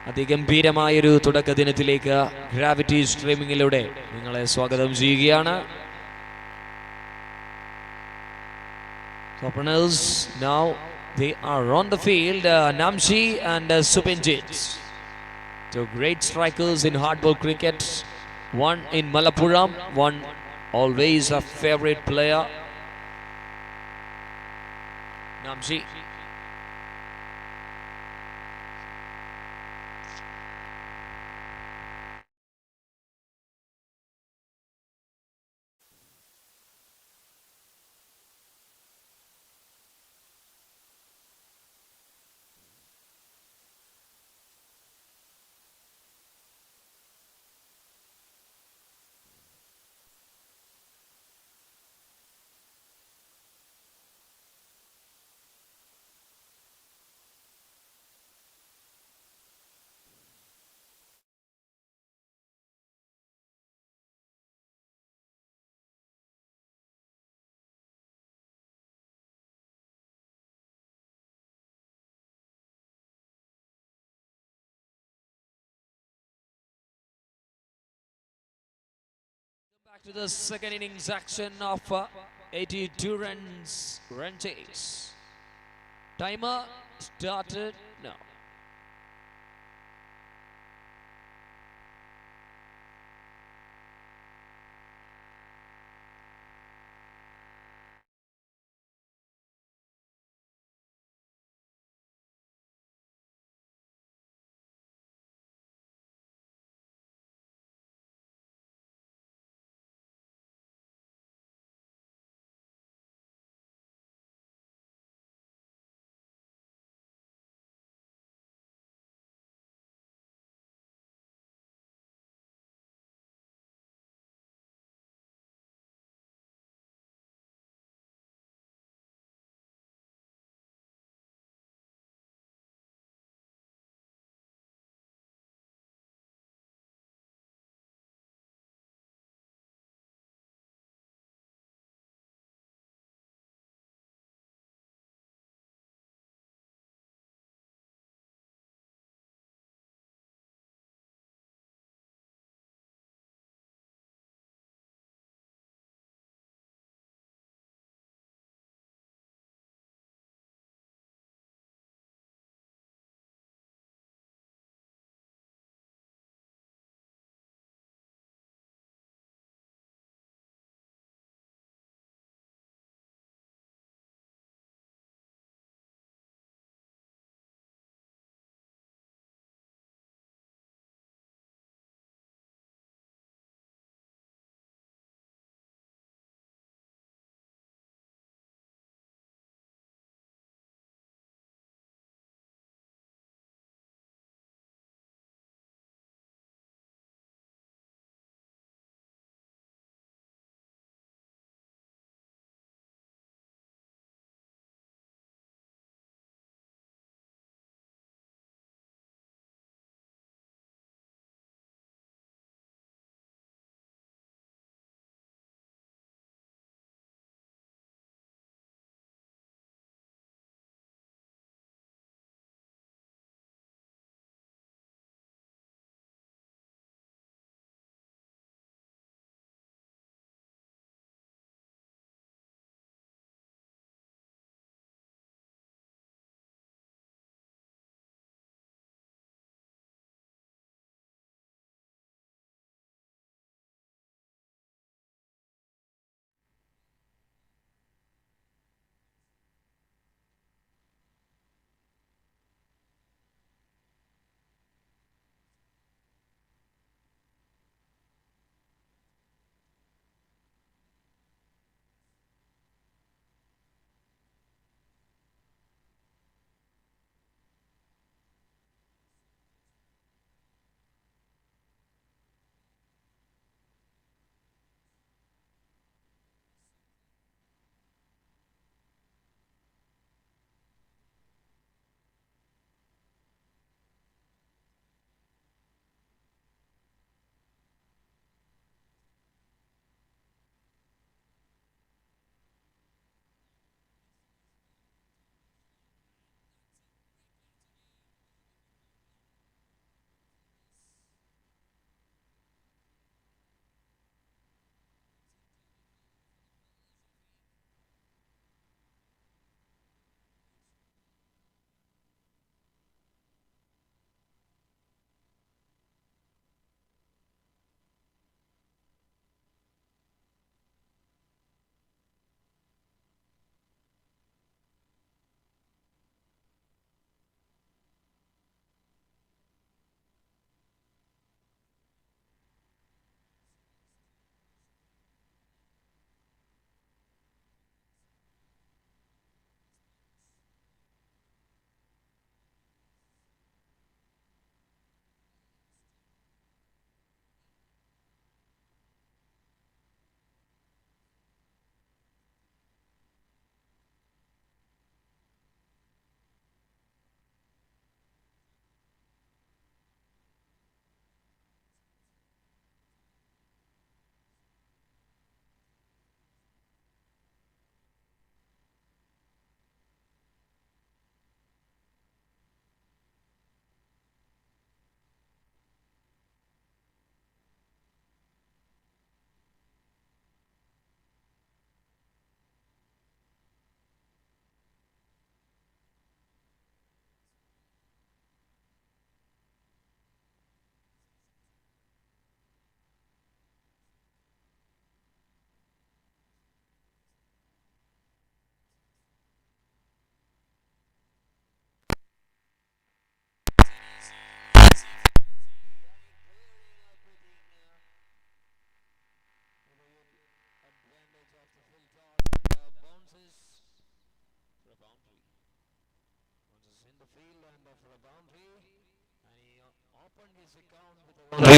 അതിഗംഭീരമായൊരു തുടക്ക ദിനത്തിലേക്ക് ഗ്രാവിറ്റി സ്ട്രീമിംഗിലൂടെ നിങ്ങളെ സ്വാഗതം ചെയ്യുകയാണ്. Openers now they are on the field, Namji and Supinjit. Two great strikers in hardball cricket. One in Malappuram, one always a favorite player. Namji. Back to the second innings action of 82 runs run chase. Timer started now.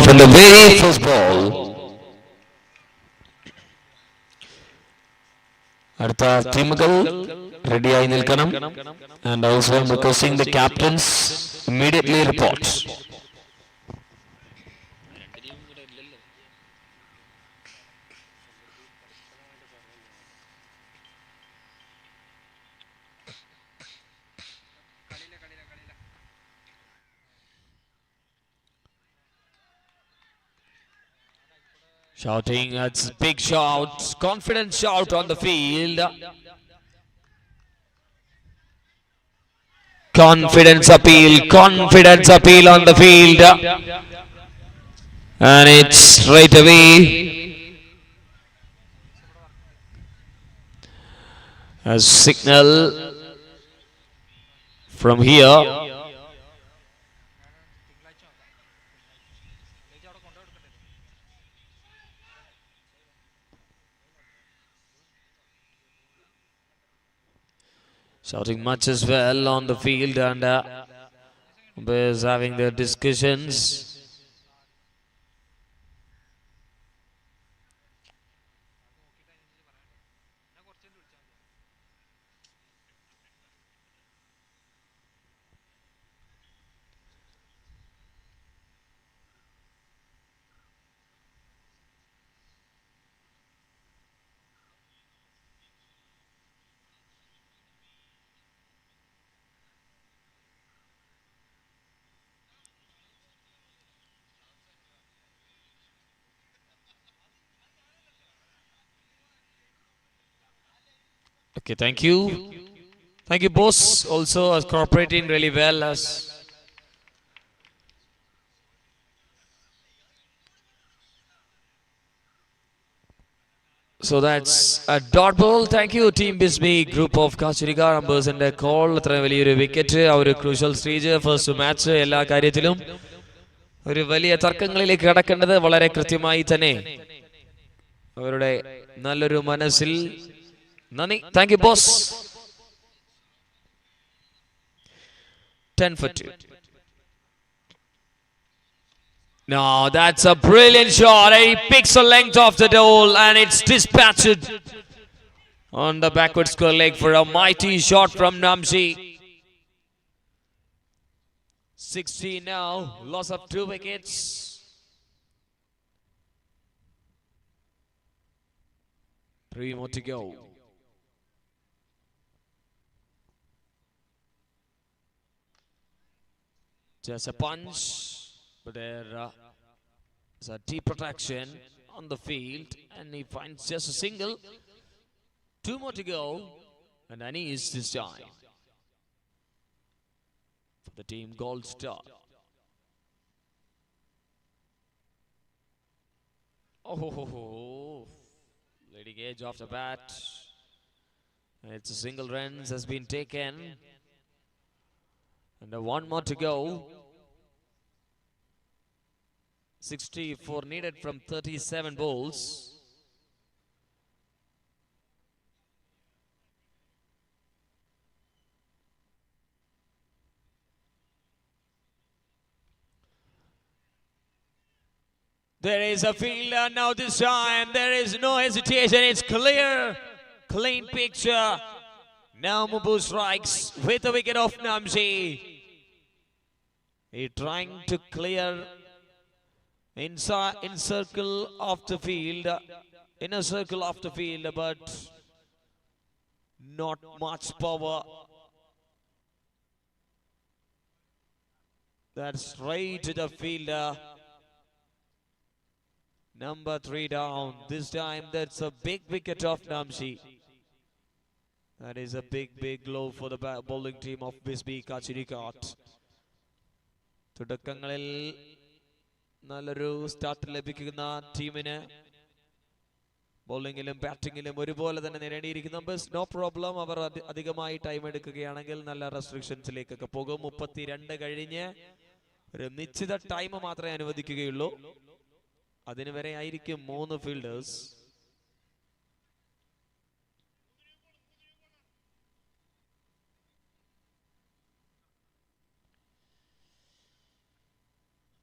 From the very first ball. അടുത്ത ടീമുകൾ റെഡിയായി നിൽക്കണം. And also I'm requesting the captains immediately report. Shouting, it's big shout, confident shout on the field. Confidence appeal on the field. And it's straight away a signal from here. Shouting much as well on the field, and is having their discussions. Okay, thank you. Thank you, boss. Also cooperating really well as. So that's a dot ball. Thank you, Team Bisbee, group of Kachirika numbers and a call. A wicket, our crucial stage, first match, Ella Karitilum. ഒരു വലിയ തർക്കങ്ങളിലേക്ക് കടക്കേണ്ടത് വളരെ കൃത്യമായി തന്നെ അവരുടെ നല്ലൊരു മനസ്സിൽ നന്ദി. Thank you boss. 10 for 2. No, that's a brilliant shot. He picks a length off the goal and it's dispatched on the backward square leg for a mighty shot from Namshi. 16 now, loss of 2 wickets. Three more to go. Just a punch, but there is a deep protection on the field, and he finds just a single. 2 more to go, and unease this time for the team Gold Star. Oh, leading edge off the bat. It's a single runs has been taken. And 1 more to go. 64 needed from 37 balls. There is a fielder now this time. There is no hesitation. It's clear. Clean picture. Now Mubu strikes with the wicket of Namshi. He trying to clear inside in circle of the field, inner circle of the field, but not much power. That's straight to the fielder. Number 3 down. This time that's a big wicket of Namshi. That is a big blow for the bowling team of Bisbee Kachirikat. തുടക്കങ്ങളിൽ നല്ലൊരു start ലഭിക്കുന്ന ടീമിന് ബോളിംഗിലും ബാറ്റിംഗിലും ഒരുപോലെ തന്നെ നേടേണ്ടിയിരിക്കുന്നു. ബസ് നോ പ്രോബ്ലം. അവർ അധികമായി ടൈം എടുക്കുകയാണെങ്കിൽ നല്ല റെസ്ട്രിക്ഷൻസിലേക്കൊക്കെ പോകും. 32 കഴിഞ്ഞ് ഒരു നിശ്ചിത ടൈം മാത്രമേ അനുവദിക്കുകയുള്ളൂ. അതിന് വരെ ആയിരിക്കും 3 ഫീൽഡേഴ്സ്.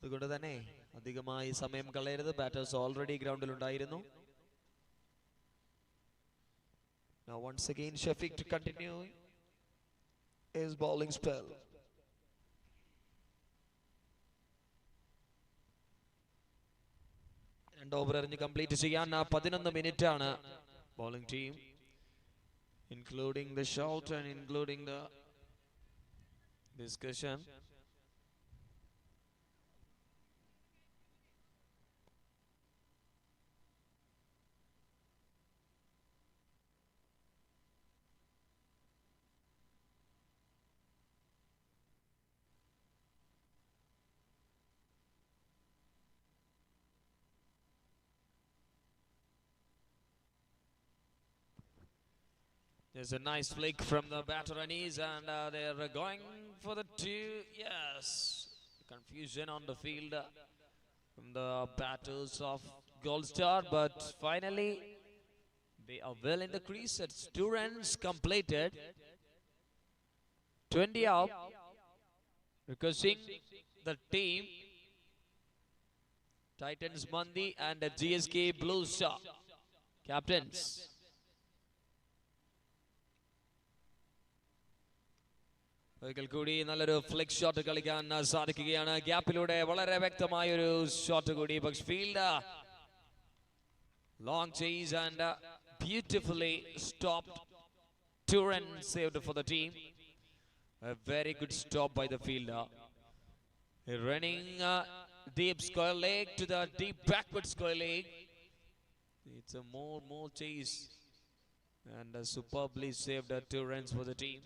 അതുകൊണ്ട് തന്നെ അധികമായി സമയം കളയരുത്. ബാറ്റേഴ്സ് ഓൾറെഡി ഗ്രൗണ്ടിൽ ഉണ്ടായിരുന്നു. Now once again Shafiq to continue his bowling spell. രണ്ട് ഓവർ എറിഞ്ഞ് കംപ്ലീറ്റ് ചെയ്യാൻ 11 മിനിറ്റ് ആണ് bowling team, including the shout and including the discussion. There's a nice flick from the batter Anis, and they're going for the two. Yes, confusion on the field from the batters of Gold Star, but finally they are well in the crease. It's 2 runs completed, 20 up, requesting the team Titans Mandi and GSK Blue Star captains. ഒരിക്കൽ കൂടി നല്ലൊരു flick shot കളിക്കാൻ സാധിക്കുകയാണ്. ഗ്യാപ്പിലൂടെ വളരെ വ്യക്തമായ ഒരു shot കൂടി. പക്ഷേ field long chase and beautifully stopped. 2 runs saved for the team. A very good stop by the fielder. Running deep square leg to the deep backward square leg. It's a more chase and superbly saved 2 runs for the team.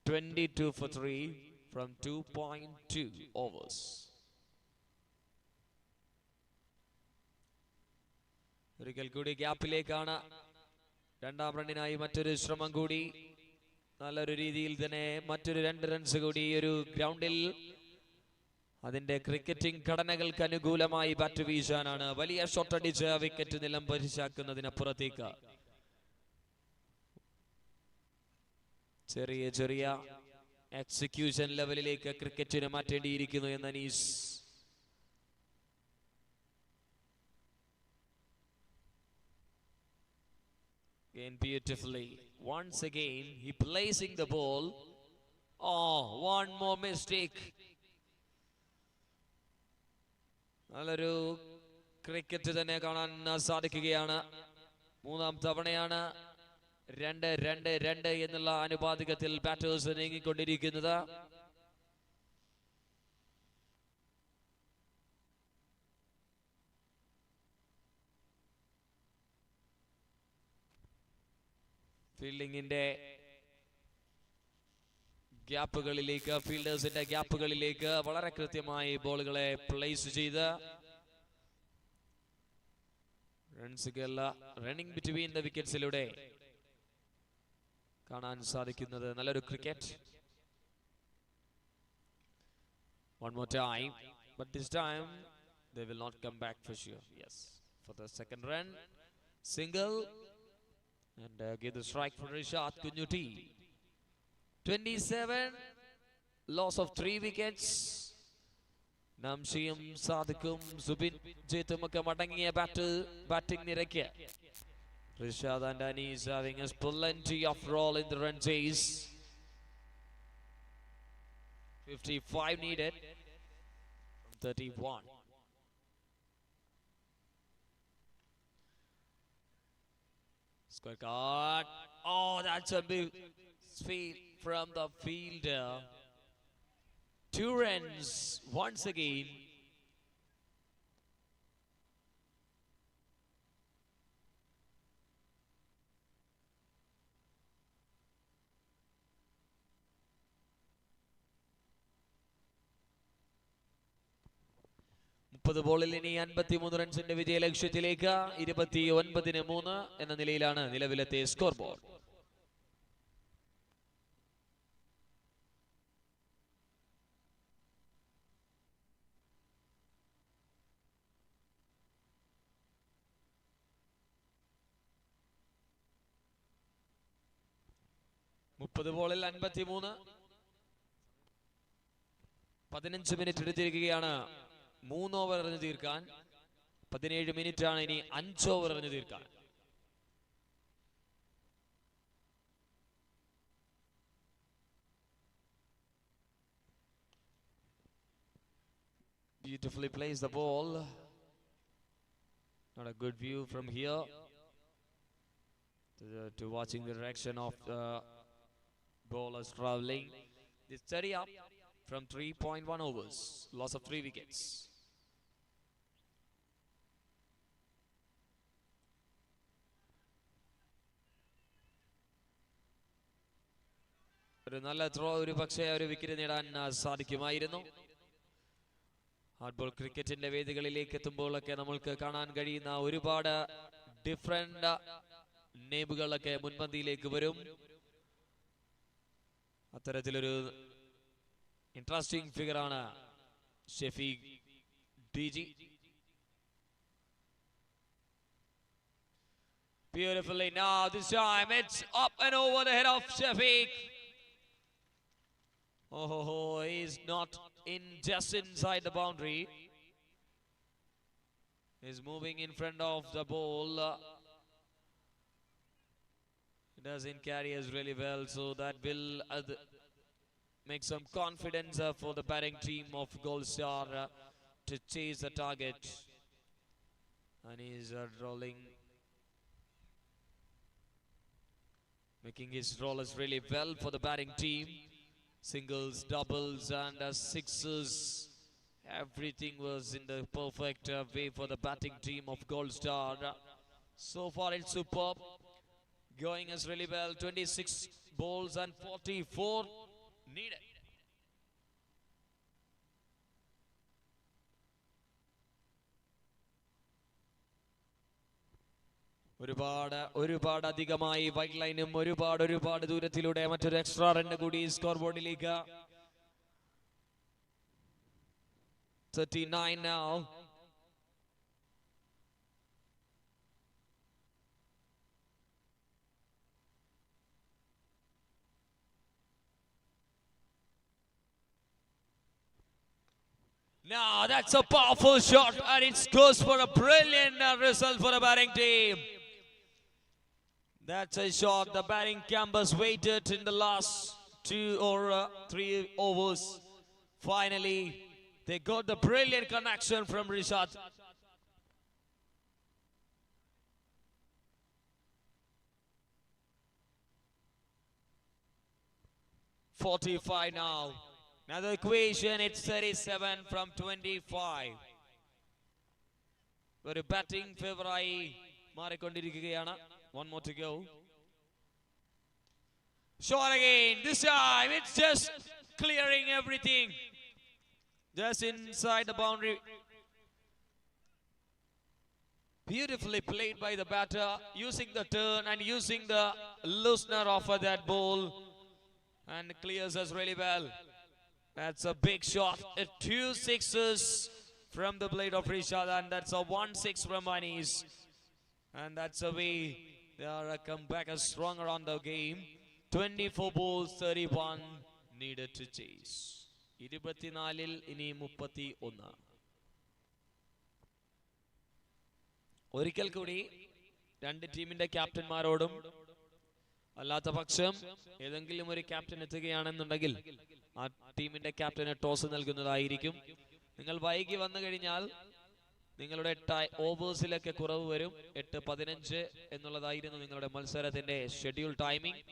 22 for 3 from 2.2 overs. ഒരിക്കൽ കൂടി ഗ്യാപ്പിലേക്കാണ്. രണ്ടാം റണ്ണിനായി മറ്റൊരു ശ്രമം കൂടി. നല്ലൊരു രീതിയിൽ തന്നെ മറ്റൊരു 2 റൺസ് കൂടി ഒരു ഗ്രൗണ്ടിൽ അതിന്റെ ക്രിക്കറ്റിംഗ് ഘടനകൾക്ക് അനുകൂലമായി ബാറ്റ് വീശാനാണ്. വലിയ ഷോട്ട് അടിച്ച് വിക്കറ്റ് നിലം പരിശാക്കുന്നതിനപ്പുറത്തേക്ക് ചെറിയ എക്സിക്യൂഷൻ ലെവലിലേക്ക് ക്രിക്കറ്റിനെ മാറ്റേണ്ടിയിരിക്കുന്നു എന്ന് Anees. Again beautifully. Once again he placing the ball. Oh, one more mistake. നല്ലൊരു ക്രിക്കറ്റ് തന്നെ കാണാൻ സാധിക്കുകയാണ്. 3ാം തവണയാണ് 2-2-2 എന്നുള്ള അനുപാതികത്തിൽ ബാറ്റേഴ്സ് നീങ്ങിക്കൊണ്ടിരിക്കുന്നത്. ഫീൽഡിങ്ങിന്റെ ഗ്യാപ്പുകളിലേക്ക്, ഫീൽഡേഴ്സിന്റെ ഗ്യാപ്പുകളിലേക്ക് വളരെ കൃത്യമായി ബോളുകളെ പ്ലേസ് ചെയ്ത് റൺസുകൾ റണ്ണിംഗ് ബിറ്റ്വീൻ ദ വിക്കറ്റ്സിലൂടെ കാണാൻ സാധിക്കുന്നത് നല്ലൊരു cricket. One more time, but this time they will not come back for sure. Yes, for the second run, single, and give the strike for Rishad Kunyuti. 27, loss of 3 wickets. Namshiyum Sadikum Zubin Jetumaka Matangiya batting Nireke. Rishad and Anis having us plenty of roll in the run chase. 55 needed from 31. Square cut. Oh, that's a big field from the fielder. 2 runs once again. ബോളിൽ ഇനി 53 റൺസിന്റെ വിജയ ലക്ഷ്യത്തിലേക്ക്. 29-3 എന്ന നിലയിലാണ് നിലവിലത്തെ score board. ബോളിൽ 53. 15 minute എടുത്തിരിക്കുകയാണ് 3 over എറിഞ്ഞു തീർക്കാൻ. 17 മിനിറ്റ് ആണ് ഇനി 5 ഓവർ എറിഞ്ഞു തീർക്കാൻ. Beautifully placed the ball. Not a good view from here to watching the direction of the bowlers traveling. This 30 up from 3.1 overs. Loss of 3 wickets. ഒരു നല്ല ത്രോ ഒരു പക്ഷേ ഒരു വിക്കറ്റ് നേടാൻ സാധിക്കുമായിരുന്നു. ഹാർഡ് ബോൾ ക്രിക്കറ്റിന്റെ വേദികളിലേക്ക് എത്തുമ്പോഴൊക്കെ നമ്മൾക്ക് കാണാൻ കഴിയുന്ന ഒരുപാട് ഡിഫറെന്റ് നേമുകളൊക്കെ മുൻപന്തിയിലേക്ക് വരും. അത്തരത്തിലൊരു ഇൻട്രസ്റ്റിംഗ് ഫിഗറാണ് Shafeeq DG. Beautifully now this time it's up and over the head of Shafiq. Oh, he's not in just inside the boundary. He's moving in front of the ball. He doesn't carry us really well, so that will make some confidence for the batting team of Gold Star to chase the target. And he's rolling, making his rollers really well for the batting team. Singles, doubles and sixes. Everything was in the perfect way for the batting team of Gold Star. So far it's superb. Going as really well. 26 balls and 44 needed. ഒരുപാട് അധികമായി wide ലൈനും ഒരുപാട് ദൂരത്തിലൂടെ മറ്റൊരു extra run കൂടി score ബോർഡിലേക്ക്. 39 now. Now that's a powerful shot and it goes for a brilliant result for the batting team. That's a shot the batting campers waited in the last 2 or 3 overs. Finally, they got the brilliant connection from Rishad. .45 now. Another equation, it's 37 from 25. Very batting favorai മാറിക്കൊണ്ടിരിക്കുകയാണ്. One more to go. Shot again. This time it's just clearing everything. Just inside the boundary. Beautifully played by the batter, using the turn and using the loosener of that ball. And clears us really well. That's a big shot. 2 sixes from the blade of Rishad, and that's a 1-6 from Anis. And that's a way they are come back as stronger on the game. 24 balls, 31 needed to chase. 24-ൽ ഇനി 31. ഒരിക്കൽ കൂടി രണ്ട് ടീമിന്റെ ക്യാപ്റ്റന്മാരോടും അല്ലാത്ത പക്ഷം ഏതെങ്കിലും ഒരു captain എത്തുകയാണെന്നുണ്ടെങ്കിൽ ആ ടീമിന്റെ ക്യാപ്റ്റന് ടോസ് നൽകുന്നതായിരിക്കും. നിങ്ങൾ വൈകി വന്നു കഴിഞ്ഞാൽ നിങ്ങളുടെ ഓവേഴ്സിലൊക്കെ കുറവ് വരും. 8:15 എന്നുള്ളതായിരുന്നു നിങ്ങളുടെ മത്സരത്തിന്റെ schedule timing.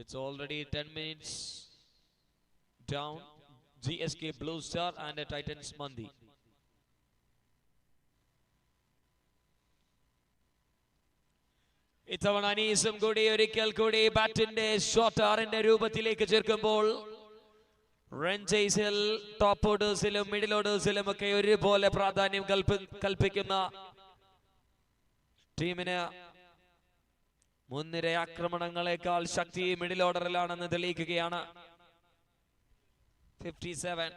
It's already 10 minutes down. GSK Blue Star and Titans Mandi. ഇത്തവണ അനീസും കൂടി ഒരിക്കൽ കൂടി ബാറ്റിന്റെ ഷോട്ട് ആറിന്റെ രൂപത്തിലേക്ക് ചേർക്കുമ്പോൾ റൺ ചേസിൽ ടോപ്പ് ഓർഡേഴ്സിലും മിഡിൽ ഓർഡേഴ്സിലും ഒക്കെ ഒരുപോലെ പ്രാധാന്യം കൽപ്പിക്കുന്ന ടീമിന് മുൻനിര ആക്രമണങ്ങളെക്കാൾ ശക്തി മിഡിൽ ഓർഡറിലാണെന്ന് തെളിയിക്കുകയാണ്. 57.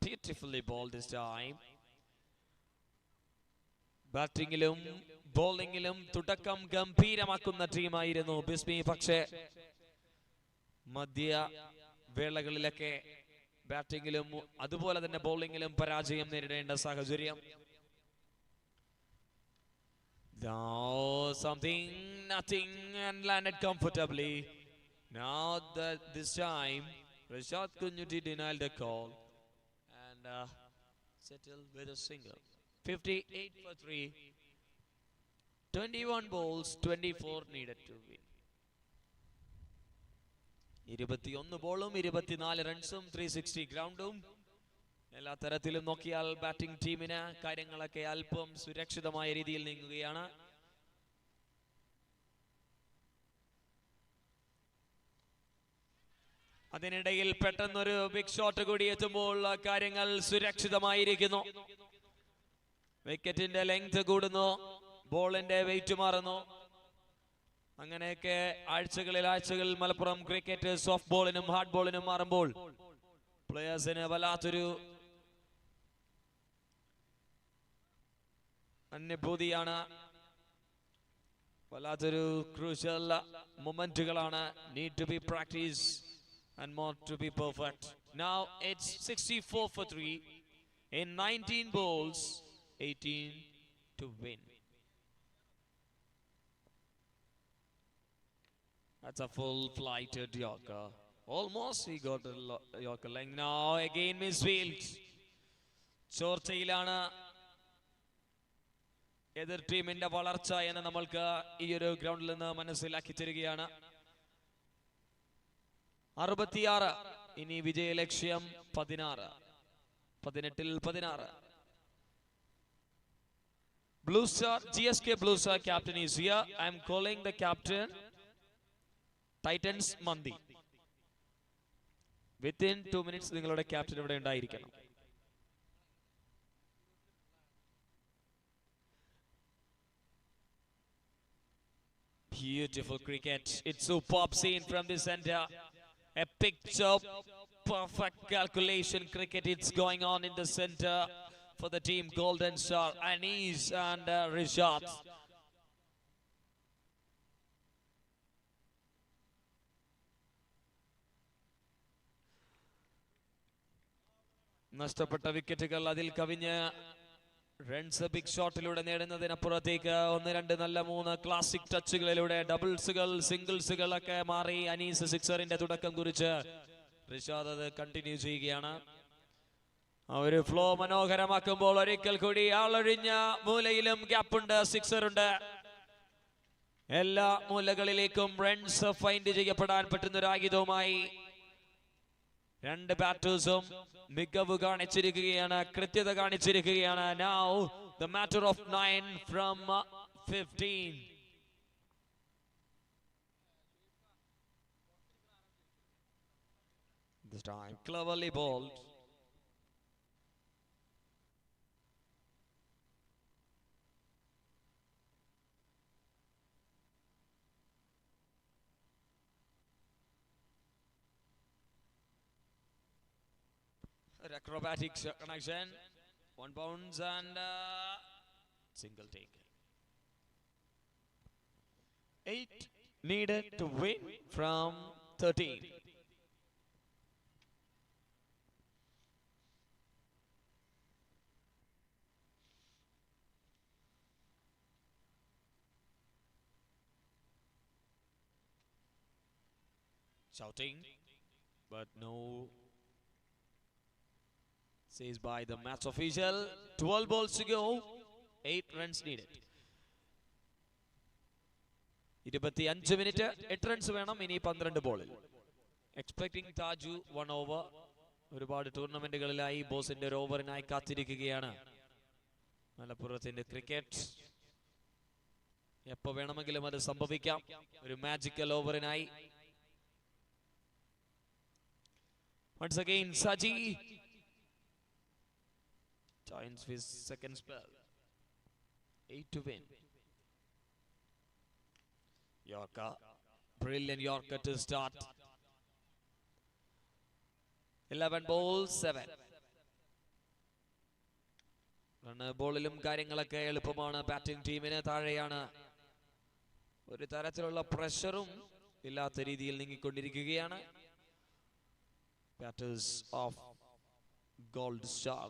Beautifully bowled this time. ബാറ്റിംഗിലും ബോളിംഗിലും തുടക്കം ഗംഭീരമാക്കുന്ന ടീമായിരുന്നു ബിസ്മി. പക്ഷേ മധ്യ വേളകളിലൊക്കെ ബാറ്റിംഗിലും അതുപോലെ തന്നെ ബൗളിംഗിലും പരാജയം നേരിടേണ്ട സാഹചര്യം. Now something, nothing, and landed comfortably. Now this time Rashad Kunyuti denied the call and settled with a single. 58 for 3. 21 balls, 24 needed to win. 21 ബോളും 24 റൺസും 360 ഗ്രൗണ്ടും. എല്ലാ തരത്തിലും നോക്കിയാൽ ബാറ്റിംഗ് ടീമിന് കാര്യങ്ങളൊക്കെ അല്പം സുരക്ഷിതമായ രീതിയിൽ നീങ്ങുകയാണ്. അതിനിടയിൽ പെട്ടെന്നൊരു ബിഗ് ഷോട്ട് കൂടി എത്തുമ്പോൾ കാര്യങ്ങൾ സുരക്ഷിതമായിരിക്കുന്നു. വിക്കറ്റിന്റെ ലെങ്ത് കൂടുന്നു, ബോളിന്റെ വെയിറ്റ് മാറുന്നു. അങ്ങനെയൊക്കെ ആഴ്ചകൾ മലപ്പുറം ക്രിക്കറ്റ് സോഫ്റ്റ് ബോളിനും ഹാർഡ് ബോളിനും മാറുമ്പോൾ പ്ലേയേഴ്സിന് വല്ലാത്തൊരു അനുഭൂതിയാണ്, വല്ലാത്തൊരു ക്രൂഷ്യൽ മൊമെന്റുകളാണ്. Need to be practice and more to be perfect. Now it's 64 for 3 in 19 balls, 18 to win. That's a full flighted Yorker. Almost he got a Yorker length. Now again misfield. ചോർച്ചയിലാണ് എതിർ ടീമിന്റെ വളർച്ച എന്ന് നമ്മൾക്ക് ഈ ഒരു ഗ്രൗണ്ടിൽ നിന്ന് മനസ്സിലാക്കി തരികയാണ്. 66. ഇനി വിജയലക്ഷ്യം 16. 18-ൽ 16. Blue Star, GSK Blue Star captain is here. I am calling the captain. Titans Mandi. Within 2 minutes നിങ്ങളുടെ ക്യാപ്റ്റൻ ഇവിടെ ഉണ്ടായിരിക്കണം. Beautiful cricket. It's superb scene from the center. A picture, perfect calculation cricket. It's going on in the center for the team Golden Star, Anis and Rishad. നഷ്ടപ്പെട്ട വിക്കറ്റുകൾ അതിൽ കവിഞ്ഞ് runs big ഷോട്ടിലൂടെ നേടുന്നതിനപ്പുറത്തേക്ക് 1-2 നല്ല 3 classic ടച്ചുകളിലൂടെ ഡബിൾസുകൾ സിംഗിൾസുകൾ ഒക്കെ മാറി അനീസ് സിക്സറിന്റെ തുടക്കം കുറിച്ച് റിഷാദ് അത് കണ്ടിന്യൂ ചെയ്യുകയാണ്. ആ ഒരു ഫ്ലോ മനോഹരമാക്കുമ്പോൾ ഒരിക്കൽ കൂടി ആളൊഴിഞ്ഞ മൂലയിലും ഗ്യാപ്പുണ്ട്, സിക്സറുണ്ട്. എല്ലാ മൂലകളിലേക്കും റൺസ് ഫൈൻഡ് ചെയ്യപ്പെടാൻ പറ്റുന്ന ഒരു ആയുധവുമായി രണ്ട് ബാറ്റേഴ്സും മികവ് കാണിച്ചിരിക്കുകയാണ്, കൃത്യത കാണിച്ചിരിക്കുകയാണ്. Now the matter of 9 from 15. This time cleverly bowled. Acrobatic connection, 1 bounce and single take. 8 needed to win from 13. Shouting, but no says by the match official. 12 balls to go, 8 runs needed. 25 minute 8 runs വേണം ഇനി 12 ബോളിൽ. Expecting Taju 1 over. ഒരുപാട് ടൂർണമെന്റുകളിലായി ബോസിന്റെ ഒരു ഓവറിനായി കാത്തിരിക്കുകയാണ് മലപ്പുറത്തിന്റെ cricket. എപ്പോൾ വേണമെങ്കിലും അത് സംഭവിക്കാം, ഒരു magical ഓവറിനായി. Once again Saji joins his second spell. 8 to win. Yorker, brilliant Yorker to start. 11 balls, 7. ബോളിലും കാര്യങ്ങളൊക്കെ എളുപ്പമാണ് ബാറ്റിംഗ് ടീമിന്. താഴെയാണ്, ഒരു തരത്തിലുള്ള പ്രഷറും ഇല്ലാത്ത രീതിയിൽ നീങ്ങിക്കൊണ്ടിരിക്കുകയാണ്. batters of Gold Star.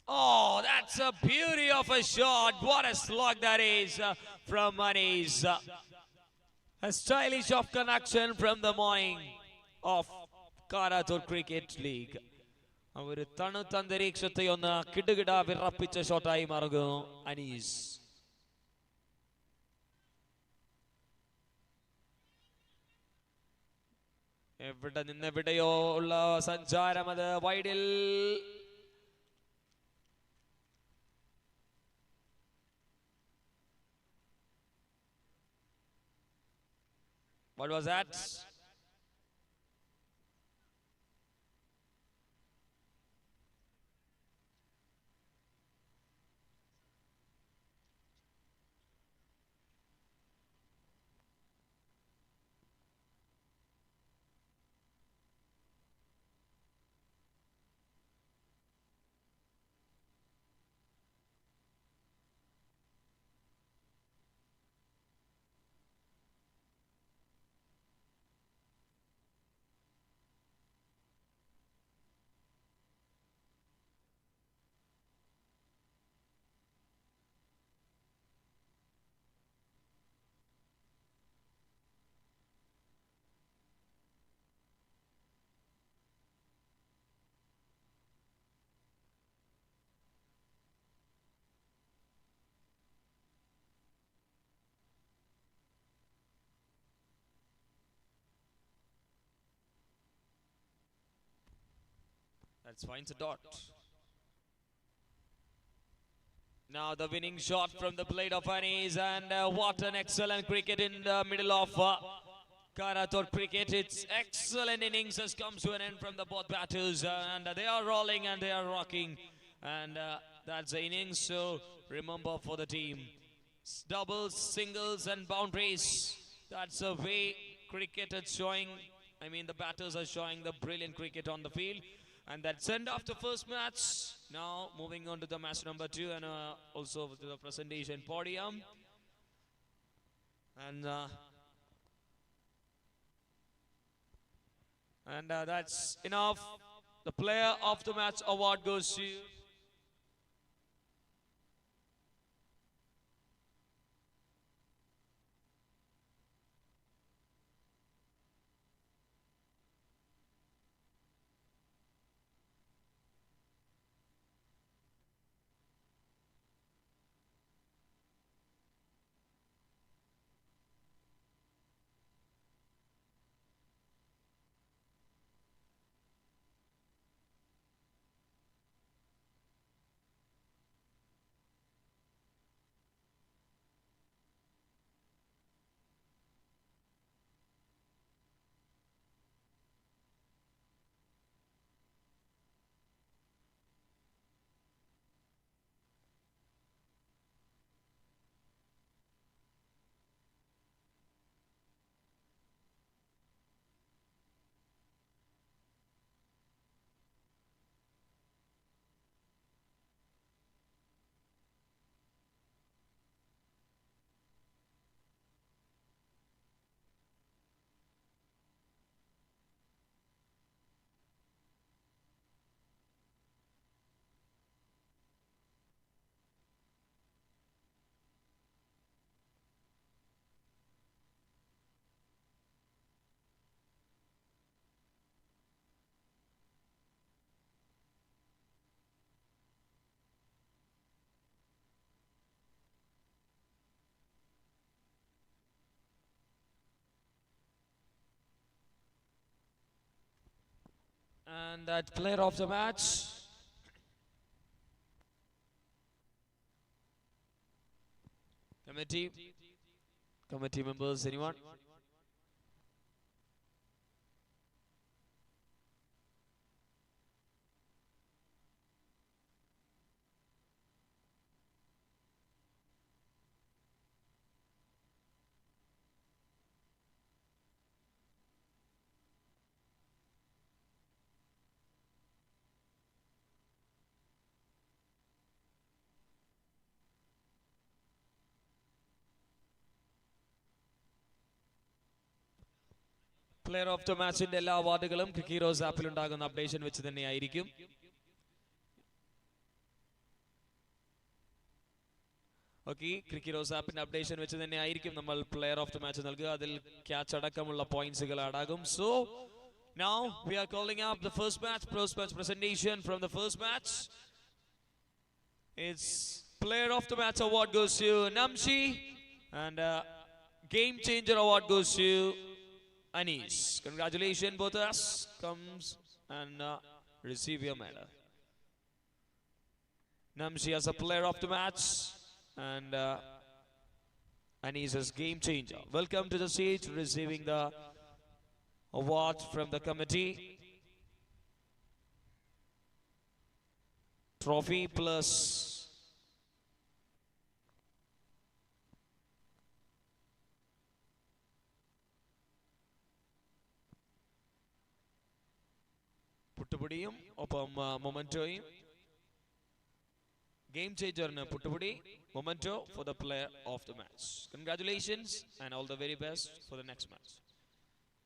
Oh, that's a beauty of a shot. What a slug that is from Manish. A stylish off connection from the morning of Karathode Cricket League. ഒരു തണുത്ത അന്തരീക്ഷത്തെ ഒന്ന് കിടുകിട വിറപ്പിച്ച ഷോട്ടായി മാറുന്നു അനീസ്. എവിടെ നിന്നെവിടെയോ ഉള്ള സഞ്ചാരം, അത് വൈഡിൽ. What was that? That finds a dot. Now the winning shot from the blade of Anis, and what an excellent cricket in the middle of Karathode Cricket. It's excellent innings has come to an end from the both batters, and they are rolling and they are rocking, and that's the innings. So remember for the team, doubles, singles and boundaries. That's the way cricket is showing. I mean, the batters are showing the brilliant cricket on the field. And that's end of the first match. Now moving on to the match number 2, and also to the presentation podium. And that's enough. The player of the match award goes to and that player of the match. Committee members, anyone? Player of the മാച്ചിന്റെ എല്ലാ അവാർഡുകളും ക്രിക്കീറോസ് ആപ്പിൽ ഉണ്ടാകുന്ന updation വെച്ച് തന്നെയായിരിക്കും. Okay, ക്രിക്കീറോസ് ആപ്പിന്റെ updation വെച്ച് തന്നെയായിരിക്കും നമ്മൾ പ്ലെയർ ഓഫ് ദ മാച്ച് നൽകുക. അതിൽ ക്യാച്ച് അടക്കമുള്ള പോയിന്റ്സുകൾ അടങ്ങും. So now we are calling up the first match presentation from the first match. It's player of the match award goes to Namshi and game changer award goes to Anis. Congratulations both of us. Comes and receive your medal. Namshi as a player of the match and Anis as game changer. Welcome to the stage receiving the award from the committee. Trophy plus പുട്ടുപൊടിയും ഒപ്പം മൊമെന്റോയും. Game changer na puttupudi memento for the player of the match. Congratulations and all the very best for the next match.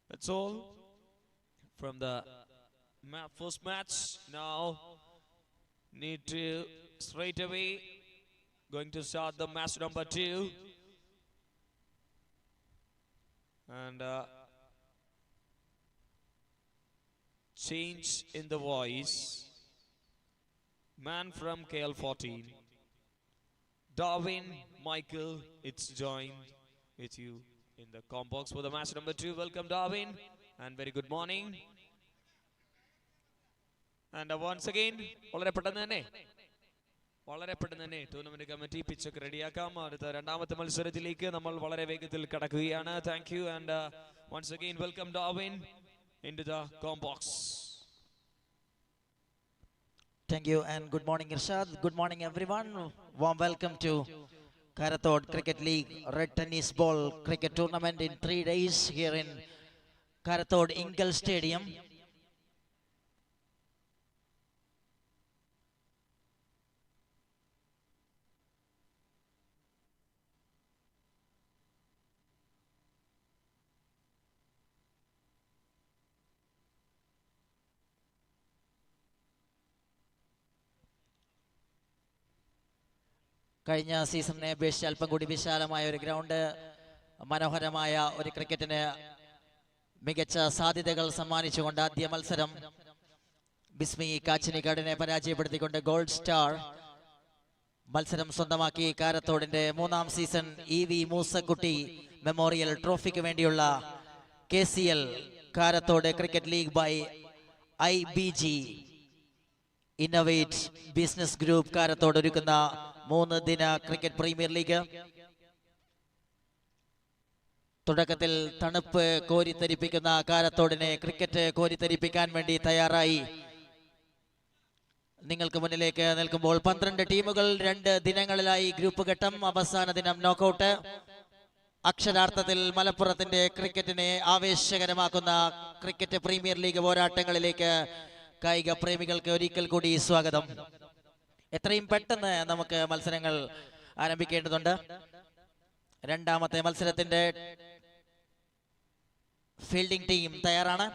That's all from the first match. Now need to straight away going to start the match number 2 and change in the voice. Man from KL14, Darwin Michael, it's joined with you in the combox for the match number 2. Welcome Darwin and very good morning. And once again, വളരെ പെട്ടെന്ന് തന്നെ tournament committee പിച്ചൊക്കെ റെഡിയാക്കാം. അടുത്ത രണ്ടാമത്തെ മത്സരത്തിലേക്ക് നമ്മൾ വളരെ വേഗത്തിൽ കടക്കുകയാണ്. Thank you and once again welcome Darwin into the combox. Thank you and good morning Irshad. Good morning everyone. Warm welcome to Karathode Cricket League Red Tennis Ball Cricket Tournament in 3 days here in Karathode Ingle Stadium. കഴിഞ്ഞ സീസണിനെ അപേക്ഷിച്ച് അല്പം കൂടി വിശാലമായ ഒരു ground, മനോഹരമായ ഒരു ക്രിക്കറ്റിന് മികച്ച സാധ്യതകൾ സമ്മാനിച്ചുകൊണ്ട് ആദ്യ മത്സരം ബിസ്മി കാച്ചിനിക്കാടിനെ പരാജയപ്പെടുത്തിക്കൊണ്ട് ഗോൾഡ് സ്റ്റാർ മത്സരം സ്വന്തമാക്കി. കാരത്തോടിന്റെ 3ാം സീസൺ EV മൂസക്കുട്ടി മെമ്മോറിയൽ ട്രോഫിക്ക് വേണ്ടിയുള്ള KCL Karathode cricket league by IBG innovate business group Karathode ഒരുക്കുന്ന 3 ദിന ക്രിക്കറ്റ് പ്രീമിയർ ലീഗ്. തുടക്കത്തിൽ തണുപ്പ് കോരിത്തരിപ്പിക്കുന്ന കാരത്തോടിനെ ക്രിക്കറ്റ് കോരിത്തരിപ്പിക്കാൻ വേണ്ടി തയ്യാറായി നിങ്ങൾക്ക് മുന്നിലേക്ക് നിൽക്കുമ്പോൾ 12 ടീമുകൾ 2 ദിനങ്ങളിലായി ഗ്രൂപ്പ് ഘട്ടം, അവസാന ദിനം നോക്കൌട്ട്. അക്ഷരാർത്ഥത്തിൽ മലപ്പുറത്തിന്റെ ക്രിക്കറ്റിനെ ആവേശകരമാക്കുന്ന ക്രിക്കറ്റ് പ്രീമിയർ ലീഗ് പോരാട്ടങ്ങളിലേക്ക് കായിക പ്രേമികൾക്ക് ഒരിക്കൽ കൂടി സ്വാഗതം. എത്രയും പെട്ടെന്ന് നമുക്ക് മത്സരങ്ങൾ ആരംഭിക്കേണ്ടതുണ്ട്. രണ്ടാമത്തെ മത്സരത്തിന്റെ ഫീൽഡിംഗ് ടീം തയ്യാറാണ്.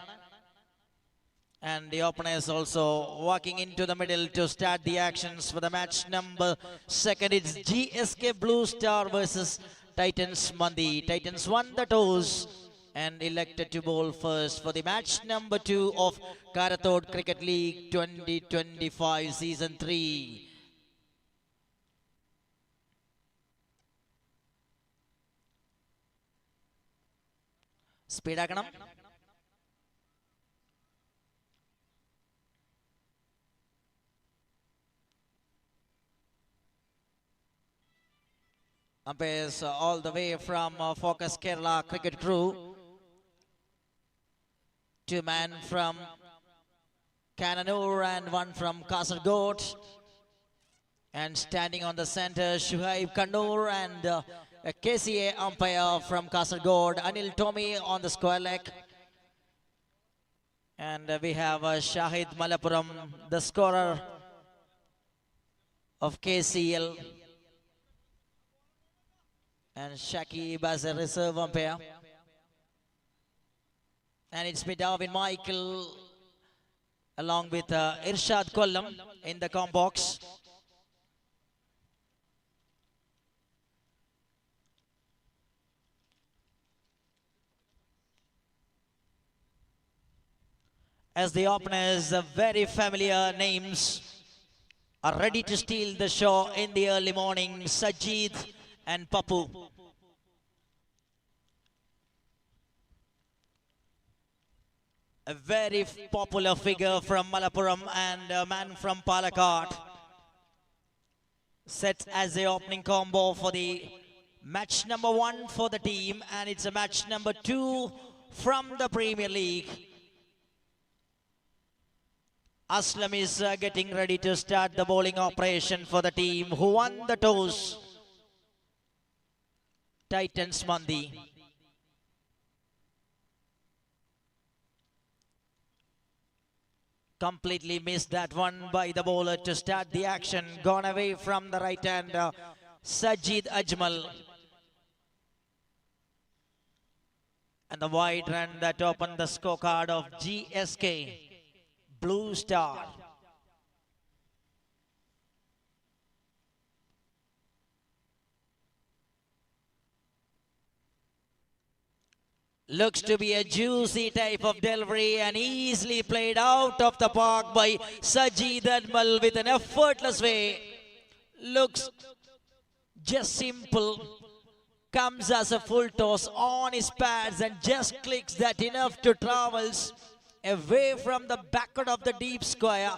And the openers also walking into the middle to start the actions for the match number 2. It's GSK Blue Star versus Titans Mandi. Titans won the toss and elected to bowl first for the match number 2 of Karathode Cricket League 2025 Season 3. Speed ആക്കണം. Umpires all the way from Focus Kerala cricket crew. 2 men from Kannur and 1 from Kasaragod. And standing on the center, Shuhaib Kannur and a KCA umpire from Kasaragod, Anil Tommy on the square leg. And we have Shahid Malappuram, the scorer of KCL. And Shakib as a reserve umpire. And it's Midavin Michael along with Irshad Kollam in the comp box. As the openers, very familiar names are ready to steal the show in the early morning, Sajid and Papu. A very popular figure from Malappuram and a man from Palakkad. Sets as the opening combo for the match number 1 for the team, and it's a match number 2 from the Premier League. Aslam is getting ready to start the bowling operation for the team who won the toss. Titans Mandi. Completely missed that one by the bowler to start the action. Gone away from the right hand, Sajid Ajmal. And the wide run that opened the scorecard of GSK Blue Star. Looks to be a juicy type of delivery and easily played out of the park by Sajid Ajmal with an effortless way. Looks just simple. Comes as a full toss on his pads and just clicks that enough to travels away from the backward of the deep square.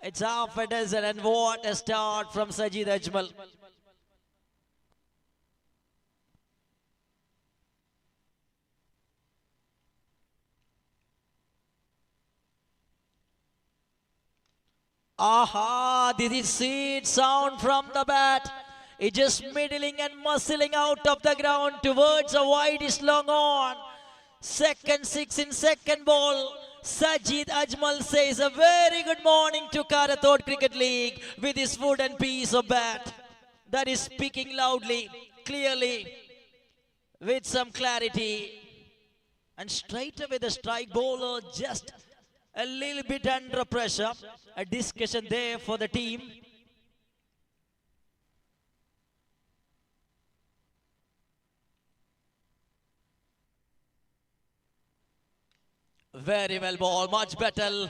It's half a dozen, and what a start from Sajid Ajmal. Aha, this is sweet sound from the bat. It just middling and muscling out of the ground towards a widest long on. Second 6 in second ball. Sajid Ajmal says a very good morning to Karathode Cricket League with his wooden piece of bat. That is speaking loudly, clearly, with some clarity. And straight away the strike bowler just a little bit under pressure. A discussion there for the team. Very well ball, much better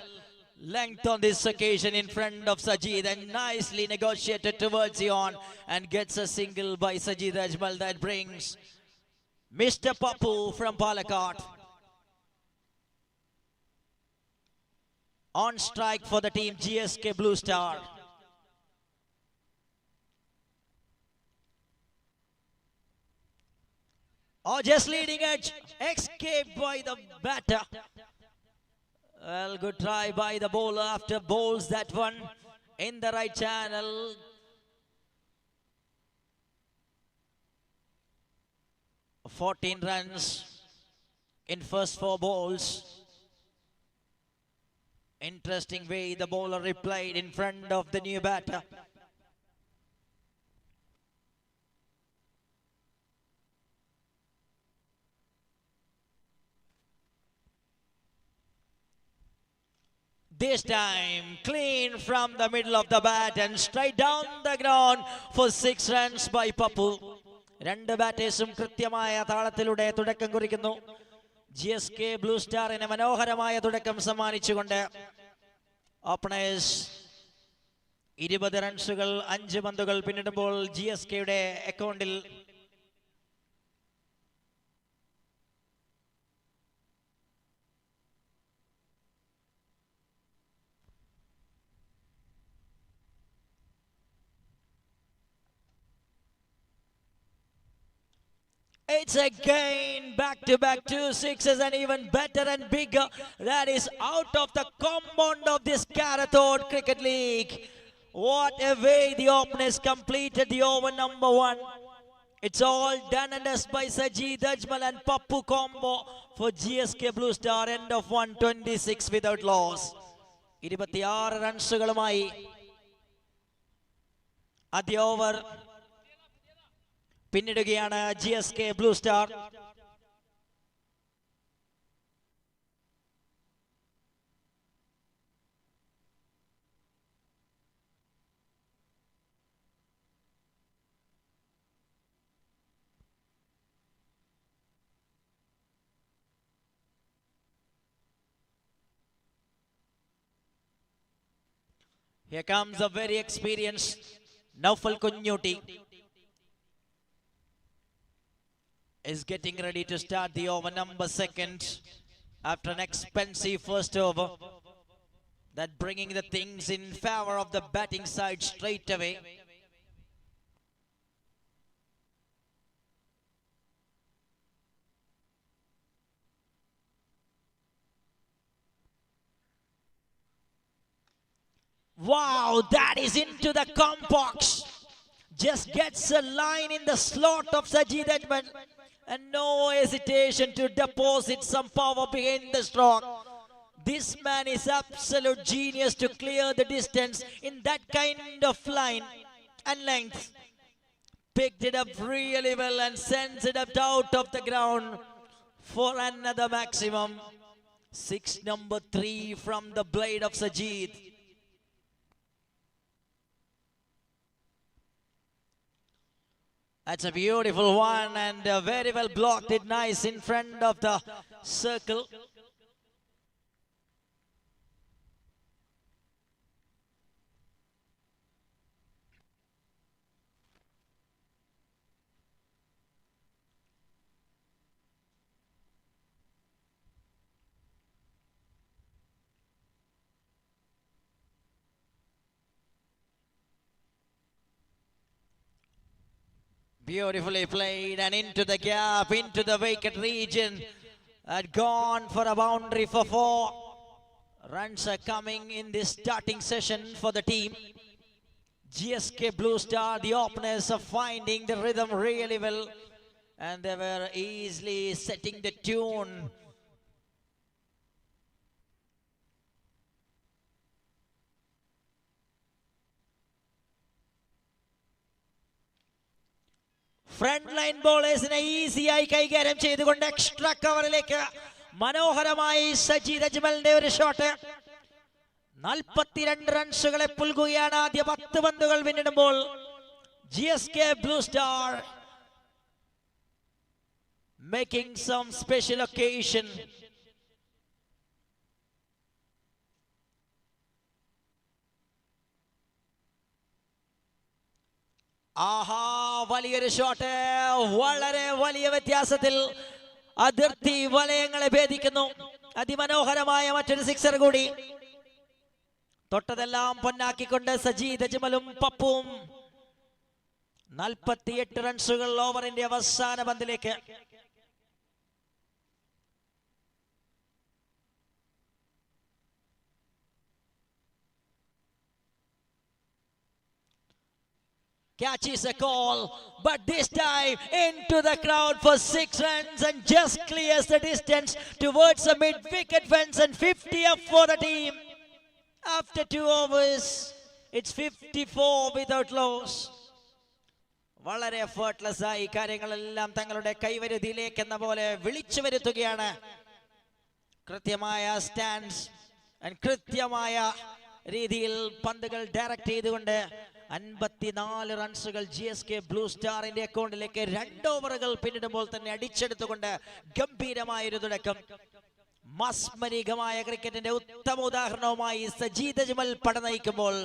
length on this occasion in front of Sajid, and nicely negotiated towards the on, and gets a single by Sajid Ajmal that brings Mr. Papu from Palakkad on strike for the team GSK Blue Star. Oh, just leading edge, escaped by the batter. Well, good try by the bowler after bowls that one in the right channel. Fourteen runs in first 4 balls. Interesting way the bowler replied in front of the new batter. This time, clean from the middle of the bat and straight down the ground for 6 runs by Papu. രണ്ട് ബാറ്റേഴ്സും കൃത്യമായ താളത്തിലൂടെ തുടക്കം കുറിക്കുന്നു. GSK Blue Starന് മനോഹരമായ തുടക്കം സമ്മാനിച്ചുകൊണ്ട് openers 20 റൺസുകൾ 5 പന്തുകൾ പിന്നിടുമ്പോൾ GSKയുടെ അക്കൗണ്ടിൽ it's again back-to-back 2 sixes, and even better and bigger. That is out of the compound of this Karathode Cricket League. What a way the openers completed the over number 1. It's all done and dusted by Sajid Ajmal and Papu combo for GSK Blue Star. End of 126 without loss. 26 റൺസുകളുമായി ആദ്യ over പിന്നിടുകയാണ് GSK Blue Star. Here comes a very experienced Naufal Kunyuti. Is getting ready to start the over number second after an expensive first over. That bringing the things in favor of the batting side straight away. Wow, that is into the complex. Just gets a line in the slot of Sajid Edmund. And no hesitation to deposit some power behind the stroke. This man is absolute genius to clear the distance in that kind of line and length. Picked it up really well and sends it up out of the ground for another maximum. 6 number 3 from the blade of Sajid. That's a beautiful one and very well blocked it nice in front of the circle. Beautifully played and into the gap, into the vacant region. Had gone for a boundary for 4. Runs are coming in this starting session for the team. GSK Blue Star, the openers are finding the rhythm really well. And they were easily setting the tune. Frontline bowlers in easy-ആയി കൈകാര്യം ചെയ്തുകൊണ്ട് extra കവറിലേക്ക് മനോഹരമായി സജീദ് അജ്മലിന്റെ ഒരു shot. 42 റൺസുകളെ പുൽകുകയാണ് ആദ്യ 10 പന്തുകൾ പിന്നിടുമ്പോൾ GSK Blue Star making some special occasion. ആഹാ, വലിയൊരു shot, വളരെ വലിയ വ്യത്യാസത്തിൽ അതിർത്തി വലയങ്ങളെ ഭേദിക്കുന്നു. അതിമനോഹരമായ മറ്റൊരു സിക്സർ കൂടി. തൊട്ടതെല്ലാം പൊന്നാക്കിക്കൊണ്ട് സജീദ് അജ്മലും പപ്പുവും 48 റൺസുകൾ ഓവറിന്റെ അവസാന പന്തിലേക്ക്. Catches a call, but this time into the crowd for 6 runs and just clears the distance towards the mid-wicket fence and 50 up for the team. After 2 overs, it's 54 without loss. വളരെ effortless ആയി കാര്യങ്ങളെല്ലാം തങ്ങളുടെ കൈവരുതിയിലേക്ക് എന്ന പോലെ വിളിച്ചു വരുത്തുകയാണ്. കൃത്യമായ stance and കൃത്യമായ രീതിയിൽ പന്തുകൾ ഡയറക്റ്റ് ചെയ്തുകൊണ്ട് 54 റൺസുകൾ GSK ബ്ലൂ സ്റ്റാറിന്റെ അക്കൗണ്ടിലേക്ക് 2 ഓവറുകൾ പിന്നിടുമ്പോൾ തന്നെ അടിച്ചെടുത്തുകൊണ്ട് ഗംഭീരമായൊരു തുടക്കം. മാസ്മരികമായ ക്രിക്കറ്റിന്റെ ഉത്തമ ഉദാഹരണവുമായി സജീദ് അജ്മൽ പട നയിക്കുമ്പോൾ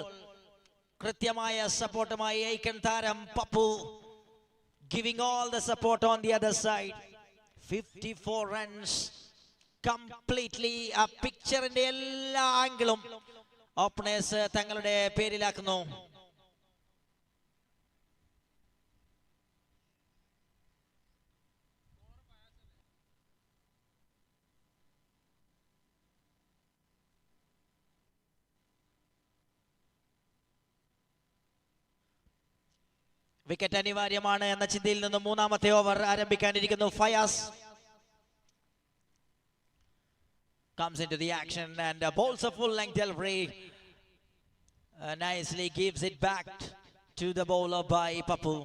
കൃത്യമായ സപ്പോർട്ടുമായി ഐക്കൺ താരം Pappu giving all the support on the other side. 54 runs completely. ആ പിക്ചറിന്റെ എല്ലാ ആംഗിളും ഓപ്പണേഴ്സ് തങ്ങളുടെ പേരിലാക്കുന്നു. വിക്കറ്റ് അനിവാര്യമാണ് എന്ന ചിന്തയിൽ നിന്നും മൂന്നാമത്തെ ഓവർ ആരംഭിക്കാനിരിക്കുന്നു. Fayas comes into the action and bowls a full length delivery. Nicely gives it back to the bowler by Papu.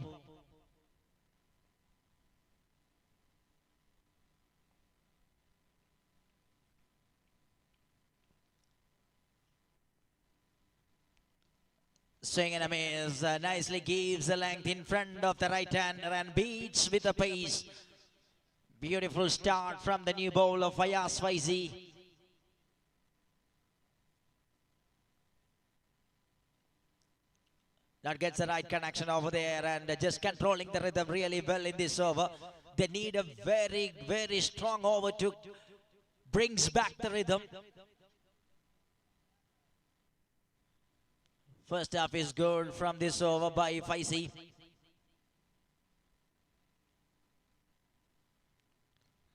Swing and a miss, nicely gives the length in front of the right hander and beats with a pace. Beautiful start from the new bowler Fayaz Faizi. That gets the right connection over there and just controlling the rhythm really well in this over. They need a very, very strong over to brings back the rhythm. First half is good from this over by Faisi.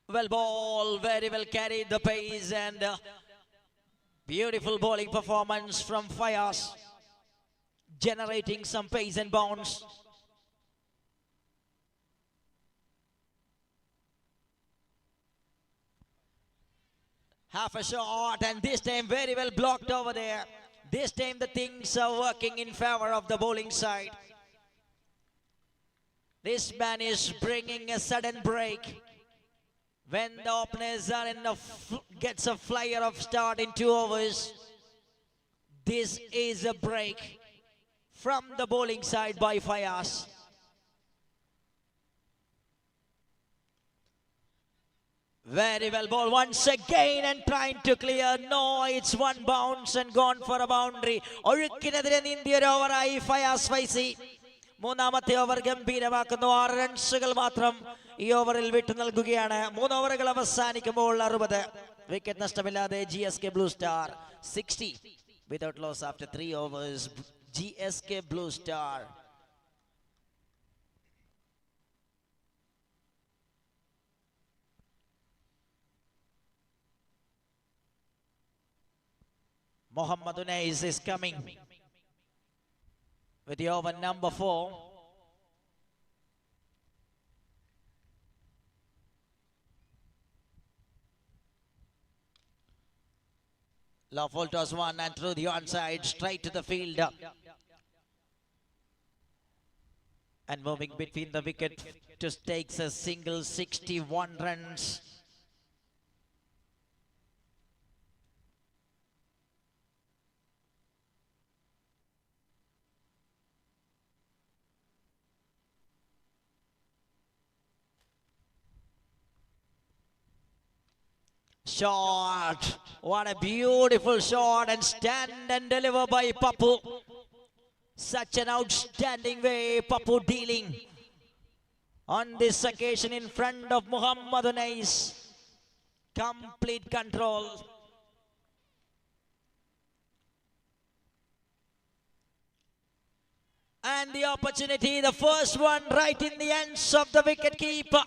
Well ball, very well carried the pace and beautiful bowling performance from Fayaz. Generating some pace and bounce. Half a shot and this time very well blocked over there. This time the things are working in favor of the bowling side. This man is bringing a sudden break. When the openers are in gets a flyer of start in 2 overs, this is a break from the bowling side by Fayaz. Very well ball once again and trying to clear. No, it's one bounce and gone for a boundary. ഒഴുക്കിനെതിരെ നീന്തിയ ഒരു ഓവറായി ഫയാസ് ഫൈസി. മൂന്നാമത്തെ over ഗംഭീരമാക്കുന്നു. 6 റൺസുകൾ മാത്രം ഈ ഓവറിൽ വിട്ടു നൽകുകയാണ്. 3 ഓവറുകൾ അവസാനിക്കുമ്പോൾ 60. വിക്കറ്റ് നഷ്ടമില്ലാതെ GSK Blue Star 60 without loss after 3 overs. GSK Blue Star. Mohammad Unais is coming with the over number 4. Lawful toss one and through the onside straight to the field. And moving between the wicket to takes a single 61 runs. Shot. What a beautiful shot and stand and deliver by Papu. Such an outstanding way Papu dealing on this occasion in front of Mohammad Unais. Complete control. And the opportunity, the first one right in the ends of the wicket keeper.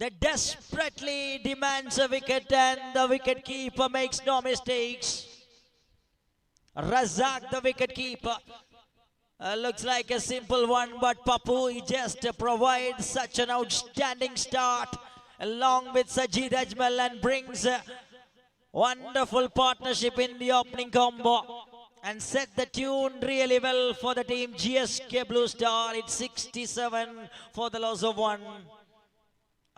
That desperately demands a wicket and the wicket keeper makes no mistakes. Razak, the wicket keeper. Looks like a simple one, but Papu, he just provides such an outstanding start along with Sajid Ajmal and brings a wonderful partnership in the opening combo and set the tune really well for the team GSK Blue Star. It's 67 for the loss of 1.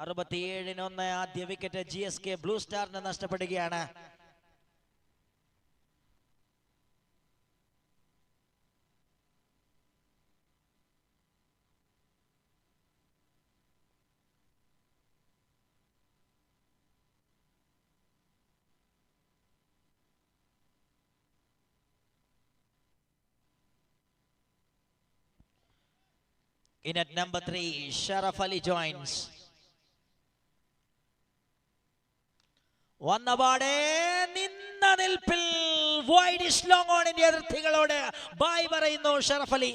67-1 ആദ്യ wicket GSK Blue Starന് നഷ്ടപ്പെടുകയാണ്. In at number 3, Sharaf Ali joins. വന്നപാടെ നിന്ന നിൽപ്പിൽ wide സ്ലോങ് ഓണിന്റെ അതിർത്തികളോട് bye പറയുന്നു ഷറഫ് അലി.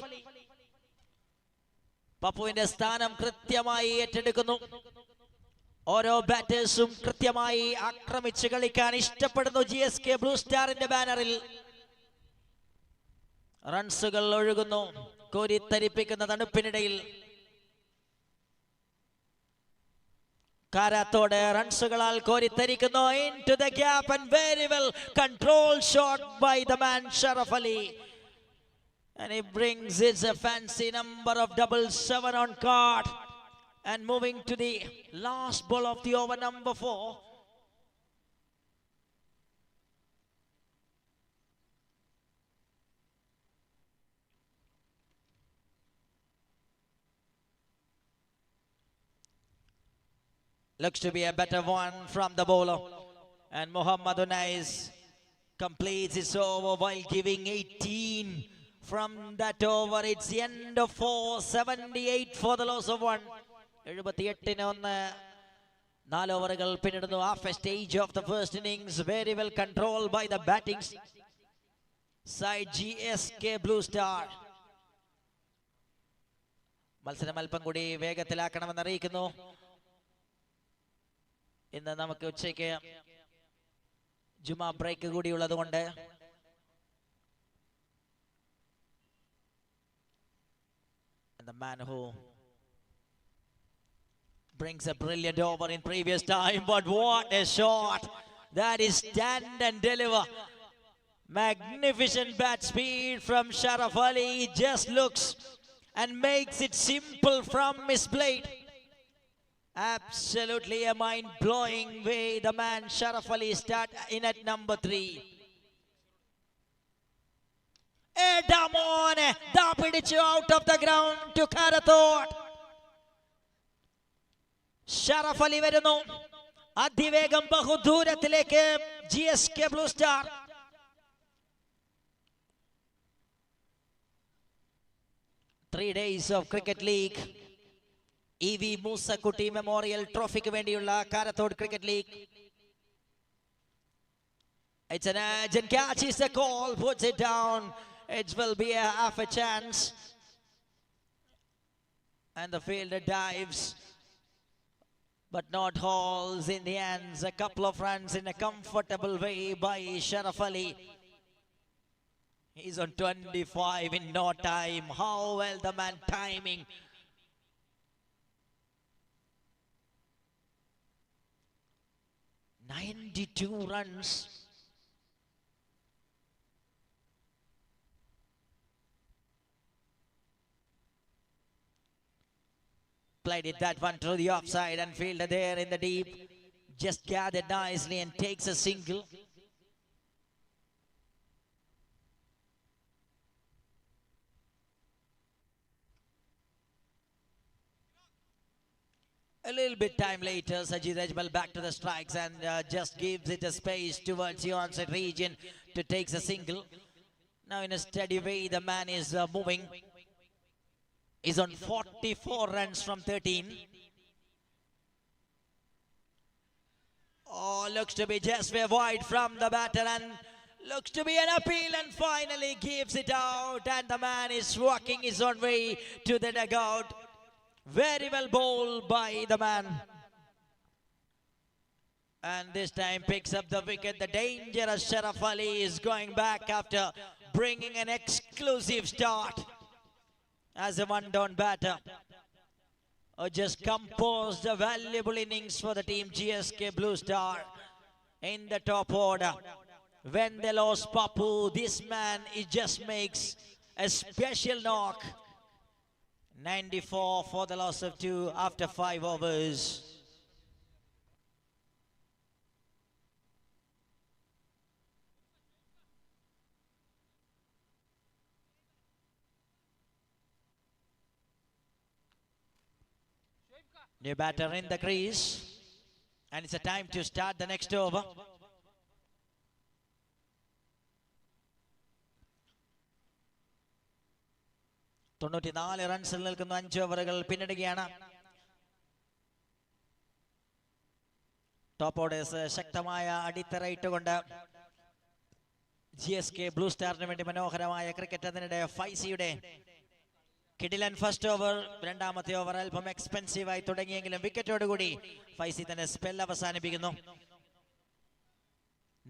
പപ്പുവിന്റെ സ്ഥാനം കൃത്യമായി ഏറ്റെടുക്കുന്നു. ഓരോ ബാറ്റേഴ്സും കൃത്യമായി ആക്രമിച്ച് കളിക്കാൻ ഇഷ്ടപ്പെടുന്നു GSK Blue Starന്റെ ബാനറിൽ. റൺസുകൾ ഒഴുകുന്നു കോരിത്തരിപ്പിക്കുന്ന തണുപ്പിനിടയിൽ. Karathode റൺസുകളാൽ കോരിത്തരിക്കുന്നു into the gap and very well controlled shot by the man Sharaf Ali. And he brings his fancy number of 77 on card. And moving to the last ball of the over number 4. Looks to be a better one from the bowler. And Mohammad Unais completes his over while giving 18 from that over. It's the end of 4, 78 for the loss of 1. 78-1. 4 ഓവറുകൾ പിന്നിടുന്നു. Half a stage of the first innings. Very well controlled by the batting side GSK Blue Star. മത്സരം അല്പം കൂടി വേഗത്തിലാക്കണമെന്ന് അറിയിക്കുന്നു. ഇന്ന് നമുക്ക് ഉച്ചയ്ക്ക് ജുമാ break കൂടി ഉള്ളതുകൊണ്ട് the man who brings a brilliant over in previous time, but what a shot! That is stand and deliver. Magnificent bat speed from Sharaf Ali. He just looks and makes it simple from his blade. Absolutely a mind-blowing way the man Sharaf Ali start in at number 3. Edamone, da pidichu out of the ground to Karathode. Sharaf Ali വരുന്നു. അതിവേഗം ബഹുദൂരത്തിലേക്ക് GSK Blue Star. Three days of Cricket League. EV Musakuti Memorial Trophy ക്ക് വേണ്ടിയുള്ള Karathode Cricket League. It's an urgent catch. Is the call, puts it down. It will be a half a chance. And the fielder dives, but not hauls in the ends. A couple of runs in a comfortable way by Sharaf Ali. He's on 25 in no time. How well the man timing. "92 runs. Played it that one through the offside and fielder there in the deep. Just gathered nicely and takes a single. A little bit time later, Sajid Ajmal back to the strikes and just gives it a space towards the onside region to take a single. Now in a steady way, the man is moving. He's on 44 runs from 13. Oh, looks to be just way wide from the batter and looks to be an appeal and finally gives it out. And the man is walking his own way to the dugout. Very well bowled by the man. And this time picks up the wicket. The dangerous Sharaf Ali is going back after bringing an exclusive start as a one-down batter. Just composed a valuable innings for the team GSK Blue Star in the top order. When they lost Papu, this man, he just makes a special knock. 94 for the loss of 2 after 5 overs. New batter in the crease, and it's a time to start the next over. തൊണ്ണൂറ്റിനാല് റൺസിൽ നിൽക്കുന്ന 5 ഓവറുകൾ പിന്നിടുകയാണ്. Top orders ശക്തമായ അടിത്തറയിട്ടുകൊണ്ട് GSK blue സ്റ്റാറിന് വേണ്ടി മനോഹരമായ cricket. അതിനിടെ ഫൈസിയുടെ കിടിലൻ first over, രണ്ടാമത്തെ over അല്പം എക്സ്പെൻസീവായി തുടങ്ങിയെങ്കിലും വിക്കറ്റോടുകൂടി ഫൈസി തന്നെ സ്പെൽ അവസാനിപ്പിക്കുന്നു.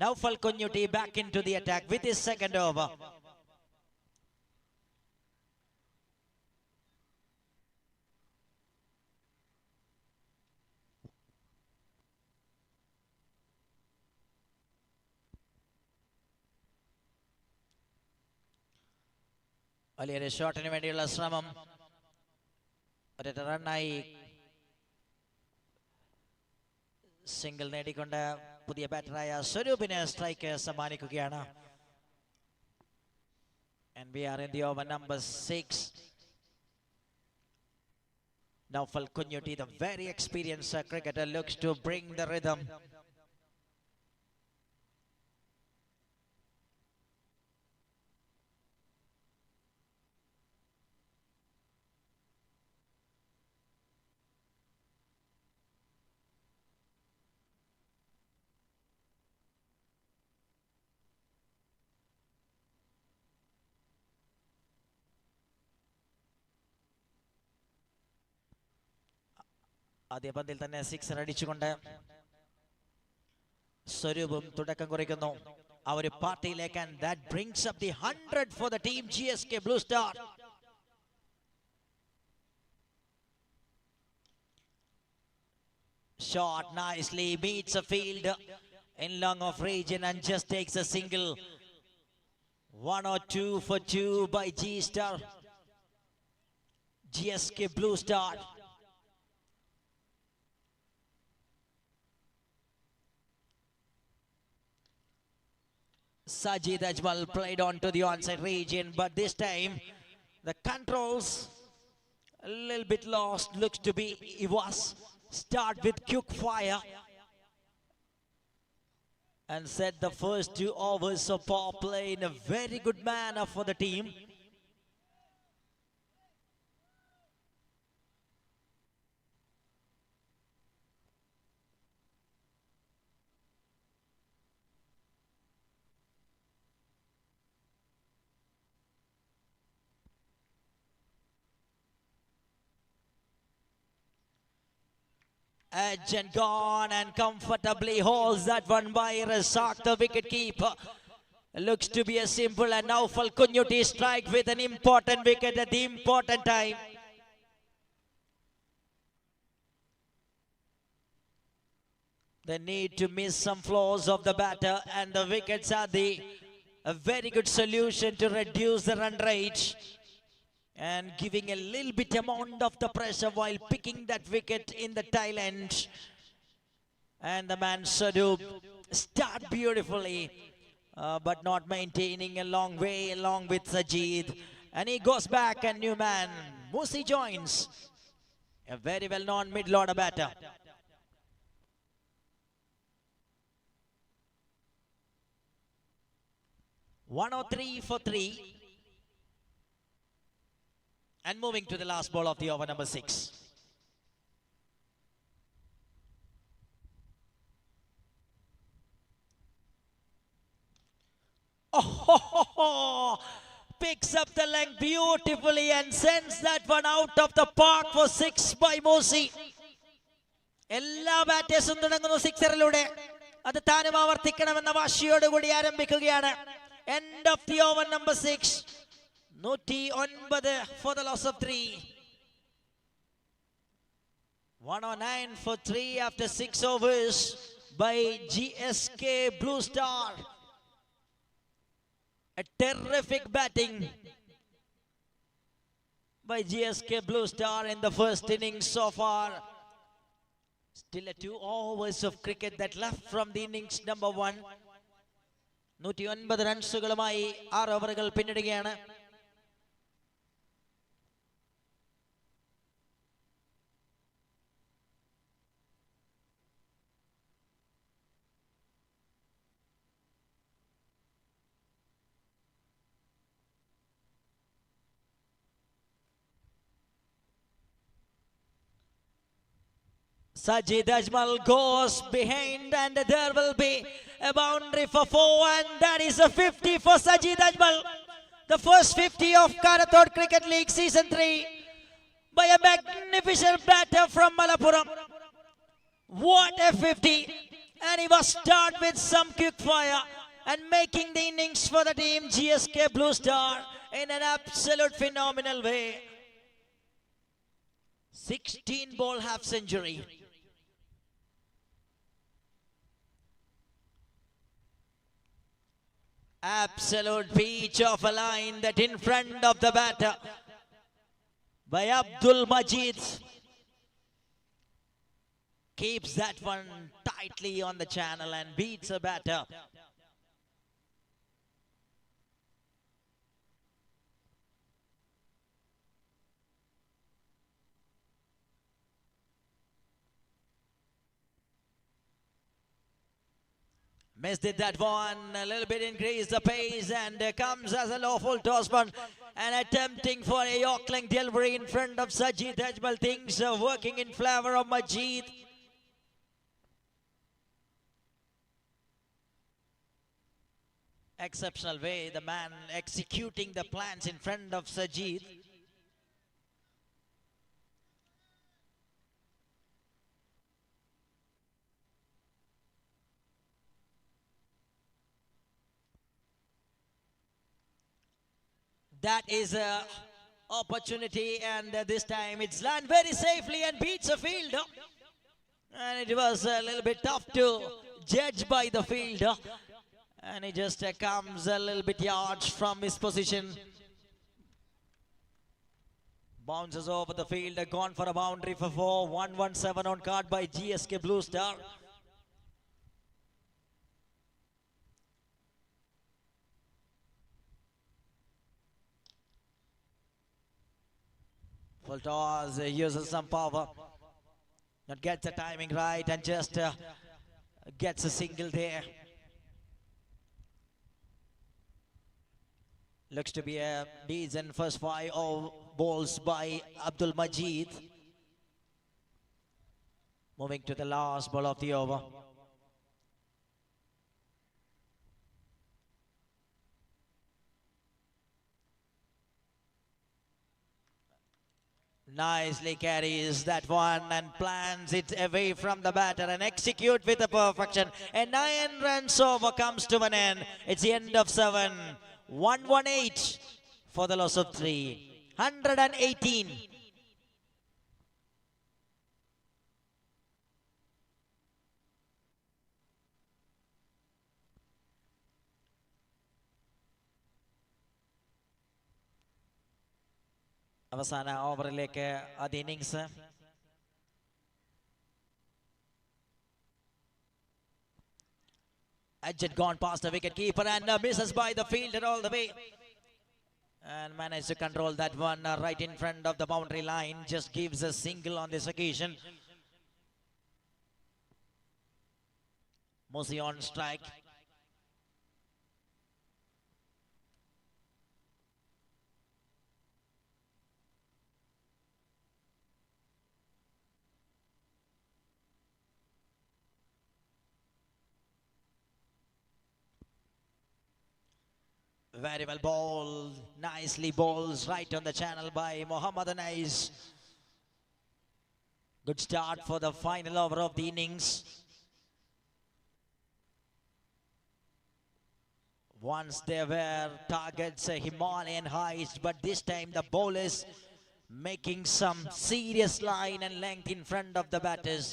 Naufal Kunjutty back in to the attack with his second over. വലിയൊരു ഷോട്ടിന് വേണ്ടിയുള്ള ശ്രമം. ഒരൊറ്റ റണ്ണായി സിംഗിൾ നേടിക്കൊണ്ട് പുതിയ ബാറ്ററായ സ്വരൂപിന് സ്ട്രൈക്ക് സമ്മാനിക്കുകയാണ്. And we are in the over number 6. Naufal Kunyuti, the very experienced cricketer, looks to bring the rhythm. ആദ്യ പന്തിൽ തന്നെ സിക്സർ അടിച്ചുകൊണ്ട് സ്വരൂപം തുടക്കം കുറിക്കുന്നു ആ ഒരു പാർട്ടിയിലേക്ക്. And that brings up the 100 for the team GSK Blue Star. Shot nicely meets a field in long of region and just takes a single. 1 or 2 for 2 by GSK Blue Star. Sajid Ajmal played on to the onside region, but this time the controls a little bit lost. Looks to be Ivas. Start with quick fire and set the first 2 overs of power play in a very good manner for the team. Edge and gone and comfortably holds that one by Razak, the wicket keeper. Looks to be a simple and Naufal Kunyuti strike with an important wicket at the important time. They need to miss some flaws of the batter, and the wickets are a very good solution to reduce the run rate and giving a little bit amount of the pressure while picking that wicket in the tail end. And the man Sadub start beautifully, but not maintaining a long way along with Sajid. And he goes back, and new man Musi joins, a very well-known mid-order batter. One or 3 for 3. And moving to the last ball of the over, number 6. Oh, picks up the length beautifully and sends that one out of the park for 6 by Mosi. എല്ലാ ബാറ്റേഴ്സും തുടങ്ങുന്നു സിക്സറിലൂടെ. അത് താനും ആവർത്തിക്കണമെന്ന വാശിയോടുകൂടി ആരംഭിക്കുകയാണ്. End of the over, number 6. 109 for the loss of 3. 109 for 3 after 6 overs by GSK Blue Star. A terrific batting by GSK Blue Star in the first innings so far. Still 2 overs of cricket that left from the innings number 1. 109 റൺസുകളുമായി 6 ഓവറുകൾ പിന്നിടുകയാണ്. Sajid Ajmal goes behind, and there will be a boundary for 4, and that is a 50 for Sajid Ajmal. The first 50 of Karathode Cricket League Season 3 by a magnificent batter from Malappuram. What a 50! And he was start with some quick fire and making the innings for the team GSK Blue Star in an absolute phenomenal way. 16 ball half century. Absolute peach of a line that in front of the batter by Abdul Majid. Keeps that one tightly on the channel and beats a batter. Missed it that one, a little bit increased the pace, and comes as a lawful tossman and attempting for a Yorkling delivery in front of Sajid Ajmal. Things are working in favor of Majid. Exceptional way, the man executing the plans in front of Sajid. That is a opportunity, and this time it's landed very safely and beats the fielder. And it was a little bit tough to judge by the fielder. And he just comes a little bit yards from his position. Bounces over the field, gone for a boundary for 4. 117 on card by GSK Blue Star. Full toss, uses some power. Not gets the timing right and just gets a single there. Looks to be a decent first 5 balls by Abdul Majid. Moving to the last ball of the over. Nicely carries that one and plans it away from the batter and execute with a perfection. And 9 runs over comes to an end. It's the end of 7. 118 for the loss of 3. 118. അവസാന ഓവറിലേക്ക് ആദ്യ innings. Edge gone past the wicket keeper and misses by the fielder all the way. And managed to control that one right in front of the boundary line. Just gives a single on this occasion. Mosi on strike. Very well bowled, nicely bowls right on the channel by Mohammad Anais. Good start for the final over of the innings. Once there were targets, Himalayan heights, but this time the bowlers making some serious line and length in front of the batters.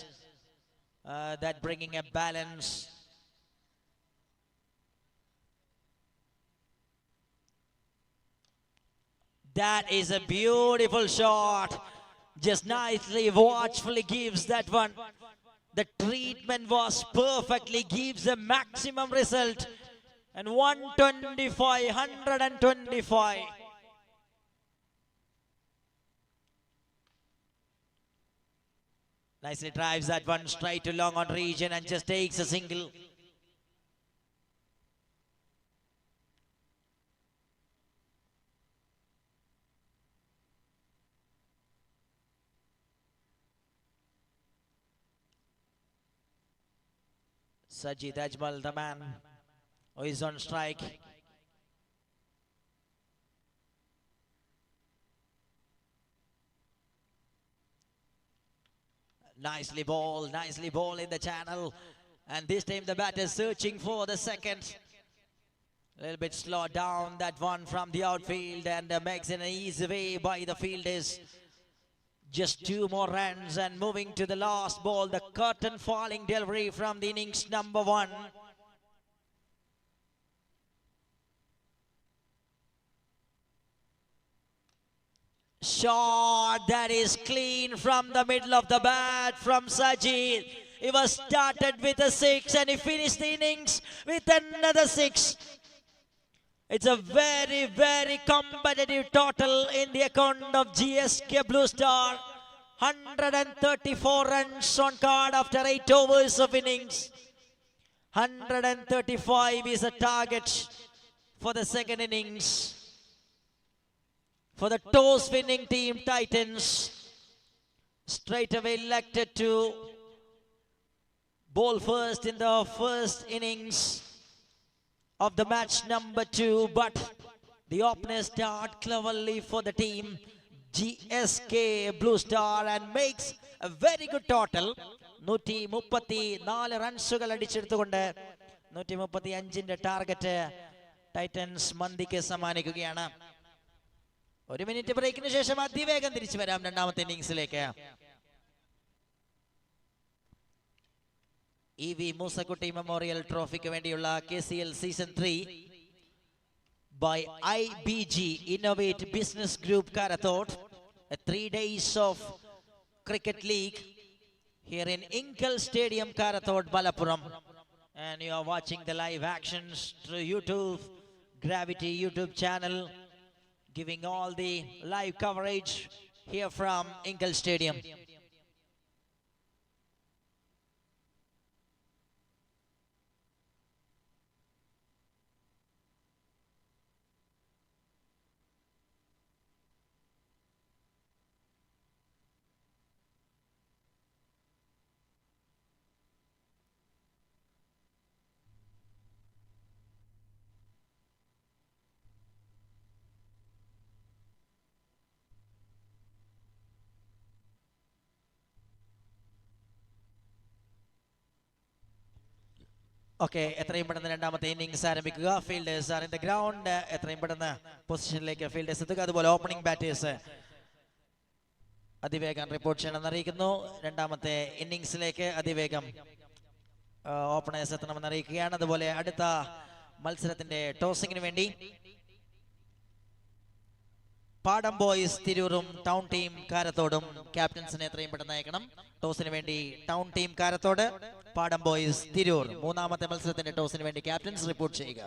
That bringing a balance. That is a beautiful shot. Just nicely, watchfully gives that one. The treatment was perfectly, gives a maximum result. And 125, 125. Nicely drives that one straight to long on region and just takes a single. Sajid Ajmal, the man who is on strike. Nicely ball in the channel. And this time the batter is searching for the second. A little bit slow down that one from the outfield and makes it an easy way by the fielders. Just 2 more runs and moving to the last ball. The curtain falling delivery from the innings number 1. Shot that is clean from the middle of the bat from Sajid. He was started with a 6 and he finished the innings with another 6. It's a very, very competitive total in the account of GSK Blue Star. 134 runs on card after 8 overs of innings. 135 is a target for the second innings. For the toss winning team Titans, straight away elected to bowl first in the first innings of the match number 2, but the openers start cleverly for the team GSK Blue Star and makes a very good total. 134 റൺസുകൾ അടിച്ചെടുത്തുകൊണ്ട് 135ന്റെ target Titans മന്തിക്ക് സമ്മാനിക്കുകയാണ്. ഒരു minute ബ്രേക്കിന് ശേഷം അതിവേഗം തിരിച്ചു വരാം രണ്ടാമത്തെ ഇന്നിംഗ്സിലേക്ക്. EV മൂസക്കുട്ടി മെമ്മോറിയൽ ട്രോഫിക്ക് വേണ്ടിയുള്ള KCL season 3 by IBG Innovate Business Group Karathode, a 3 days of cricket league here in Inkal Stadium, Karathode, Malappuram. And you are watching the live actions through YouTube, Gravity YouTube channel, giving all the live coverage here from Inkal Stadium. Okay, എത്രയും പെട്ടെന്ന് രണ്ടാമത്തെ innings ആരംഭിക്കുക. Fielders are in the ground. എത്രയും പെട്ടെന്ന് പൊസിഷനിലേക്ക് fielders എത്തുക. അതുപോലെ opening batters അതിവേഗം റിപ്പോർട്ട് ചെയ്യണമെന്ന് അറിയിക്കുന്നു. രണ്ടാമത്തെ ഇന്നിംഗ്സിലേക്ക് അതിവേഗം ഓപ്പണേഴ്സ് എത്തണമെന്ന് അറിയിക്കുകയാണ്. അതുപോലെ അടുത്ത മത്സരത്തിന്റെ ടോസിങ്ങിന് വേണ്ടി പാടം ബോയ്സ് തിരൂരും ടൗൺ ടീം കാരത്തോടും ക്യാപ്റ്റൻസിനെ എത്രയും പെട്ടെന്ന് അയക്കണം. ടോസിന് വേണ്ടി ടൗൺ ടീം കാരത്തോട്, പാടം ബോയ്സ് തിരൂർ. മൂന്നാമത്തെ മത്സരത്തിന്റെ ടോസിന് വേണ്ടി ക്യാപ്റ്റൻസ് റിപ്പോർട്ട് ചെയ്യുക.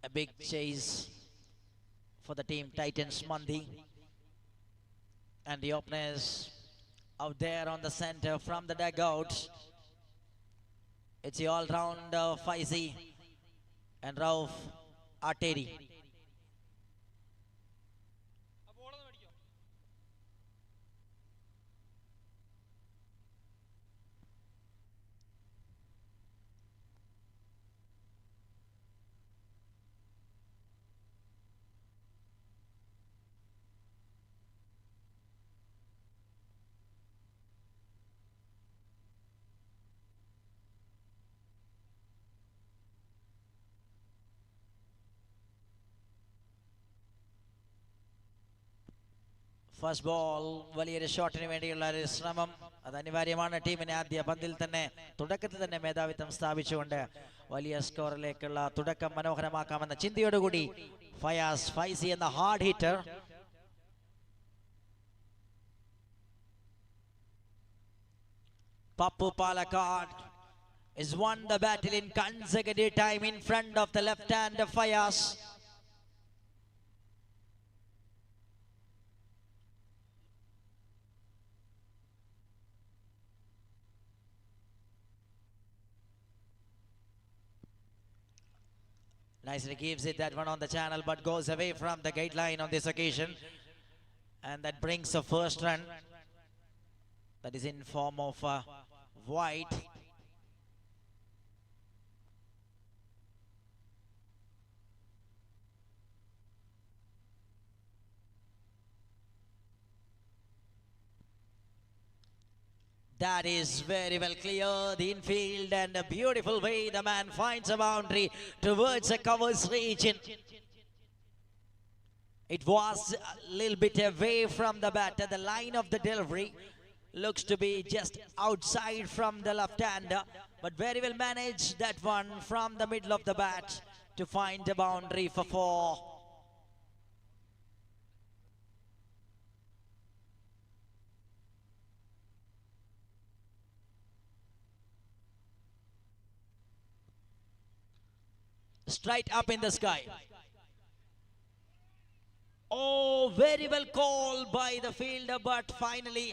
A big chase for the team Titans Mandi, and the openers out there on the center from the dugout. It's the all-round Faizi and Rauf Arteri. First ball വലിയൊരു ഷോട്ടിന് വേണ്ടിയുള്ള ഒരു ശ്രമം അത് അനിവാര്യമാണ്. ടീമിനെ ആദ്യ പന്തിൽ തന്നെ തുടക്കത്തിൽ തന്നെ മേധാവിത്വം സ്ഥാപിച്ചുകൊണ്ട് വലിയ സ്കോറിലേക്കുള്ള തുടക്കം മനോഹരമാക്കാമെന്ന ചിന്തയോടുകൂടി ഫയാസ് ഫൈസി എന്ന hard hitter Pappu Palakkad has won the battle in consecutive time in front of the left hand of Fayaz. Nicely gives it that one on the channel, but goes away from the gate line on this occasion. And that brings a first run. That is in form of white. That is very well clear. The infield and a beautiful way the man finds a boundary towards the covers region. It was a little bit away from the batter. The line of the delivery looks to be just outside from the left-hander, but very well managed that one from the middle of the bat to find a boundary for 4. Straight up in the sky. Oh, very well called by the fielder, but finally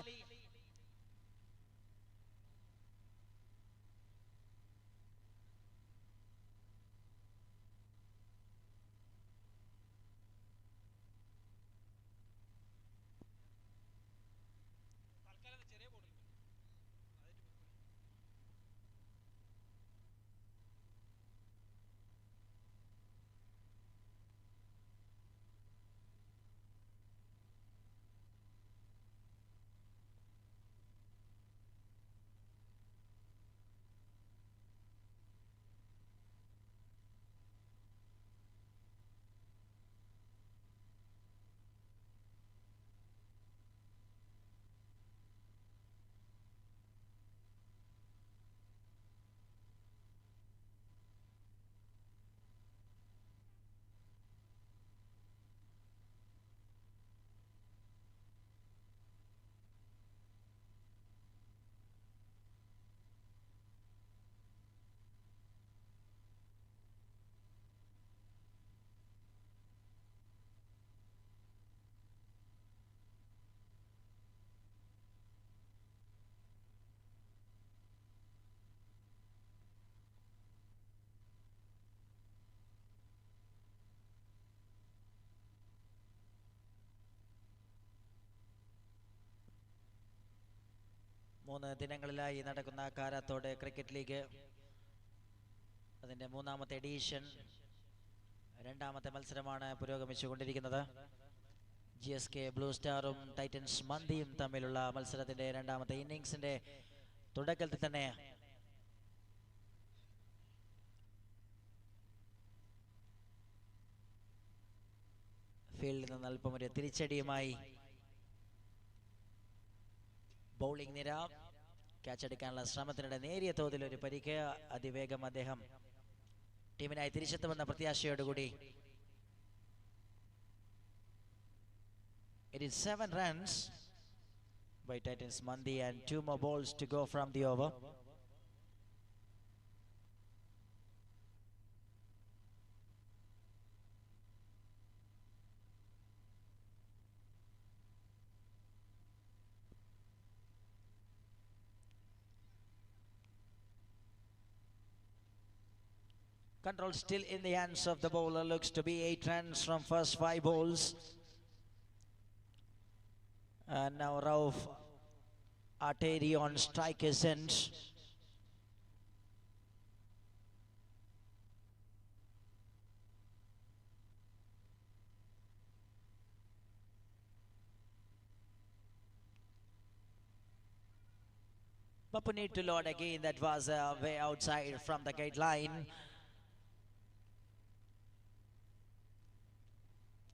മൂന്ന് ദിനങ്ങളിലായി നടക്കുന്ന Karathode cricket league അതിൻ്റെ മൂന്നാമത്തെ edition രണ്ടാമത്തെ മത്സരമാണ് പുരോഗമിച്ചുകൊണ്ടിരിക്കുന്നത്. GSK blue സ്റ്റാറും Titans മന്തിയും തമ്മിലുള്ള മത്സരത്തിൻ്റെ രണ്ടാമത്തെ ഇന്നിങ്സിൻ്റെ തുടക്കത്തിൽ തന്നെ ഫീൽഡിൽ നിന്ന് അല്പം ഒരു തിരിച്ചടിയുമായി ബൗളിംഗ് നിര. ക്യാച്ച് എടുക്കാനുള്ള ശ്രമത്തിനിടെ നേരിയ തോതിൽ ഒരു പരിക്ക്. അതിവേഗം അദ്ദേഹം ടീമിനായി തിരിച്ചെത്തുമെന്ന പ്രത്യാശയോടുകൂടി. It is 7 runs by Titans Mandi and 2 more balls to go from the over. Control still in the hands of the bowler. Looks to be 8 runs from first 5 balls. And now Rauf Arteri on striker's end. Papu need to load again. That was way outside from the guideline.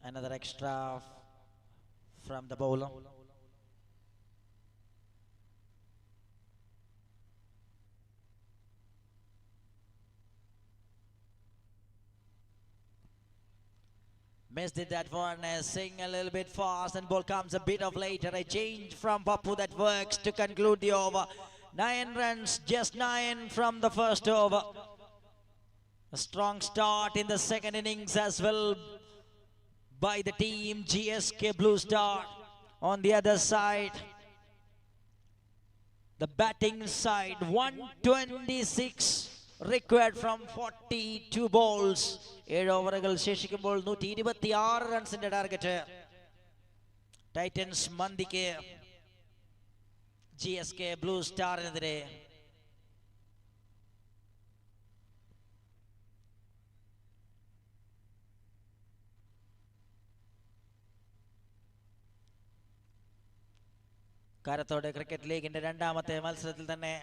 Another extra from the bowler. Missed it that one, swing a little bit fast and ball comes a bit of later. A change from Papu that works to conclude the over. 9 runs, just 9 from the first over. A strong start in the second innings as well by the team GSK Blue Star. On the other side, the batting side, 126 required from 42 balls. 7 ഓവറുകൾ ശേഷിക്കുമ്പോൾ 126 റൺസിന്റെ target Titans മന്തിക്ക് GSK blue സ്റ്റാറിനെതിരെ. Karathode Cricket League in the രണ്ടാമത്തെ മത്സരത്തിൽ തന്നെ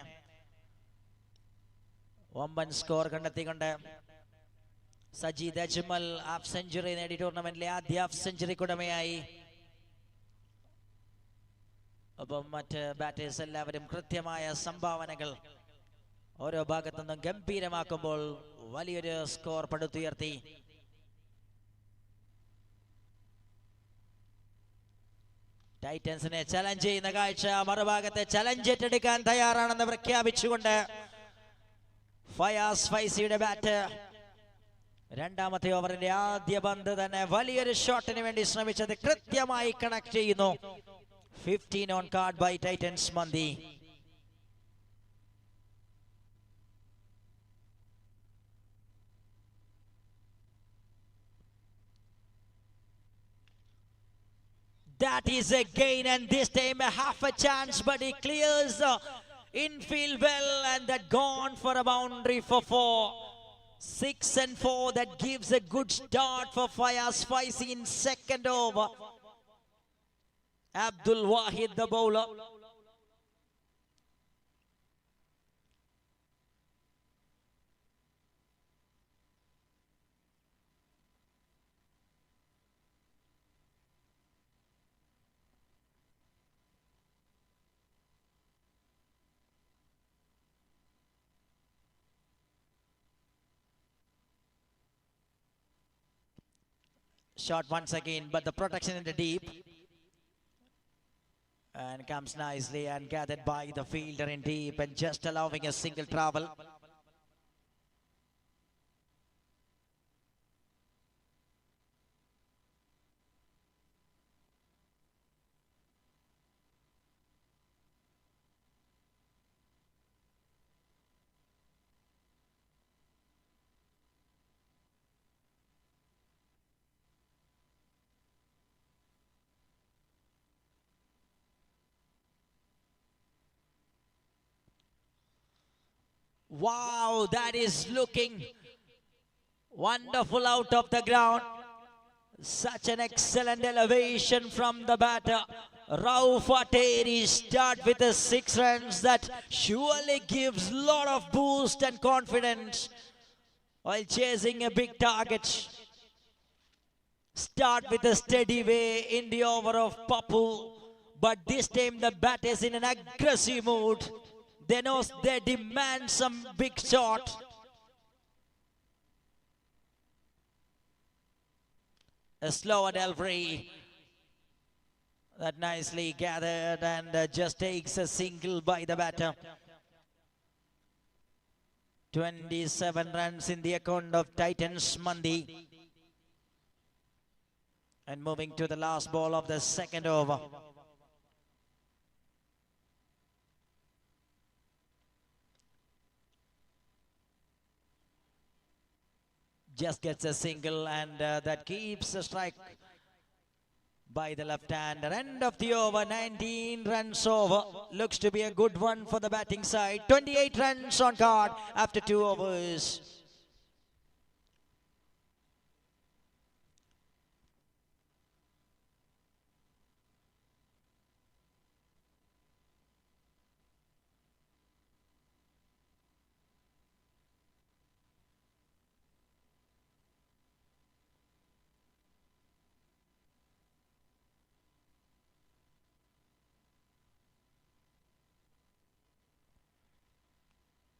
വമ്പൻ score കണ്ടെത്തിക്കൊണ്ട് സജീദ് അജ്മൽ ഹാഫ് സെഞ്ചുറി നേടി ടൂർണമെന്റിലെ ആദ്യ ഹാഫ് സെഞ്ചുറിക്ക് ഉടമയായി. ഒപ്പം മറ്റ് ബാറ്റേഴ്സ് എല്ലാവരും കൃത്യമായ സംഭാവനകൾ ഓരോ ഭാഗത്തു നിന്നും ഗംഭീരമാക്കുമ്പോൾ വലിയൊരു സ്കോർ പടുത്തുയർത്തി. ടൈറ്റൻസിനെ ചലഞ്ച് ചെയ്യുന്ന കാഴ്ച, മറുഭാഗത്തെ ചലഞ്ച് ഏറ്റെടുക്കാൻ തയ്യാറാണെന്ന് പ്രഖ്യാപിച്ചുകൊണ്ട് ഫയാസ് ഫൈസിയുടെ ബാറ്റ്. രണ്ടാമത്തെ ഓവറിന്റെ ആദ്യ പന്ത് തന്നെ വലിയൊരു ഷോട്ടിന് വേണ്ടി ശ്രമിച്ചത് കൃത്യമായി കണക്ട് ചെയ്യുന്നു. 15 on card by Titans Mandi. That is a gain, and this time a half a chance, but he clears the infield well, and that gone for a boundary for 4. 6 and 4, that gives a good start for Fayaz Faisi in second over. Abdul Wahid the bowler. Shot once again, but the protection in the deep. And comes nicely and gathered by the fielder in deep and just allowing a single travel. Wow, that is looking wonderful out of the ground. Such an excellent elevation from the batter. Rauf Ateri start with the 6 runs. That surely gives a lot of boost and confidence while chasing a big target. Start with a steady way in the over of Papu, but this time the bat is in an aggressive mood. They know they demand some big shot. A slower delivery that nicely gathered and just takes a single by the batter. 27 runs in the account of Titans Mandi. And moving to the last ball of the second over. Just gets a single, and that keeps a strike by the left-hander. End of the over, 19 runs over. Looks to be a good one for the batting side. 28 runs on card after 2 overs.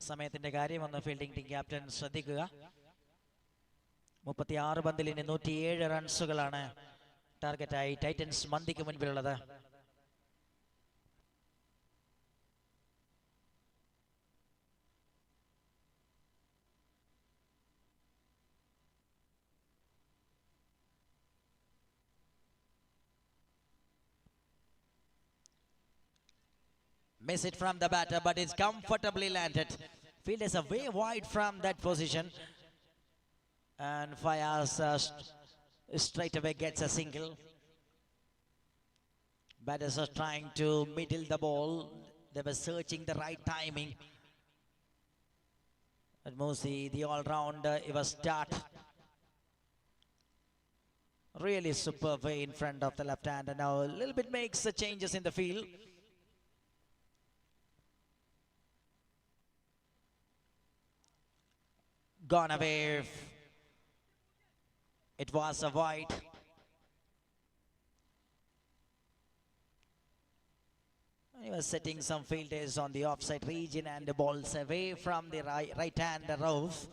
സമയത്തിന്റെ കാര്യം ഒന്ന് fielding team captain ശ്രദ്ധിക്കുക. 36 പന്തിൽ 107 റൺസുകളാണ് ടാർഗറ്റായി Titans മന്ദിക്ക് മുൻപിലുള്ളത്. Miss it from the batter, but it's comfortably landed. Field is way wide from that position, and Fayaz straight away gets a single. Batters are trying to middle the ball. They were searching the right timing. And Musi, the all-rounder, it was start. Really superb way in front of the left-hander. Now a little bit makes the changes in the field. gone away. It was a wide. He was setting some fielders on the offside region and the balls away from the right-hand roof.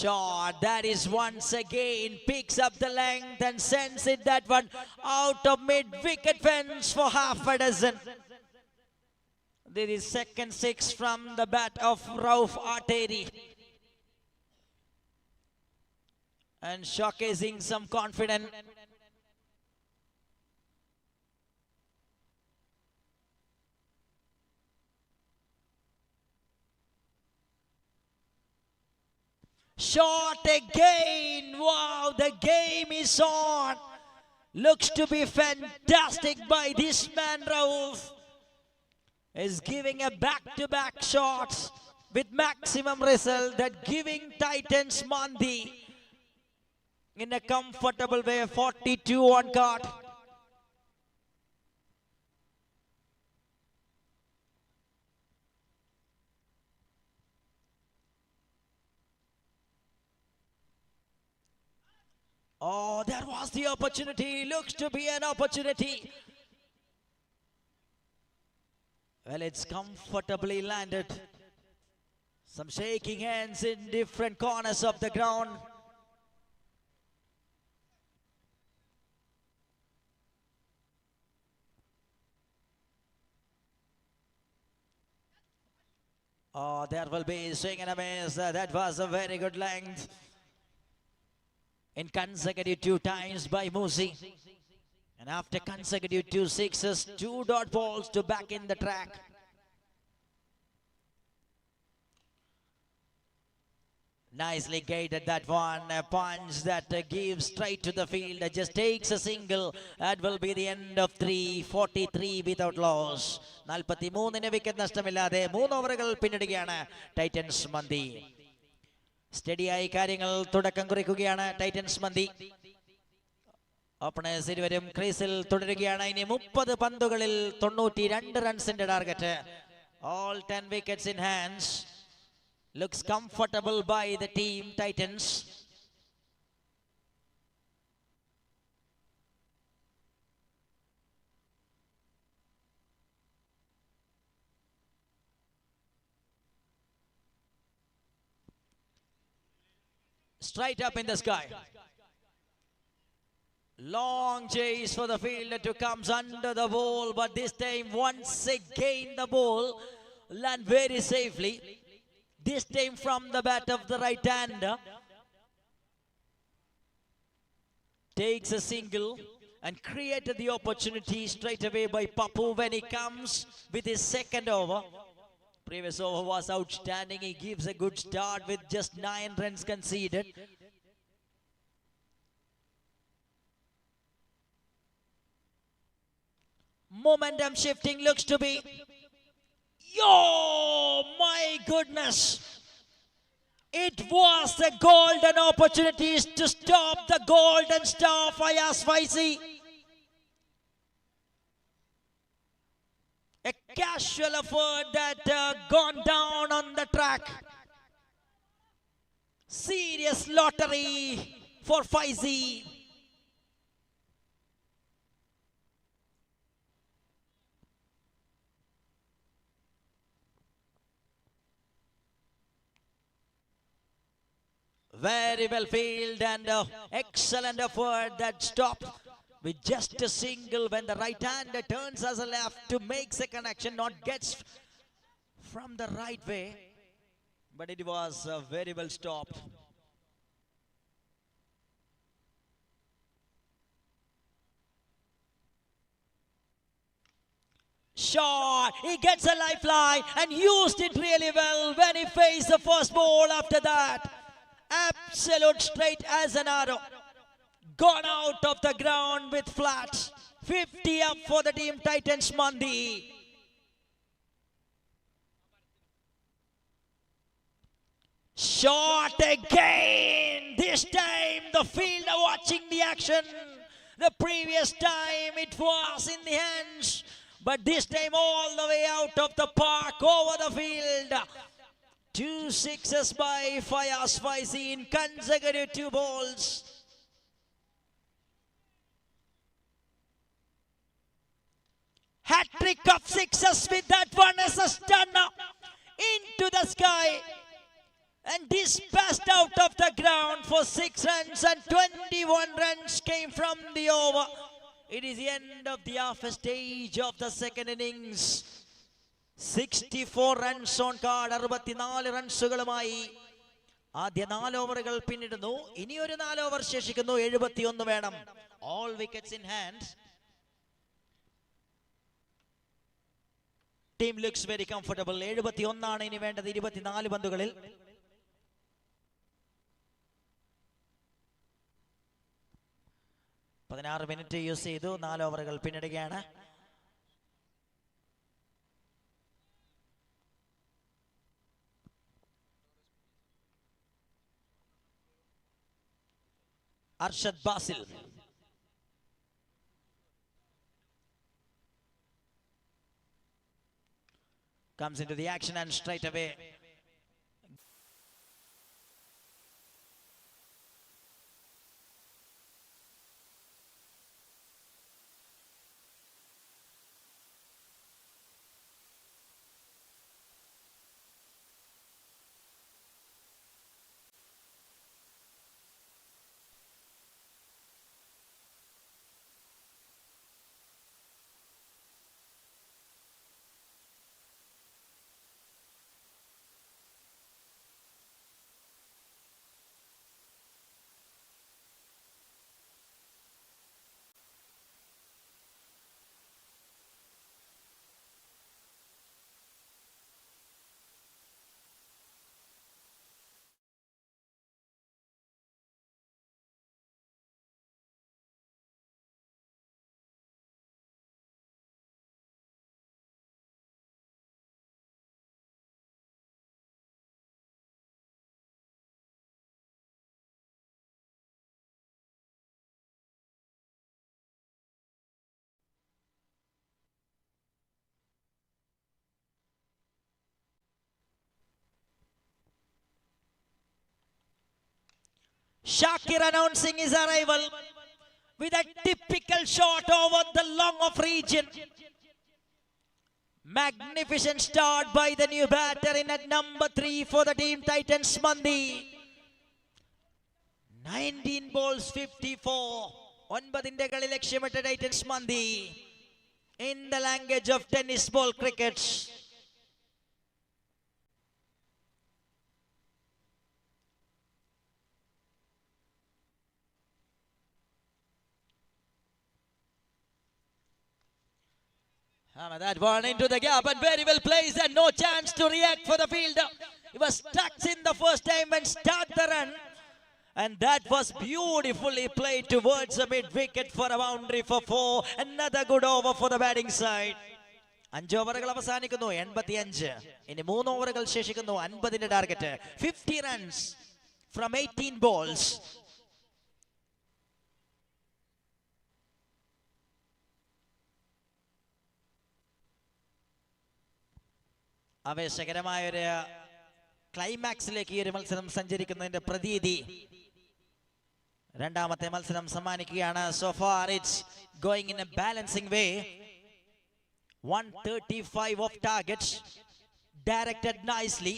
Shot that is once again picks up the length and sends it that one out of mid-wicket fence for half a dozen. There is second six from the bat of Rauf Arteri. And showcasing some confidence. Shot again. Wow, the game is on. Looks to be fantastic by this man, Rauf. Is giving a back-to-back shots with maximum result, that giving Titans Mandi in a comfortable way. 42 on card. Oh, that was the opportunity. Looks to be an opportunity. Well, it's comfortably landed. Some shaking hands in different corners of the ground. Oh, there will be swing and a miss. That was a very good length. In consecutive 2 times by Musi. And after consecutive 2 sixes, 2 dot balls to back in the track. Nicely guided that one. A punch that gives straight to the field. Just takes a single. That will be the end of 3. 43 without loss. 43 wicket നഷ്ടമില്ലാതെ 3 ഓവറുകൾ പിന്നിടുകയാണ് Titans മന്തി. സ്റ്റഡിയായി കാര്യങ്ങൾ തുടക്കം കുറിക്കുകയാണ് Titans മന്തി. Openers ഇരുവരും ക്രീസിൽ തുടരുകയാണ്. ഇനി 30 പന്തുകളിൽ 92 റൺസിന്റെ target. All 10 wickets in hands. Looks comfortable by the team Titans. Straight up in the sky. Long chase for the fielder to comes under the ball, but this time once again the ball land very safely. This time from the bat of the right hander. Takes a single and created the opportunity straight away by Papu when he comes with his second over. Previous over was outstanding. He gives a good start with just 9 runs conceded. Momentum shifting looks to be. Oh my goodness. It was the golden opportunities to stop the golden star Fayaz Faisi. A casual effort that gone down on the track. Serious lottery for Faisi. Very well fielded and excellent effort that stopped with just a single when the right hander turns as a left to make the connection, not gets from the right way, but it was very well stopped. Shot, he gets a lifeline and used it really well when he faced the first ball after that. Absolute straight as an arrow. Gone out of the ground with flats. 50 up for the team Titans Mandi. Shot again. This time the field are watching the action. The previous time it was in the hands, but this time all the way out of the park, over the field. 2 sixes by Fayaz Faizi in consecutive 2 balls. Hat-trick of sixes with that one as a stunner into the sky and dispatched out of the ground for 6 runs, and 21 runs came from the over. It is the end of the half stage of the second innings. 64 runs on card, 64 റൺസുകളുമായി ആദ്യ 4 ഓവറുകൾ പിന്നിടുന്നു. ഇനി ഒരു 4 over ശേഷിക്കുന്നു, 71 വേണം. All wickets in hand. Team looks very comfortable. 71 ആണ് ഇനി വേണ്ടത് 24 പന്തുകളിൽ. പതിനാറ് മിനിറ്റ് യൂസ് ചെയ്തു, 4 ഓവറുകൾ പിന്നിടുകയാണ്. Arshad Basil comes into the action and straight away Shakir announcing his arrival with a typical shot over the long off region. Magnificent start by the new batter in at number 3 for the team Titans Mandi. 19 balls 54. 9 കളി ലക്ഷ്യമിട്ട Titans Mandi in the language of tennis ball cricket. That one into the gap and very well placed and no chance to react for the fielder. He was stuck in the first time and start the run. And that was beautifully played towards the mid wicket for a boundary for 4. Another good over for the batting side. 5 ഓവറുകൾ അവസാനിക്കുന്നു, 85. ഇനി 3 ഓവറുകൾ ശേഷിക്കുന്നു, 50ന്റെ target. 50 runs from 18 balls. ആവേശകരമായ ഒരു ക്ലൈമാക്സിലേക്ക് ഈ ഒരു മത്സരം സഞ്ചരിക്കുന്നതിന്റെ പ്രതീതി രണ്ടാമത്തെ മത്സരം സമ്മാനിക്കുകയാണ്. So far it's going in a balancing way. 135 of targets directed nicely.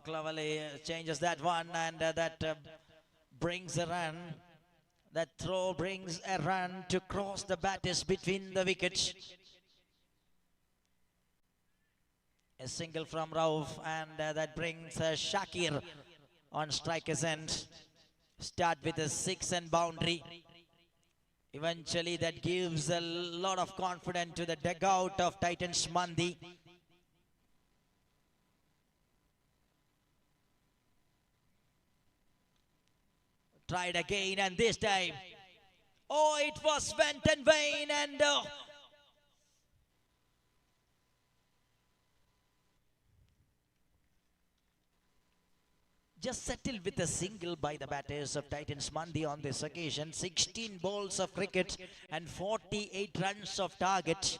Cleverly changes that one, and that brings a run. That throw brings a run to cross the batters between the wickets. A single from Rauf, and that brings Shakir on striker's end. Start with a 6 and boundary. Eventually that gives a lot of confidence to the dugout of Titans Mandi. Tried again, and this time Oh, it was went and vain, and just settled with a single by the batters of Titans Mandi on this occasion. 16 balls of cricket and 48 runs of target.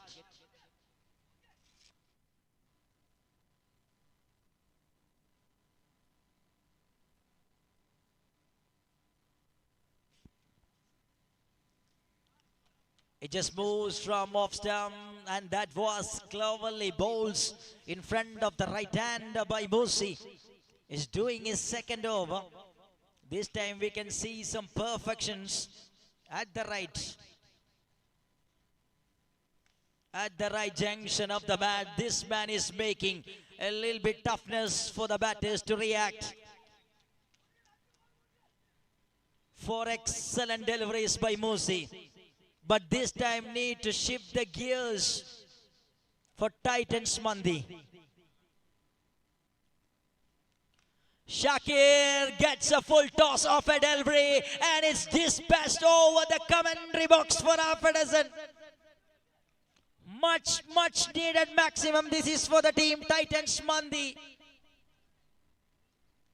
It just moves from off stump, and that was cleverly bowls in front of the right hand by Musi. Is doing his second over. This time we can see some perfections at the right junction of the bat. This man is making a little bit toughness for the batters to react. 4 excellent deliveries by Musi. But this time need to shift the gears for Titans Mandi. Shakir gets a full toss off a delivery, and it's dispatched over the commentary box for half a dozen. Much needed maximum. This is for the team Titans Mandi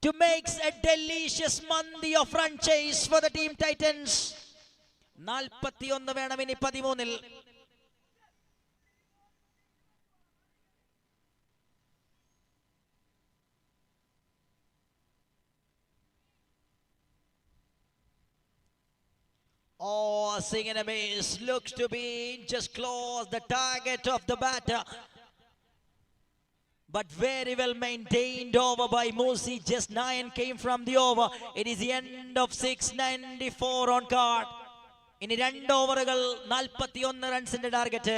to make a delicious Mandi of run chase for the team Titans. 41 വേണം ഇനി 13-ൽ. Oh, swing and a miss. Looks to be just close the target of the batter. But very well maintained over by Musi. Just 9 came from the over. It is the end of 694 on card. ഇനി 2 ഓവറുകൾ 41 റൺസിന്റെ target.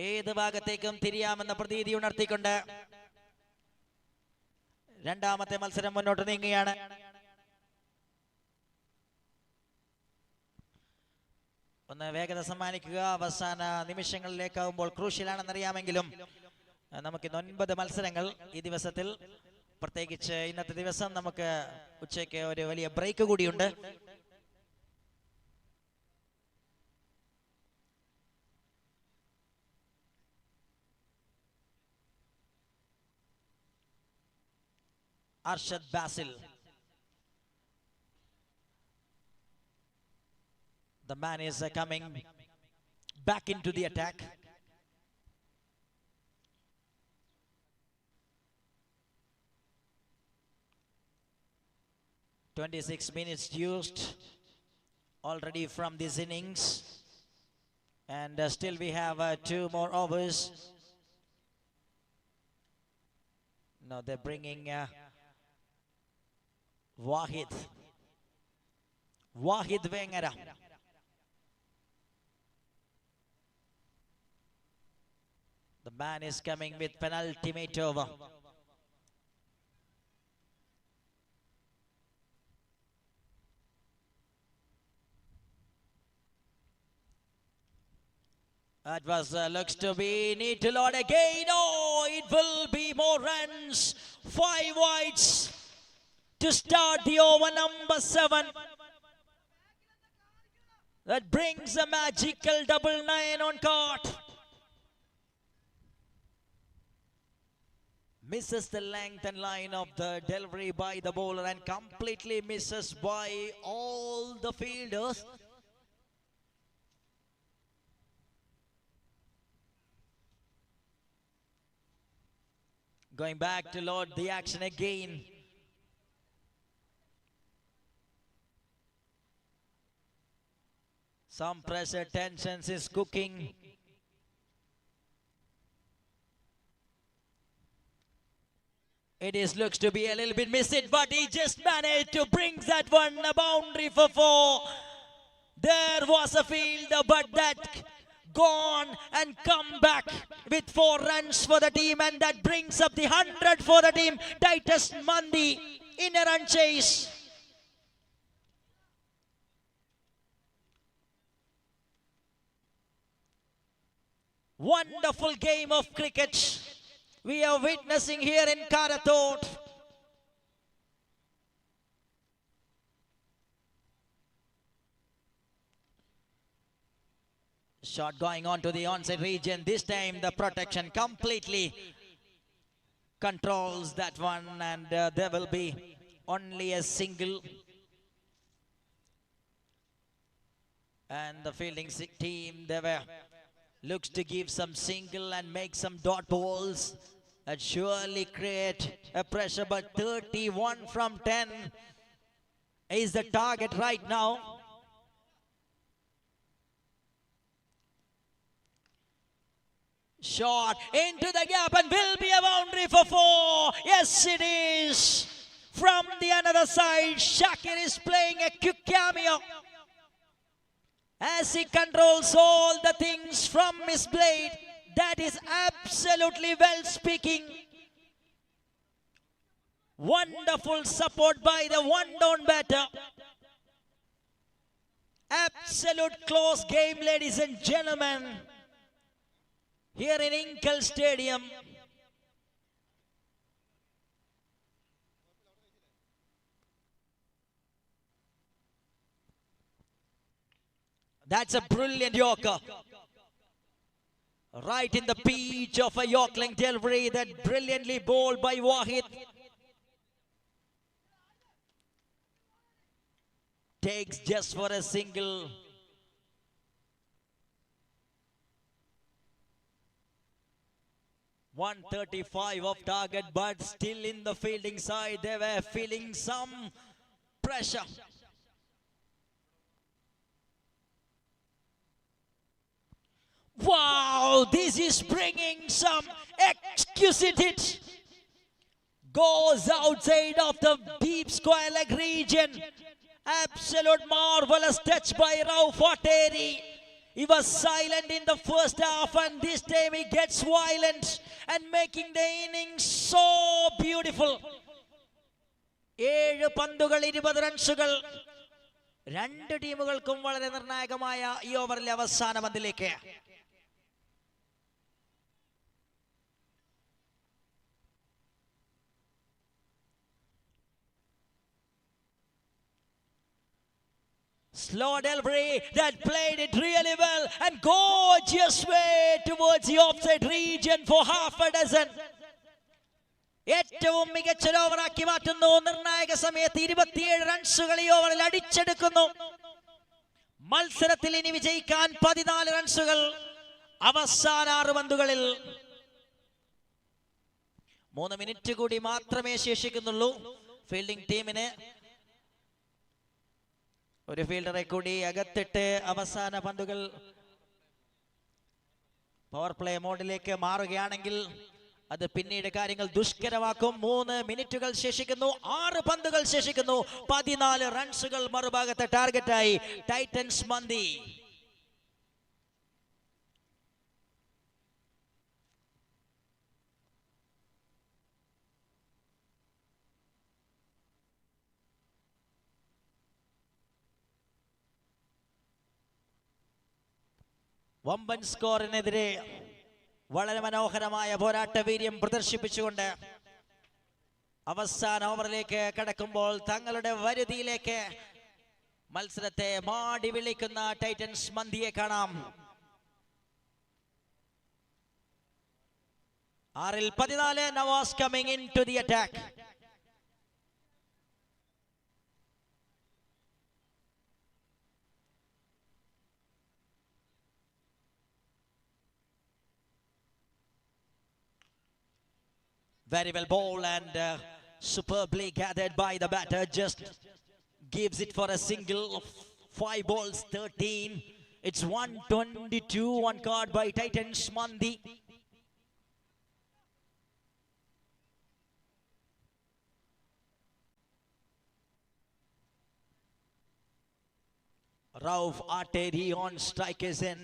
ഏത് ഭാഗത്തേക്കും തിരിയാമെന്ന പ്രതീതി ഉണർത്തിക്കൊണ്ട് രണ്ടാമത്തെ മത്സരം മുന്നോട്ട് നീങ്ങുകയാണ്. ഒന്ന് വേഗത സമ്മാനിക്കുക. അവസാന നിമിഷങ്ങളിലേക്കാവുമ്പോൾ ക്രൂഷ്യലാണെന്നറിയാമെങ്കിലും നമുക്ക് 9 മത്സരങ്ങൾ ഈ ദിവസത്തിൽ, പ്രത്യേകിച്ച് ഇന്നത്തെ ദിവസം നമുക്ക് ഉച്ചയ്ക്ക് ഒരു വലിയ ബ്രേക്ക് കൂടിയുണ്ട്. Arshad Basil, the man is coming back into the attack. "26 minutes used already from this innings, and still we have 2 more overs." Now they're bringing Wahid Vengara. The man is coming with penultimate over. That was looks to be need to load again. Oh, it will be more runs. 5 wides to start the over number 7. That brings a magical 99 on card. Misses the length and line of the delivery by the bowler, and completely misses by all the fielders. Going back to load the action again. Some pressure tensions is cooking. It is looks to be a little bit missed, but he just managed to bring that one a boundary for 4. There was a fielder, but that gone and come back with 4 runs for the team, and that brings up the 100 for the team Titans Mandi in a run chase. Wonderful game of cricket we are witnessing here in Karathode. Shot going on to the onside region. This time the protection completely controls that one, and there will be only a single. And the fielding team, looks to give some single and make some dot balls that surely create a pressure, but 31 from 10 is the target right now. Shot into the gap and will be a boundary for 4. Yes, it is. From the another side, Shakir is playing a quick cameo as he controls all the things from his blade. That is absolutely well speaking. Wonderful support by the one-down batter. Absolute close game, ladies and gentlemen, here in Inkal Stadium. That's a brilliant Yorker. Right in the pitch of a Yorkling delivery, that brilliantly bowled by Wahid. Takes just for a single. .135 of target, but still in the fielding side, they were feeling some pressure. Wow, this is bringing some exquisite hit. Goes outside of the deep square leg region. Absolute marvelous touch by Rauf Atteri. He was silent in the first half, and this time he gets violent and making the innings so beautiful. 7 പന്തുകൾ 20 റൺസുകൾ. രണ്ട് ടീമുകൾക്കും വളരെ നിർണായകമായ ഈ ഓവറിലെ അവസാന പന്തിലേക്ക്. Slow delivery that played it really well, and gorgeous way towards the offside region for half a dozen. ഏറ്റവും മികച്ച ഓവറാക്കി മാറ്റുന്നു. നിർണായക സമയത്ത് 27 റൺസുകൾ ഈ ഓവറിൽ അടിച്ചെടുക്കുന്നു. മത്സരത്തിൽ ഇനി വിജയിക്കാൻ 14 റൺസുകൾ അവസാന 6 പന്തുകളിൽ. 3 മിനിറ്റ് കൂടി മാത്രമേ ശേഷിക്കുന്നുള്ളൂ ഫീൽഡിംഗ് ടീമിന്. ഒരു ഫീൽഡറെ കൂടി അകത്തിട്ട് അവസാന പന്തുകൾ പവർ പ്ലേ മോഡിലേക്ക് മാറുകയാണെങ്കിൽ അത് പിന്നീട് കാര്യങ്ങൾ ദുഷ്കരമാക്കും. 3 മിനിറ്റുകൾ ശേഷിക്കുന്നു, 6 പന്തുകൾ ശേഷിക്കുന്നു, 14 റൺസുകൾ മറുഭാഗത്തെ ടാർഗറ്റായി ടൈറ്റൻസ് മന്തി. വമ്പൻ സ്കോറിനെതിരെ വളരെ മനോഹരമായ പോരാട്ട വീര്യം പ്രദർശിപ്പിച്ചുകൊണ്ട് അവസാന ഓവറിലേക്ക് കടക്കുമ്പോൾ തങ്ങളുടെ വരുതിയിലേക്ക് മത്സരത്തെ മാടി വിളിക്കുന്ന ടൈറ്റൻസ് മന്തിയെ കാണാം. 6 14 Nawaz coming into the attack. Very well bowled and superbly gathered by the batter. Just gives it for a single. 5 balls 13. It's 122 on card by Titans Mandi. Rauf Atteri on strike is in.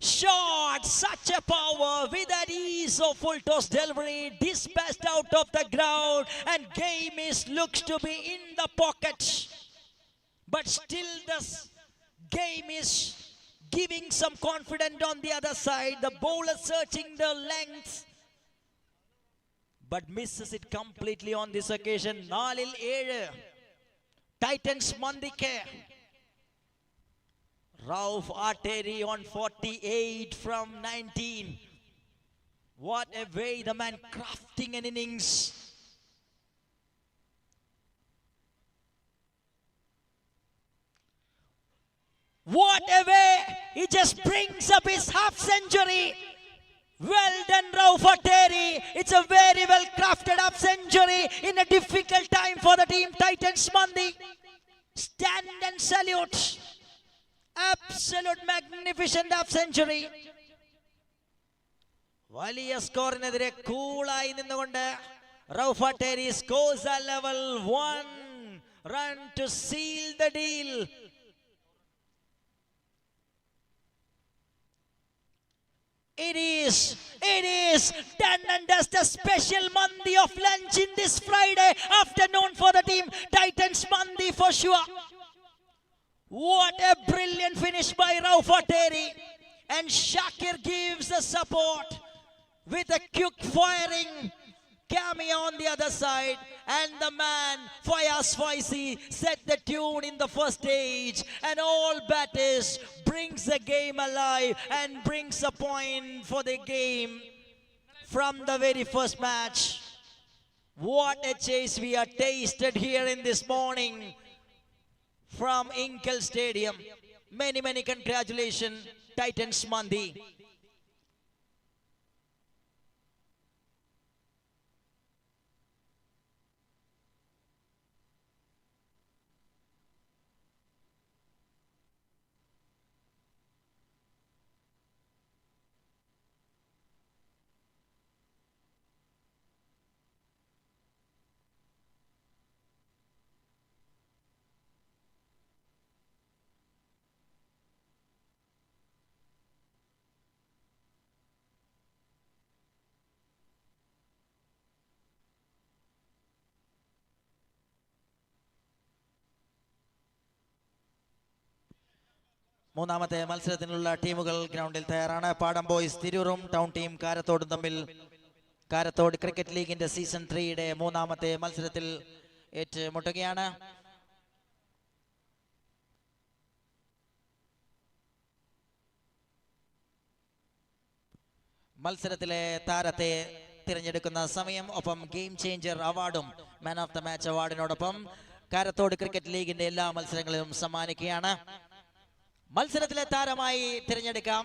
Shot, such a power with that ease of full toss delivery, dispatched out of the ground, and game looks to be in the pocket. But still the game is giving some confidence on the other side. The bowler searching the length, but misses it completely on this occasion. 4-7 Titans Mandike. Rauf Arteri on 48 from 19. What a way the man crafting an innings. What a way! He just brings up his half century. Well done, Rauf Arteri. It's a very well crafted half century in a difficult time for the team Titans Mandi. Stand and salute. Absolute magnificent half century. വലിയ സ്കോറിനെതിരെ കൂളായി നിന്നുകൊണ്ട് Rauf Arteri scores a level 1 run to seal the deal. It is done and dust. A special Mandi of lunch in this Friday afternoon for the team Titans Mandi for sure. What a brilliant finish by Rauf Arteri. And Shakir gives the support with a quick firing cameo on the other side. And the man, Fayaz Faisi, set the tune in the first stage. And all batters brings the game alive and brings a point for the game from the very first match. What a chase we are tasted here in this morning from Inkel Stadium. Many congratulations, Titans Mandi. മൂന്നാമത്തെ മത്സരത്തിനുള്ള ടീമുകൾ ഗ്രൗണ്ടിൽ തയ്യാറാണ്. പാടം boys തിരൂറും town team കാരത്തോടും തമ്മിൽ കാരത്തോട് cricket ലീഗിന്റെ season 3യുടെ മൂന്നാമത്തെ മത്സരത്തിൽ ഏറ്റുമുട്ടുകയാണ്. മത്സരത്തിലെ താരത്തെ തിരഞ്ഞെടുക്കുന്ന സമയം, ഒപ്പം ഗെയിം ചേഞ്ചർ അവാർഡും മാൻ ഓഫ് ദ മാച്ച് അവാർഡിനോടൊപ്പം കാരത്തോട് ക്രിക്കറ്റ് ലീഗിന്റെ എല്ലാ മത്സരങ്ങളിലും സമ്മാനിക്കുകയാണ്. മത്സരത്തിലെ താരമായി തിരഞ്ഞെടുക്കാം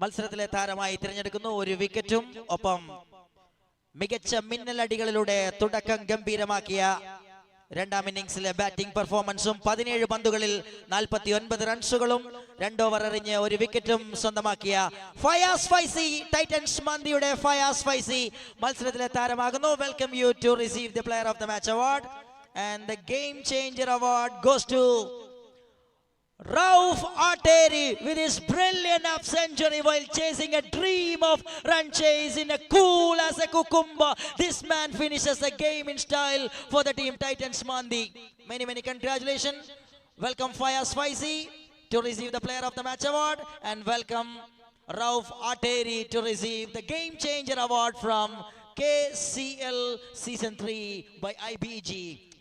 മത്സരത്തിലെ താരമായി തിരഞ്ഞെടുക്കുന്നു. ഒരു വിക്കറ്റും ഒപ്പം മികച്ച മിന്നലടികളിലൂടെ തുടക്കം ഗംഭീരമാക്കിയ രണ്ടാം ഇന്നിംഗ്സിലെ ബാറ്റിംഗ് പെർഫോമൻസും 17 പന്തുകളിൽ 49 റൺസുകളും 2 ഓവർ എറിഞ്ഞ് ഒരു വിക്കറ്റും സ്വന്തമാക്കിയ ഫയാസ് ഫൈസി, ടൈറ്റൻസ് മന്തിയുടെ ഫയാസ് ഫൈസി മത്സരത്തിലെ താരമാകുന്നു. Welcome you to receive the player of the match award. And the game changer award goes to Rauf Arteri with his brilliant half century while chasing a dream of run chase in a cool as a cucumber. This man finishes the game in style for the team Titans Mandi. Many congratulations. Welcome Fayaz Faisi to receive the player of the match award, and welcome Rauf Arteri to receive the game changer award from KCL Season 3 by IBG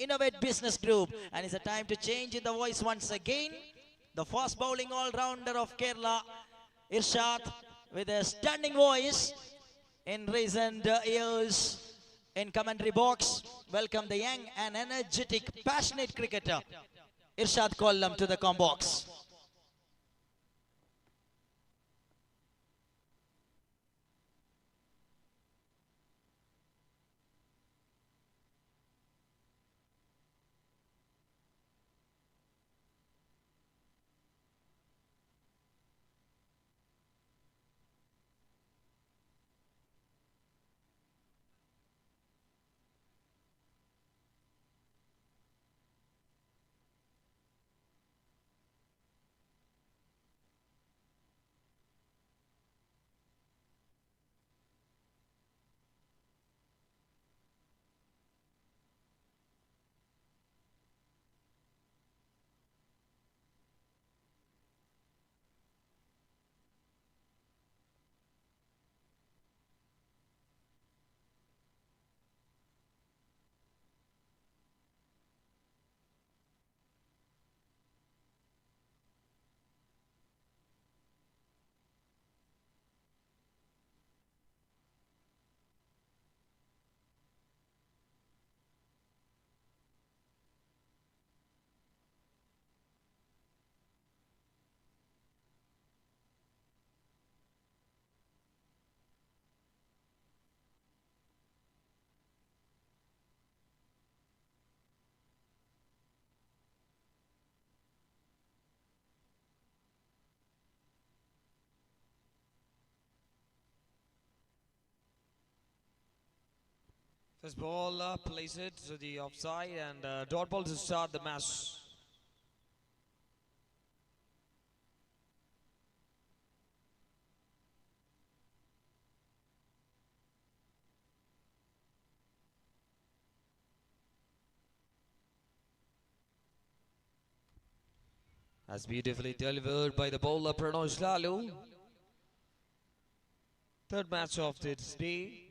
Innovate Business Group. And it's a time to change in the voice once again. The fast bowling all-rounder of Kerala, Irshad, with a stunning voice in recent years in commentary box. Welcome the young and energetic, passionate cricketer, Irshad Kollam, to the com box. This ball plays it to the offside and dot ball to start the match. As beautifully delivered by the bowler Pranoj Lalu. Third match of this day.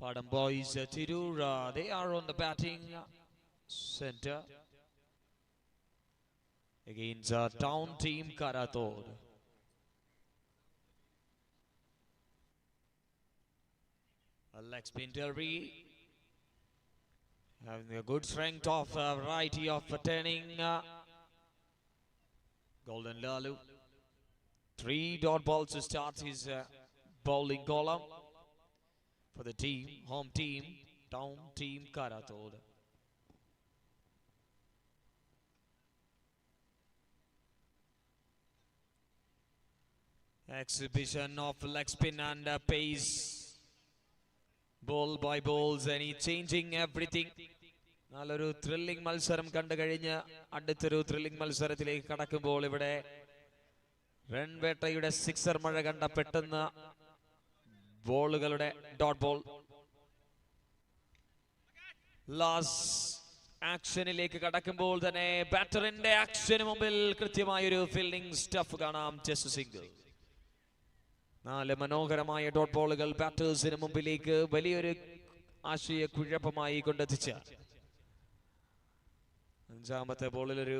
Padam boys Tirur, they are on the batting center against town team Karathode. A leg spin delivery, having a good strength of variety of turning. Golden Lalu. 3 dot balls to start his bowling column for the team, home team, town team Karathode. Exhibition of leg spin and pace. Ball by balls and he changing everything. നല്ലൊരു thrilling മത്സരം കണ്ടു കഴിഞ്ഞ് അടുത്തൊരു thrilling മത്സരത്തിലേക്ക് കടക്കുമ്പോൾ ഇവിടെ റൺവേട്ടയുടെ sixer മഴ കണ്ട പെട്ടെന്ന് ബോളുകളുടെ ഡോട്ട് ബോൾ ലാസ്റ്റ് ആക്ഷനിലേക്ക് കടക്കുമ്പോൾ തന്നെ ബാറ്ററിന്റെ ആക്ഷന് മുമ്പിൽ കൃത്യമായൊരു ഫീൽഡിംഗ് സ്റ്റഫ് കാണാം. Just single. 4 മനോഹരമായ ഡോട്ട് ബോളുകൾ ബാറ്റേഴ്സിന് മുമ്പിലേക്ക് വലിയൊരു ആശയക്കുഴപ്പമായി കൊണ്ടെത്തിച്ച അഞ്ചാമത്തെ ബോളിലൊരു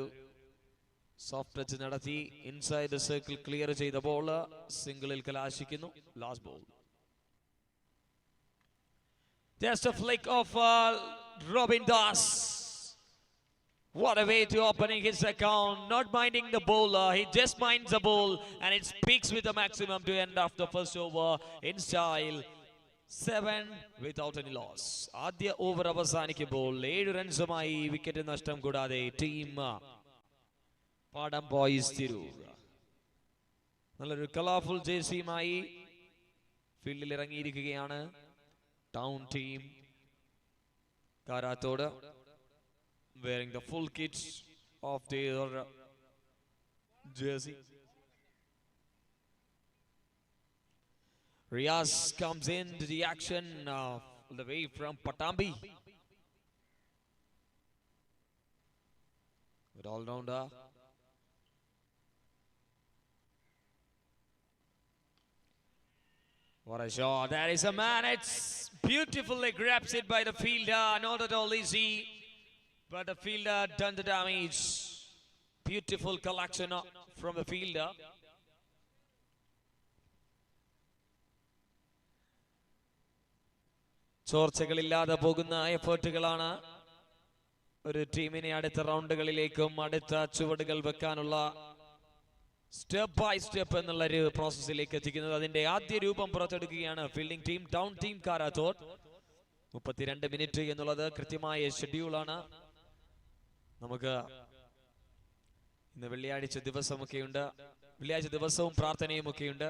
സോഫ്റ്റ് ടച്ച് നടത്തി ഇൻസൈഡ് ദ സർക്കിൾ ക്ലിയർ ചെയ്ത ബോൾ സിംഗിളിൽ കലാശിക്കുന്നു. Last ball. Just a flick of Robin Das. What a way to opening his account. Not minding the bowler, he just minds the ball and it speaks with the maximum to end off the first over in style. 7 without any loss. ആദ്യ over അവസാനിക്കുമ്പോൾ 7 റൺസുമായി wicket നഷ്ടം കൂടാതെ team പാടം boys Tirur നല്ലൊരു colourful ജേഴ്സിയുമായി ഫീൽഡിൽ ഇറങ്ങിയിരിക്കുകയാണ് town team Karathode. Wearing the full kit of their jersey. Riaz comes into the action all the way from Patambi. Good all-rounder. What a shot. There is a man. It's beautifully grabs it by the fielder. Not at all easy. But the fielder done the damage. Beautiful collection from the fielder. ചോർച്ചകളില്ലാതെ പോകുന്ന എഫേർട്ടുകളാണ് ഒരു ടീമിനെ അടുത്ത റൗണ്ടുകളിലേക്കും അടുത്ത ചുവടുകൾ വെക്കാനുള്ള step by step എന്നുള്ള ഒരു പ്രോസസ്സിലേക്ക് എത്തിക്കുന്നത്. അതിന്റെ ആദ്യ രൂപം പുറത്തെടുക്കുകയാണ് fielding team town team Karathode. 32 minute എന്നുള്ളത് കൃത്യമായ ഷെഡ്യൂളാണ്. നമുക്ക് ഇന്ന് വെള്ളിയാഴ്ച ദിവസമൊക്കെയുണ്ട്. വെള്ളിയാഴ്ച ദിവസവും പ്രാർത്ഥനയും ഒക്കെയുണ്ട്.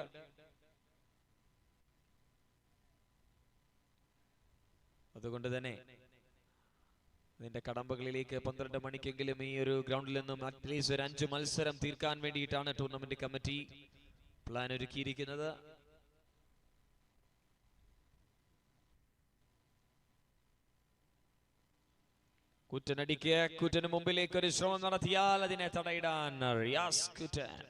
അതുകൊണ്ട് തന്നെ ഇതിന്റെ കടമ്പകളിലേക്ക് 12 മണിക്കെങ്കിലും ഈ ഒരു ഗ്രൗണ്ടിൽ നിന്നും അറ്റ്ലീസ്റ്റ് ഒരു 5 മത്സരം തീർക്കാൻ വേണ്ടിയിട്ടാണ് ടൂർണമെന്റ് കമ്മിറ്റി പ്ലാൻ ഒരുക്കിയിരിക്കുന്നത്. കുറ്റനടിക്ക് കുറ്റന് മുമ്പിലേക്ക് ഒരു ശ്രമം നടത്തിയാൽ അതിനെ തടയിടാൻ റിയാസ് കുറ്റൻ.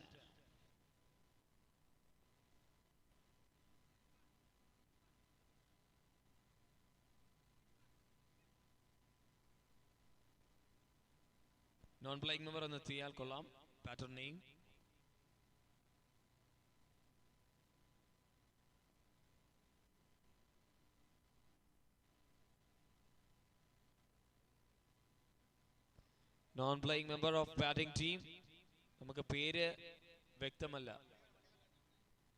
നോൺ പ്ലേയിങ് മെമ്പർ എന്ന് എത്തിയാൽ കൊള്ളാം. Pattern name non playing member of batting team. നമുക്ക് പേര് വ്യക്തമല്ല.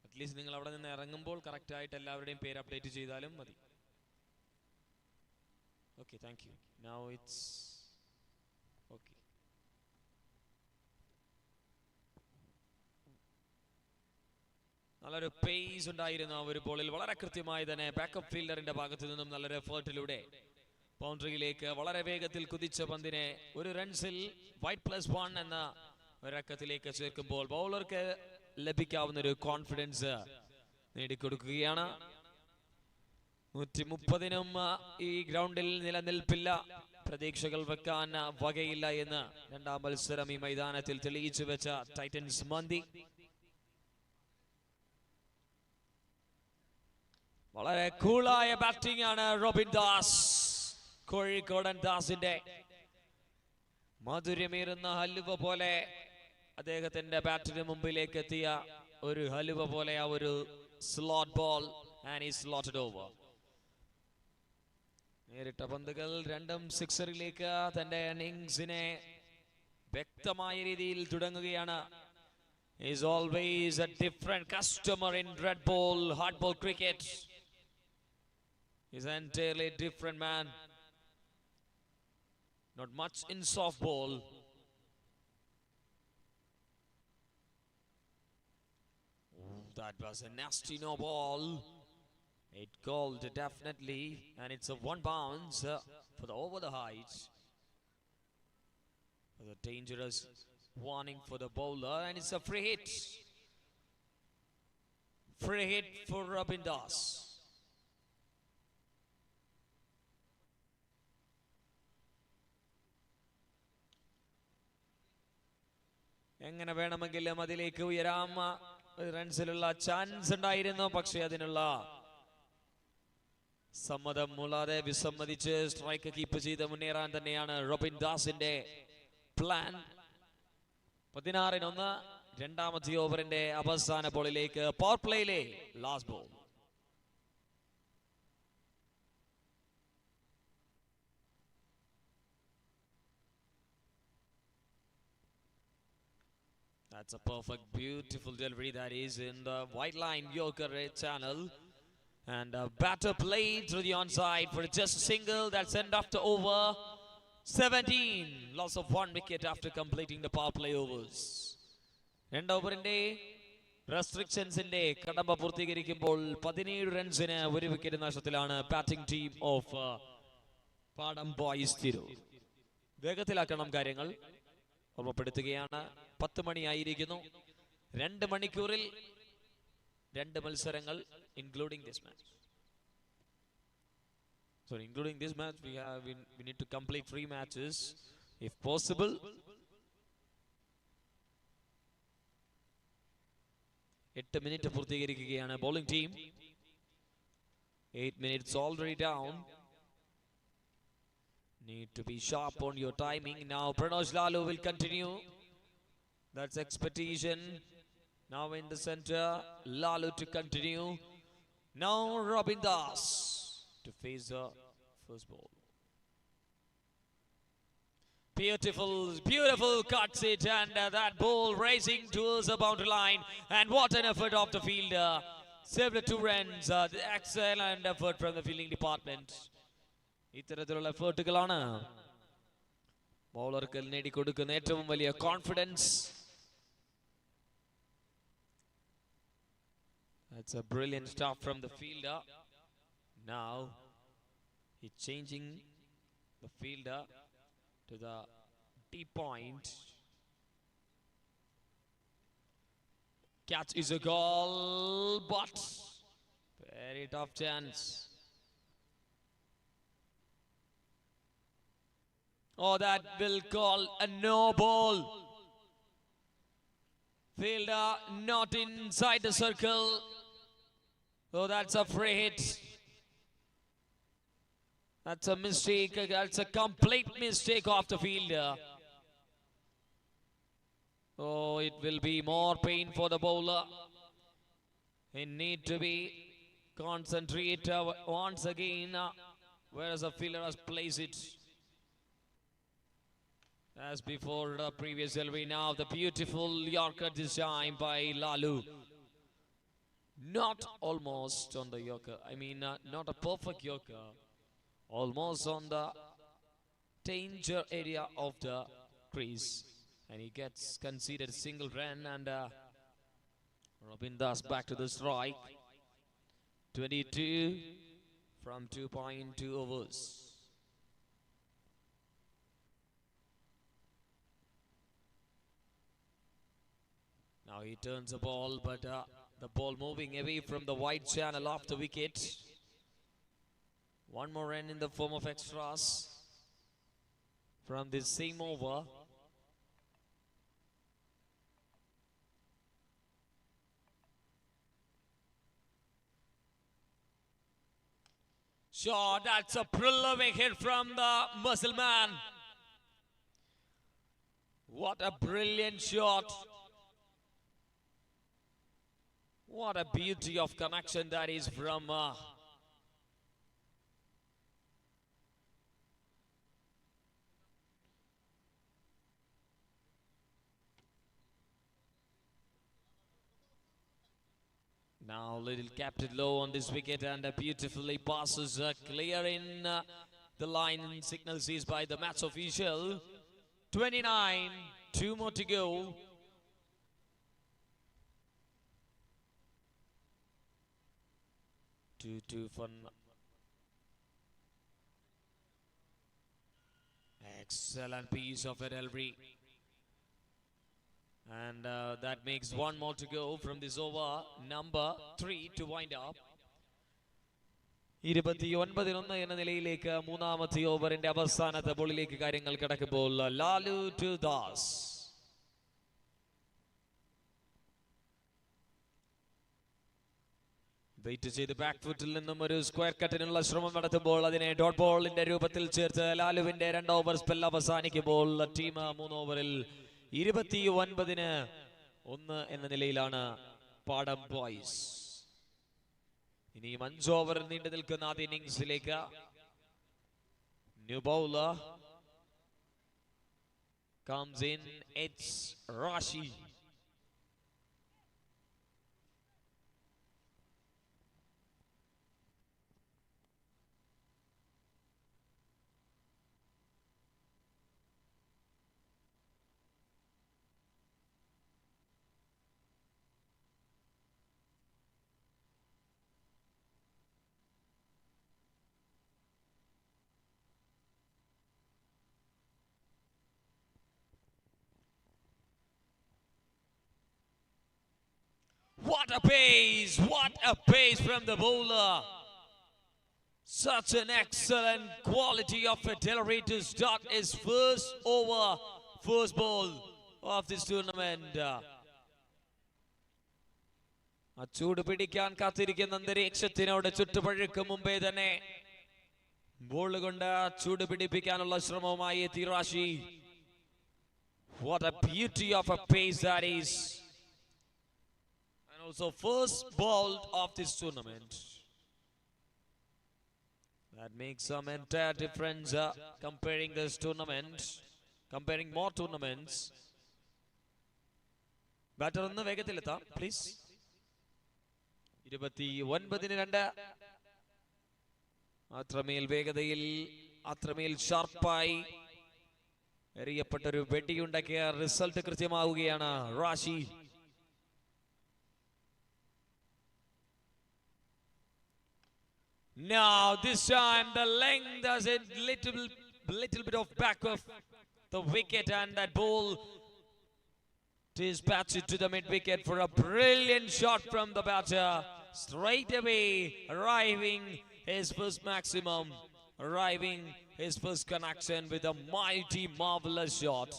അറ്റ്ലീസ്റ്റ് നിങ്ങൾ അവിടെ നിന്ന് ഇറങ്ങുമ്പോൾ കറക്റ്റ് ആയിട്ട് എല്ലാവരുടെയും പേര് അപ്ഡേറ്റ് ചെയ്താലും മതി. Okay, thank you. Now it's okay. നല്ലൊരു പേസ് ഉണ്ടായിരുന്ന ഒരു ബോളിൽ വളരെ കൃത്യമായി തന്നെ ബാക്കപ്പ് ഫീൽഡറിന്റെ ഭാഗത്തു നിന്നും നല്ലൊരു എഫേർട്ടിലൂടെ ബൗണ്ടറിയിലേക്ക് വളരെ വേഗത്തിൽ കുതിച്ച പന്തിനെ ഒരു റൺസിൽ +1 എന്ന ഒരക്കത്തിലേക്ക് ചേർക്കുമ്പോൾ ബൗളർക്ക് ലഭിക്കാവുന്ന ഒരു കോൺഫിഡൻസ് നേടിക്കൊടുക്കുകയാണ്. 130നും ഈ ഗ്രൗണ്ടിൽ നിലനിൽപ്പില്ല, പ്രതീക്ഷകൾ വെക്കാൻ വകയില്ല എന്ന് രണ്ടാം മത്സരം ഈ മൈതാനത്തിൽ തെളിയിച്ചു വെച്ച ടൈറ്റൻസ് മന്തി. വളരെ കൂളായ ബാറ്റിംഗ് ആണ് റോബിൻ ദാസ്, കോഴിക്കോടൻ ദാസിന്റെ. മധുരമേറുന്ന ഹലുവ പോലെ അദ്ദേഹത്തിന്റെ ബാറ്റിന് മുമ്പിലേക്ക് എത്തിയ ഒരു ഹലുവ പോലെ ആ ഒരു slot ball and he slotted over. നേരിട്ട പന്തുകൾ രണ്ടും സിക്സറിലേക്ക് തന്റെ ഇന്നിംഗ്സിനെ വ്യക്തമായ രീതിയിൽ തുടങ്ങുകയാണ്. Is always a different customer in red ball hard ball cricket. He's an entirely different man. Not much in soft ball. Oh, that was a nasty no ball. It called definitely, and it's a one bounce for the over the height. The dangerous warning for the bowler, and it's a free hit. Free hit for Robin Das. എങ്ങനെ വേണമെങ്കിലും അതിലേക്ക് ഉയരാം, റൺസിലുള്ള chance ഉണ്ടായിരുന്നു. പക്ഷേ അതിനുള്ള സമ്മതം മൂലാതെ വിസമ്മതിച്ച് strike keep ചെയ്ത് മുന്നേറാൻ തന്നെയാണ് റോബിൻ ദാസിന്റെ പ്ലാൻ. 16-1 രണ്ടാമത്തെ ഓവറിന്റെ അവസാന ബോളിലേക്ക് പവർ പ്ലേയിലെ last ball. That's a perfect, beautiful delivery that is in the white line Yorker channel. And a batter played through the onside for just a single. That's end after over 17. Loss of 1 wicket after completing the power play overs. End over in day. Restrictions in day. Kadamba പൂർത്തീകരിക്കുമ്പോൾ 17 റൺസിന് ഒരു wicket നഷ്ടത്തിലാണ് batting team of പാടം boys Tirur. വേഗത്തിലാക്കണം കാര്യങ്ങൾ ഓർമ്മപ്പെടുത്തുകയാണ്. 10 മണിയായിരിക്കുന്നു. 2 മണിക്കൂറിൽ 2 മത്സരങ്ങൾ, including this match. So including this match, we need to complete 3 matches if possible. എട്ട് minute പൂർത്തീകരിക്കുകയാണ് bowling team. 8 minutes already down. Need to be sharp on your timing. Now Pranosh Lalu will continue. That's expectation. Now in the center, Lalu to continue. Now Robin Das to face the first ball. Beautiful, beautiful cuts it, and that ball racing towards the boundary line. And what an effort of the fielder. Saved 2 runs. The excellent effort from the fielding department. ഇത്തരത്തിലുള്ള എഫേർട്ടുകളാണ് ബൗളർക്ക് നേടിക്കൊടുക്കുന്ന ഏറ്റവും വലിയ confidence. That's a brilliant start from the fielder. Now he's changing the fielder to the deep point. Catch is a goal, but very tough chance. Oh, that will call a no ball. Fielder not inside the circle. Oh, that's a free hit. That's a mistake. That's a complete mistake of the fielder. Oh, it will be more pain for the bowler. He need to be concentrate once again. Whereas the fielder has placed it. As before the previous delivery, now the beautiful Yorker this time by Lalu. Not almost on the Yorker. I mean, not a perfect Yorker. Almost on the danger area of the crease. And he gets conceded a single run, and Robin Das back to the strike. 22 from 2.2 overs. Now he turns the ball, but the ball moving away from the wide channel off the wicket. One more run in the form of extras from this same over. Sure, that's a prolific hit from the muscle man. What a brilliant shot. What a beauty of connection that is from now little captain low on this wicket and beautifully passes clearing the line and signal seized by the match official. 29, 2 more to go. Two for excellent piece of it, Elry. And that makes one more to go from this over, number 3 to wind up. 29 എന്ന നിലയിലേക്ക് മൂന്നാമത്തെ ഓവറിന്റെ അവസാനത്തെ ബോളിലേക്ക് കാര്യങ്ങൾ കടക്കുമ്പോൾ Lalu to Das. Wait ചെയ്ത് back ഫുട്ടിൽ നിന്നും ഒരു square കട്ടിനുള്ള ശ്രമം നടത്തുമ്പോൾ അതിനെ ഡോട്ട് ബോളിന്റെ രൂപത്തിൽ ചേർത്ത് ലാലുവിന്റെ 2 ഓവർ സ്പെൽ അവസാനിക്കുമ്പോൾ ടീം 3 ഓവറിൽ 29-1 എന്ന നിലയിലാണ് പാടം ബോയ്സ്. ഇനിയും 5 ഓവർ നീണ്ടു നിൽക്കുന്ന ആദ്യ ഇന്നിംഗ്സിലേക്ക് new bowler comes in. It's Rashi. What a pace! What a pace from the bowler! Such an excellent quality of artillery to start his first over, first ball of this tournament. ചൂട് പിടിക്കാൻ കാത്തിരിക്കുന്ന അന്തരീക്ഷത്തിനോട് ചുട്ടുപഴുക്കും മുമ്പേ തന്നെ ball കൊണ്ട് ചൂട് പിടിപ്പിക്കാനുള്ള ശ്രമവുമായി എത്തി Rashi. What a beauty of a pace that is. Also first ball of this tournament. That makes some entire difference comparing this tournament, comparing more tournaments. Batter on the vegatilata, please. 29-2. അത്രമേൽ വേഗതയിൽ അത്രമേൽ ഷാർപ്പായി എറിയപ്പെട്ടൊരു വെടിയുണ്ടാക്കിയ result കൃത്യമാവുകയാണ് Rashi. Now this time the length does a little bit of back of the wicket and that ball dispatched to the mid wicket for a brilliant shot from the batter. Straight away arriving his first maximum, arriving his first connection with a mighty marvelous shot.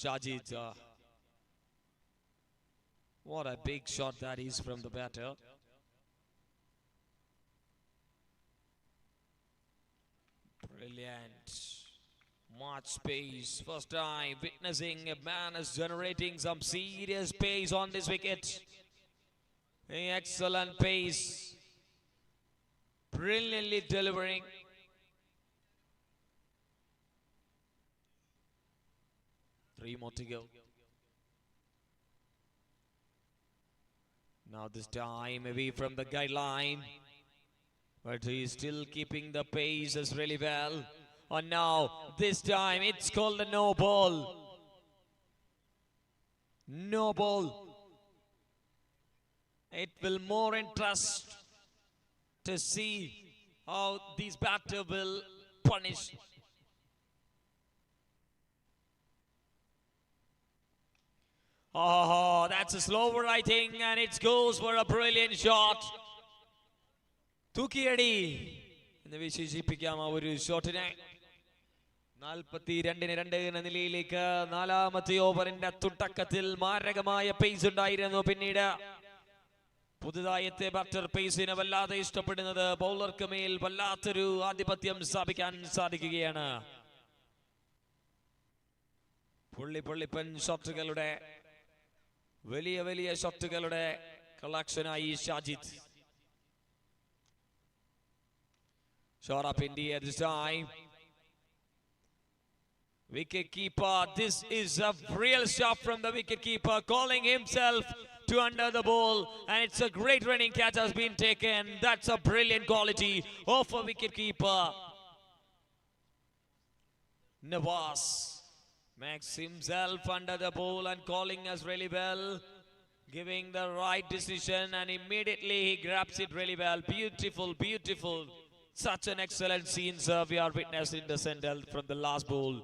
Shajid. What a big shot that is from the batter. Brilliant. Much pace. First time witnessing a man is generating some serious pace on this wicket. Excellent pace. Brilliantly delivering. Three more to go. Now this time away from the guideline, but he is still keeping the paces really well. And now this time it's called a no ball. No ball. It will more interest to see how this batter will punish. Oh, that's a slower, I think, and it goes for a brilliant shot. തൂക്കിയടി എന്ന് വിശേഷിപ്പിക്കാം ആ ഒരു ഷോട്ടിനെ. 42-2 എന്ന നിലയിലേക്ക് നാലാമത്തെ ഓവറിന്റെ തുടക്കത്തിൽ മാരകമായ pace ഉണ്ടായിരുന്നു. പിന്നീട് പുതുതായി എത്തിയ ബാറ്റർ പേസിനെ വല്ലാതെ ഇഷ്ടപ്പെടുന്നത് ബൗളർക്ക് മേൽ വല്ലാത്തൊരു ആധിപത്യം സ്ഥാപിക്കാൻ സാധിക്കുകയാണ്. പുള്ളിപ്പൻ ഷോട്ടുകളുടെ വലിയ ഷോട്ടുകളുടെ കളക്ഷനായി Shajid. Shot up India this time. Wicket keeper, this is a real shot from the wicket keeper, calling himself to under the ball, and it's a great running catch has been taken. That's a brilliant quality of a wicket keeper. Nawaz makes himself under the ball and calling us really well, giving the right decision, and immediately he grabs it really well. Beautiful. Such an excellent scene, sir, we are witnessing the center from the last ball.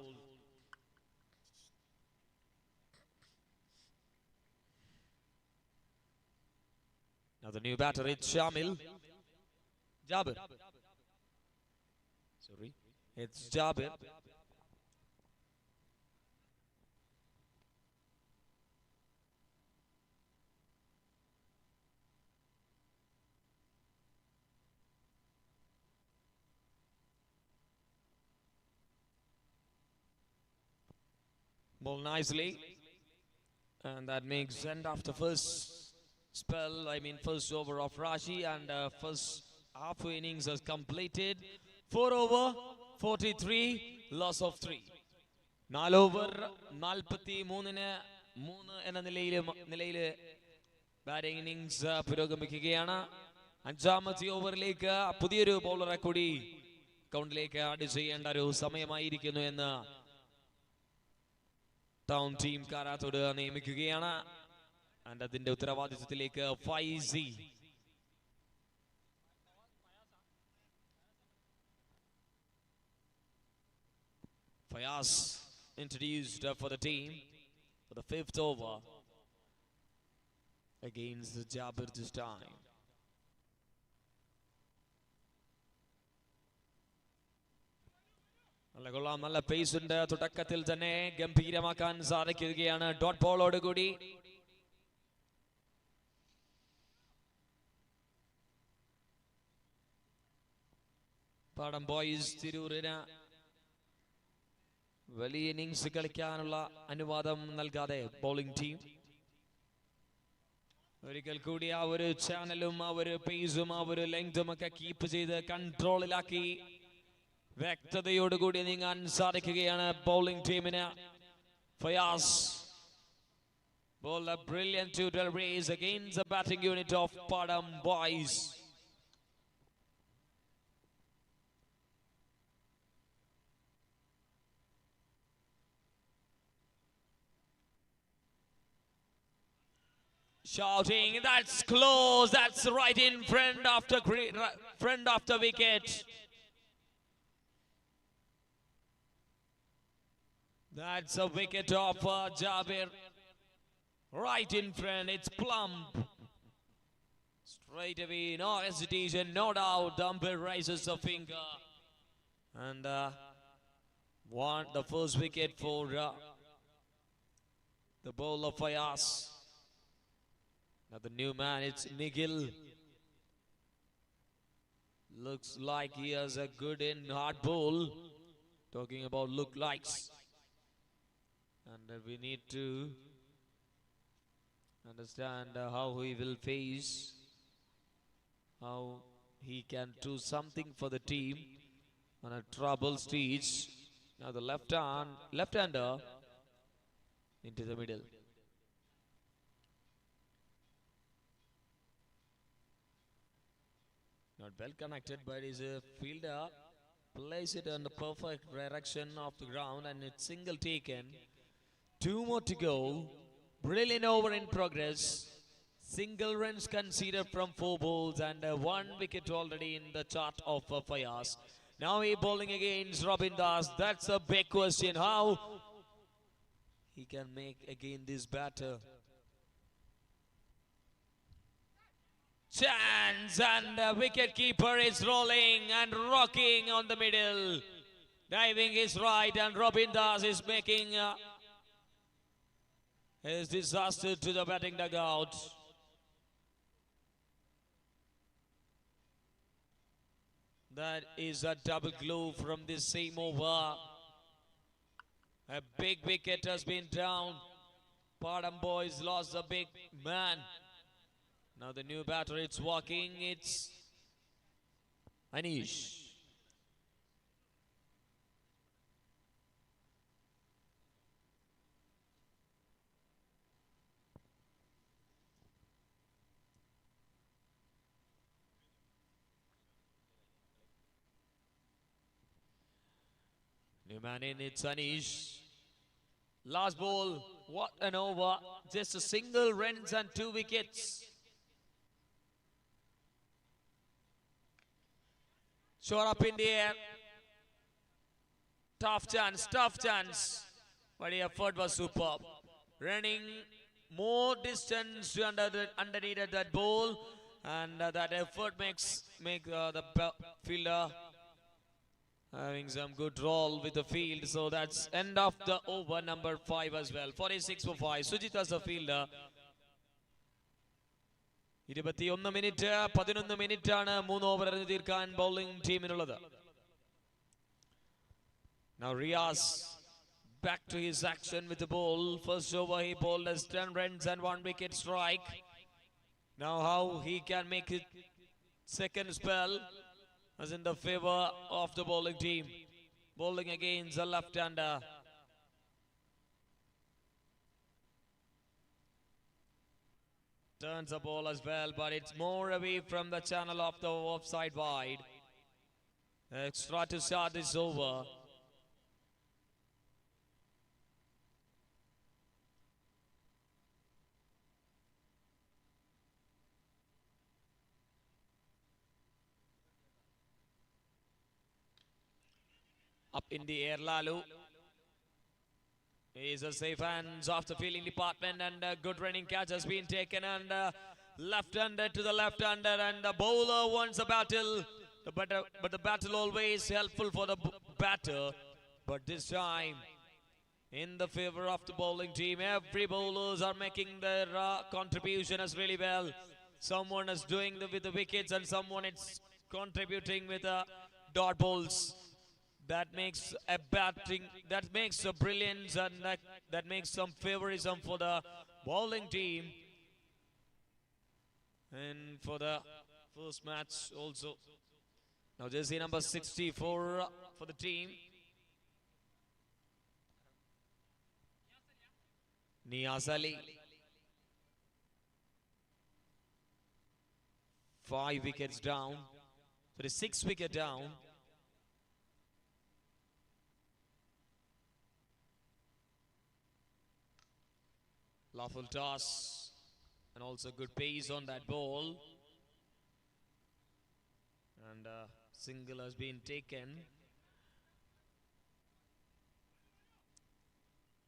Now the new batter, it's Jabir. Sorry, it's Jabir. Ball nicely, and that makes end after first spell, first over of Rashi, and first half innings has completed. 4 over 43, loss of 3. 4 over 43 എന്ന നിലയില് batting innings പുരോഗമിക്കുകയാണ്. അഞ്ചാമത്തെ ഓവറിലേക്ക് പുതിയൊരു ബൗളറെ കൂടി കൗണ്ടിലേക്ക് add ചെയ്യേണ്ട ഒരു സമയമായിരിക്കുന്നു എന്ന് town team Karathode നിയമിക്കുകയാണ്. And അതിന്റെ ഉത്തരവാദിത്വത്തിലേക്ക് Fayaz introduced for the team for the 5th over against Jabir this time. നല്ല പേസ് ഉണ്ട്. തുടക്കത്തിൽ തന്നെ ഗംഭീരമാക്കാൻ സാധിക്കുകയാണ് ഡോട്ട് ബോളോട് കൂടി. പാടം ബോയ്സ് തിരൂരിന് വലിയ ഇന്നിംഗ്സ് കളിക്കാനുള്ള അനുവാദം നൽകാതെ ബൗളിംഗ് ടീം ഒരിക്കൽ കൂടി ആ ഒരു ചാനലും ആ ഒരു പേസും ആ ഒരു ലെങ്തും ഒക്കെ കീപ്പ് ചെയ്ത് കൺട്രോളിലാക്കി വ്യക്തതയോടുകൂടി നീങ്ങാൻ സാധിക്കുകയാണ് ബൗളിംഗ് ടീമിന്. Fayaz bowled a brilliant two-tail race against the batting unit of Padam Boys. Shouting, that's close, that's right in front of the wicket. That's a wicket of Jabir. Right in front, it's plump. Straight away, no hesitation, no doubt. The umpire raises a finger. And the first wicket for the bowler of Fayaz. Now the new man, it's Nigel. Looks like he has a good in hard bowl. Talking about look likes. And we need to understand how he will face, how he can do something for the team on a trouble stage. Now the left-hander into the middle. Not well connected, but is a fielder. Place it on the perfect direction of the ground, and it's single taken. 2 more to go. Brilliant over in progress. Single runs conceded from 4 balls and 1 wicket already in the chart of Fayaz. Now he bowling against Robin Das. That's a big question. How he can make again this batter? Chance, and the wicket keeper is rolling and rocking on the middle. Diving is right, and Robin Das is making his disaster to the batting dugout. That is a double glove from this same over. A big wicket has been down. Padam boys lost a big man. Now the new batter, it's walking, it's Anish. New man in, it's Anish. Last ball, what an over. Just a single runs and 2 wickets. Shot up in the air. Tough chance. But the effort was superb. Running more distance underneath that ball. And that effort makes the fielder having some good roll with the field. So that's end of the over number 5 as well. 46 for 5. Sujit as a fielder. 21 minute, 11 minute ആണ് 3 over എറിഞ്ഞു തീർക്കാൻ bowling ടീമിനുള്ളത്. Now Riaz back to his action with the ball. First over he bowled as 10 runs and 1 wicket strike. Now how he can make it second spell as in the favor of the bowling team. Bowling against the left-hander. Turns the ball as well, but it's more away from the channel of the offside wide. Extra to start this over. Up in the air, Lalu. He's a safe hands off the fielding department, and a good running catch has been taken, and left-hander to the left-hander, and the bowler wants a battle. But the battle always helpful for the batter. But this time, in the favor of the bowling team, every bowlers are making their contribution as really well. Someone is doing with the wickets, and someone is contributing with dot balls. That makes a batting, that makes a brilliance, and that makes some favorism for the bowling team. And for the first match also. Now jersey number 64 for the team. Niyaz Ali. 5 wickets down. So the 6 wicket down. Lawful toss, and also good pace on that ball, and single has been taken.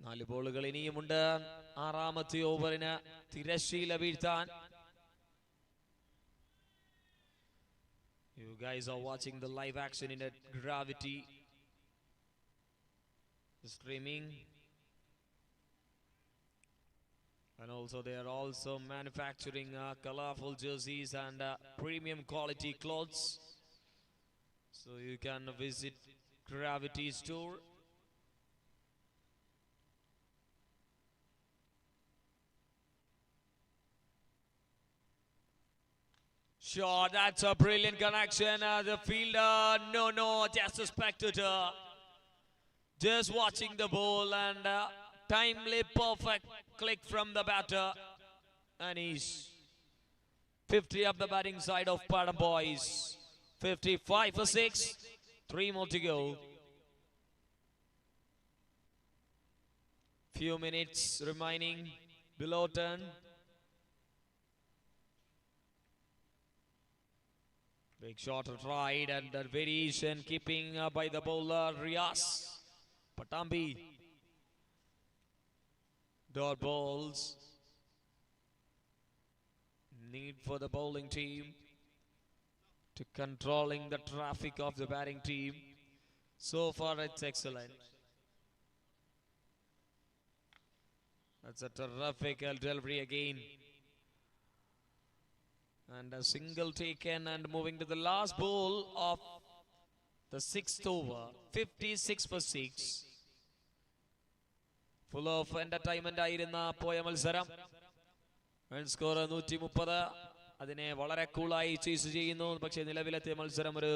4 ബോളുകൾ ഇനിയുമുണ്ട്. 6ാമത്തെ ഓവറിന് തിരശ്ശീല വീഴ്ത്താൻ. You guys are watching the live action in a Gravitystreaming. And also they are also manufacturing colorful jerseys and premium quality clothes. So you can visit Gravity store. Sure, that's a brilliant connection. The fielder, no, just a spectator. Just watching the ball, and timely perfect click from the batter, and he's 50 up the batting side of Padam boys. 55 for 6, 3 more to go. Few minutes remaining below turn. Big shot right and the variation keeping by the bowler Riaz Patambi. Dot balls. Need for the bowling team to controlling the traffic of the batting team. So far it's excellent. That's a terrific delivery again. And a single taken and moving to the last ball of the 6th over. 56 for 6. Full of entertainment ആയിരുന്ന പോയ മത്സരം. Run score 130. അതിനെ വളരെ കൂളായി chase ചെയ്യുന്നു. പക്ഷേ നിലവിലത്തെ മത്സരം ഒരു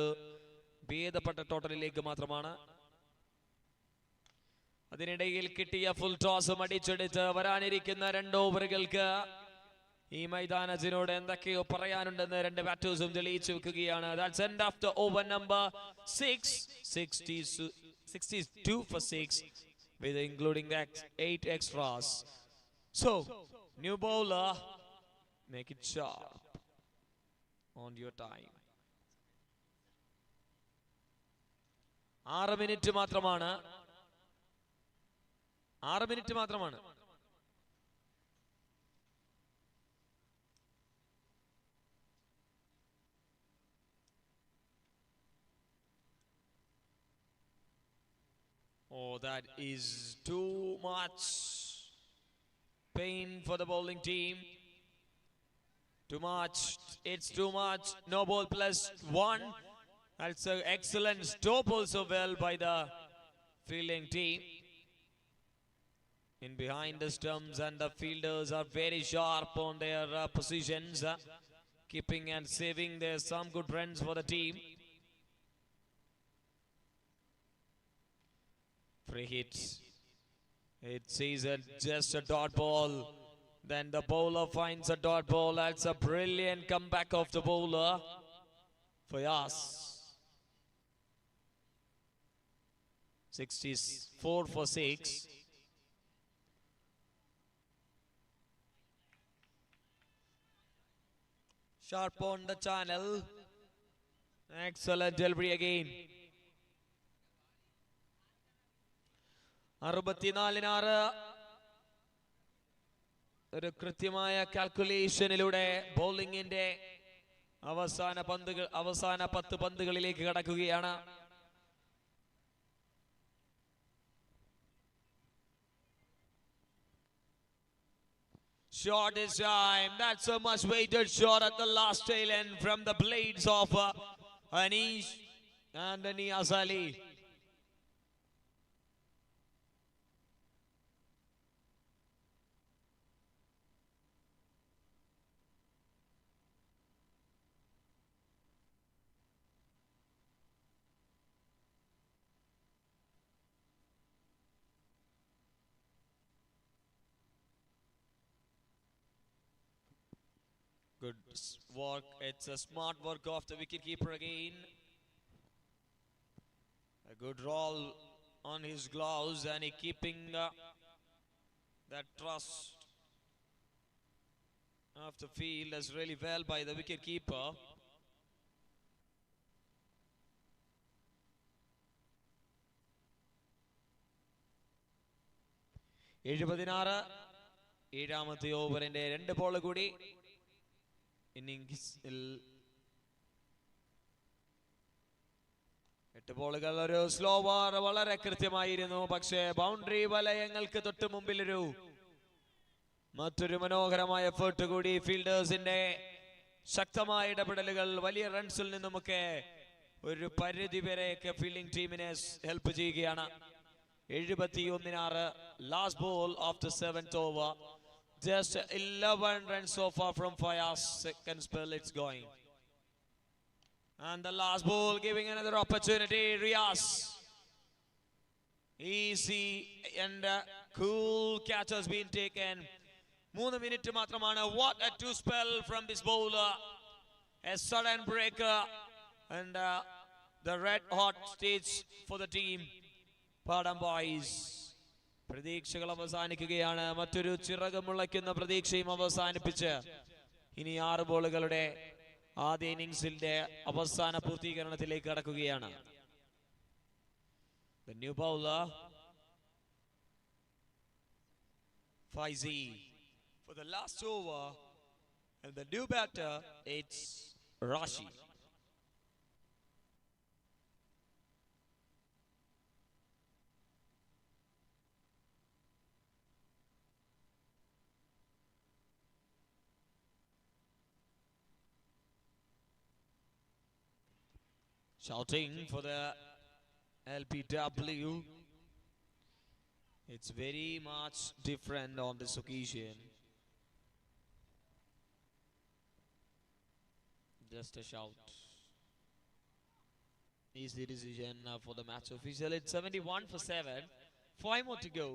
ഭേദപ്പെട്ട ടോട്ടലിലേക്ക് മാത്രമാണ്. അതിനിടയിൽ കിട്ടിയ ഫുൾ ടോസും അടിച്ചെടുത്ത് വരാനിരിക്കുന്ന 2 ഓവറുകൾക്ക് ഈ മൈതാനത്തിനോട് എന്തൊക്കെയോ പറയാനുണ്ടെന്ന് 2 ബാറ്റേഴ്സും തെളിയിച്ചു വെക്കുകയാണ്. That's end of the over number 6. 62 for 6 with including 8 extras. So, new bowler, make it sharp on your time. 6 minute മാത്രമാണ്. 6 മിനിറ്റ് മാത്രമാണ്. Oh, that is too much pain for the bowling team. Too much. It's too much. No ball plus 1. That's an excellent stop also well by the fielding team. In behind the stumps and the fielders are very sharp on their positions. Keeping and saving there some good runs for the team. Free hits. It sees just a dot ball. Then the bowler finds a dot ball. That's a brilliant comeback of the bowler. Fayaz. 64 for 6. Sharp on the channel. Excellent delivery again. 64 ഒരു കൃത്യമായ കാൽക്കുലേഷനിലൂടെ ബോളിംഗിന്റെ അവസാന 10 പന്തുകളിലേക്ക് കടക്കുകയാണ്. Shot is time. That's a much weighted shot at the last tail end from the blades of Anish and Niaz Ali. Good work. It's a smart work of the wicketkeeper again. A good roll on his gloves and he keeping that trust of the field as really well by the wicketkeeper. ഏഴാമത്തെ ഓവറിന്റെ 2 ball കൂടി ഇന്നിംഗ്സിൽ 8 ബോളുകൾ ഒരു slower വളരെ കൃത്യമായിരുന്നു. പക്ഷേ boundary വലയങ്ങൾക്ക് തൊട്ട് മുമ്പിൽ മറ്റൊരു മനോഹരമായ എഫേർട്ട് കൂടി. ഫീൽഡേഴ്സിന്റെ ശക്തമായ ഇടപെടലുകൾ വലിയ റൺസിൽ നിന്നുമൊക്കെ ഒരു പരിധി വരെയൊക്കെ ഫീൽഡിംഗ് ടീമിനെ ഹെൽപ്പ് ചെയ്യുകയാണ്. 71 last ball of the 7th over. Just 11 runs so far from Fayaz. Second spell it's going. And the last ball giving another opportunity. Riaz. Easy and cool catch has been taken. 3 minutes matramana. What a 2 spell from this bowler. A sudden breaker and the red hot stage for the team. Pardon boys. പ്രതീക്ഷകൾ അവസാനിക്കുകയാണ്. മറ്റൊരു ചിറക് മുളയ്ക്കുന്ന പ്രതീക്ഷയും അവസാനിപ്പിച്ച് ഇനി 6 ബോളുകളുടെ ആദ്യ ഇന്നിംഗ്സിന്റെ അവസാന പൂർത്തീകരണത്തിലേക്ക് കടക്കുകയാണ്. The new bowler Faizi for the last over, and the new batter it's Rashi. Shouting for the LPW. It's very much different on this occasion. Just a shout. Easy decision for the match official. It's 71 for 7. 5 more to go.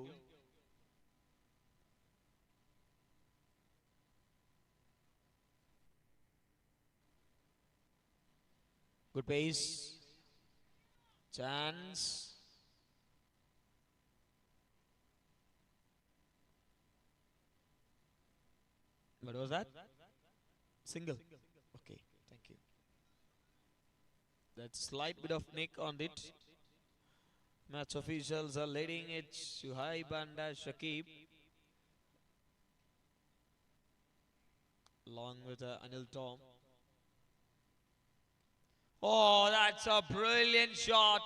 Good pace. Chance. What was that? Single. Okay, thank you. That slight bit of nick on it. Match officials are leading it. Suhaib and Shakib, along with Anil Tom. Oh, that's a brilliant shot.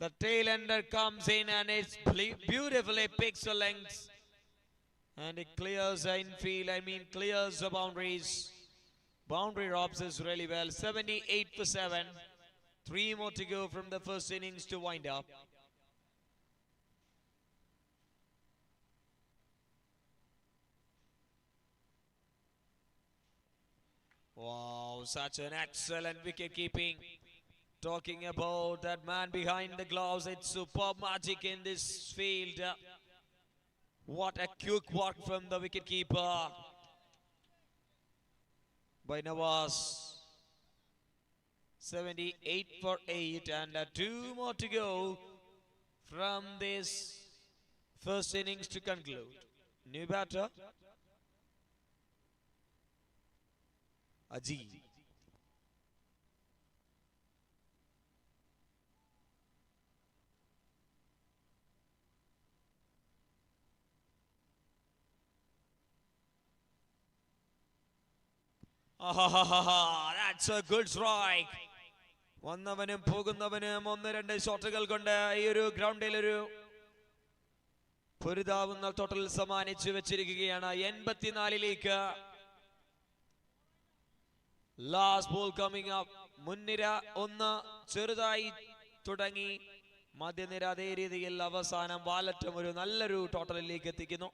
The tail ender comes in and it's beautifully picks the length. And it clears the infield, clears the boundaries. Boundary robs us really well. 78 for 7. 3 more to go from the first innings to wind up. Wow, such an excellent wicket keeping. Talking about that man behind the gloves, it's superb magic in this field. What a quick work from the wicketkeeper by Nawaz. 78 for 8 and 2 more to go from this first innings to conclude. New batter, Aji. That's a good strike. വന്നവനും പോകുന്നവനും 1-2 ഷോട്ടുകൾ കൊണ്ട് ഈ ഒരു ഗ്രൗണ്ടിൽ ഒരു പൊരുതാവുന്ന total സമ്മാനിച്ചു വെച്ചിരിക്കുകയാണ്. 84ലേക്ക് last ball coming up. മുൻനിര 1 ചെറുതായി തുടങ്ങി, മധ്യനിര അതേ രീതിയിൽ അവസാനം വാലറ്റം ഒരു നല്ലൊരു ടോട്ടലിലേക്ക് എത്തിക്കുന്നു.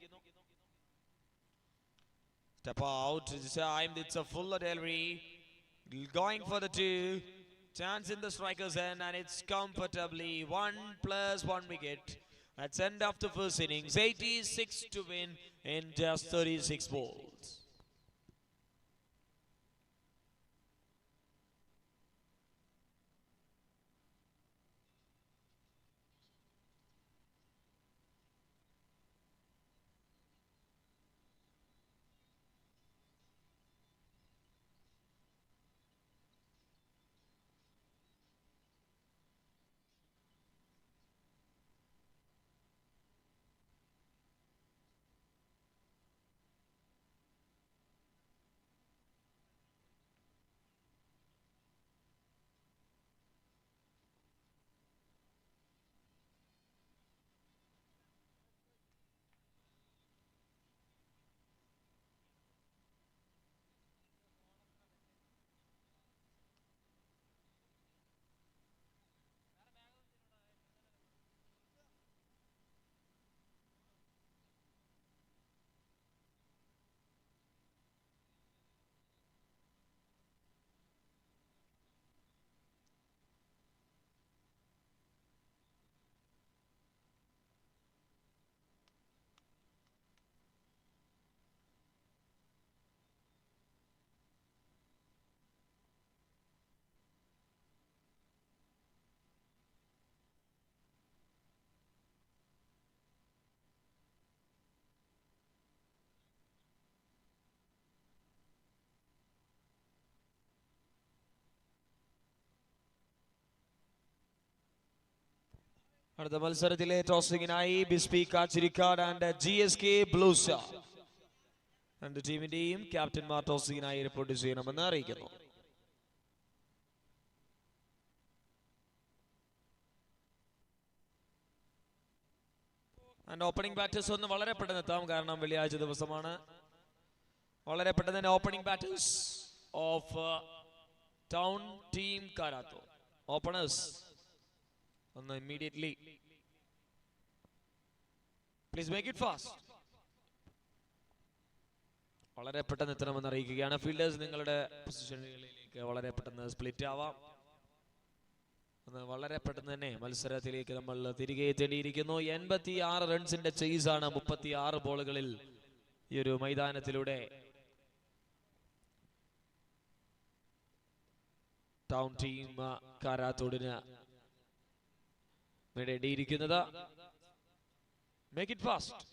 Step out this time, it's a full delivery, going for the 2. Chance in the striker's end and it's comfortably 1+1 wicket. That's end of the first innings. 86 to win in just 36 balls. അടുത്ത മത്സരത്തിലെ ടോസിങ്ങിനായി ബിസ്പി കാച്ചിരിക്കാട് and GSK blue star രണ്ട് ടീമിന്റെയും ക്യാപ്റ്റന്മാർ ടോസിങ്ങിനായി report ചെയ്യണമെന്ന് അറിയിക്കുന്നു. And opening batters ഒന്ന് വളരെ പെട്ടെന്ന് എത്താം, കാരണം വെള്ളിയാഴ്ച ദിവസമാണ്. വളരെ പെട്ടെന്ന് തന്നെ opening batters of town team Karathode openers ഒന്ന് immediately please make it fast. വളരെ പെട്ടെന്ന് എത്തണമെന്ന് അറിയിക്കുകയാണ്. ഫീൽഡേഴ്സ് നിങ്ങളുടെ പൊസിഷനുകളിലേക്ക് വളരെ പെട്ടെന്ന് സ്പ്ലിറ്റ് ആവാം. വളരെ പെട്ടെന്ന് തന്നെ മത്സരത്തിലേക്ക് നമ്മൾ തിരികെ എത്തേണ്ടിയിരിക്കുന്നു. 86 റൺസിന്റെ ചേസാണ് 36 ബോളുകളിൽ ഈ ഒരു മൈതാനത്തിലൂടെ ടൗൺ ടീം കാരാത്തോടിന് നേടേണ്ടിയിരിക്കുന്നത്. Make it fast.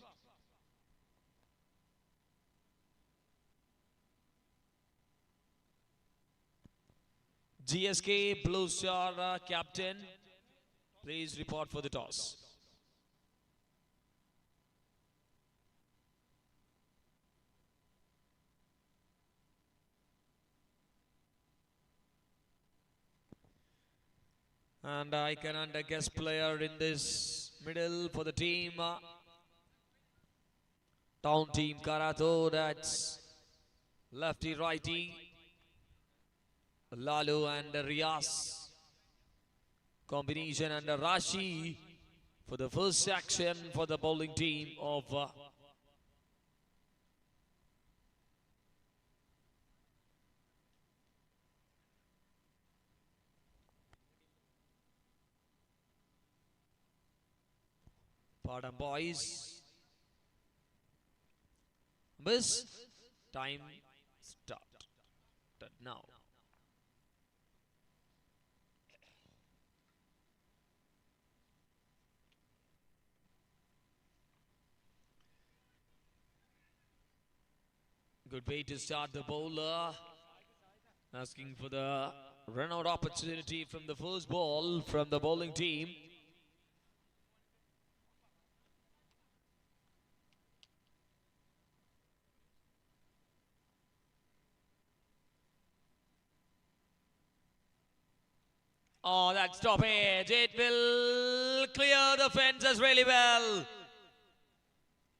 GSK Blue Star captain, please report for the toss. And I can under guest player in this middle for the team. Town team Karathode, that's lefty righty. Lalu and Riaz combination, and Rashi for the first action for the bowling team of Pardon boys. Miss time start now. Good way to start the bowler, asking for the run out opportunity from the first ball from the bowling team. Oh, that's stoppage. It will clear the fences really well.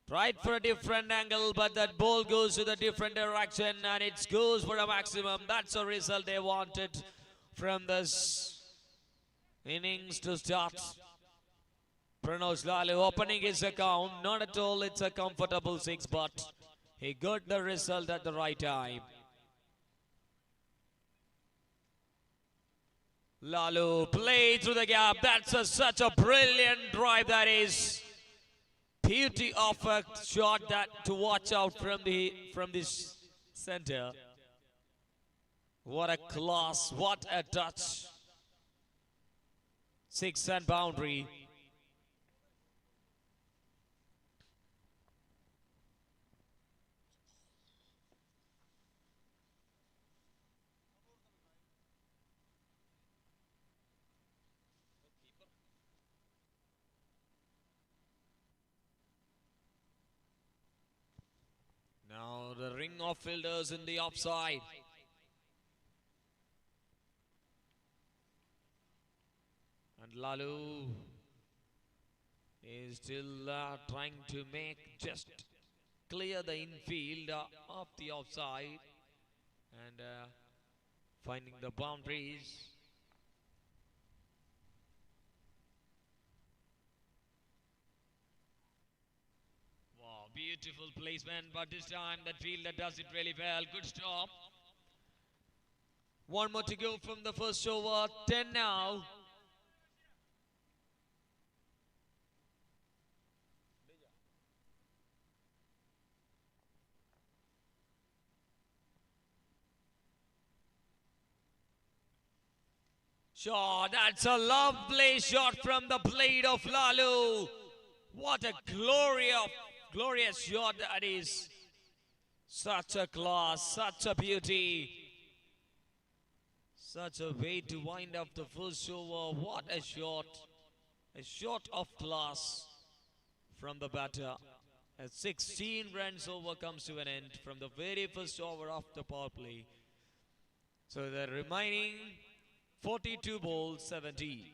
Tried for a different angle, but that ball goes to the different direction and it goes for a maximum. That's the result they wanted from this innings to start. Pranosh Lalu opening his account. Not at all it's a comfortable 6, but he got the result at the right time. Lalu play through the gap. That's such a brilliant drive that is. Beauty of a shot that to watch out from this center. What a class, what a touch. 6 and boundary. Now the ring of fielders in the offside. And Lalu is still trying to make just clear the infield of the offside and finding the boundaries. Beautiful placement, but this time that fielder does it really well. Good stop. One more to go from the first over. 10 now. Shot. That's a lovely shot from the blade of Lalu. What a glorious shot that is. Such a class, such a beauty. Such a way to wind up the first over. What a shot. A shot of class from the batter. As 16 runs over comes to an end from the very first over of the power play. So the remaining 42 balls, 70.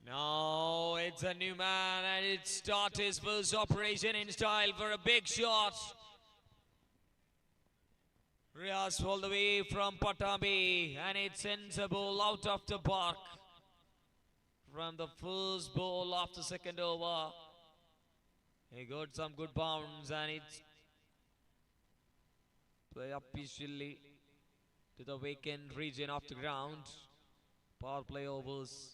Now it's a new man and it starts his first operation in style for a big shot. Riaz all the way from Patambi and it sends a ball out of the park. From the first ball of the second over. He got some good bounce and it's play up peacefully to the vacant region of the ground. Power play overs.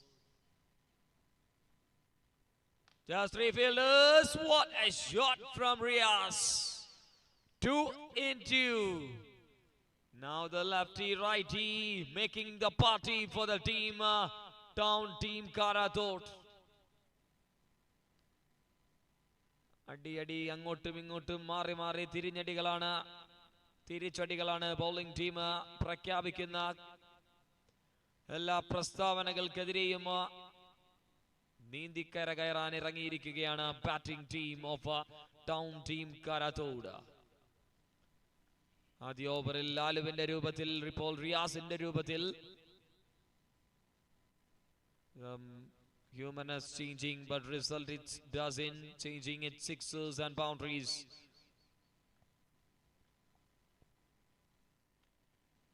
Just three fielders. What a shot from Riaz. 2 into. Now the lefty righty making the party for the team. Town team Karathode. അടി അങ്ങോട്ടും ഇങ്ങോട്ടും മാറി മാറി തിരിച്ചടികളാണ് bowling team പ്രഖ്യാപിക്കുന്ന എല്ലാ പ്രസ്താവനകൾക്കെതിരെയും നീന്തിക്കര കയറാൻ ഇറങ്ങിയിരിക്കുകയാണ് batting team of town team Karathode. ആദ്യ ഓവറിൽ ലാലുവിന്റെ രൂപത്തിൽ ഇപ്പോൾ റിയാസിന്റെ രൂപത്തിൽ humanness changing, but result it doesn't, changing its sixes and boundaries.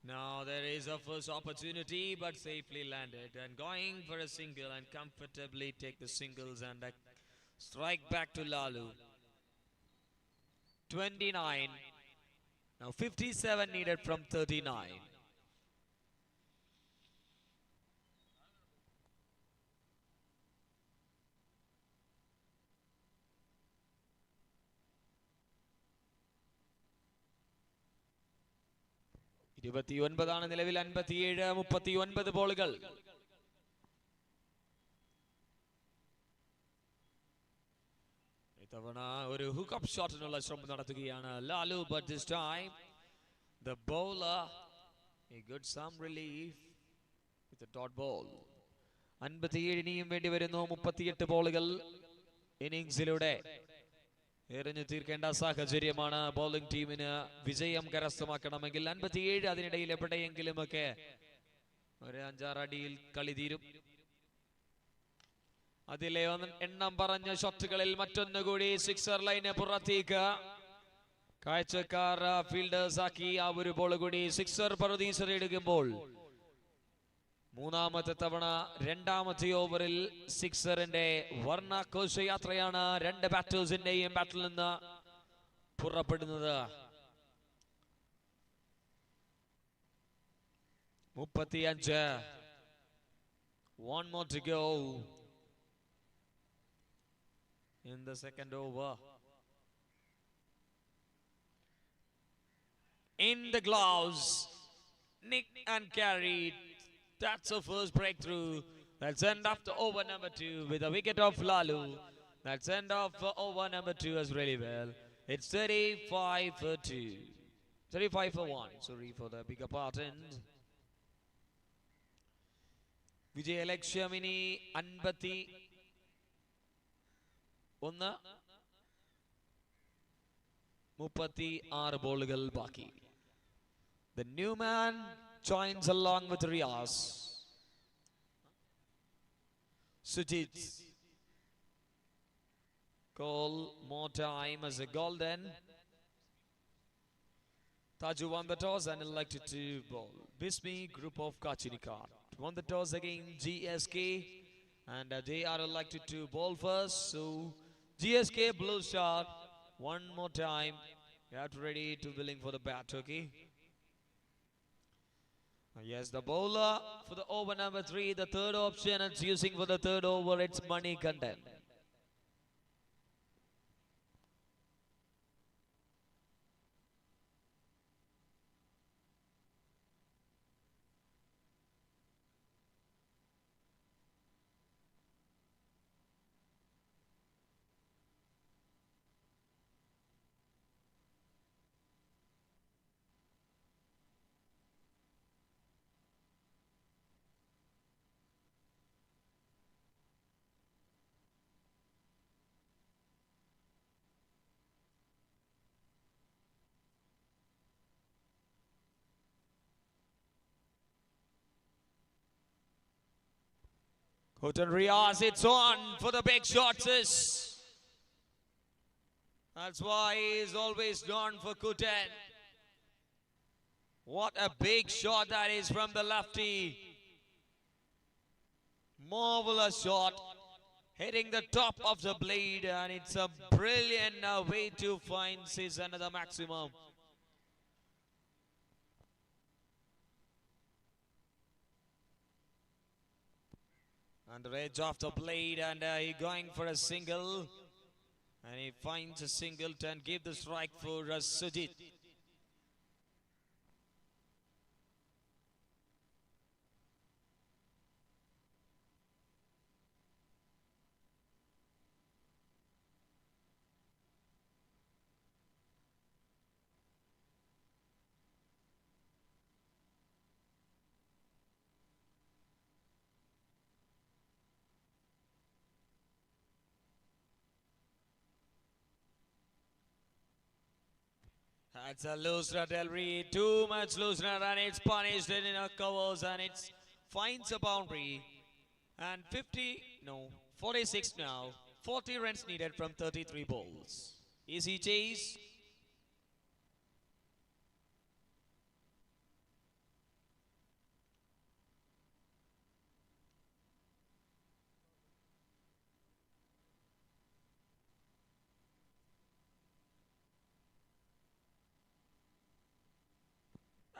Now there is a first opportunity, but safely landed and going for a single and comfortably take the singles and strike back to Lalu. 29. Now 57 needed from 39. ഇരുപത്തിയൊൻപതാണ് നിലവിൽ 57 39 ബോളുകൾ. ഇത്തവണ ഒരു hookup ഷോട്ടിനുള്ള ശ്രമം നടത്തുകയാണ് Lalu, but this time the bowler he got some relief with a dot ball. 57 ഇനിയും വേണ്ടി വരുന്നു. 38 ബോളുകൾ ഇന്നിംഗ്സിലൂടെ എറിഞ്ഞു തീർക്കേണ്ട സാഹചര്യമാണ് ബോളിംഗ് ടീമിന് വിജയം കരസ്ഥമാക്കണമെങ്കിൽ. 57 അതിനിടയിൽ എവിടെയെങ്കിലുമൊക്കെ ഒരു 5-6 അടിയിൽ കളി തീരും. അതിലെ എണ്ണം പറഞ്ഞ ഷോട്ടുകളിൽ മറ്റൊന്നുകൂടി സിക്സർ ലൈന് പുറത്തേക്ക് കാഴ്ചക്കാർ ഫീൽഡേഴ്സ് ആക്കി ആ ഒരു ബോൾ കൂടി സിക്സർ പ്രതീക്ഷയിടുമ്പോൾ മൂന്നാമത്തെ തവണ രണ്ടാമത്തെ ഓവറിൽ സിക്സറിന്റെ വർണ്ണഘോഷയാത്രയാണ് രണ്ട് ബാറ്റേഴ്സിന്റെയും ബാറ്റിൽ നിന്ന് പുറപ്പെടുന്നത്. 35. One more to go in the second over. In the gloves, Nick and carried. That's the first breakthrough. That's end of the over number 2 with a wicket of Lalu. That's end of over number 2 as really well. It's 35 for 2. 35 for 1. Sorry for the bigger part end. Vijay Lakshmini 51. 36 ബോളുകൾ ബാക്കി. The new man joins along with Riaz. Sujit. Call more time as a golden. Taju won the toss and elected to bowl. Bismi group of Kachinikat won the toss against GSK and they are elected to bowl first. So GSK Blue Star one more time. You have to ready to willing for the bat, okay? Yes, the bowler for the over number 3, the third option it's using for the third over, it's money content. Houghton Riaz, it's on for the big shots. That's why he's always gone for Kutan. What a big shot that is from the lefty. Marvelous shot. Hitting the top of the blade, and it's a brilliant way to find Seson at the maximum. And the edge of the blade, and he going for a single. And he finds a single and give the strike for Sujit. That's a loose run, Delry. Too much loose run, and it's punished in a covers, and it finds a boundary. And 46 now. 40 runs needed from 33 balls. Easy chase.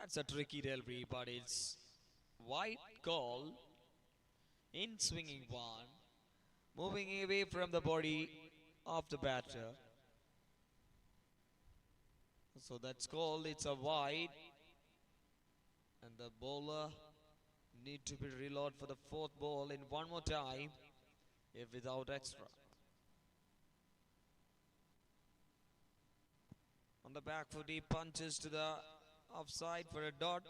That's a tricky delivery, but it's wide call. In swinging one. Moving away from the body of the batter. So that's called, it's a wide. And the bowler need to be reload for the fourth ball in one more time, if without extra. On the back foot, he punches to the offside for a dot.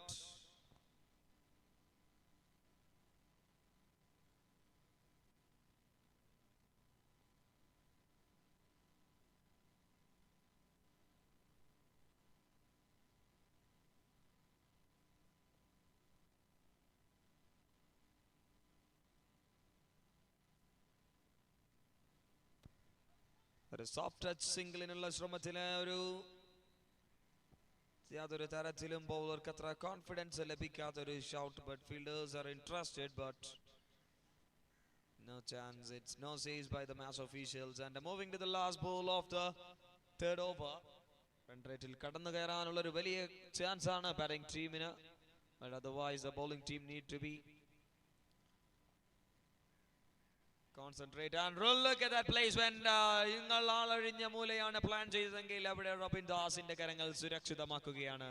ഒരു soft touch സിംഗിളിനുള്ള ശ്രമത്തില് യാതൊരു തരത്തിലും ബൗളർക്ക് അത്ര confidence ലഭിക്കാത്തൊരു shout, but fielders are interested, but no chance. It's no saves by the match officials. And moving to the last ball of the third over. Run rate-il kadanu kayaranula oru valiya chance aanu batting teaminu, but otherwise the bowling team need to be concentrate and look at that place when ingal aalazhinja moolayana plan cheyidengil avide Robin Dasinte karangal surakshiതമാക്കുകയാണ്.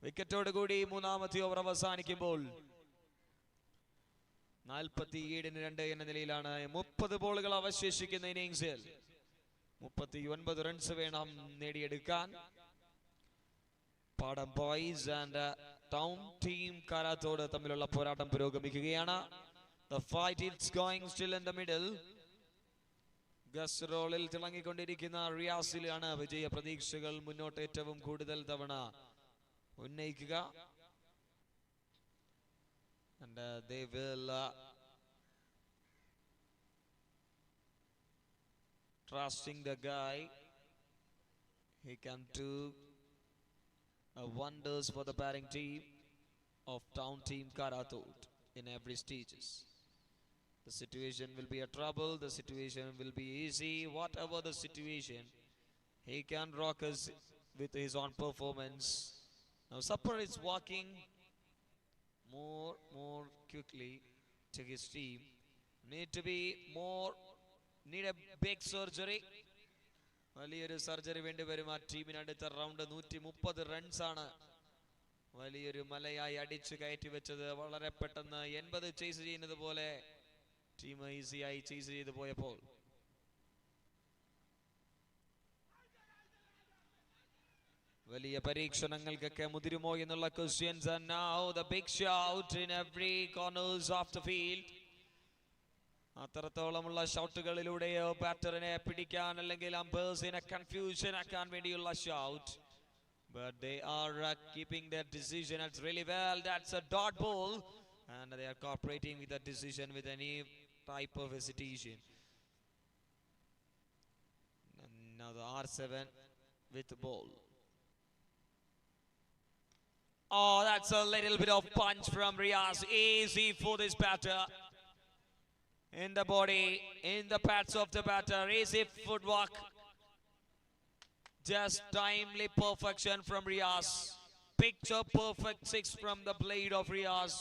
വിക്കറ്റോട് കൂടി മൂന്നാമത്തെ over അവസാനിക്കുമ്പോൾ 47-2 എന്ന നിലയിലാണ് 30 ബോളുകൾ അവശേഷിക്കുന്ന ഇന്നിംഗ്സിൽ 39 runs വേണം നേടിയെടുക്കാൻ. പാടം boys and town team Karathode തമ്മിലുള്ള പോരാട്ടം പുരോഗമിക്കുകയാണ്. The fight is going still in the middle. Guest റോളിൽ തിളങ്ങിക്കൊണ്ടിരിക്കുന്ന റിയാസിലാണ് വിജയ പ്രതീക്ഷകൾ മുന്നോട്ട് ഏറ്റവും കൂടുതൽ തവണ ഉന്നയിക്കുക. And they will trusting the guy. He can do wonders for the batting team of town team Karathode in every stages. The situation will be a trouble. The situation will be easy. Whatever the situation, he can rock us with his own performance. Now Supper is walking more quickly to his team. Need to be more, need a big surgery. വലിയൊരു surgery വേണ്ടി വരും ആ ടീമിന്. അടുത്ത round 130 റൺസാണ് വലിയൊരു മലയായി അടിച്ചു കയറ്റി വെച്ചത്. വളരെ പെട്ടെന്ന് 80 ചേസ് ചെയ്യുന്നത് പോലെ ടീം ഈസിയായി ചേസ് ചെയ്തു പോയപ്പോൾ വലിയ പരീക്ഷണങ്ങൾക്കൊക്കെ മുതിരുമോ എന്നുള്ള questions. And now the big shout in every corners of the field. അത്രത്തോളമുള്ള ഷൗട്ടുകളിലൂടെയോ ബാറ്ററിനെ പിടിക്കാൻ അല്ലെങ്കിൽ അമ്പേഴ്സിനെ കൺഫ്യൂഷൻ ആക്കാൻ വേണ്ടിയുള്ള shout. But they are keeping their decision as really well. That's a dot ball and they are cooperating with the decision with any type of hesitation. And now the R7 with the ball. Oh, that's a little bit of punch from Riaz. Easy for this batter. In the body, in the pads of the batter. Easy footwork. Just timely perfection from Riaz. Picture perfect 6 from the blade of Riaz.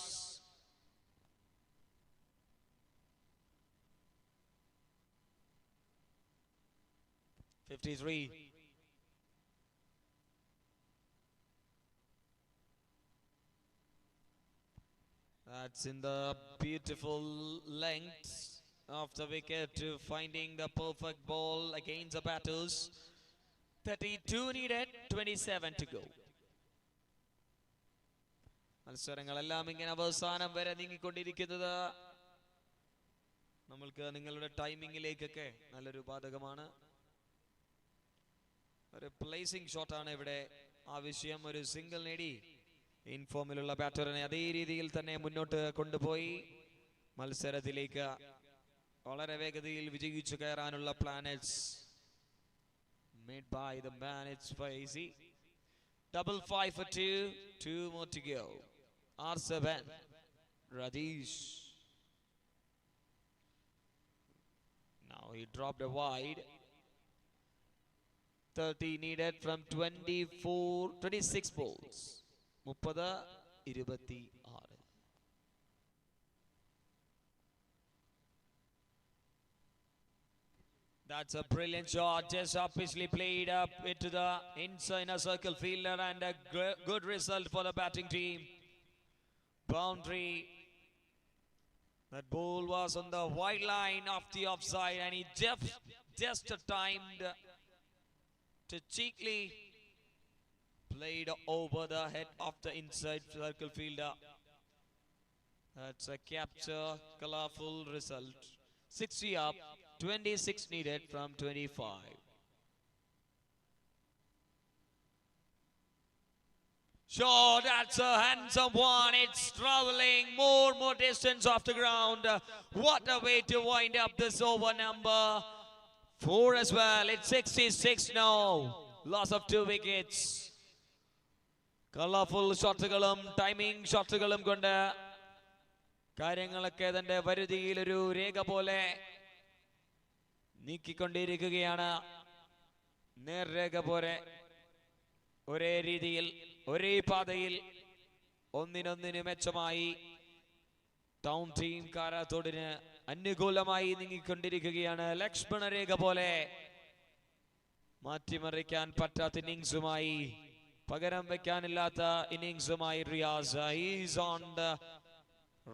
.53. That's in the beautiful length of the wicket to finding the perfect ball against the batters. 32 needed, 27 to go. മത്സരങ്ങളെല്ലാം ഇങ്ങനെ അവസാനം വരെ നീങ്ങിക്കൊണ്ടിരിക്കുന്നത് നമ്മൾക്ക് നിങ്ങളുടെ ടൈമിങ്ങിലേക്കൊക്കെ നല്ലൊരു ബാധകമാണ്. ഒരു placing ഷോട്ടാണ് ഇവിടെ ആവശ്യം. ഒരു സിംഗിൾ നേടി ഇൻഫോമിലുള്ള ബാറ്ററിനെ അതേ രീതിയിൽ തന്നെ മുന്നോട്ട് കൊണ്ടുപോയി മത്സരത്തിലേക്ക് വളരെ വേഗതയിൽ വിജയിച്ചു കയറാനുള്ള planets made by the man. It's easy. 5 for 2. 2 more to go. R7 Radish. Now he dropped a wide. 30 needed from 26 balls. 30-26. That's a brilliant shot, just obviously played up into the inside circle fielder and a good result for the batting team. Boundary. That ball was on the wide line of the offside and he just timed to cheekily played over the head of the inside circle fielder. That's a capture, colorful result. 60 up. 26 needed from 25. Sure, that's a handsome one. It's traveling more distance off the ground. What a way to wind up this over number 4 as well. It's 66 now. Loss of 2 wickets. Colorful ഷോട്ടുകളും timing ഷോട്ടുകളും കൊണ്ട് കാര്യങ്ങളൊക്കെ തന്റെ വരുതിയിൽ ഒരു രേഖ പോലെ നീക്കിക്കൊണ്ടിരിക്കുകയാണ്. നേർരേഖ പോലെ ഒരേ രീതിയിൽ ഒരേ പാതയിൽ ഒന്നിനൊന്നിന് മെച്ചമായി ടൗൺ ടീം കാരാത്തോടിന് അനുകൂലമായി നീങ്ങിക്കൊണ്ടിരിക്കുകയാണ്. ലക്ഷ്മണ രേഖ പോലെ മാറ്റിമറിക്കാൻ പറ്റാത്ത ഇന്നിംഗ്സുമായി, പകരം വെക്കാനില്ലാത്ത ഇന്നിംഗ്സുമായി Riyas. He's on the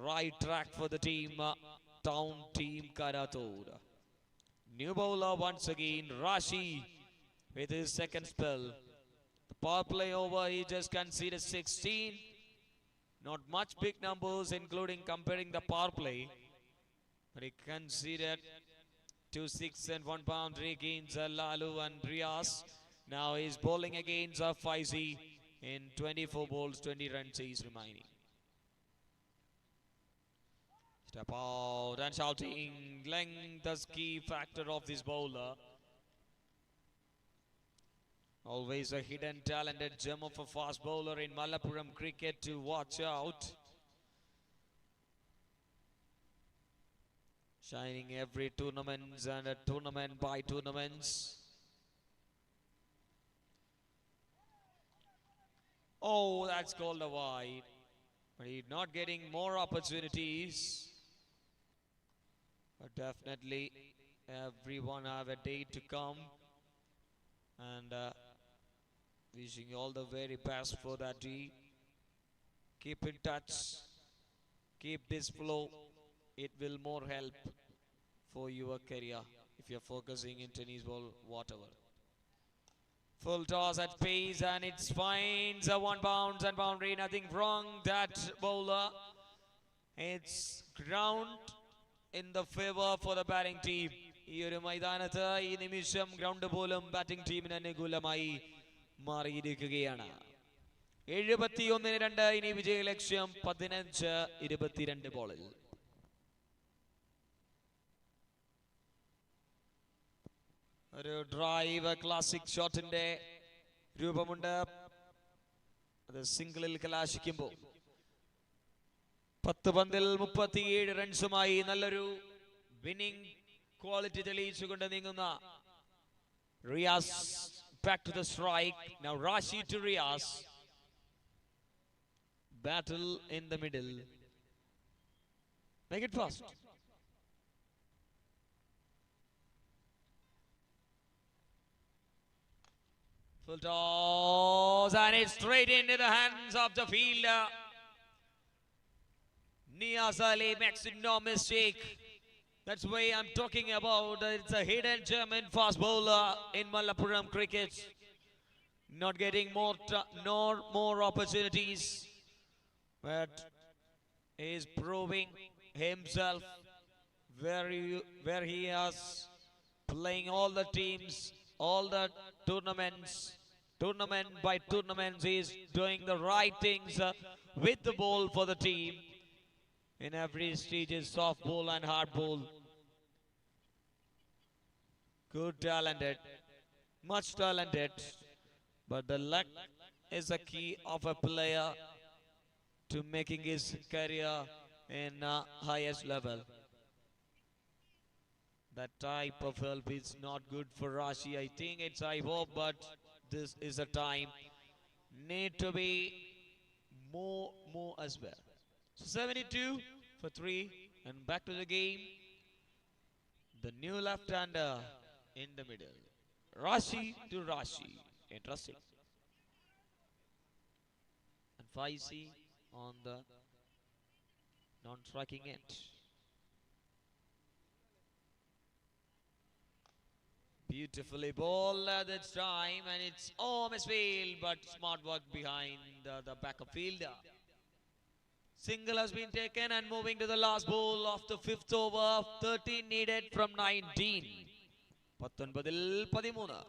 right track for the team, town team Karathode. New bowler once again, Rashi with his second spell. The power play over, he just conceded 16. Not much big numbers including comparing the power play, but he conceded 2 6 and 1 boundary against Lalu and Riaz. Now he's bowling against Faizi in 24 balls, 20 runs is remaining. Step out and shouting. Length is key factor of this bowler. Always a hidden talented gem of a fast bowler in Malappuram cricket to watch out. Shining every tournaments and a tournament by tournaments. Oh, that's called a wide. But he's not getting more opportunities. But definitely everyone have a day to come. And wishing you all the very best for that day. Keep in touch. Keep this flow. It will more help for your career if you're focusing in tennis ball, whatever. Full toss at pace and it finds a 1 bounce and boundary. Nothing wrong that bowler. It's ground in the favor for the batting team. ഈ ഒരു മൈതാനത്ത് ഈ നിമിഷം ground പോലും batting ടീമിന് അനുകൂലമായി മാറിയിരിക്കുകയാണ്. 71-2 ഇനി വിജയ ലക്ഷ്യം 15-22 ബോളിൽ. ഒരു ഡ്രൈവ് ക്ലാസിക് ഷോട്ടിന്റെ രൂപമുണ്ട്. അത് സിംഗിളിൽ കലാശിക്കുമ്പോൾ 10 പന്തിൽ 37 റൺസുമായി നല്ലൊരു വിന്നിംഗ് ക്വാളിറ്റി തെളിയിച്ചുകൊണ്ട് നീങ്ങുന്ന Riyas. Back to the strike. Now Rashid to Riyaz. Battle in the middle. Make it fast. Full toss and it's straight into the hands of the fielder. Niaz Ali makes no mistake. That's why I'm talking about. It's a hidden German fast bowler in Malappuram cricket. Not getting more opportunities, but is proving himself where he is playing all the teams, all the tournament by tournaments. He is doing the right things with the ball for the team. In every stage is soft ball and hard ball. Good talented, much talented, but the luck is a key of a player to making his career in highest level. That type of help is not good for Rashi. I think it's I hope, but this is a time need to be more as well. So 72 for 3 and back to the game. The new left-hander in the middle. Rashi to Rashi. Interesting. And Faisi on the non-striking end. Beautifully bowled this time and it's misfield, but smart work behind the backup fielder. Single has been taken and moving to the last ball of the 5th over. 13 needed from 19. 19-13.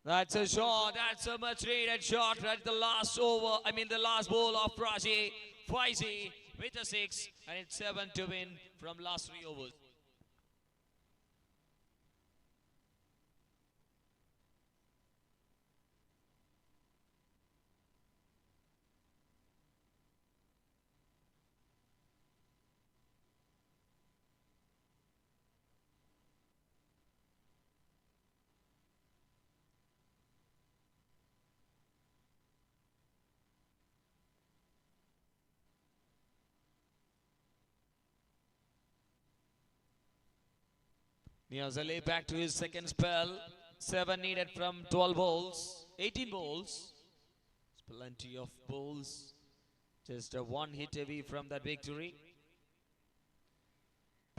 That's a shot. That's a much needed shot at the last over. The last ball of Rashi. Faisi with a 6 and it's 7 to win from last 3 overs. Niazali back to his second spell. 7 needed from 12 balls. 18 balls. Plenty of balls. Just a 1 hit away from that victory.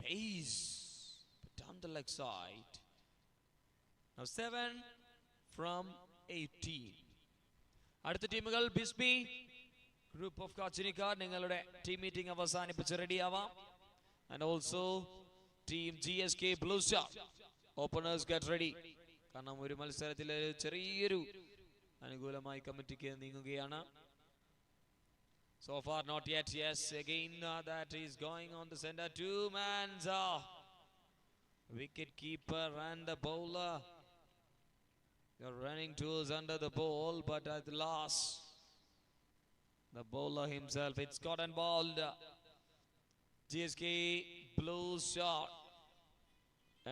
Pace. Down the leg side. Now 7 from 18. അടുത്ത ടീമുകൾ ബിസ്ബി group of കാച്ചിനിക്കാർ നിങ്ങളുടെ team meeting അവസാനിപ്പിച്ച് റെഡിയാവാം. And also Team GSK Blue Star. Openers get ready. കാരണം ഒരു മത്സരത്തിൽ ചെറിയൊരു അനുകൂലമായി കമ്മിറ്റിക്ക് നീങ്ങുകയാണ്. So far not yet. Yes, again that is going on the center. 2 man's wicket keeper and the bowler. They're running towards under the ball, but at last, the bowler himself, it's caught and balled. GSK blue shot.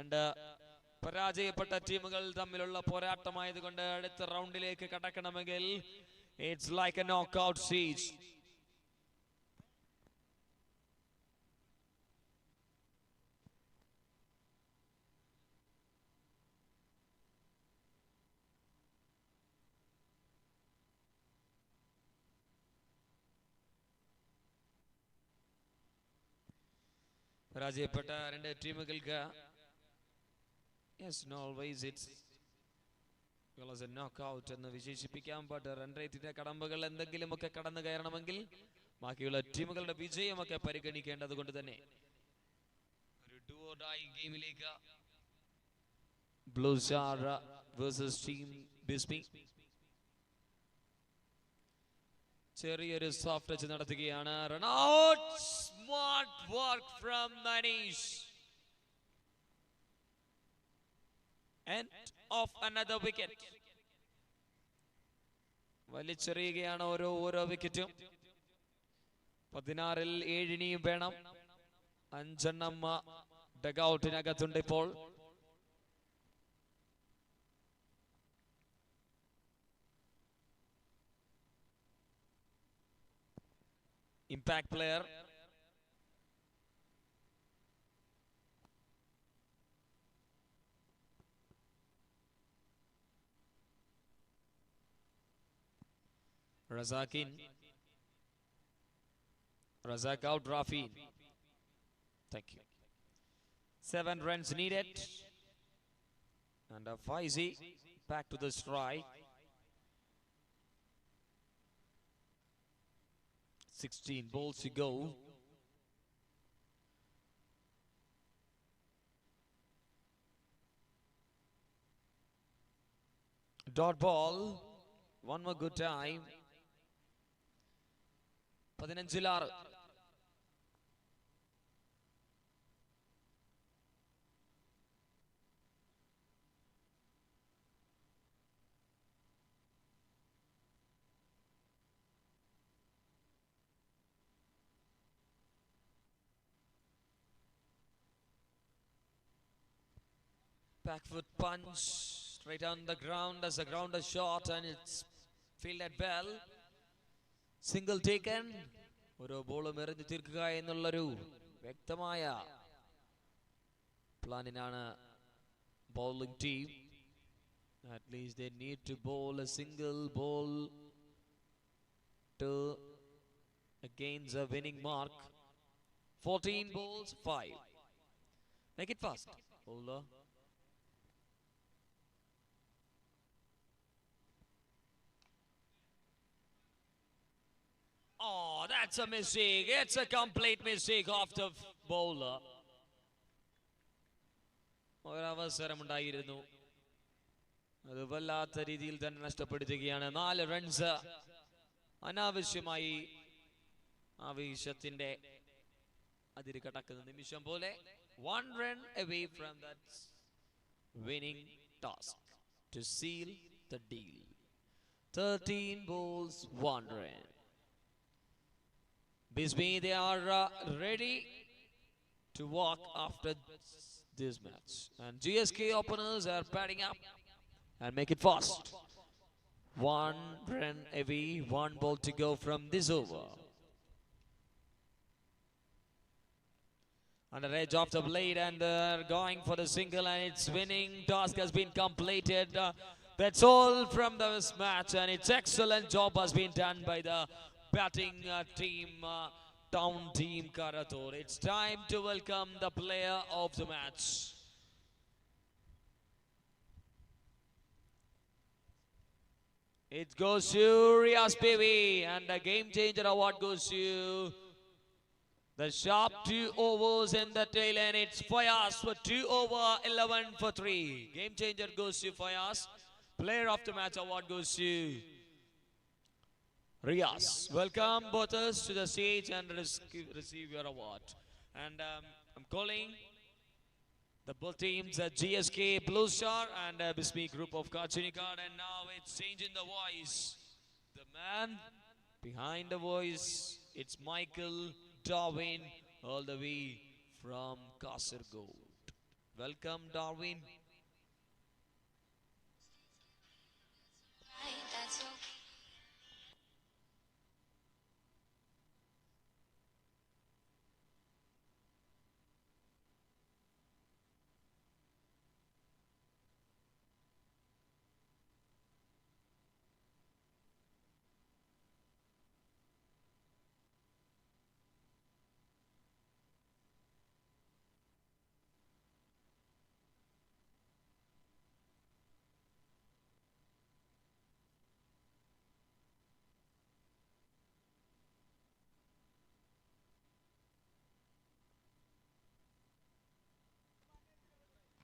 And പരാജയപ്പെട്ട ടീമുകൾ തമ്മിലുള്ള പോരാട്ടമായതുകൊണ്ട് അടുത്ത റൗണ്ടിലേക്ക് കടക്കണമെങ്കിൽ it's like a knockout siege. പരാജയപ്പെട്ട രണ്ട് ടീമുകൾക്ക് yes, no, always it's as a knockout എന്ന് വിശേഷിപ്പിക്കാം. But run റേറ്റിന്റെ കടമ്പകൾ എന്തെങ്കിലുമൊക്കെ കടന്നു കയറണമെങ്കിൽ ബാക്കിയുള്ള ടീമുകളുടെ വിജയമൊക്കെ പരിഗണിക്കേണ്ടത് കൊണ്ട് തന്നെ ഒരു ഡു ഓർ ഡൈ ഗെയിമിലേക്ക് blue star versus team Bismi ചെറിയൊരു സോഫ്റ്റ് ടച്ച് നടത്തുകയാണ്. Run out. Smart work from Manish. End of another wicket. വലിച്ചെറിയുകയാണ് ഓരോ വിക്കറ്റും. 16-ൽ 7 ഇനിയും വേണം. 5 എണ്ണം ഡഗൌട്ടിനകത്തുണ്ട് ഇപ്പോൾ. Impact player Razak in. Razak out, Rafi in. Thank you. 7 runs needed. And Faizi back to the strike. 16 balls to go. Dot ball. One more good time. 15-ൽ 6. Back foot punch straight on the ground as a grounder shot, and it's fielded well. Single taken. ഓരോ ബോളും എറിഞ്ഞു തീർക്കുക എന്നുള്ളൊരു വ്യക്തമായ പ്ലാനിനാണ് bowling team. At least they need to bowl a single ball to against a winning mark. 14 balls, 5. Make it fast. Bowler. Oh, that's a mistake. It's a complete mistake of the bowler. ഒരവസരമുണ്ടായിരുന്നു, അത് വല്ലാത്ത രീതിയിൽ തന്നെ നഷ്ടപ്പെടുത്തുകയാണ്. 4 runs അനാവശ്യമായി ആവേശത്തിന്റെ അതിര് കടക്കുന്ന നിമിഷം പോലെ. 1 run away from that winning task to seal the deal. 13 balls, 1 run. Bisbee, they are ready to walk after this match. And GSK openers are padding up and make it fast. 1 run away, 1 ball to go from this over. On the edge of the blade, and they're going for the single, and its winning task has been completed. That's all from this match, and its excellent job has been done by the batting team, town team Karathode. It's time to welcome the player of the match. It goes to Riaz Baby, and the game changer award goes to the sharp 2 overs in the tail end. It's Fayaz for 2 over 11 for 3. Game changer goes to Fayaz. Player of the match award goes to Riaz. Welcome both us to the stage and receive your award. And I'm calling The both teams, GSK Blue Star and Bismi group of Kachinikad, and now it's changing the voice. The man behind the voice, it's Michael Darwin, all the way from Kasaragod. Welcome, Darwin. That's okay.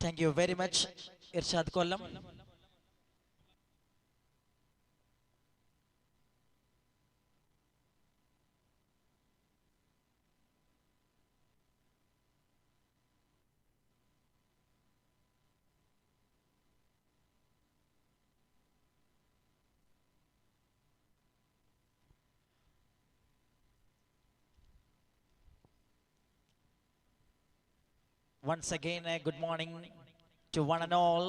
Thank you very much, Irshad Kollam. Once again, a good morning to one and all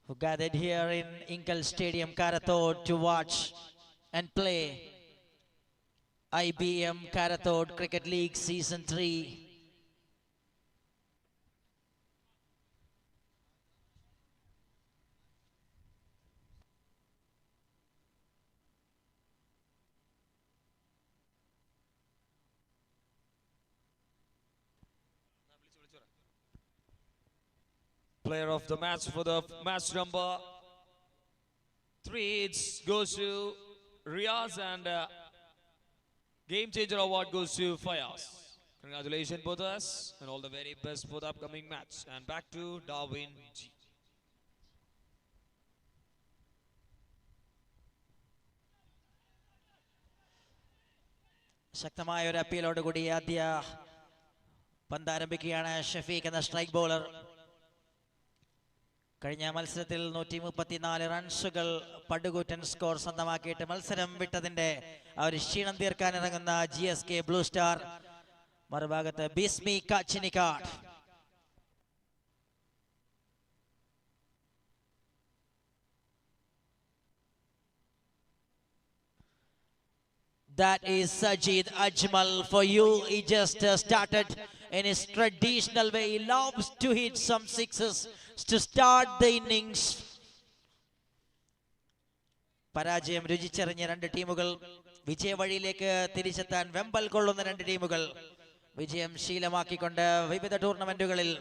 who gathered here in Inkal Stadium, Karathode, to watch and play IBM Karathode Cricket League Season 3. Player of the match for the match number 3, it goes to Riaz, and game changer award goes to Fayaz. Congratulations both of us and all the very best for the upcoming match. And back to Darwin G. ശക്തമായ ഒരു അപ്പീലോടുകൂടി ആദ്യ പന്ത് ആരംഭിക്കുകയാണ്. ഷഫീഖ് എന്ന strike bowler കഴിഞ്ഞ മത്സരത്തിൽ 134 റൺസുകൾ പടുകൂറ്റൻ score സ്വന്തമാക്കിയിട്ട് മത്സരം വിട്ടതിന്റെ ആ ഒരു ക്ഷീണം തീർക്കാൻ ഇറങ്ങുന്ന GSK ബ്ലൂ സ്റ്റാർ. മറുഭാഗത്ത് ബിസ്മി Kachinikkad. That is Sajid Ajmal for you. He just started in his traditional way. He loves to hit some sixes to start the innings. പരാജയം രുചിച്ചറിഞ്ഞ രണ്ട് ടീമുകൾ, വിജയവഴിയിലേക്ക് തിരിച്ചെത്താൻ വെമ്പൽ കൊള്ളുന്ന രണ്ട് ടീമുകൾ, വിജയം ശീലമാക്കിക്കൊണ്ട് വിവിധ ടൂർണമെന്റുകളിൽ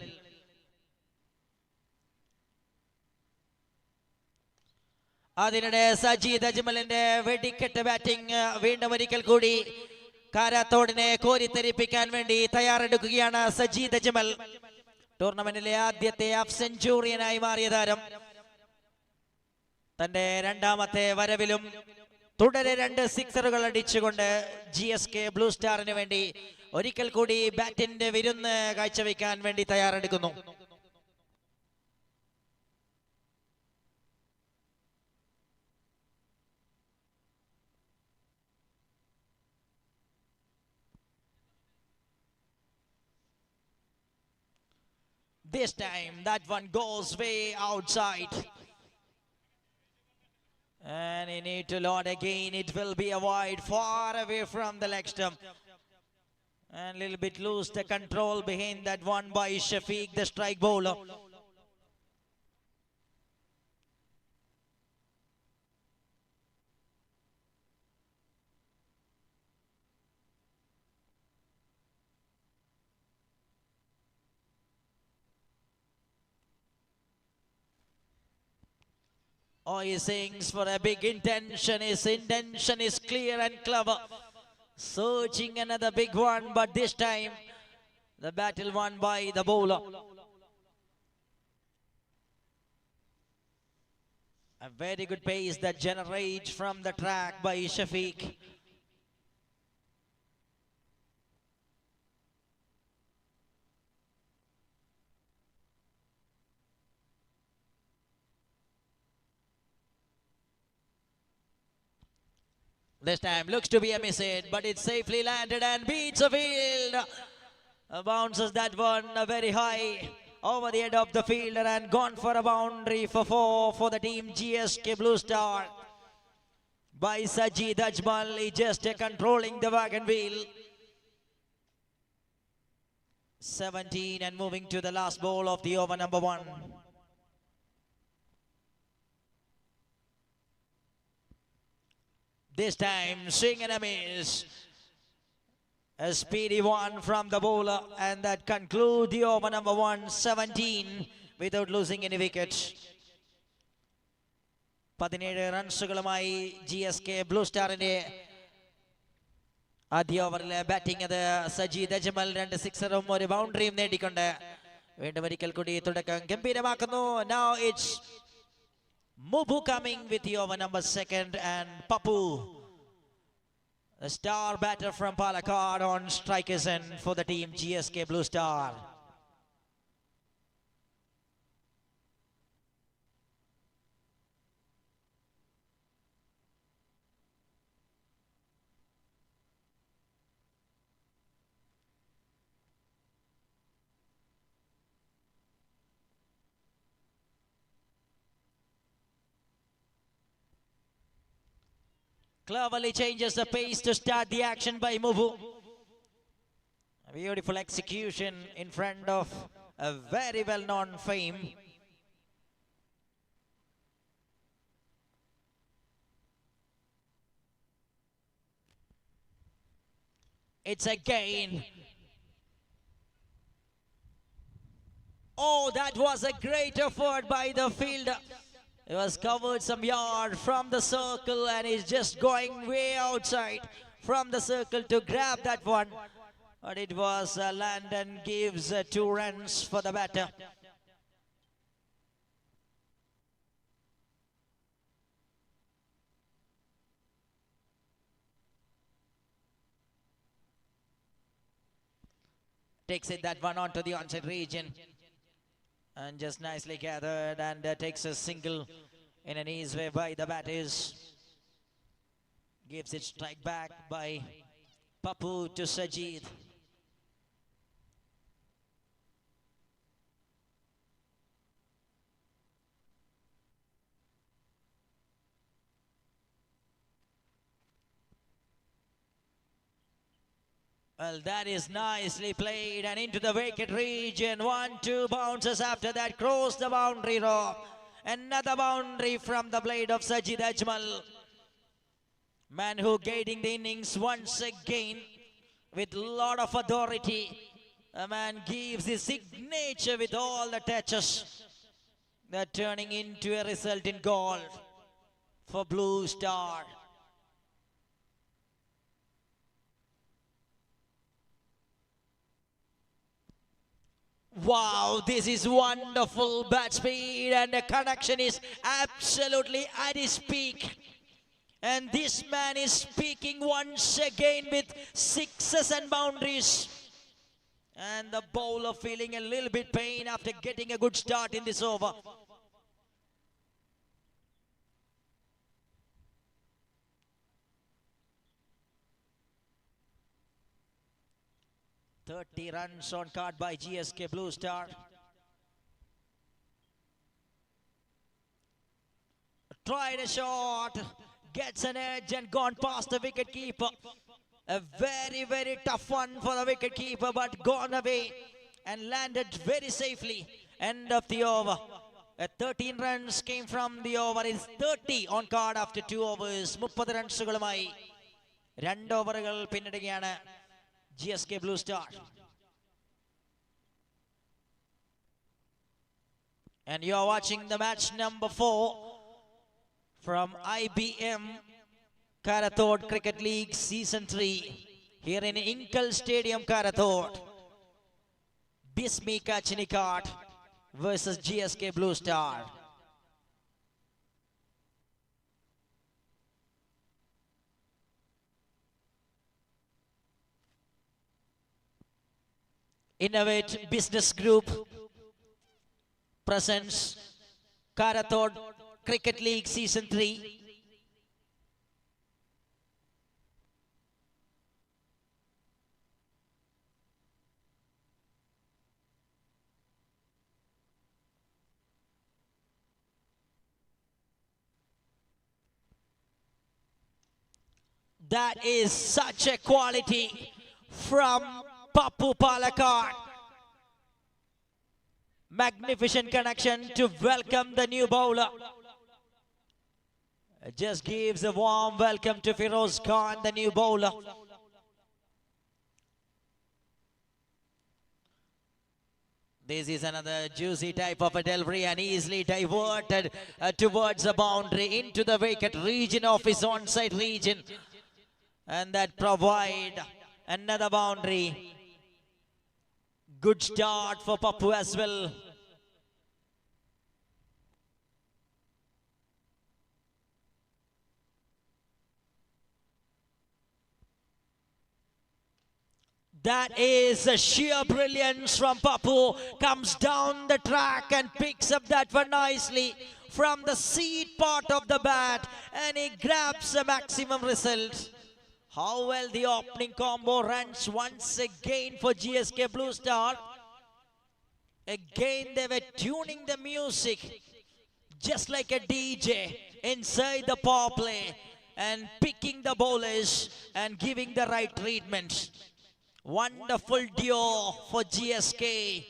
അതിനിടെ സജീദ് അജ്മലിന്റെ വെടിക്കെട്ട് ബാറ്റിംഗ് വീണ്ടും ഒരിക്കൽ കൂടി കാരാത്തോടിനെ കോരിത്തെരിപ്പിക്കാൻ വേണ്ടി തയ്യാറെടുക്കുകയാണ് സജീദ് അജ്മൽ. ടൂർണമെന്റിലെ ആദ്യത്തെ ഹാഫ് സെഞ്ചുറിയനായി മാറിയ താരം തന്റെ രണ്ടാമത്തെ വരവിലും തുടരെ 2 സിക്സറുകൾ അടിച്ചുകൊണ്ട് GSK ബ്ലൂ സ്റ്റാറിന് വേണ്ടി ഒരിക്കൽ കൂടി ബാറ്റിന്റെ വിരുന്ന് കാഴ്ചവെക്കാൻ വേണ്ടി തയ്യാറെടുക്കുന്നു. This time that one goes way outside. And he need to load again. It will be a wide, far away from the leg stump. And a little bit loose the control behind that one by Shafiq, the strike bowler. Oh, he sings for a big intention. His intention is clear and clever. Searching another big one, but this time the battle won by the bowler. A very good pace that generates from the track by Shafiq. This time looks to be a miss hit, but it's safely landed and beats the field. Bounces that one very high over the head of the fielder and gone for a boundary for 4 for the team GSK Blue Star. By Sajid Ajmal, he just controlling the wagon wheel. 17 and moving to the last ball of the over number 1. This time, swing and a miss. A speedy one from the bowler, and that concludes the over number 1, 17, without losing any wickets. 17 റൺസുകളുമായി GSK blue സ്റ്റാറിന്റെ ആദ്യ ഓവറിലെ batting അത് സജീദ് അജ്മൽ 2 സിക്സറും 1 ബൗണ്ടറിയും നേടിക്കൊണ്ട് വീണ്ടും ഒരിക്കൽ കൂടി തുടക്കം ഗംഭീരമാക്കുന്നു. Now it's Mubu coming with the over number 2 and Papu, the star batter from Palakkad, on strikers end for the team GSK Blue Star. Cleverly changes the pace to start the action by Mubu. A beautiful execution in front of a very well-known fame. It's a gain. Oh, that was a great effort by the fielder. It was covered some yard from the circle and is just going way outside from the circle to grab that one. But it was land and gives 2 runs for the batter. Takes it that one onto the onside region. And just nicely gathered and takes a single in an easy way by the batters. Gives it strike back by Papu to Sajid. Well, that is nicely played and into the wicket region. 1-2 bounces after that, cross the boundary row. Another boundary from the blade of Sajid Ajmal. Man who guiding the innings once again with lot of authority. A man gives his signature with all the touches. They're turning into a result in goal for Blue Star. Wow, this is wonderful bat speed and the connection is absolutely at his peak. And this man is speaking once again with sixes and boundaries. And the bowler feeling a little bit pain after getting a good start in this over. "30 runs on card by GSK Blue Star. Tried a shot, gets an edge and gone past the wicket keeper. A very, very tough one for the wicket keeper, but gone away and landed very safely. End of the over. 13 runs came from the over. It's 30 on card after 2 overs. 30 റൺസുകളുമായി 2 ഓവറുകൾ പിന്നിടുകയാണ് GSK Blue Star. And you are watching the match number 4 from IBM Karathode Cricket League Season 3 here in Inkal Stadium, Karathode. Bismika Chinikat versus GSK Blue Star. Innovate Business Group presents Karathode Cricket League Season 3. That is such a quality from Pappu Palakkad. Magnificent connection to welcome the new bowler. Just gives a warm welcome to Firoz Khan, the new bowler. This is another juicy type of a delivery and easily diverted towards the boundary into the wicket region of his onside region. And that provide another boundary. Good start for Pappu as well. That is a sheer brilliance from Pappu. Comes down the track and picks up that one nicely from the seat part of the bat. And he grabs a maximum result. How well the opening combo runs once again for GSK Blue Star. Again they were tuning the music just like a DJ inside the power play and picking the bowlers and giving the right treatment. Wonderful duo for GSK.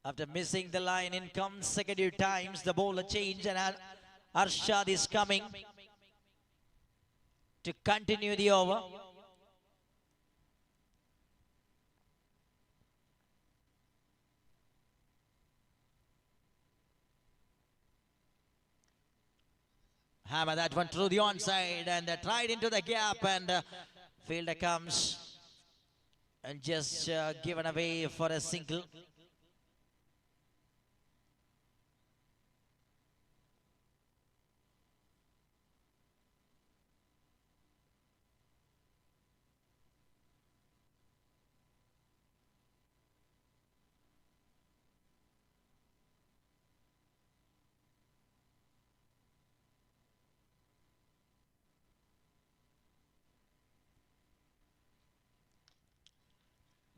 After missing the line in consecutive times, the bowler change and Arshad is coming to continue the over. Hammer that one through the onside and tried into the gap, and fielder comes and just given away for a single.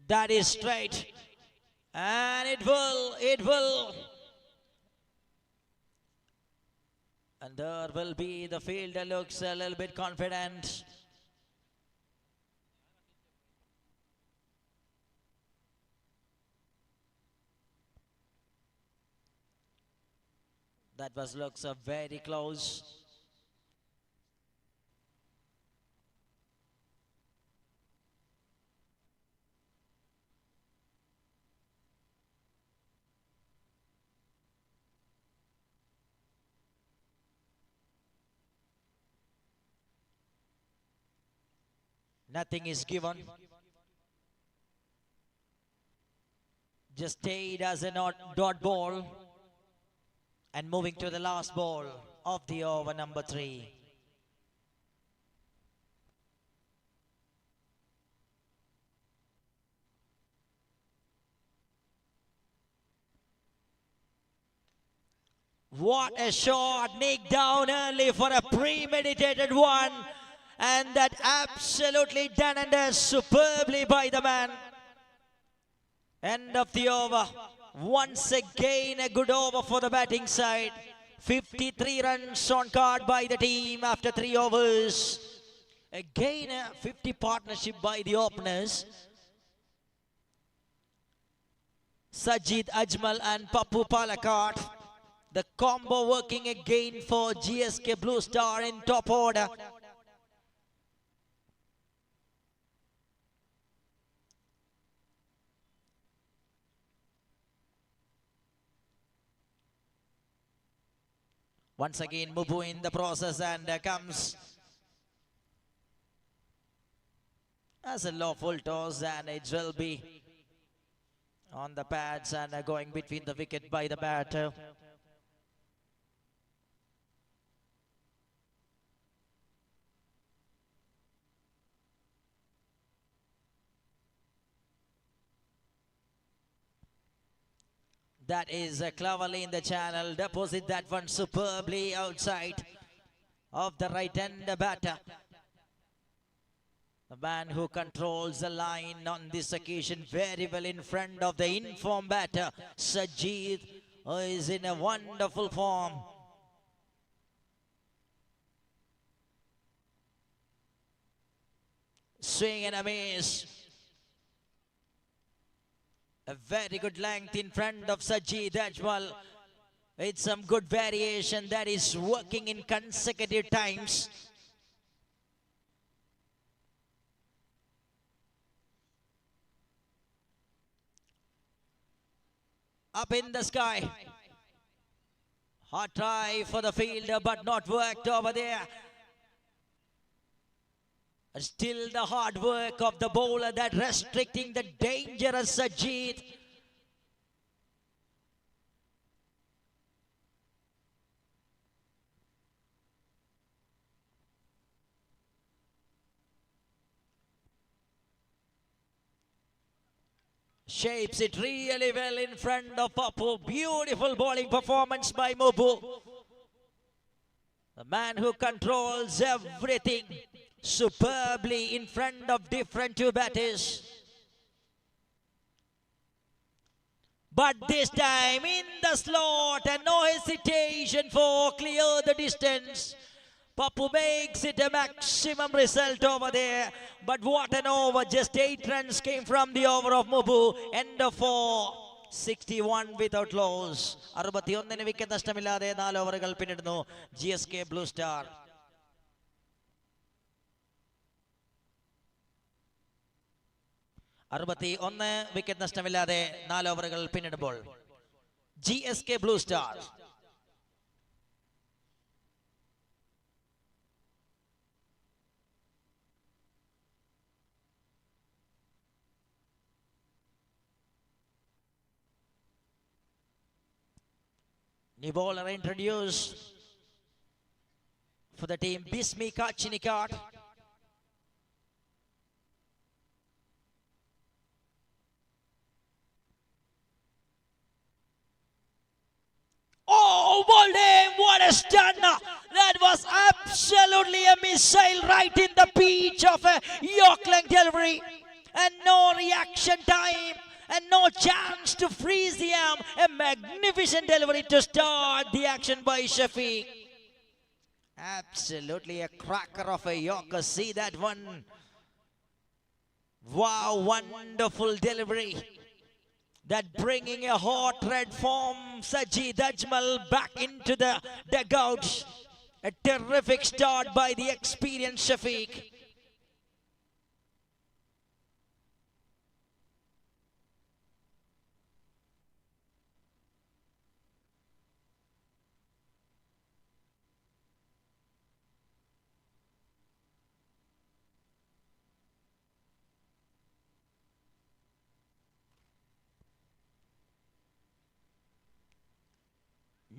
That is straight, and it will. And there will be, the fielder looks a little bit confident. That looks very close. Nothing is given. Just stayed as a dot ball. And moving to the last ball of the over, number 3. What a shot, nicked down early for a premeditated one. And that absolutely done and superbly by the man. End of the over. Once again a good over for the batting side. 53 runs on card by the team after 3 overs. Again a 50 partnership by the openers. Sajid Ajmal and Pappu Palakkad. The combo working again for GSK Blue Star in top order. Once again, Mubu in the process, and comes as a lawful toss, and it will be on the pads and going between the wicket by the batter. That is cleverly in the channel. Deposit that one superbly outside of the right-hand batter. The man who controls the line on this occasion very well in front of the informed batter, Sajid, who is in a wonderful form. Swing and a miss. A very good length in front of Sajid Ajmal. It's some good variation that is working in consecutive times. Up in the sky. Hard try for the fielder, but not worked over there. Still the hard work of the bowler that restricting the dangerous Sajid. Shapes it really well in front of Papu. Beautiful bowling performance by Mubu. The man who controls everything superbly in front of different two batters. But this time in the slot and no hesitation for clear the distance. Papu makes it a maximum result over there. But what an over. Just 8 runs came from the over of Mubu. End of 4. 61 without loss. 61 wicket നഷ്ടമില്ലാതെ 4 ഓവറുകൾ പിന്നിടുന്നു GSK Blue Star. 61 wicket നഷ്ടമില്ലാതെ 4 ഓവറുകൾ പിന്നിടുമ്പോൾ GSK Blue Star. New bowler introduced for the team, Bismika Chinikat. Oh, bowled him! What a stunner! That was absolutely a missile right in the pitch of a York length delivery, and no reaction time. And no chance to freeze the arm. A magnificent delivery to start the action by Shafiq. Absolutely a cracker of a Yorker. See that one. Wow, wonderful delivery. That bringing a hot red form Sajid Ajmal back into the dugout. A terrific start by the experienced Shafiq.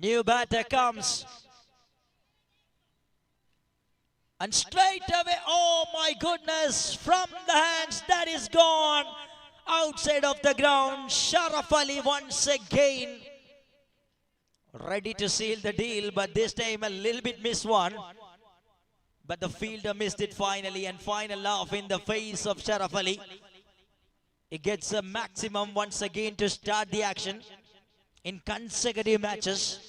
New batter comes. And straight away, oh my goodness, from the hands, that is gone. Outside of the ground, Sharaf Ali once again. Ready to seal the deal, but this time a little bit missed one. But the fielder missed it finally, and final laugh in the face of Sharaf Ali. He gets a maximum once again to start the action in consecutive matches.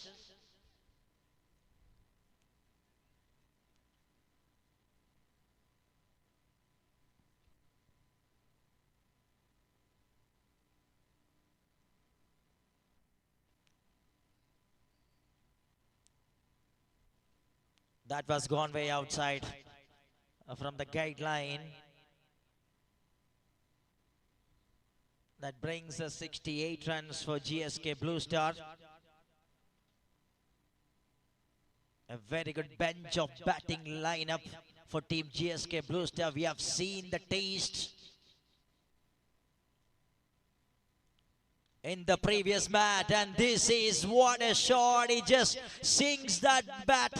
That was gone way outside from the guideline. That brings us 68 runs for GSK Blue Star. A very good bench of batting lineup for team GSK Blue Star. We have seen the taste in the previous match, and this is what a shot. He just sinks that bat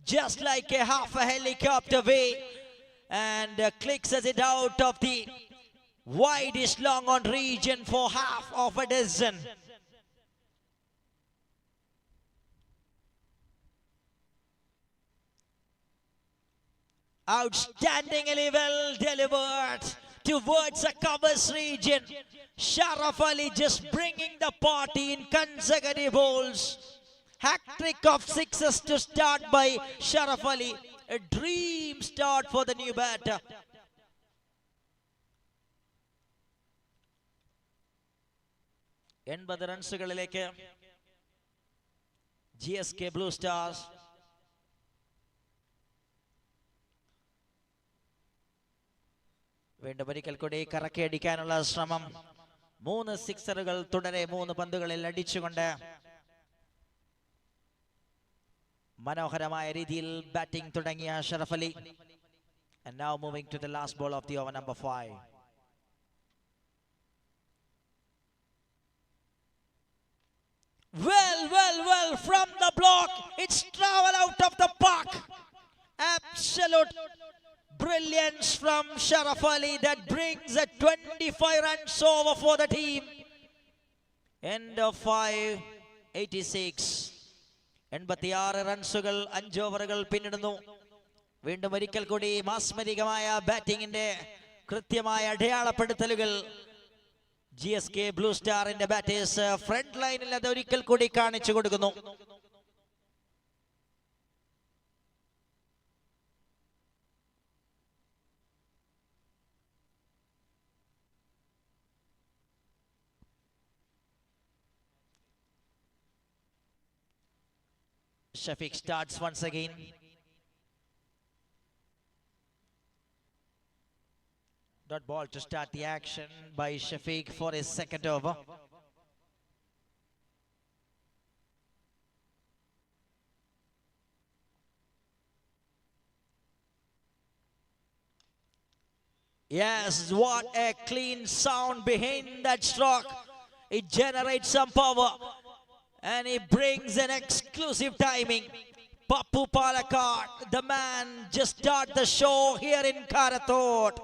just like a half a helicopter way and clicks it out of the widest long on region for half of a dozen. Outstandingly well delivered towards the covers region. Sharaf Ali just bringing the party in consecutive balls. Hat-trick of sixes to start by Sharaf Ali. A dream start for the new batter. എൺപത് റൺസുകളിലേക്ക് GSK Blue Stars. വീണ്ടും ഒരിക്കൽ കൂടി കറക്കിയടിക്കാനുള്ള ശ്രമം. 3 സിക്സറുകൾ തുടരെ 3 പന്തുകളിൽ അടിച്ചുകൊണ്ട് മനോഹരമായ രീതിയിൽ ബാറ്റിംഗ് തുടങ്ങിയ Sharaf Ali. And now moving to the last ball of the over, number 5. Well from the block. It's travel out of the park. Absolute brilliance from Sharaf Ali that brings a 25 runs over for the team. End of 5, 86. 86 റൺസുകൾ 5 ഓവറുകൾ പിന്നിടുന്നു. വീണ്ടും ഒരിക്കൽ കൂടി മാസ്മരികമായ ബാറ്റിംഗിന്റെ കൃത്യമായ അടയാളപ്പെടുത്തലുകൾ GSK Blue Starന്റെ batters front ലൈനിൽ അത് ഒരിക്കൽ കൂടി കാണിച്ചു കൊടുക്കുന്നു. Shafiq starts once again. Dot ball to start the action by Shafiq for his second over. Yes, what a clean sound behind that stroke. It generates some power. And he brings an exclusive timing. Pappu Palakkad, the man, just start the show here in Karathode.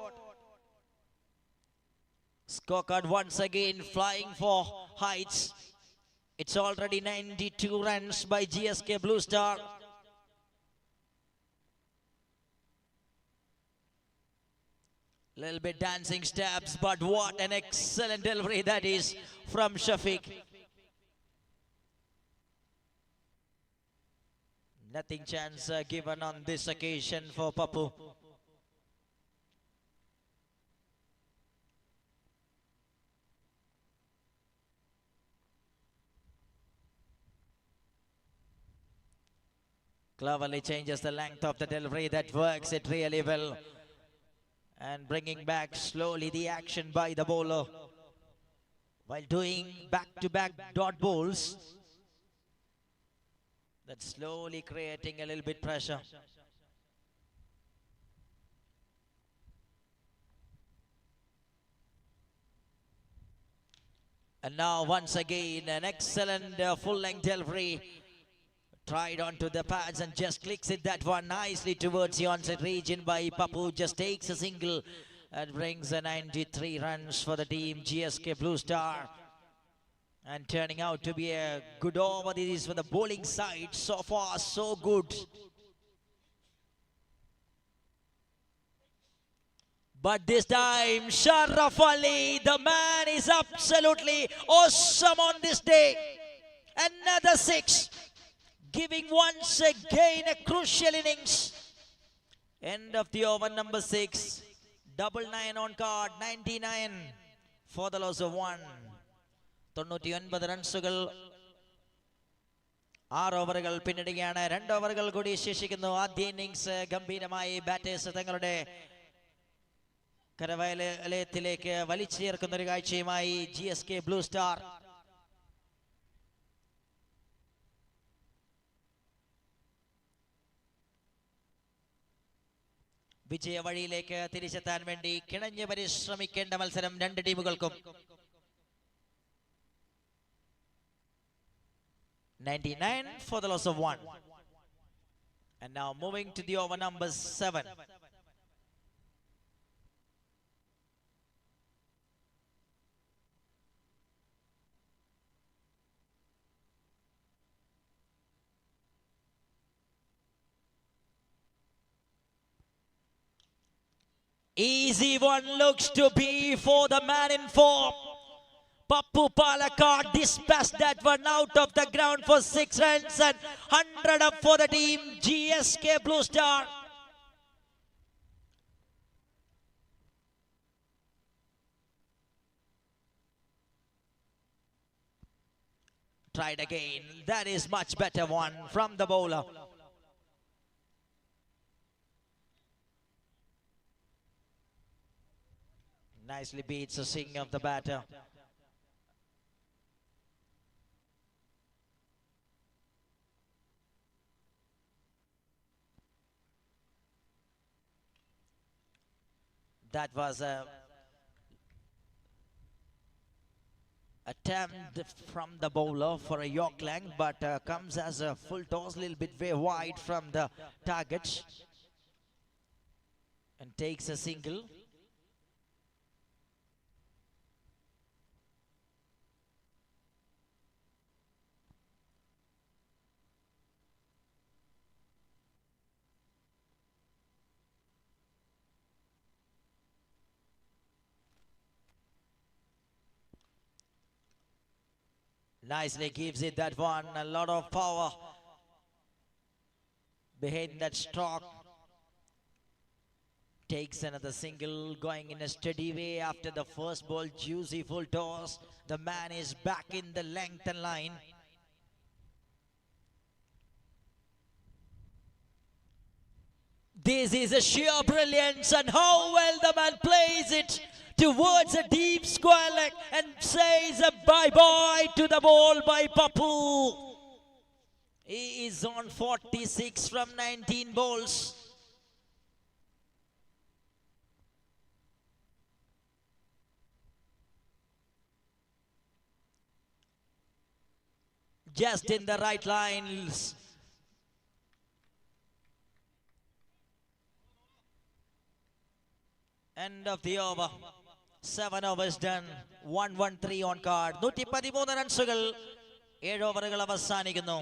Scorecard once again flying for heights. It's already 92 runs by GSK Blue Star. Little bit dancing steps, but what an excellent delivery that is from Shafiq. Nothing chance given on this occasion for Pappu. Cleverly changes the length of the delivery. That works it really well. And bringing back slowly the action by the bowler. While doing back-to-back dot balls. That's slowly creating a little bit pressure. And now once again an excellent full-length delivery. Tried onto the pads and just clicks it that one nicely towards the onset region by Pappu. Just takes a single and brings a 93 runs for the team GSK Blue Star. And turning out to be a good over. This is for the bowling side. So far, so good. But this time, Sharaf Ali, the man is absolutely awesome on this day. Another 6. Giving once again a crucial innings. End of the over, number 6. 99 on card, 99 for the loss of 1. 99 റൺസുകൾ 6 ഓവറുകൾ പിന്നിടുകയാണ്. 2 ഓവറുകൾ കൂടി ശേഷിക്കുന്നു. ആദ്യ innings ഗംഭീരമായി batters തങ്ങളുടെ കരവലയത്തിലേക്ക് വലിച്ചു ചേർക്കുന്ന ഒരു കാഴ്ചയുമായി GSK Blue Star. വിജയ വഴിയിലേക്ക് തിരിച്ചെത്താൻ വേണ്ടി കിണഞ്ഞ് പരിശ്രമിക്കേണ്ട മത്സരം രണ്ട് ടീമുകൾക്കും. 99 for the loss of 1. And now moving to the over, number 7. Easy one looks to be for the man in form. Pappu Palakkad dispatched that one out of the ground for 6 runs and 100 up for the team GSK Blue Star. Tried again. That is much better one from the bowler. Nicely beats the swing of the batter. That was a attempt from the bowler for a York length, but comes as a full toss, a little bit way wide from the target and takes a single. Nicely gives it that one, a lot of power behind that stroke. Takes another single, going in a steady way after the first ball, juicy full toss. The man is back in the length and line. This is a sheer brilliance, and how well the man plays it towards a deep square leg and says a bye-bye to the ball by Pappu. He is on 46 from 19 balls. Just in the right lines. End of the over. 7 overs done. 113 on card. 113 റൺസുകൾ 7 ഓവറുകൾ അവസാനിക്കുന്നു.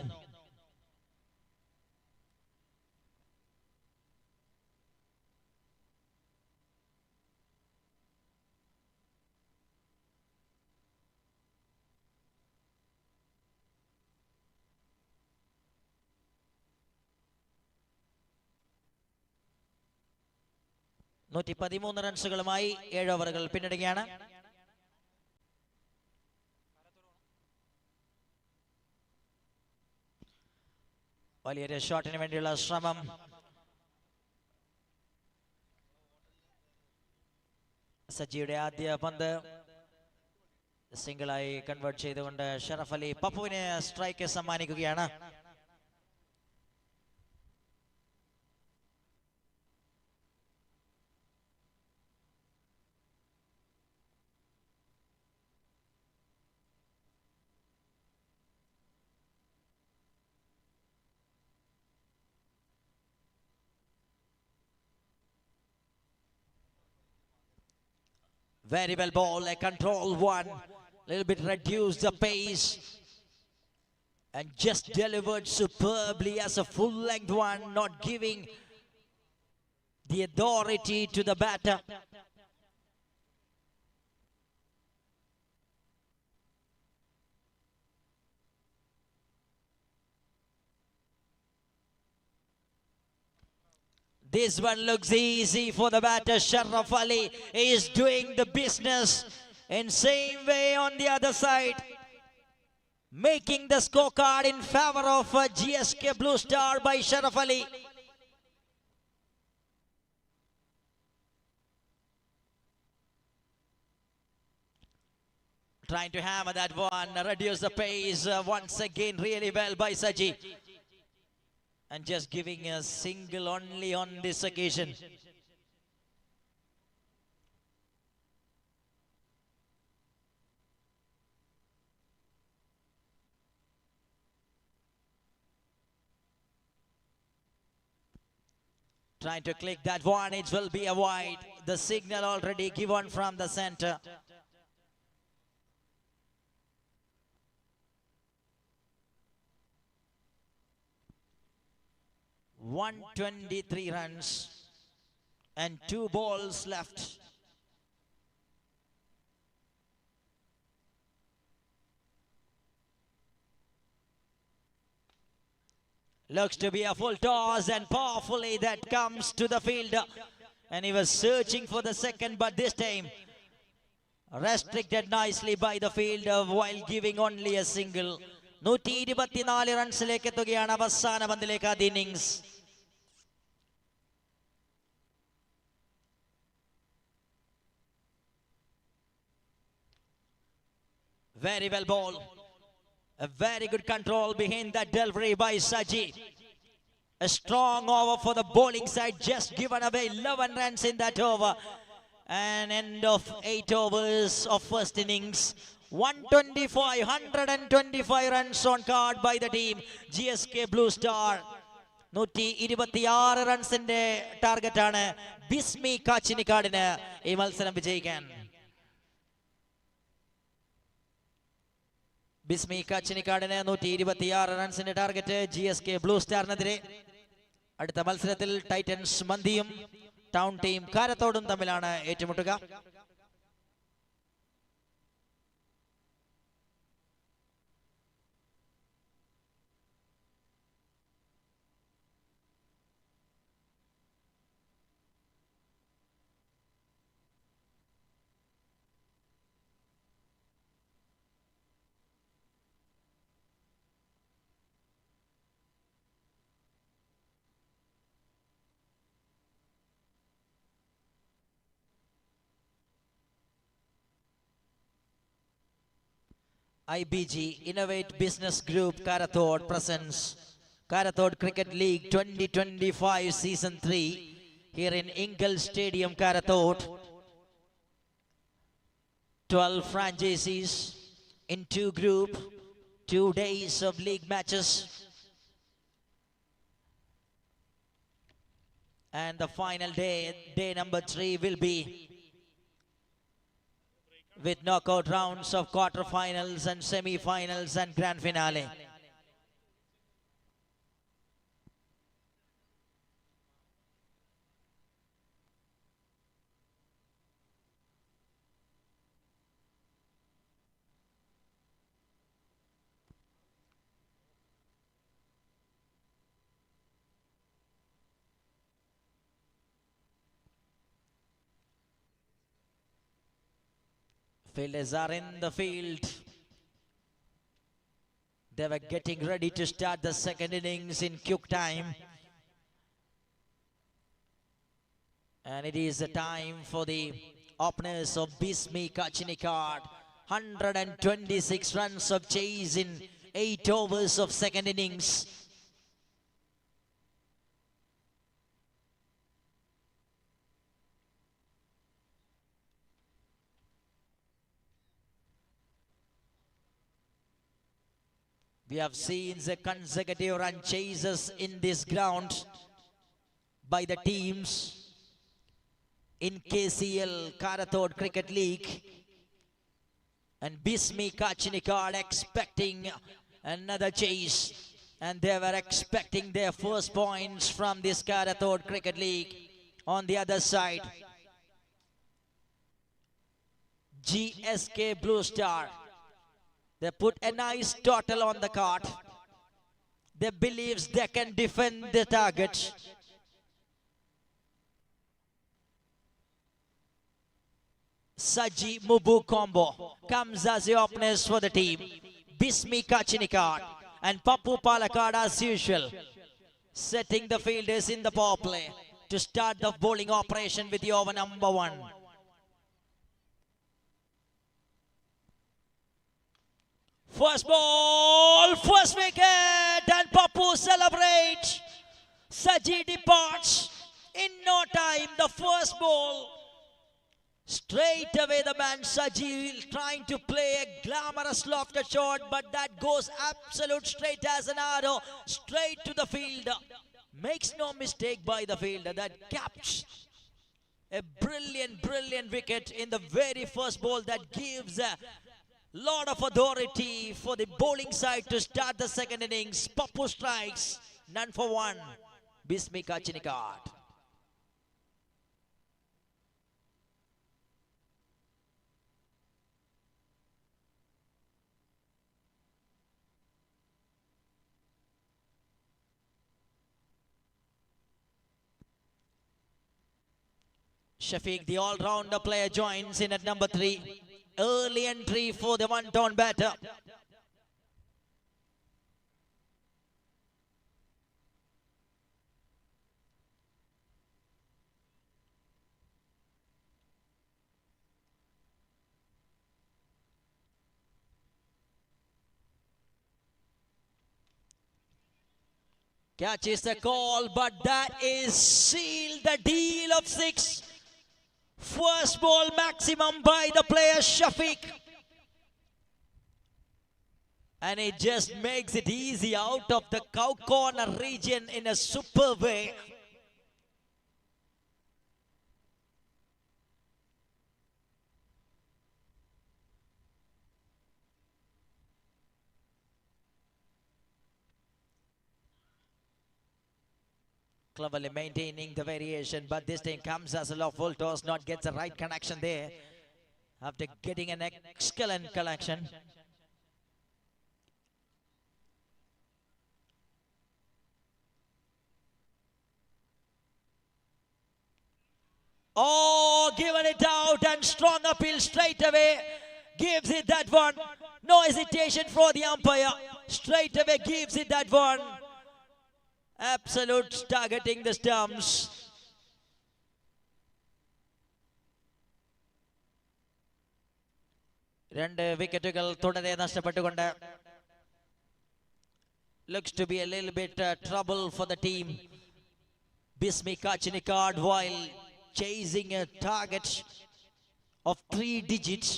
റൺസുകളുമായി 7 ഓവറുകൾ പിന്നിടുകയാണ്. വലിയൊരു ഷോട്ടിന് വേണ്ടിയുള്ള ശ്രമം. സജിയുടെ ആദ്യ പന്ത് സിംഗിളായി convert ചെയ്തുകൊണ്ട് ഷറഫ് അലി പപ്പുവിന് സ്ട്രൈക്ക് സമ്മാനിക്കുകയാണ്. Very well ball, a control one, little bit reduced the pace and just delivered superbly as a full length one, not giving the authority to the batter. This one looks easy for the batter. Sharaf Ali is doing the business in same way on the other side, making the scorecard in favor of GSK Blue Star by Sharaf Ali. Trying to hammer that one, reduce the pace once again really well by Saji. And just giving a single only on this occasion. Trying to click that one, it will be a wide. The signal already given from the center. (123 runs). And 2 balls left. Looks to be a full toss, and powerfully that comes to the field. And he was searching for the second, but this time restricted nicely by the fielder while giving only a single. 124 റൺസിലേക്ക് എത്തുകയാണ് അവസാന പന്തിലേക്ക് ആദ്യ innings. Very well ball. A very good control behind that delivery by Saji. A strong over for the bowling side, just given away 11 runs in that over. An end of 8 overs of first innings. 125 runs on card by the team. GSK Blue Star. 126 റൺസിന്റെ ടാർഗറ്റാണ് ബിസ്മി കാച്ചിനിക്കാടിന് ഈ മത്സരം വിജയിക്കാൻ. ബിസ്മി കാച്ചിനിക്കാടിന് 126 റൺസിന്റെ target GSK blue സ്റ്റാറിനെതിരെ. അടുത്ത മത്സരത്തിൽ Titans മന്തിയും town team കാരത്തോടും തമ്മിലാണ് ഏറ്റുമുട്ടുക. IBG Innovate Business Group Karathode presents Karathode Cricket League 2025 Season 3 here in Ingle Stadium, Karathode. 12 franchises in 2 groups, 2 days of league matches. And the final day, day number 3, will be with knockout rounds of quarterfinals and semi-finals and grand finale. Fielders are in the field. They were getting ready to start the second innings in quick time. And it is the time for the openers of Bismi Kachinikard. 126 runs of chase in 8 overs of second innings. We have seen the consecutive run chases in this ground by the teams in KCL Karathode Cricket League. And Bismi Kachinikard expecting another chase. And they were expecting their first points from this Karathode Cricket League. On the other side, GSK Blue Star. They put a nice total on the card. They believe they can defend the target. Saji Mubu combo comes as the openers for the team. Bismi Kachinikard and Papu Palakkad as usual, setting the fielders in the power play to start the bowling operation with the over number 1. First ball, first wicket, and Papu celebrates. Saji departs in no time. The first ball, straight away the man Saji trying to play a glamorous lofted shot, but that goes absolute straight as an arrow, straight to the fielder. Makes no mistake by the fielder. That captures a brilliant wicket in the very first ball. That gives a lot of authority for the bowling side to start the second innings. Papu strikes, none for 1. Bismi Kachinikard. Shafiq, the all-rounder player, joins in at number 3. Early entry for the one-down batter. Catches the call, but that is sealed. The deal of 6. First ball maximum by the player Shafiq. And it just makes it easy out of the cow corner region in a superb way. Cleverly maintaining the variation, but this time comes as a low full toss, not gets the right connection there. After getting an excellent collection. Oh, given it out and strong appeal straight away. Gives it that one. No hesitation for the umpire. Straight away gives it that one. Absolute targeting the stumps. രണ്ട് വിക്കറ്റുകൾ തുടരെ നഷ്ടപ്പെട്ടുകൊണ്ട് looks to be a little bit trouble for the team. Bismi Kachinikard while chasing a target of 3 digits.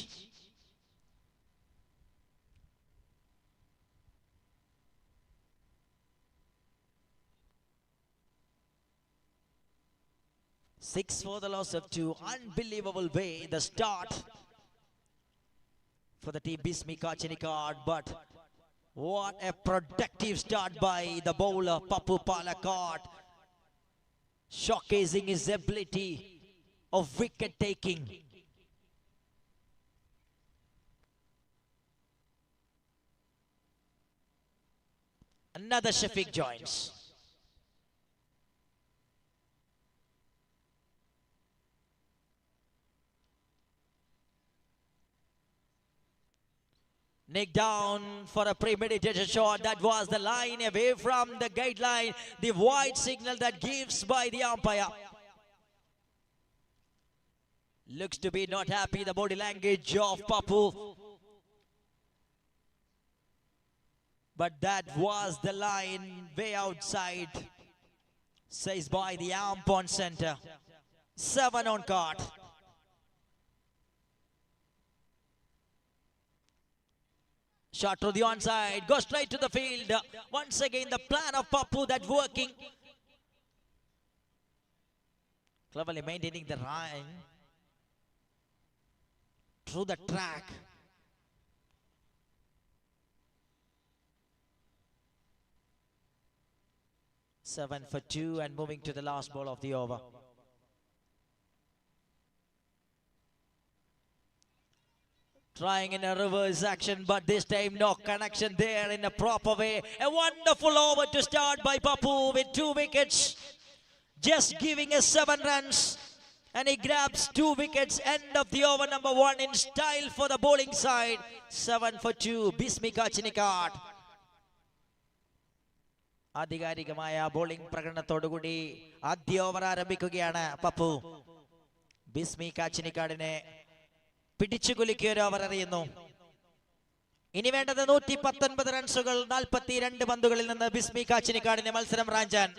Six for the loss of 2. Unbelievable way the start for the team Bismi Kachinikard, but what a productive start by the bowler Papu Palakkad, showcasing his ability of wicket taking. Another Shafiq joins. Nick down for a premeditated shot. That was the line away from the guideline. The wide signal that gives by the umpire. Looks to be not happy, the body language of Papu. But that was the line way outside, says by the ump on center. 7 on card. Shot to the onside, goes straight to the field. Once again, the plan of Papu that's working. Cleverly maintaining the line through the track. Seven for 2 and moving to the last ball of the over. Trying in a reverse action, but this time no connection there in a proper way. A wonderful over to start by Papu with 2 wickets. Just giving us 7 runs. And he grabs 2 wickets. End of the over number 1 in style for the bowling side. 7 for 2. Bismi Kachinikard. ആധികാരികമായ bowling പ്രകടനത്തോടുകൂടി ആദ്യ over ആരംഭിക്കുകയാണ് പപ്പു. ബിസ്മി കാച്ചിനിക്കാടിനെ പിടിച്ചുകുലുക്കിയ ഒരു over എറിയുന്നു. ഇനി വേണ്ടത് 119 റൺസുകൾ 42 പന്തുകളിൽ നിന്ന് ബിസ്മി കാച്ചിനിക്കാടിനെ മത്സരം റാഞ്ചാൻ.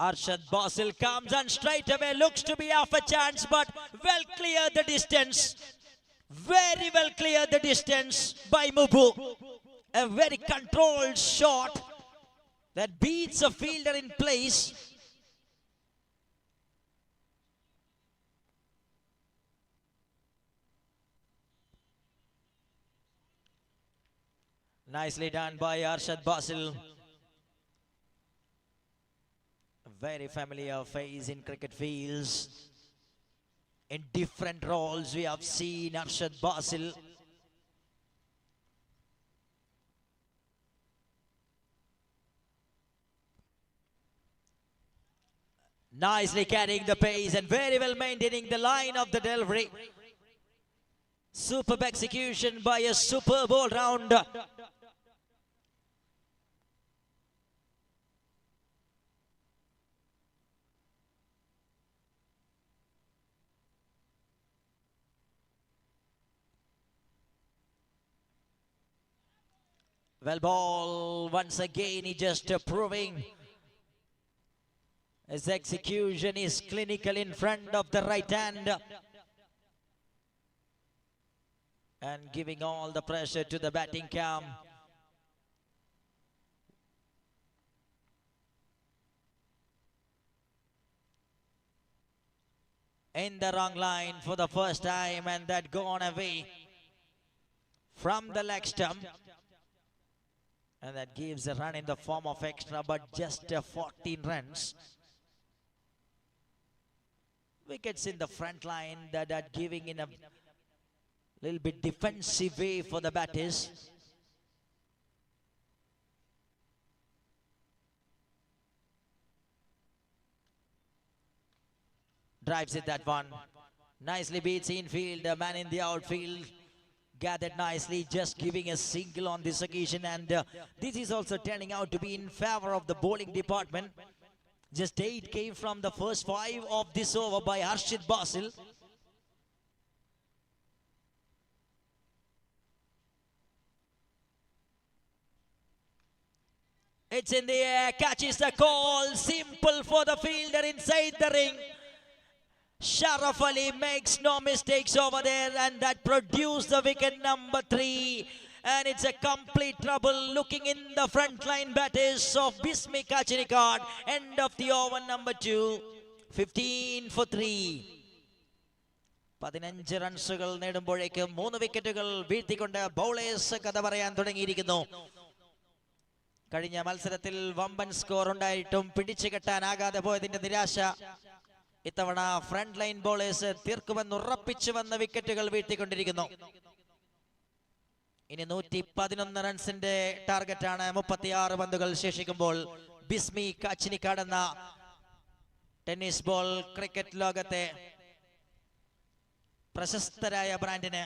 Arshad Basil comes and straight away looks to be half a chance, but well clear the distance. Very well cleared the distance by Mubu. A very controlled shot that beats a fielder in place. Nicely done by Arshad Basil. A very familiar face in cricket fields. In different roles we have seen Arshad Basil. Nicely carrying the pace and very well maintaining the line of the delivery. Superb execution by a superb all-rounder. Well ball once again, he just proving his execution is clinical in front of the right hand and giving all the pressure to the batting cam. In the wrong line for the first time, and that gone away from the leg stump. And that gives a run in the form of extra, but just 14 runs. Wickets in the front line that are giving in a little bit defensive way for the batters. Drives it that one. Nicely beats infield, the man in the outfield. Gathered nicely, just giving a single on this occasion, and this is also turning out to be in favor of the bowling department. Just 8 came from the first 5 of this over by Arshad Basil. It's in the air, catches the call, simple for the fielder inside the ring. Sharaf Ali makes no mistakes over there, and that produced the wicket number 3. And it's a complete trouble looking in the front line batters of Bismi Kachinikad. End of the over number 2. 15 for 3. 15 റൺസുകൾ നേടുമ്പോഴേക്ക് 3 വിക്കറ്റുകൾ വീഴ്ത്തിക്കൊണ്ട് bowlers കഥ പറയാൻ തുടങ്ങിയിരിക്കുന്നു. കഴിഞ്ഞ മത്സരത്തിൽ വമ്പൻ score ഉണ്ടായിട്ടും പിടിച്ചു കെട്ടാനാകാതെ പോയതിന്റെ നിരാശ ഇത്തവണ ഫ്രണ്ട് ലൈൻ ബോളേഴ്സ് തീർക്കുമെന്ന് ഉറപ്പിച്ചു വന്ന വിക്കറ്റുകൾ വീഴ്ത്തിക്കൊണ്ടിരിക്കുന്നു. ഇനി 111 റൺസിന്റെ ടാർഗറ്റാണ് 36 പന്തുകൾ ശേഷിക്കുമ്പോൾ. ബിസ്മി കാച്ചിനിക്കാട് എന്ന ടെന്നീസ് ബോൾ ക്രിക്കറ്റ് ലോകത്തെ പ്രശസ്തരായ ബ്രാൻഡിന്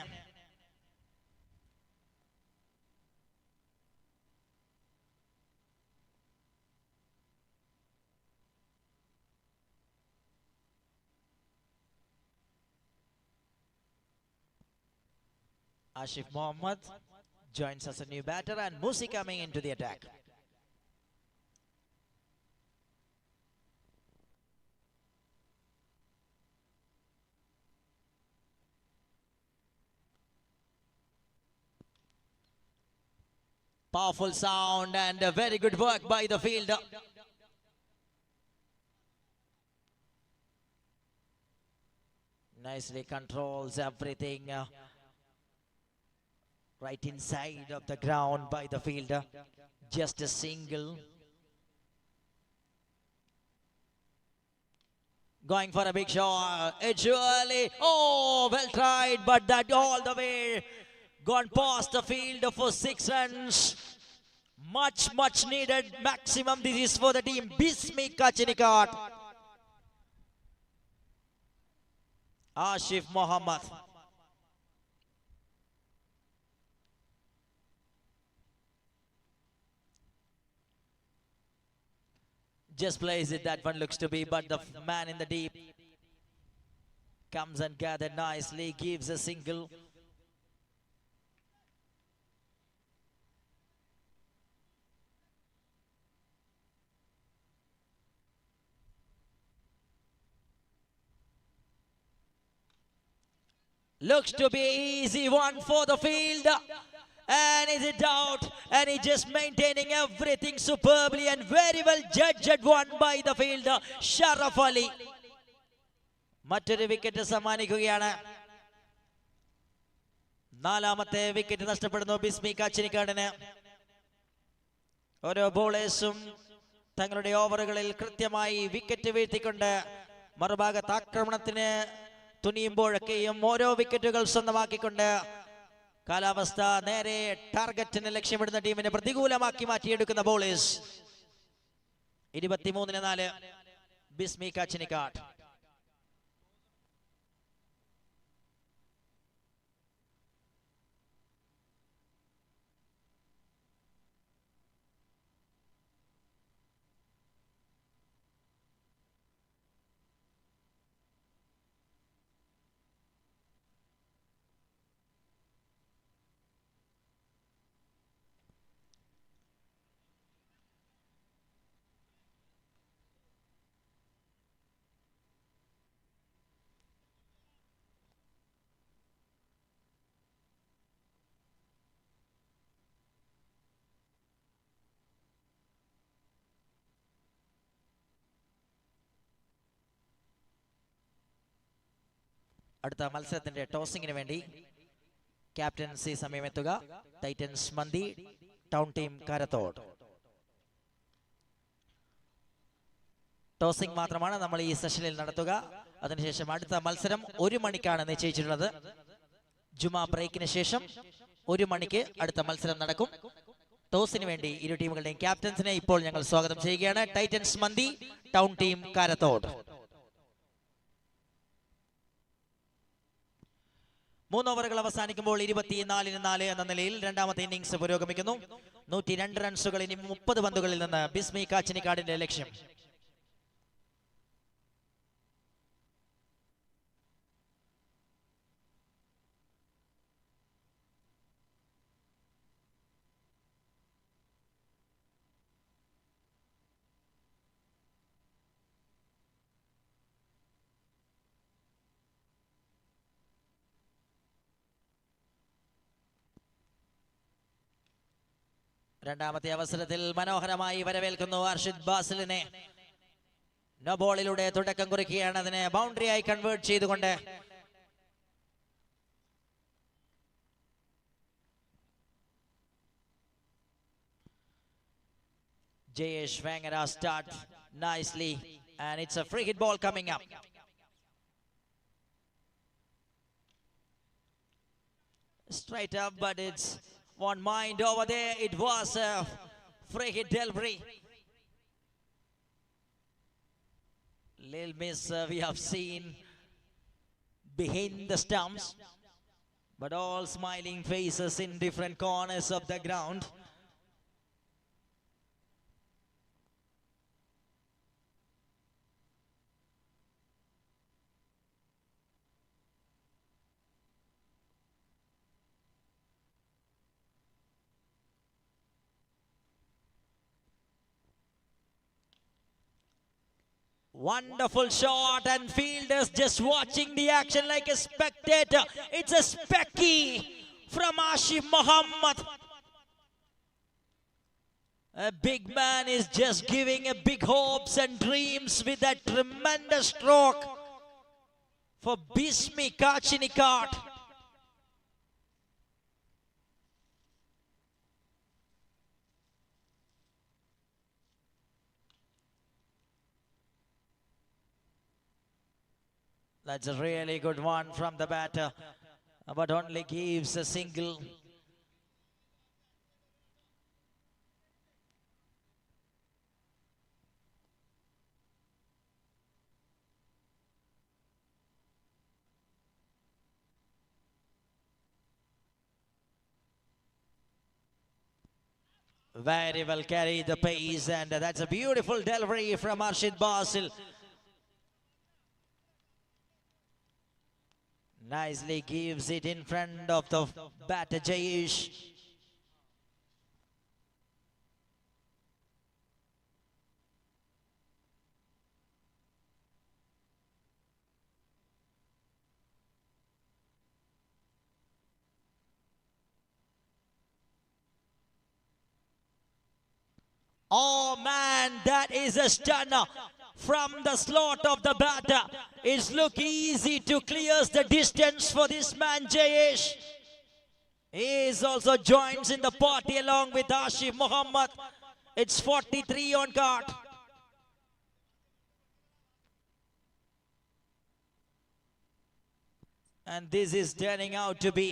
Ashif Mohammad joins as a new batter, and Musi coming into the attack. Powerful sound and a very good work by the fielder. Nicely controls everything. Right inside of the ground by the fielder. Just a single. Going for a big shot. It's early. Oh, well tried, but that all the way gone past the fielder for 6 runs. Much needed maximum. This is for the team. Bismi Kachinikad. Ashif Mohammad. Just plays it, that one looks to be, but the man in the deep comes and gathered nicely, gives a single. Looks to be easy one for the field. And is it out? And he's just maintaining everything superbly and very well judged one by the fielder, Sharaf Ali. മറ്റൊരു wicket സമ്മാനിക്കുകയാണ്. നാലാമത്തെ wicket നഷ്ടപ്പെടുന്നു ബിസ്മി കാച്ചിനിക്കാടിന്. ഓരോ ബോളേഴ്സും തങ്ങളുടെ ഓവറുകളിൽ കൃത്യമായി wicket വീഴ്ത്തിക്കൊണ്ട് മറുഭാഗത്ത് ആക്രമണത്തിന് തുനിയുമ്പോഴൊക്കെയും ഓരോ വിക്കറ്റുകൾ സ്വന്തമാക്കിക്കൊണ്ട് കാലാവസ്ഥ നേരെ ടാർഗറ്റിന് ലക്ഷ്യമിടുന്ന ടീമിനെ പ്രതികൂലമാക്കി മാറ്റിയെടുക്കുന്ന ബോളേഴ്സ്. 23-4 ബിസ്മി കാച്ചിനിക്കാട്. അടുത്ത മത്സരത്തിന്റെ ടോസിങ്ങിന് വേണ്ടി captaincy സമയമെത്തുക. Titans Manthi, town team കാരത്തോട്. Tossing മാത്രമാണ് നമ്മൾ ഈ സെഷനിൽ നടത്തുക. അതിനുശേഷം അടുത്ത മത്സരം 1 മണിക്കാണ് നിശ്ചയിച്ചിട്ടുള്ളത്. ജുമാ ബ്രേക്കിന് ശേഷം 1 മണിക്ക് അടുത്ത മത്സരം നടക്കും. ടോസിന് വേണ്ടി ഇരു ടീമുകളുടെയും ക്യാപ്റ്റൻസിനെ ഇപ്പോൾ ഞങ്ങൾ സ്വാഗതം ചെയ്യുകയാണ്. Titans Manthi, town team കാരത്തോട്. 3 ഓവറുകൾ അവസാനിക്കുമ്പോൾ 24-4 എന്ന നിലയിൽ രണ്ടാമത്തെ ഇന്നിംഗ്സ് പുരോഗമിക്കുന്നു. 102 റൺസുകൾ ഇനി 30 പന്തുകളിൽ നിന്ന് ബിസ്മി കാച്ചിനിക്കാടിന്റെ ലക്ഷ്യം. രണ്ടാമത്തെ അവസരത്തിൽ മനോഹരമായി വരവേൽക്കുന്നു അർഷിദ് ബാസിലിനെ. നോ ബോളിലൂടെ തുടക്കം കുറിക്കുകയാണ്. അതിനെ ബൗണ്ടറി ആയി കൺവേർട്ട് ചെയ്തുകൊണ്ട് Jayesh Vangara start nicely and it's a free hit ball coming up. Straight up, but it's one mind over there. It was a free hit delivery. Lil miss we have seen behind the stumps, but all smiling faces in different corners of the ground. Wonderful shot and fielders just watching the action like a spectator. It's a specky from Ashif Muhammad. A big man is just giving a big hopes and dreams with that tremendous stroke for Bismi Kachinikart. That's a really good one from the batter, but only gives a single. Very well carried the pace, and that's a beautiful delivery from Arshid Basil. Nicely gives it in front of the batter Jayesh. Oh man, that is a stunner from the slot of the batter. It's look easy to clear the distance for this man Jayesh. He is also joins in the party along with Ashif Muhammad. It's 43 on card. And this is turning out to be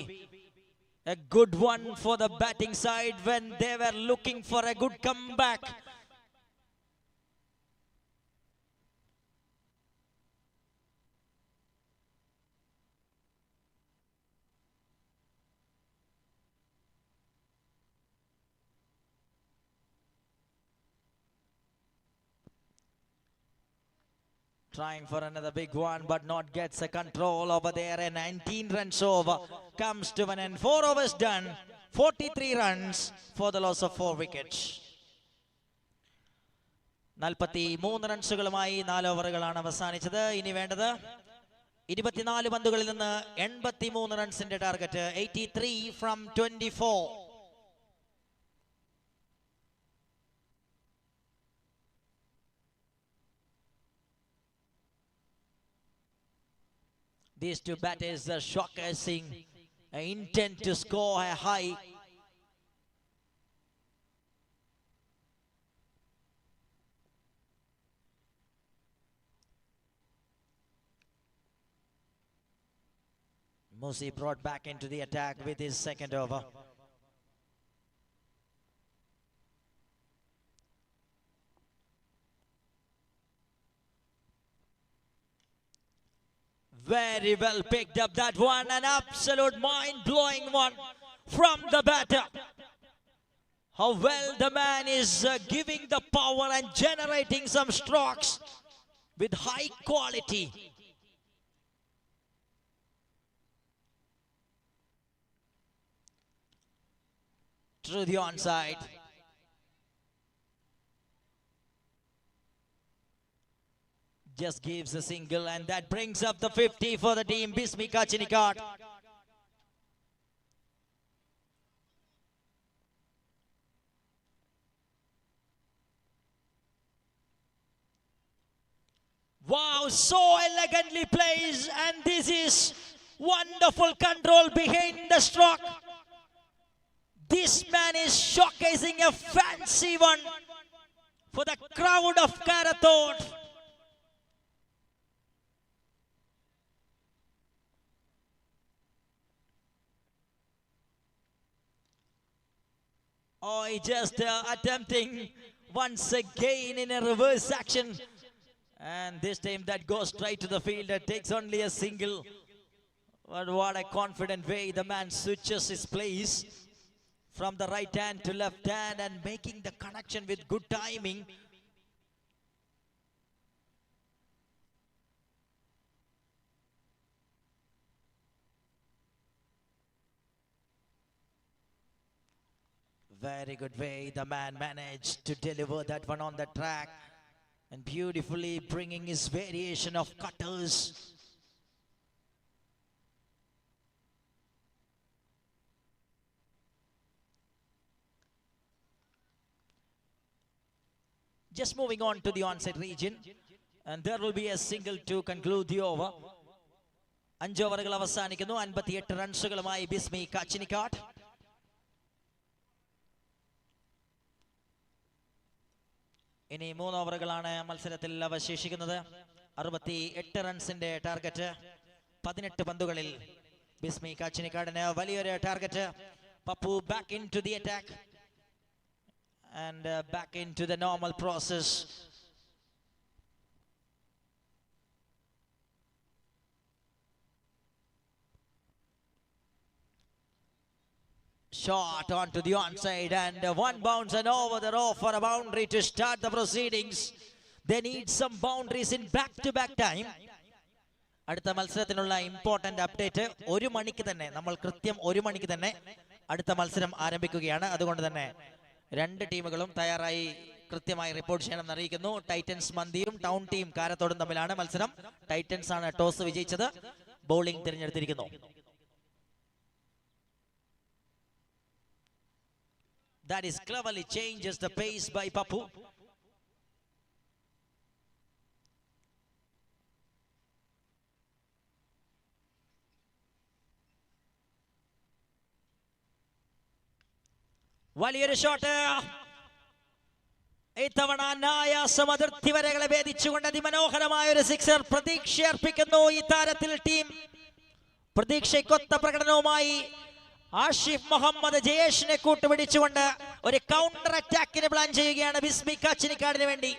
a good one for the batting side when they were looking for a good comeback. Trying for another big one, but not gets a control over there. And 19 runs over comes to an end. 4 overs done. 43 runs for the loss of 4 wickets. 43 റൺസുകളുമായി 4 ഓവറുകളാണ് അവസാനിച്ചത്. ഇനി വേണ്ടത് 24 പന്തുകളിൽ നിന്ന് 83 റൺസിന്റെ target. 83 from 24. These two batters are showcasing an intent to score a high. Musi brought back into the attack with his second over. Very well picked up that one, an absolute mind-blowing one from the batter. How well the man is giving the power and generating some strokes with high quality. Through the onside. Just gives a single, and that brings up the 50 for the team. Bismi Kachinikat. Wow, so elegantly plays, and this is wonderful control behind the stroke. This man is showcasing a fancy one for the crowd of Karathode. Oh, he just attempting once again in a reverse action. And this time that goes straight to the field. It takes only a single. But what a confident way the man switches his place from the right hand to left hand and making the connection with good timing. Very good way the man managed to deliver that one on the track and beautifully bringing his variation of cutters. Just moving on to the onside region, and there will be a single to conclude the over. 5 ഓവറുകൾ അവസാനിക്കുന്നു. 58 റൺസുകളുമായി ബിസ്മി കാച്ചിനിക്കാട്. ഇനി 3 ഓവറുകളാണ് മത്സരത്തിൽ അവശേഷിക്കുന്നത്. 68 റൺസിന്റെ target. 18 പന്തുകളിൽ ബിസ്മി കാച്ചിനിക്കാടിന് വലിയൊരു target. Pappu back in to the attack and back into the normal process. Shot onto the onside, and one bounce and over the row for a boundary to start the proceedings. They need some boundaries in back-to-back time. അടുത്ത മത്സരത്തിനുള്ള important update 1 മണിക്ക് തന്നെ, നമ്മൾ കൃത്യം 1 മണിക്ക് തന്നെ അടുത്ത മത്സരം ആരംഭിക്കുകയാണ്. അതുകൊണ്ട് തന്നെ 2 ടീമുകളും തയ്യാറായി കൃത്യമായി റിപ്പോർട്ട് ചെയ്യണമെന്ന് അറിയിക്കുന്നു. ടൈറ്റൻസ് മന്തിയും ടൗൺ ടീം കാരത്തോടും തമ്മിലാണ് മത്സരം. ടൈറ്റൻസ് ആണ് ടോസ് വിജയിച്ചത്. ബൗളിംഗ് തിരഞ്ഞെടുത്തിരിക്കുന്നു. That is cleverly changes the pace by Papu. വലിയൊരു ഷോട്ട് ഇത്തവണ അനായാസം അതിർത്തി വരകളെ ഭേദിച്ചുകൊണ്ട് അതിമനോഹരമായ ഒരു സിക്സർ പ്രതീക്ഷയർപ്പിക്കുന്നു ഈ താരത്തിൽ ടീം. പ്രതീക്ഷയ്ക്കൊത്ത പ്രകടനവുമായി ആഷിഫ് മുഹമ്മദ് ജയേഷിനെ കൂട്ടുപിടിച്ചുകൊണ്ട് ഒരു കൗണ്ടർ അറ്റാക്കിന് പ്ലാൻ ചെയ്യുകയാണ് ബിസ്മി കാച്ചിനിക്കാടിന് വേണ്ടി.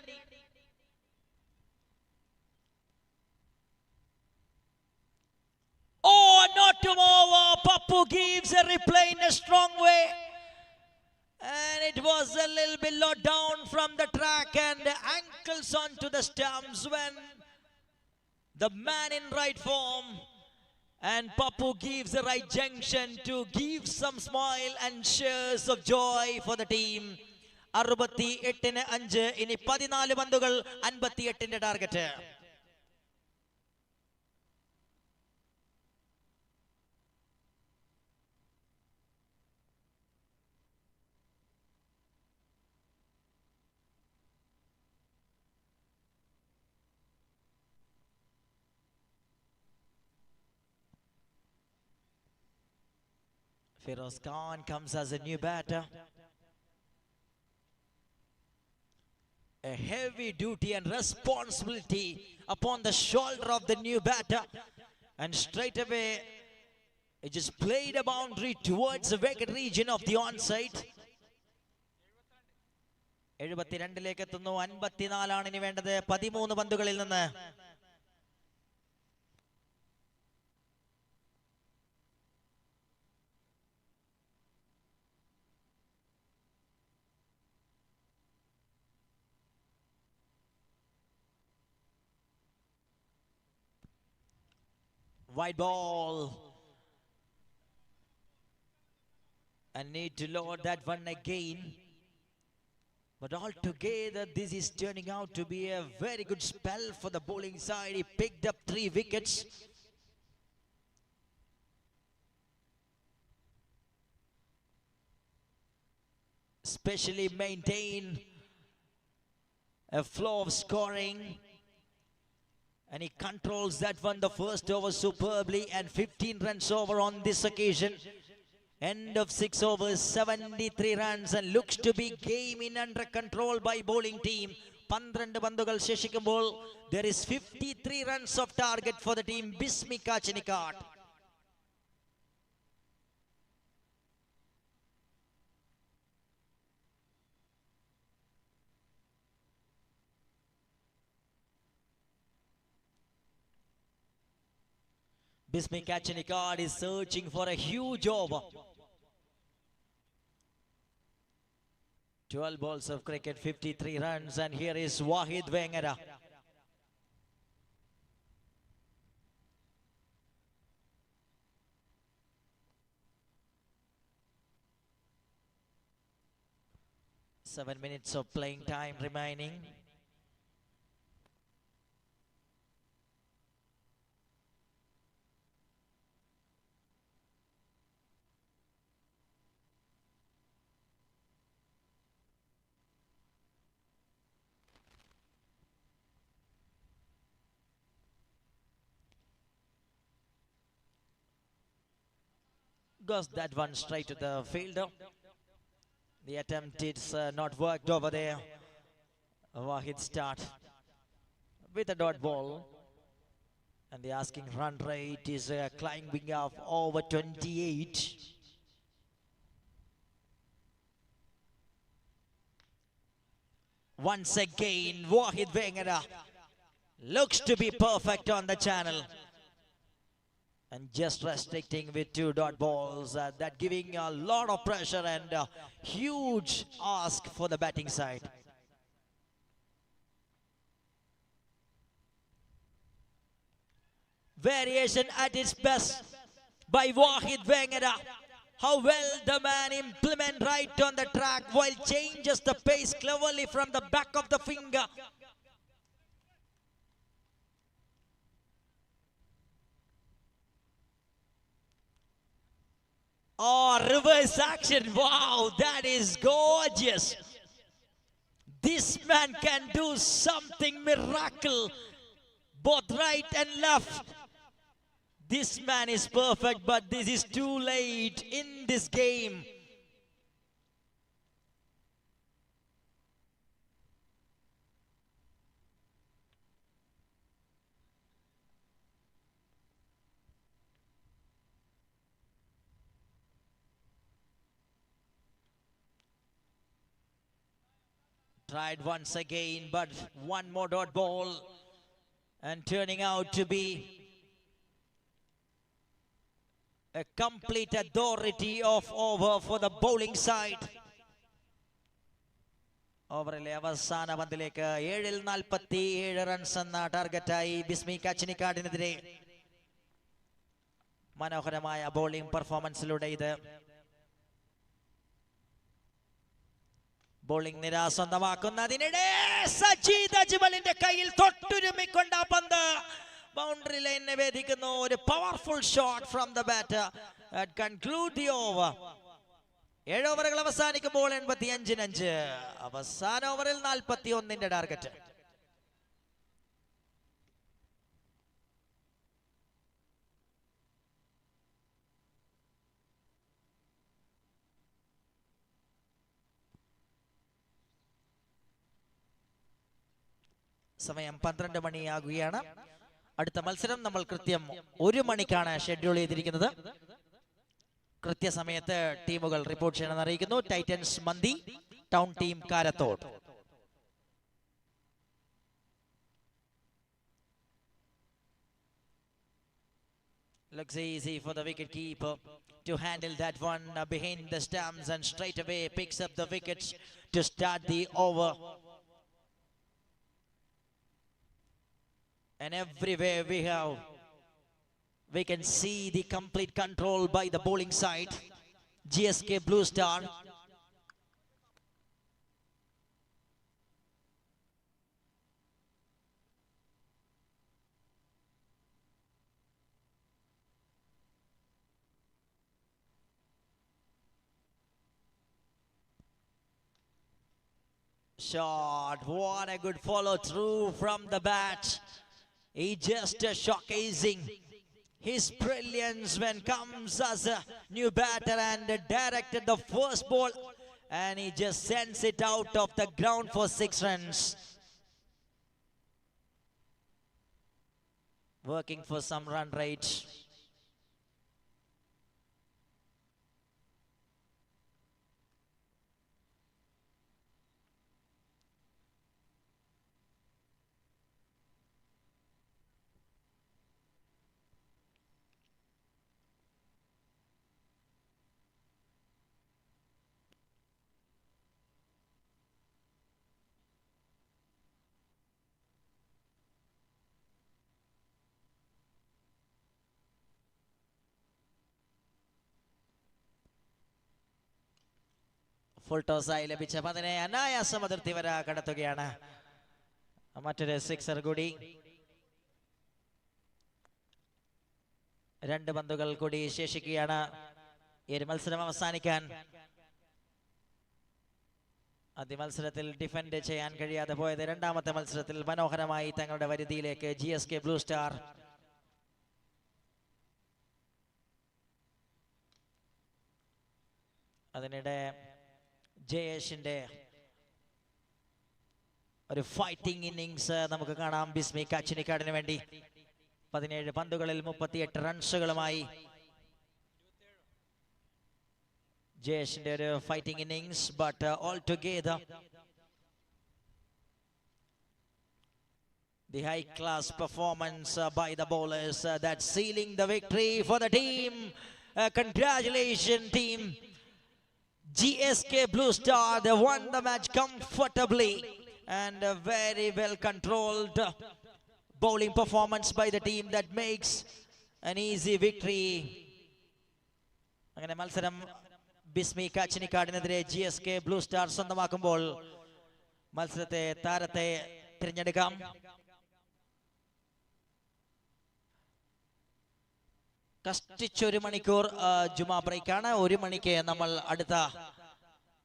Oh, not to over. Papu gives a replay in a strong way. And it was a little bit low down from the track and ankles onto the stumps when the man in right form. And Papu gives the right junction to give some smile and shares of joy for the team. 68-5 ഇനി 14 പന്തുകൾ 58-ന്റെ target. Firoz Khan comes as a new batter. A heavy duty and responsibility upon the shoulder of the new batter. And straight away, it just played a boundary towards the vacant region of the onside. 72-ലേക്ക് എത്തുന്നു. 54 ഇനി വേണ്ടത് 13 പന്തുകളിൽ നിന്ന്. Wide ball. And need to load that one again. But altogether, this is turning out to be a very good spell for the bowling side. He picked up 3 wickets. Especially maintain a flow of scoring. And he controls that one, the first over, superbly, and 15 runs over on this occasion. End of 6 overs, 73 runs, and looks to be game in under control by bowling team. 12 പന്തുകൾ ശേഷിക്കുമ്പോൾ there is 53 runs of target for the team. Bismi Kachinikad. Bismi Kachinikad is searching for a huge over. 12 balls of cricket, 53 runs, and here is Wahid Wengara. Seven minutes of playing time remaining. Goes that one straight to the fielder. The attempt is not worked over there. Wahid start with a dot ball. And the asking run rate is climbing up over 28. Once again, Wahid Wengara looks to be perfect on the channel. And just restricting with 2 dot balls, that giving a lot of pressure and a huge ask for the batting side. Variation at its best by Wahid Wengara. How well the man implement right on the track while changes the pace cleverly from the back of the finger. Oh, reverse action. Wow, that is gorgeous. This man can do something miracle, both right and left. This man is perfect, but this is too late in this game. Tried once again, but one more dot ball and turning out to be a complete authority of over for the bowling side. ഓവറിലെ അവസാന പന്തിലേക്ക് 7-47 runs എന്ന ടാർഗറ്റായി ബിസ്മി കാച്ചിനിക്കാടിനെതിരെ മനോഹരമായ bowling പെർഫോമൻസിലൂടെ ഇത് bowling നിര സ്വന്തമാക്കുന്നതിനിടെ സജീദ് അജ്മലിന്റെ കയ്യിൽ തൊട്ടുരുമിക്കൊണ്ട പന്ത് boundary ലൈനിനെ വേദിക്കുന്നു. ഒരു powerful shot from the batter conclude the over. 7 ഓവറുകൾ അവസാനിക്കുമ്പോൾ 85-5. അവസാന ഓവറിൽ 41 ടാർഗറ്റ്. സമയം 12 മണിയാകുകയാണ്. അടുത്ത മത്സരം നമ്മൾ കൃത്യം 1 മണിക്കാണ് ഷെഡ്യൂൾ ചെയ്തിരിക്കുന്നത്. കൃത്യസമയത്ത് ടീമുകൾ റിപ്പോർട്ട് ചെയ്യണമെന്ന് അറിയിക്കുന്നു. Titans Manthi, town team Karathode. Looks easy for the wicket keeper to handle that one behind the stumps and straight away picks up the wickets to start the over. And everywhere we can see the complete control by the bowling side. GSK Blue Star. Shot. What a good follow through from the bat. He just showcasing his brilliance when comes as a new batter and directed the first ball and he just sends it out of the ground for 6 runs. Working for some run rate. Full ടോസായി ലഭിച്ച പന്തിനെ അനായാസം അതിർത്തി വര കടത്തുകയാണ്. മറ്റൊരു 6 കൂടി. 2 പന്തുകൾ കൂടി ശേഷിക്കുകയാണ് ഈ ഒരു മത്സരം അവസാനിക്കാൻ. ആദ്യ മത്സരത്തിൽ ഡിഫൻഡ് ചെയ്യാൻ കഴിയാതെ പോയത് രണ്ടാമത്തെ മത്സരത്തിൽ മനോഹരമായി തങ്ങളുടെ വരുതിയിലേക്ക് GSK ബ്ലൂ സ്റ്റാർ. അതിനിടെ ജയേഷിന്റെ ഒരു ഫൈറ്റിംഗ് ഇന്നിങ്സ് നമുക്ക് കാണാം ബിസ്മി കാച്ചിനിക്കാടിന് വേണ്ടി. 17 പന്തുകളിൽ 38 റൺസുകളുമായി ജയേഷിന്റെ ഒരു fighting innings. But all together the high class performance by the bowlers that sealing the victory for the team. Congratulations team GSK Blue Star. They won the match comfortably and a very well controlled bowling performance by the team that makes an easy victory. അങ്ങനെ മത്സരം ബിസ്മി കാച്ചിനിക്കാടിനെതിരെ GSK Blue Star സ്വന്തമാക്കുമ്പോൾ മത്സരത്തെ താരത്തെ തിരഞ്ഞെടുക്കാം. കഷ്ടിച്ചൊരു മണിക്കൂർ ജുമാ ബ്രേക്കാണ്. 1 മണിക്ക് നമ്മൾ അടുത്ത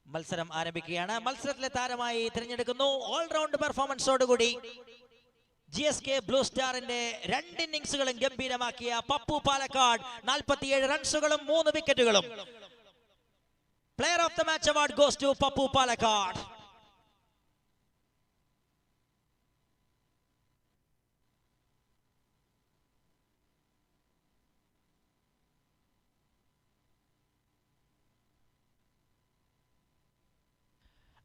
മത്സരം ആരംഭിക്കുകയാണ്. മത്സരത്തിലെ താരമായി തിരഞ്ഞെടുക്കുന്നു ഓൾറൗണ്ട് പെർഫോമൻസോടുകൂടി GSK ബ്ലൂ സ്റ്റാറിന്റെ 2 ഇന്നിംഗ്സുകളും ഗംഭീരമാക്കിയ പപ്പു പാലക്കാട് 47 റൺസുകളും 3 വിക്കറ്റുകളും. Player of the match award goes to Pappu Palakkad.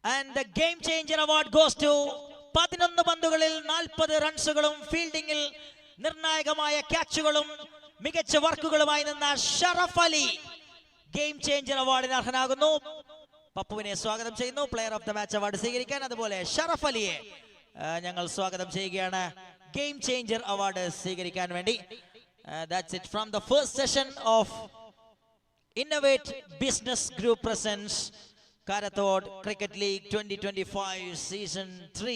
And the game changer award goes to 11 പന്തുകളിൽ 40 റൺസുകളും ഫീൽഡിംഗിൽ നിർണായകമായ ക്യാച്ചുകളും മികച്ച വർക്കുകളുമായി നിന്ന ഷറഫ് അലി ഗെയിം ചേഞ്ചർ അവാർഡിന് അർഹനാകുന്നു. പപ്പുവിനെ സ്വാഗതം ചെയ്യുന്നു player of the match award സ്വീകരിക്കാൻ. അതുപോലെ ഷറഫ് അലിയെ ഞങ്ങൾ സ്വാഗതം ചെയ്യുകയാണ് ഗെയിം ചേഞ്ചർ അവാർഡ് സ്വീകരിക്കാൻ വേണ്ടി. That's it from the first session of Innovate Business Group presents Karathode Cricket League 2025 Season 3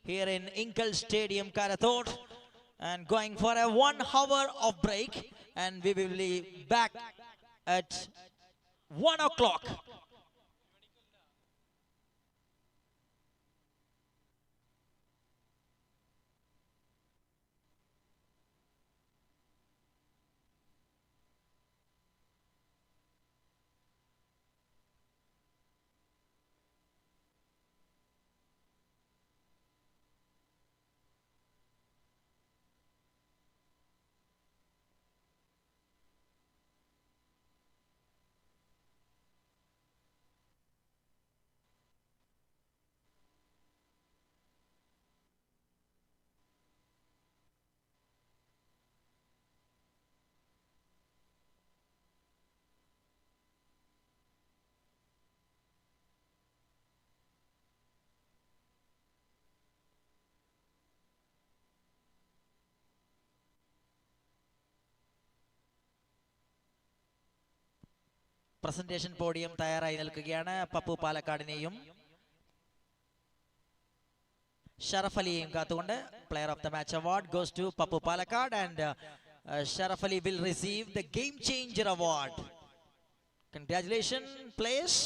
here in Inkle Stadium, Karathode, and going for a 1 hour of break, and we will be back at 1 o'clock. Presentation podium തയ്യാറായി നിൽക്കുകയാണ്. പപ്പു പാലക്കാടിനെയും ഷറഫ് അലിയെയും കാത്തുകൊണ്ട് player of the match award goes to Pappu Palakkad, and Sharaf Ali will receive the game changer award. Congratulation players.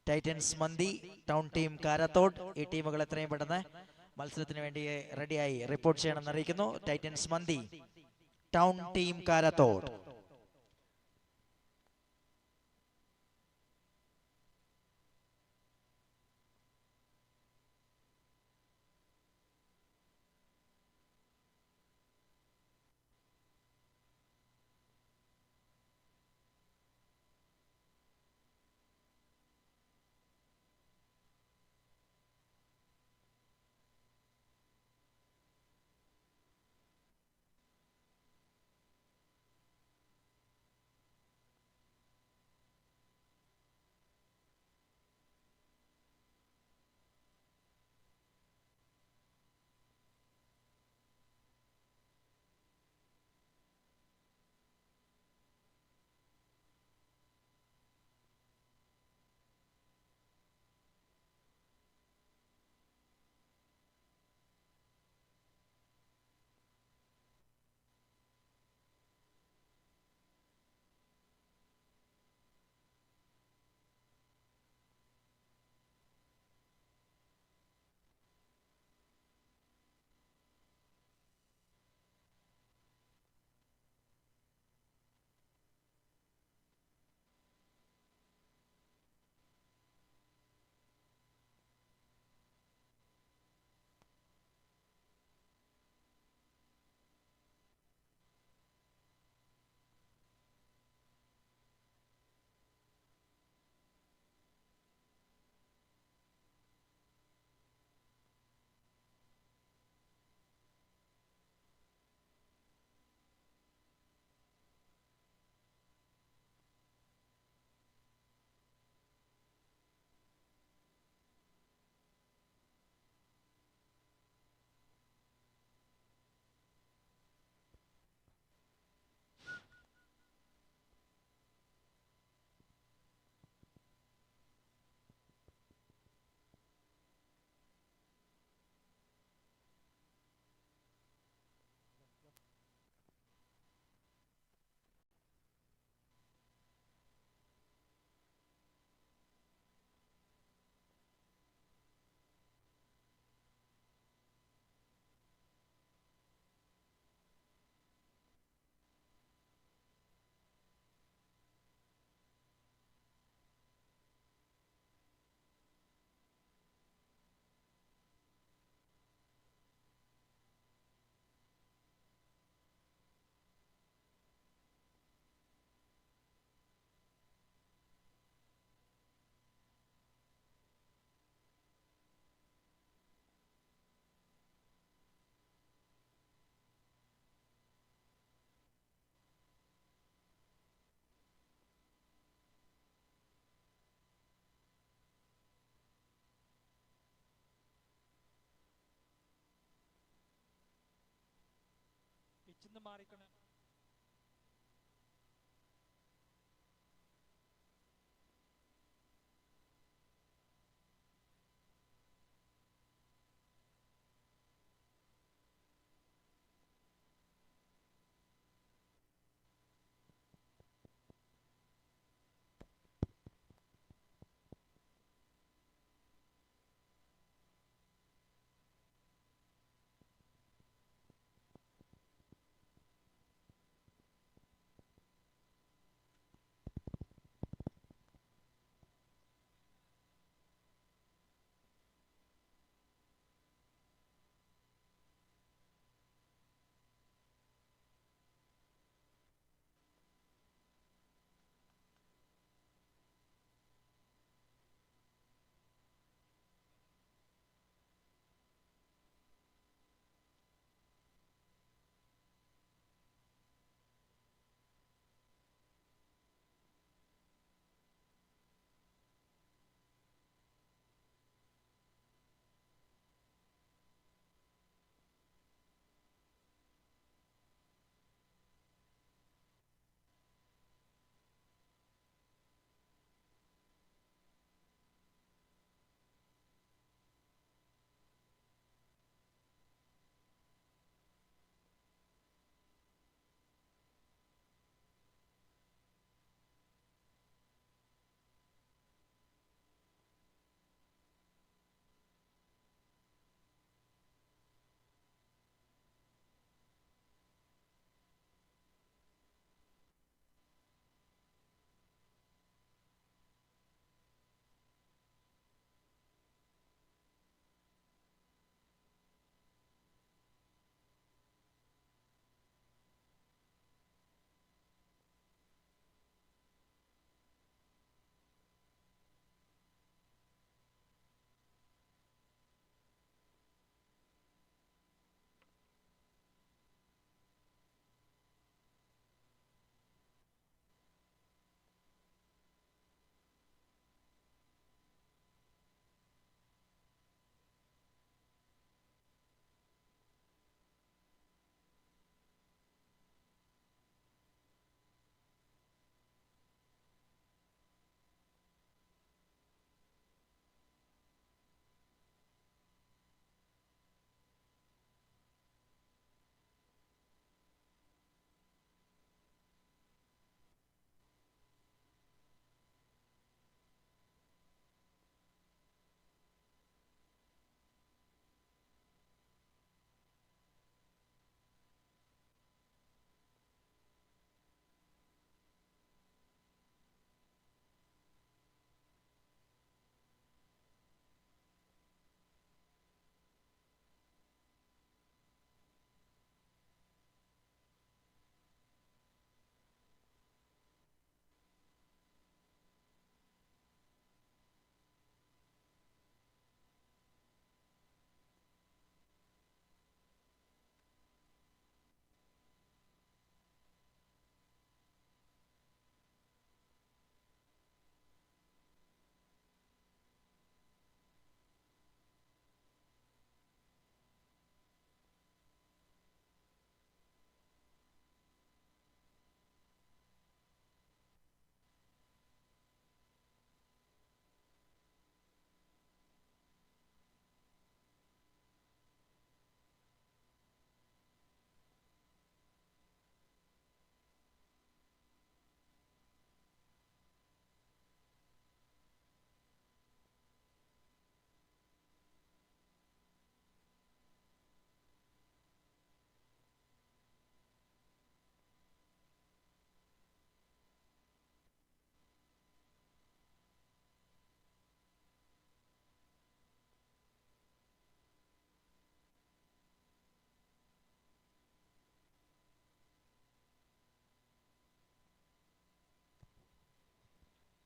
Titans Manthi, town team Karathode. ഈ ടീമുകൾ എത്രയും പെട്ടെന്ന് മത്സരത്തിന് വേണ്ടി റെഡിയായി റിപ്പോർട്ട് ചെയ്യണമെന്ന് അറിയിക്കുന്നു. Titans Manthi, town team കാരത്തോട്.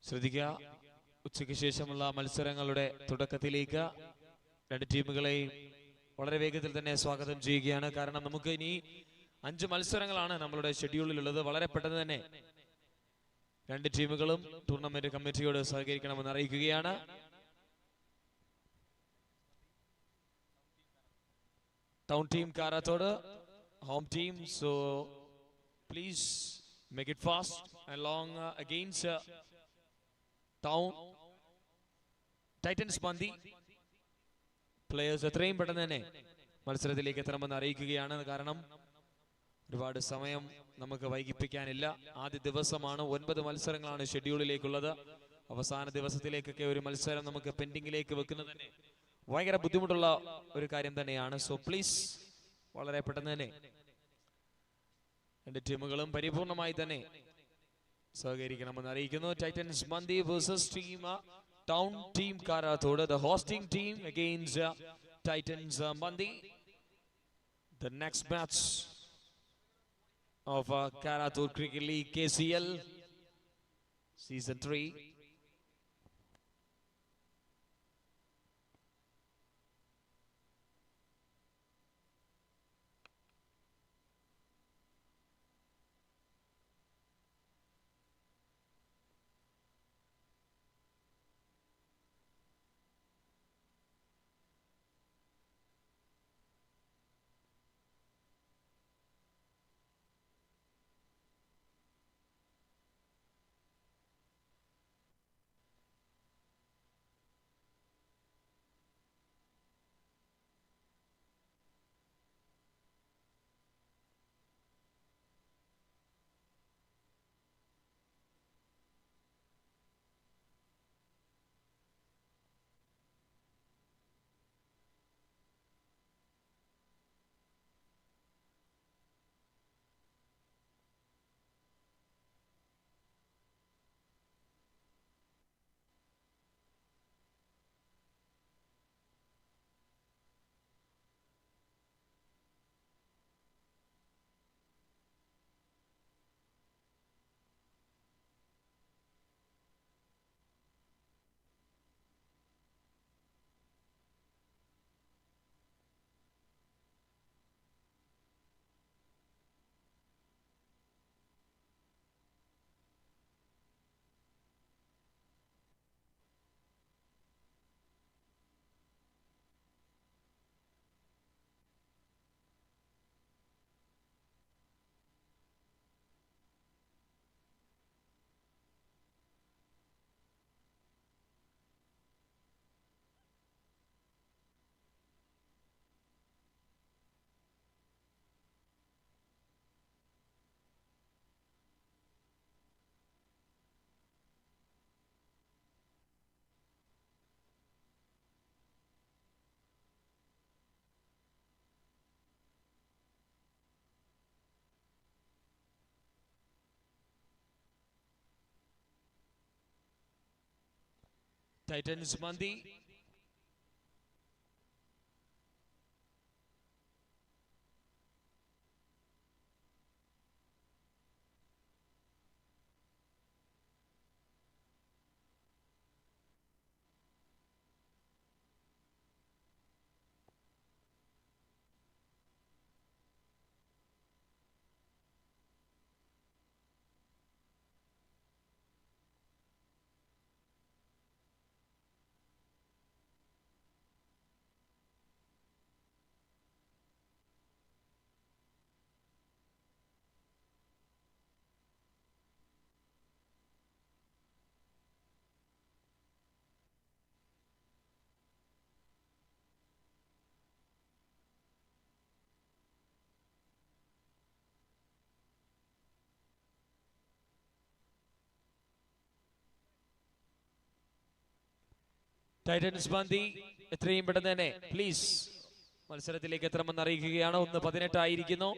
ശ്രദ്ധിക്കുക, ഉച്ചയ്ക്ക് ശേഷമുള്ള മത്സരങ്ങളുടെ തുടക്കത്തിലേക്ക് രണ്ട് ടീമുകളെയും വളരെ വേഗത്തിൽ തന്നെ സ്വാഗതം ചെയ്യുകയാണ്. കാരണം നമുക്ക് ഇനി 5 മത്സരങ്ങളാണ് നമ്മളുടെ ഷെഡ്യൂളിലുള്ളത്. വളരെ പെട്ടെന്ന് തന്നെ രണ്ട് ടീമുകളും ടൂർണമെന്റ് കമ്മിറ്റിയോട് സഹകരിക്കണമെന്ന് അറിയിക്കുകയാണ്. Town team Karathode, home team, so please make it fast along against Town Titans Bandi. Players എത്രയും പെട്ടെന്ന് തന്നെ മത്സരത്തിലേക്ക് എത്തണമെന്ന് അറിയിക്കുകയാണ്. കാരണം ഒരുപാട് സമയം നമുക്ക് വൈകിപ്പിക്കാനില്ല. ആദ്യ ദിവസമാണ്, 9 മത്സരങ്ങളാണ് ഷെഡ്യൂളിലേക്കുള്ളത്. അവസാന ദിവസത്തിലേക്കൊക്കെ ഒരു മത്സരം നമുക്ക് പെൻഡിങ്ങിലേക്ക് വെക്കുന്നത് തന്നെ ഭയങ്കര ബുദ്ധിമുട്ടുള്ള ഒരു കാര്യം തന്നെയാണ്. സോ പ്ലീസ് വളരെ പെട്ടെന്ന് തന്നെ രണ്ട് ടീമുകളും പരിപൂർണമായി തന്നെ സഹകരിക്കണമെന്ന് അറിയിക്കുന്നു. Titans mandi versus team town team Karathode, the hosting team against Titans Mandi. The next match of Karathode Cricket League KCL Season 3. Titans Mandi എത്രയും പെട്ടെന്ന് തന്നെ പ്ലീസ് മത്സരത്തിലേക്ക് എത്തണമെന്ന് അറിയിക്കുകയാണ്. 1:18 ആയിരിക്കുന്നു.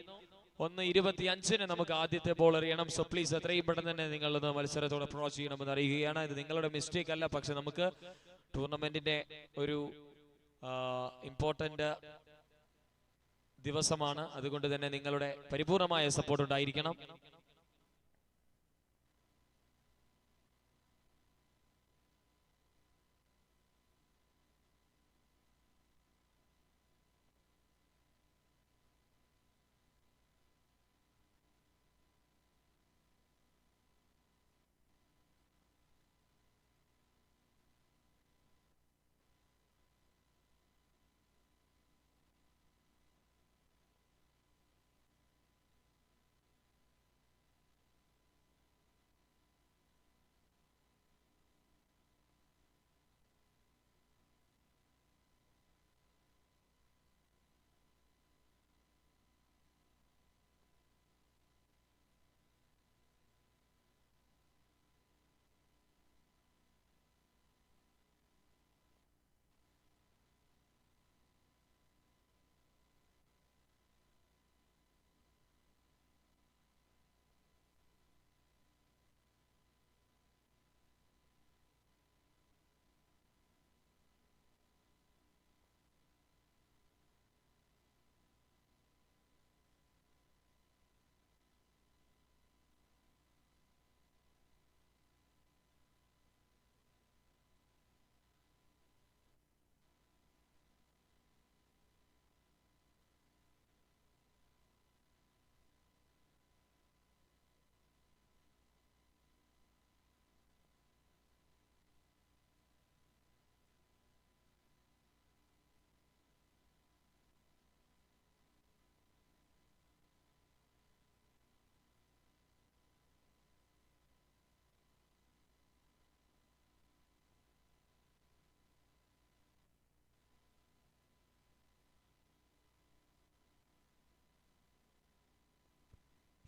1:25 നമുക്ക് ആദ്യത്തെ ബോൾ എറിയണം. സോ പ്ലീസ് എത്രയും പെട്ടെന്ന് തന്നെ നിങ്ങളൊന്ന് മത്സരത്തോട് അപ്രോച്ച് ചെയ്യണമെന്ന് അറിയിക്കുകയാണ്. ഇത് നിങ്ങളുടെ മിസ്റ്റേക്ക് അല്ല, പക്ഷെ നമുക്ക് ടൂർണമെന്റിന്റെ ഒരു ഇമ്പോർട്ടന്റ് ദിവസമാണ്. അതുകൊണ്ട് തന്നെ നിങ്ങളുടെ പരിപൂർണമായ സപ്പോർട്ട് ഉണ്ടായിരിക്കണം.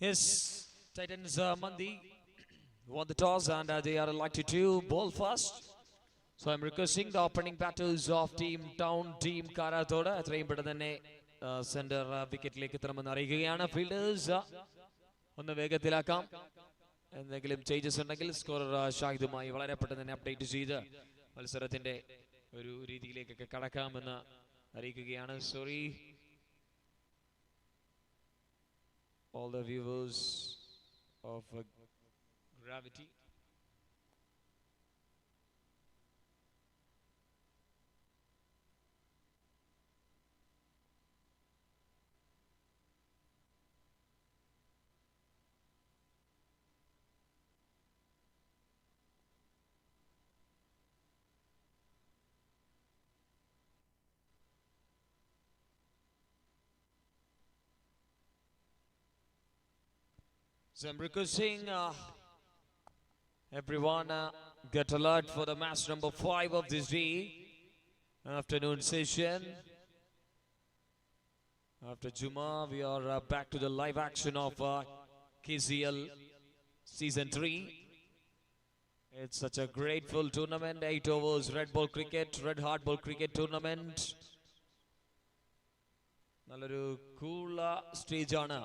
Yes, Titans Mandi won the toss and they are likely to bowl first. So I'm requesting the opening batters of Team Town, Team Karathode. എത്രയും പെട്ടെന്ന് തന്നെ സെന്റർ വിക്കറ്റിലേക്ക് എത്തണമെന്ന് അറിയിക്കുകയാണ്. ഫീൽഡേഴ്സ് ഒന്ന് വേഗത്തിലാക്കാം. എന്തെങ്കിലും ചേഞ്ചസ് ഉണ്ടെങ്കിൽ സ്കോറർ ഷാഹിദുമായി വളരെ പെട്ടെന്ന് തന്നെ അപ്ഡേറ്റ് ചെയ്ത് മത്സരത്തിന്റെ ഒരു രീതിയിലേക്കൊക്കെ കടക്കാമെന്ന് അറിയിക്കുകയാണ്. Sorry all the viewers of Gravity. So I'm requesting everyone get alert for the match number 5 of this day, afternoon session. After Juma, we are back to the live action of KCL Season 3. It's such a grateful tournament, 8 overs red ball cricket, red hard ball cricket tournament. Nalloru cool stage ആണ്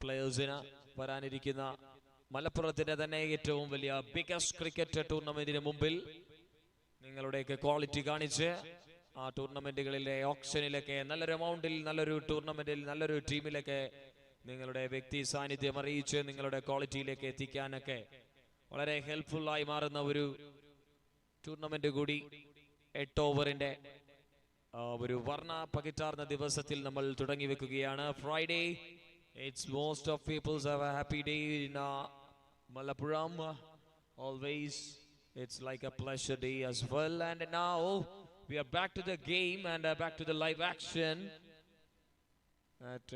പ്ലേയേഴ്സിന് വരാനിരിക്കുന്ന മലപ്പുറത്തിന്റെ തന്നെ ഏറ്റവും വലിയ biggest cricket ടൂർണമെന്റിന് മുമ്പിൽ നിങ്ങളുടെയൊക്കെ quality കാണിച്ച് ആ ടൂർണമെന്റുകളിലെ ഓപ്ഷനിലൊക്കെ നല്ലൊരു എമൗണ്ടിൽ നല്ലൊരു ടൂർണമെന്റിൽ നല്ലൊരു ടീമിലൊക്കെ നിങ്ങളുടെ വ്യക്തി സാന്നിധ്യം അറിയിച്ച് നിങ്ങളുടെ ക്വാളിറ്റിയിലേക്ക് എത്തിക്കാനൊക്കെ വളരെ ഹെൽപ്ഫുൾ ആയി മാറുന്ന ഒരു ടൂർണമെന്റ് കൂടി 8 ഓവറിന്റെ ഒരു വർണ്ണ പകിട്ടാർന്ന ദിവസത്തിൽ നമ്മൾ തുടങ്ങി വെക്കുകയാണ്. Friday, it's most of people have a happy day in Malappuram. Always it's like a pleasure day as well. And now we are back to the game and back to the live action at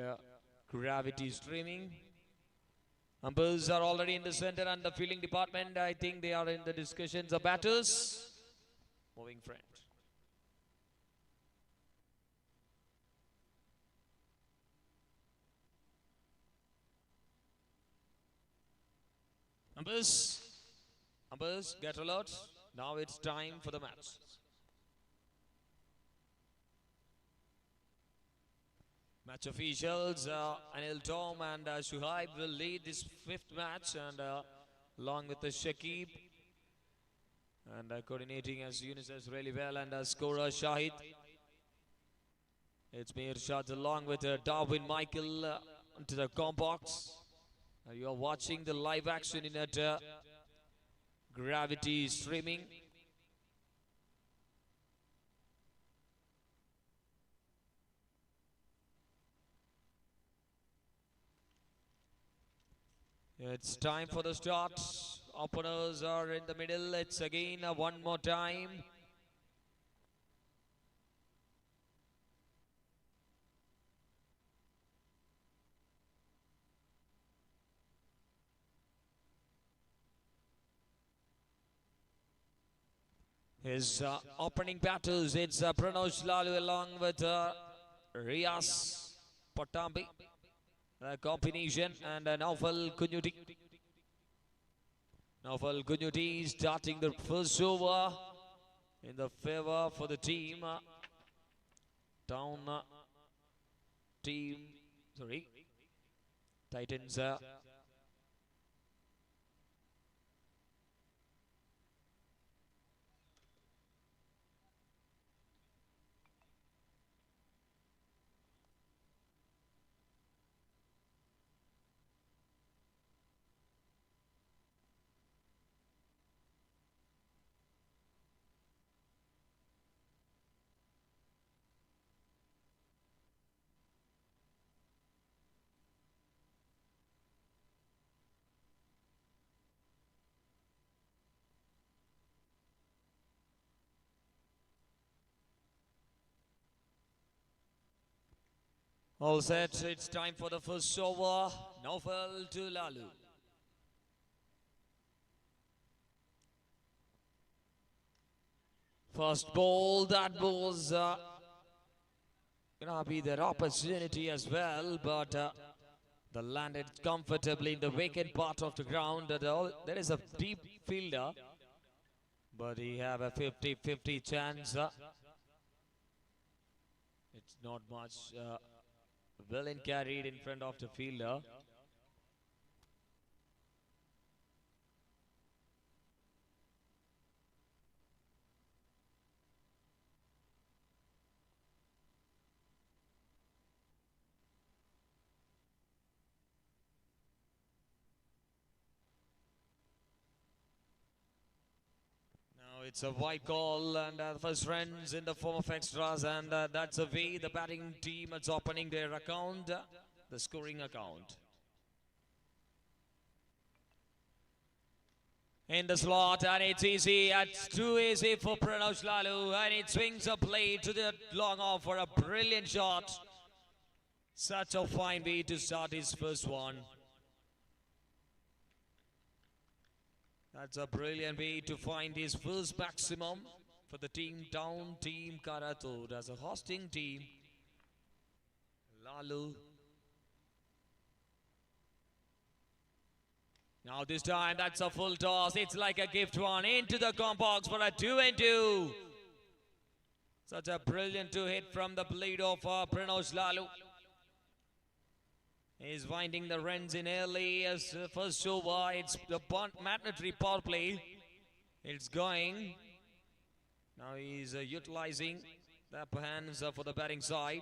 Gravitystreaming. Umpires are already in the center and the fielding department, I think they are in the discussions of batters. Moving front. Umpires, get alert. Now it's time for the match. Match officials, Anil Tom and Shuhaib will lead this 5th match, and along with the Shakib, and coordinating as Yunus does really well, and scorer Shahid. It's Mir Shad along with Darwin Michael into the comp box. You are watching the live action in at Gravitystreaming. It's time for the start. Openers are in the middle. It's again one more time. His opening batters, it's Pranosh Lalu along with Riaz Patambi. Combination, and Naufal Kunyuti. Naufal Kunyuti starting the first over in the favor for the team. Titans. All set, it's time for the first over. Naufal to Lalu. First ball, that was gonna be their opportunity as well, but The landed comfortably in the vacant part of the ground. There is a deep fielder, but he have a 50-50 chance. It's not much. Well and carried in front of the fielder. Now it's a wide call, and first runs in the form of extras, and that's the way the batting team is opening their account, the scoring account. In the slot, and it's easy. It's too easy for Pranav Lalu, and it swings a play to the long off for a brilliant shot. Such a fine way to start his first one. That's a brilliant way to find his first maximum for the team down, team Karathode as a hosting team. Lalu. Now this time that's a full toss. It's like a gift one into the comp box for a 2-2. Such a brilliant two hit from the blade of Pranav Lalu. He's winding the runs in early as first over. It's the mandatory power play. It's going. Now he's utilizing the upper hands for the batting side.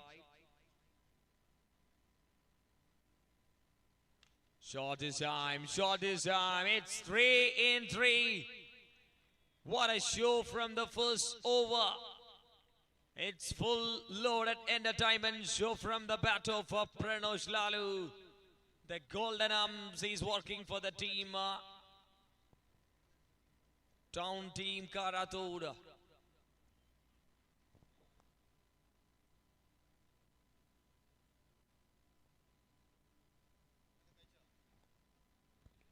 Short this time, short this time. It's 3-3. What a show from the first over. It's full loaded entertainment show from the batter for Pranav Lalu. The golden arms is working for the team. Town team Karathode.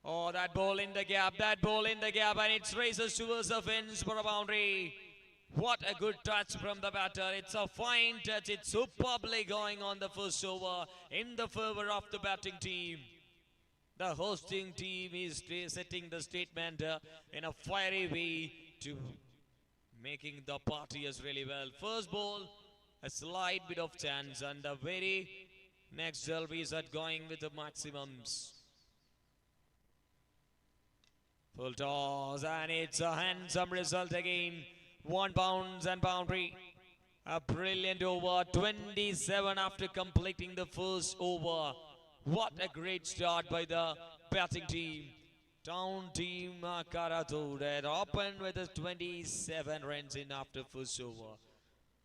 Oh, that ball in the gap, and it races towards the fence for a boundary. What a good touch from the batter. It's a fine touch. It's superbly going on the first over in the favor of the batting team. The hosting team is setting the statement in a fiery way to making the partyers really well. First ball, a slight bit of chance, and the very next Delvis are going with the maximums. Full toss, and it's a handsome result again. 1 bounce and boundary. A brilliant over. 27 after completing the first over. What a great start by the batting team. Town team Karathode had opened with a 27 runs in after first over.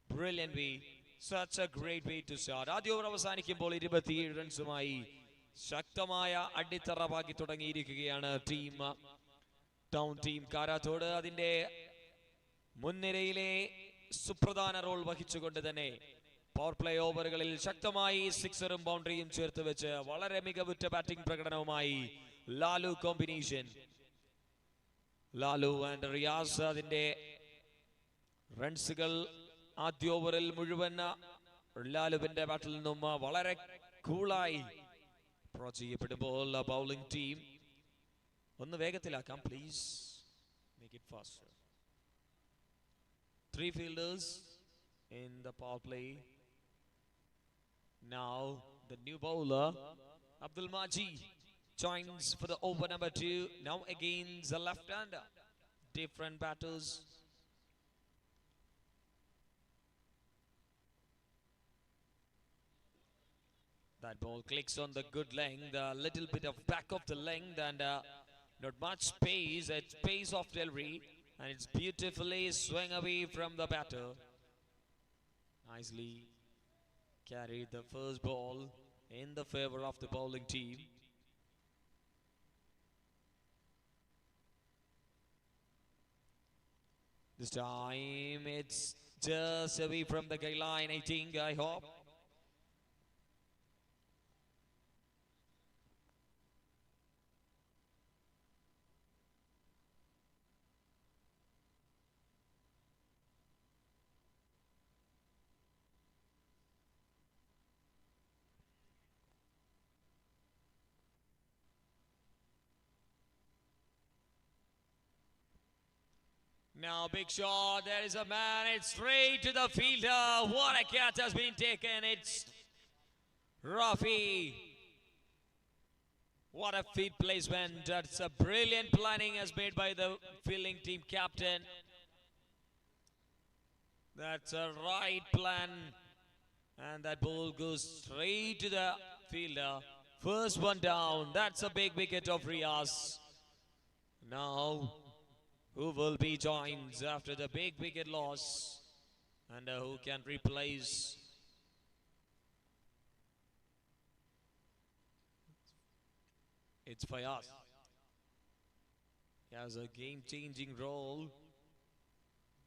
Brilliant way. Such a great way to start. ആദ്യ over അവസാനിക്കുമ്പോൾ 27 റൺസുമായി ശക്തമായ അടിത്തറവാക്കി തുടങ്ങിയിരിക്കുകയാണ് team town team Karathode. അതിന്റെ മുൻനിരയിലെ സുപ്രധാന role വഹിച്ചുകൊണ്ട് തന്നെ power play ഓവറുകളിൽ ശക്തമായി സിക്സറും ബൗണ്ടറിയും ചേർത്ത് വെച്ച് വളരെ മികവുറ്റ ബാറ്റിംഗ് പ്രകടനവുമായി ലാലു കോമ്പിനേഷൻ. ലാലു ആൻഡ് റിയാസ് അതിന്റെ റൺസുകൾ ആദ്യ ഓവറിൽ മുഴുവൻ ലാലുവിന്റെ ബാറ്റിൽ നിന്നും വളരെ കൂളായി അപ്രോച്ച് ചെയ്യപ്പെടുമ്പോൾ ബൗളിംഗ് ടീം ഒന്ന് വേഗത്തിലാക്കാം please, make it faster. 3 fielders in the power play. Now the new bowler Abdul Majid joins for the over number 2. Now against the left-hander. Different batters. That ball clicks on the good length, a little bit of back of the length, and not much space. It's pace of delivery, and it's beautifully swung away from the batter. Nicely carried the first ball in the favor of the bowling team. This time it's just away from the guy line, I think, I hope. Now big shot, there is a man, it's straight to the fielder. What a catch has been taken, it's Rafi. What a feet placement, that's a brilliant planning as made by the fielding team captain. That's a right plan, and that ball goes straight to the fielder. First one down, that's a big wicket of Riaz. Now, who will be joined after the big wicket loss, and who can replace? It's Fayaz. He has a game-changing role.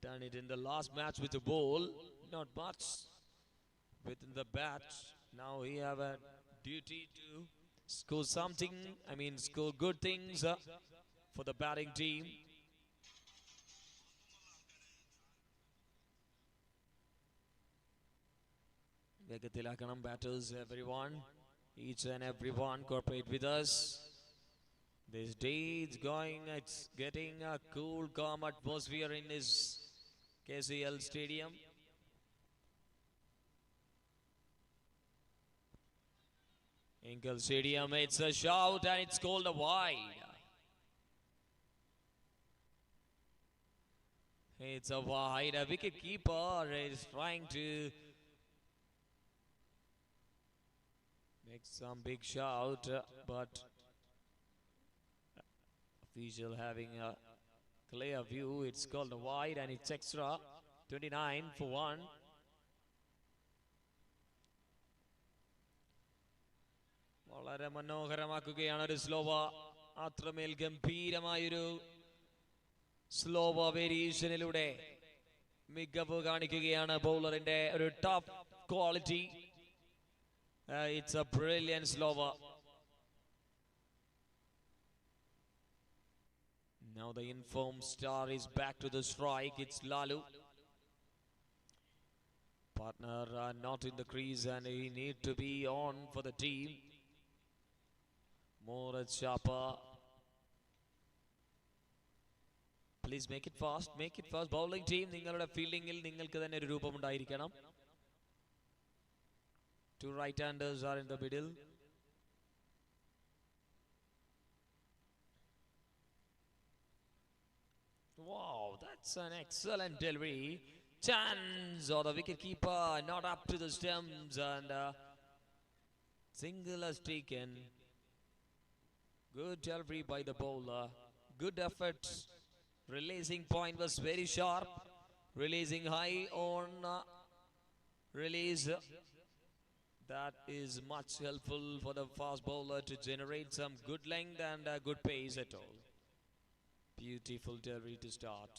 Done it in the last match with the ball, not much within the bat. Now he have a duty to score something, score good things for the batting team. Vegatilakkanam batters, everyone, each and everyone cooperate with us. This day it's getting a cool, calm atmosphere in this KCL stadium. Inkle Stadium, it's a shout and it's called a wide. It's a wide. A wicket keeper is trying to make some big shout, but official having a clear view. It's called a wide and it's extra. 29 for 1. വളരെ മനോഹരമാക്കുകയാണ് ഒരു സ്ലോവ. അത്രമേൽ ഗംഭീരമായൊരു സ്ലോവ വേരിയേഷനിലൂടെ മികവ് കാണിക്കുകയാണ് ബൗളറിന്റെ ഒരു top quality. It's a brilliant slower. Now the informed star is back to the strike. It's Lalu. Partner not in the crease and he need to be on for the team. More at sharper. Please make it fast. Make it fast. Bowling team, നിങ്ങളുടെ ഫീൽഡിംഗിൽ നിങ്ങൾക്ക് തന്നെ ഒരു രൂപമുണ്ടായിരിക്കണം. Two right-handers are in the middle. Wow, that's an excellent delivery. Chance, or the wicketkeeper not up to the stumps, and single has taken. Good delivery by the bowler. Good effort. Releasing point was very sharp. Releasing high on release. That is much helpful for the fast bowler to generate some good length and good pace at all. Beautiful delivery to start.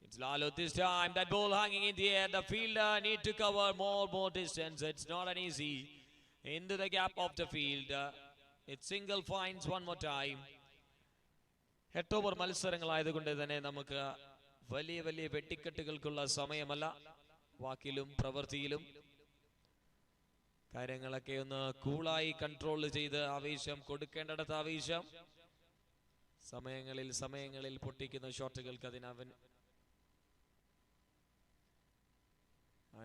It's Lalu this time. That ball hanging in the air. The fielder need to cover more distance. It's not an easy. Into the gap of the field. It single finds one more time. Head over മത്സരങ്ങളായതുകൊണ്ട് തന്നെ നമുക്ക് വലിയ വലിയ വെട്ടിക്കെട്ടുകൾക്കുള്ള സമയമല്ല. വാക്കിലും പ്രവൃത്തിയിലും കാര്യങ്ങളൊക്കെ ഒന്ന് കൂളായി control ചെയ്ത് ആവേശം കൊടുക്കേണ്ടടത്ത് ആവേശം, സമയങ്ങളിൽ പൊട്ടിക്കുന്ന ഷോട്ടുകൾക്ക്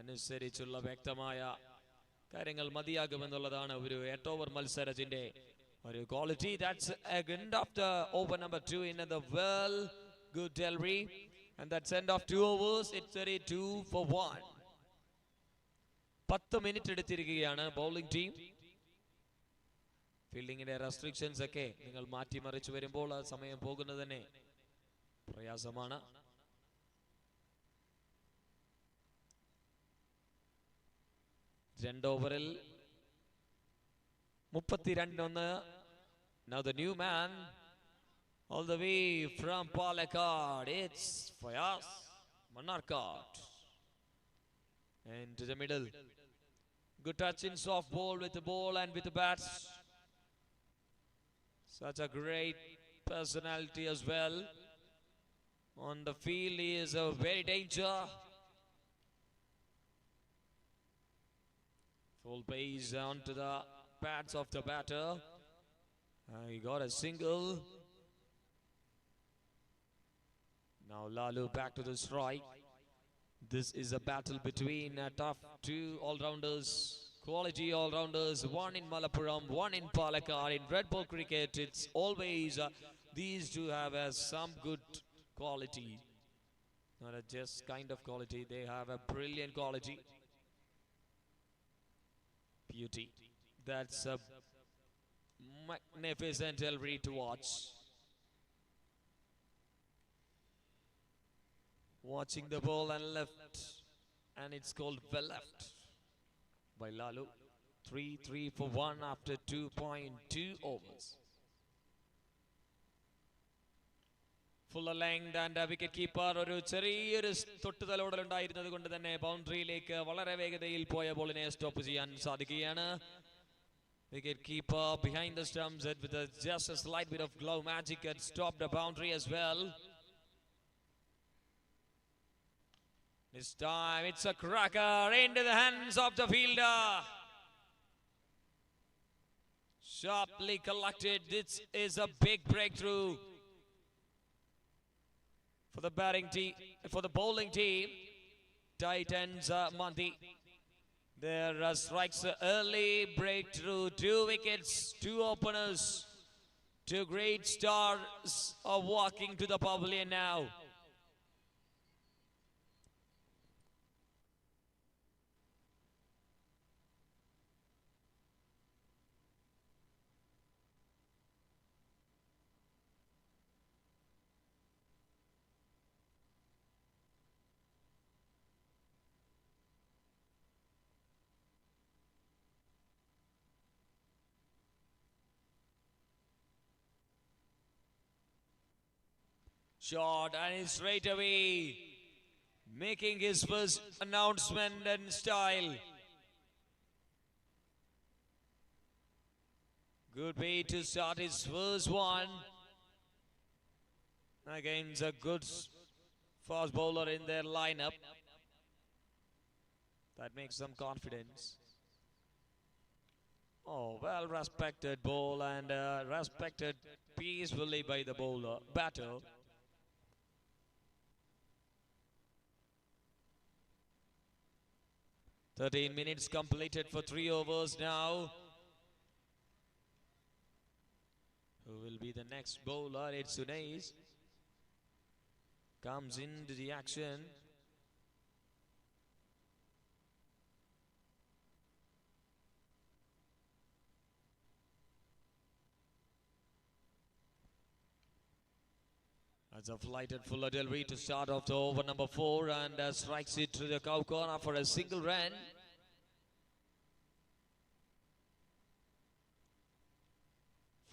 അനുസരിച്ചുള്ള വ്യക്തമായ കാര്യങ്ങൾ മതിയാകുമെന്നുള്ളതാണ് ഒരു 8 ഓവർ മത്സരത്തിന്റെ ഒരു quality. That's end of the over number 2 in the well. Good delivery. And that's end of 2 overs. It's 32 for 1. 10 minute എടുത്തിരിക്കുകയാണ് ബൗളിംഗ് ടീം. ഫീൽഡിങ്ങിന്റെ റെസ്ട്രിക്ഷൻസ് ഒക്കെ നിങ്ങൾ മാറ്റിമറിച്ച് വരുമ്പോൾ സമയം പോകുന്നത് തന്നെ പ്രയാസമാണ്. രണ്ട് ഓവറിൽ 32. Now the new man all the way from Palakkad, it's Fayaz Manarkat. Into the middle. Good touch in soft ball with the ball and with the bats. Such a great personality as well. On the field he is a very danger. Full pace onto the pads of the batter. He got a single. Now Lalu back to the strike. This is a battle between tough two all-rounders, quality all-rounders, one in Malappuram, one in Palakkad. In red ball cricket, it's always these two have some good quality. Not a just kind of quality, they have a brilliant quality. Beauty. That's a magnificent delivery to watch. Watching the ball and left, and it's called well left by Lalu. 3 for 1 after 2.2 overs. Fuller length and wicket keeper ഒരു ചെറിയൊരു തൊട്ടുതലോടൽ ഉണ്ടായിരുന്നത് കൊണ്ട് തന്നെ ബൗണ്ടറിയിലേക്ക് വളരെ വേഗതയിൽ പോയ ബോളിനെ stop ചെയ്യാൻ സാധിക്കുകയാണ്. Wicket keeper behind the stumps with just a slight bit of glove magic had stopped the boundary as well. This time it's a cracker into the hands of the fielder. Sharply collected. This is a big breakthrough for the batting team, for the bowling team. Titans Mandi. There strikes early breakthrough. 2 wickets, 2 openers. 2 great stars are walking to the pavilion now. Shot and he's straight away making his first announcement in style. Good way to start his first one against a good fast bowler in their lineup. That makes some confidence. Oh, well respected ball and respected peacefully by the bowler, batter. "13 minutes completed for 3 overs now. Who will be the next bowler? It's Sunais. Comes into the action. That's a flighted Fuller delivery to start off the over number 4 and strikes it to the cow corner for a single run.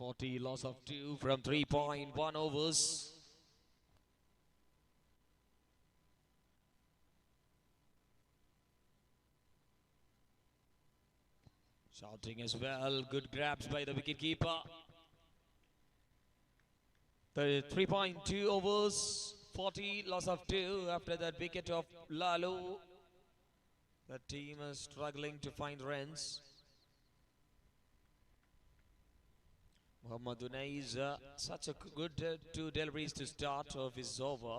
"40 loss of 2 from 3.1 overs. Shouting as well. Good grabs by the wicketkeeper. 3.2 overs, 40 loss of 2 after that wicket of Lalu. The team is struggling to find runs. Muhammad Unais, such a good 2 deliveries to start off his over.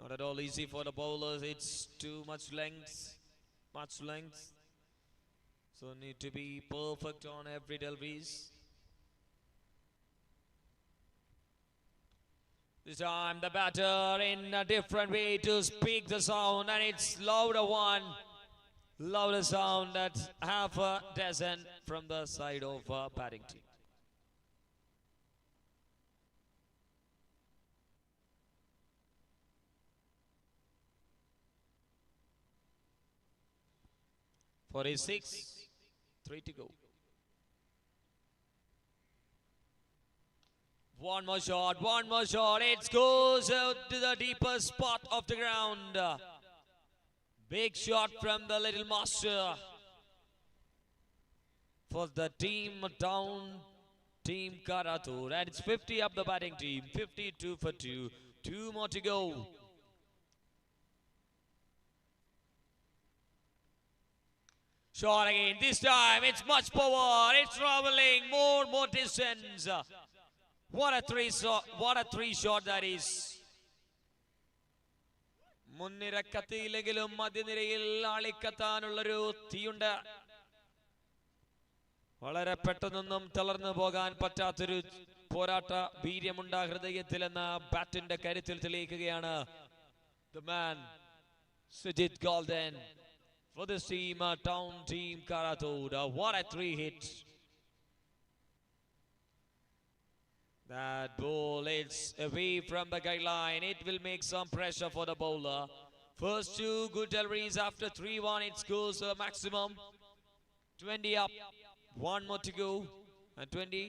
Not at all easy for the bowlers. It's too much length. So need to be perfect on every deliveries. This time the batter in a different way to speak the sound, and it's louder one. Louder sound at half a dozen from the side of batting team. "46, 3 to go. One more shot. It goes out to the deeper spot of the ground. Big shot from the little master for the team down, team Karathode. And it's 50 up the batting team, 52 for 2. 2 more to go. Shot again. This time it's much power. It's traveling more distance. What a three shot that is. മുൻനിര കത്തിയില്ലെങ്കിലും മധ്യനിരയിൽ ആളിക്കത്താനുള്ളൊരു തീയുണ്ട്. വളരെ പെട്ടെന്നൊന്നും തളർന്നു പോകാൻ പറ്റാത്തൊരു പോരാട്ട വീര്യമുണ്ട ഹൃദയത്തിൽ എന്ന ബാറ്റിന്റെ കരുത്തിൽ തെളിയിക്കുകയാണ് the man Sujit Golden for this team, town team Karathode. What a 3 hits. That ball is away from the guideline. It will make some pressure for the bowler. First 2 good deliveries after 3-1. It goes maximum 20 up. 1 more to go. And 20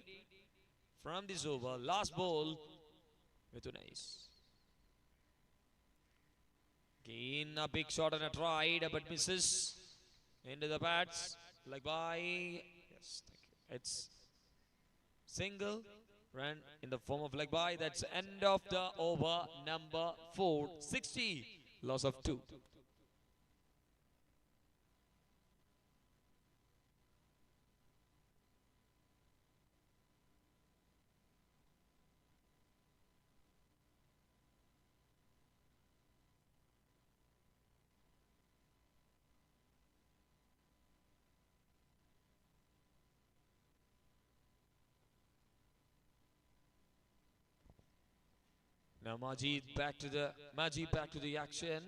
from this over. Last ball with nice. Again a big shot and a try, but misses into the bats. Leg by. Yes, thank you. It's single. Run in the form of leg by. That's end of the over number 4. 60. Loss of 2. Now Majid back to the action.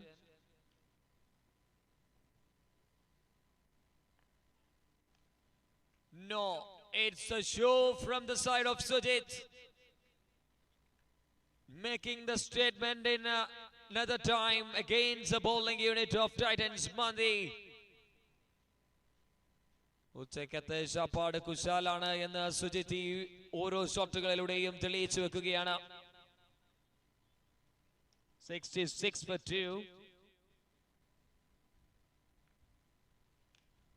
No, it's a show from the side of Sujit, making the statement in another time against the bowling unit of Titans Mandi. ഉച്ചക്കത്തെ ശാപ്പാട് കുശാലാണ് എന്ന് സുജിത്ത് ഓരോ ഷോട്ടുകളിലൂടെയും തെളിയിച്ചു വെക്കുകയാണ്. 66 for 2.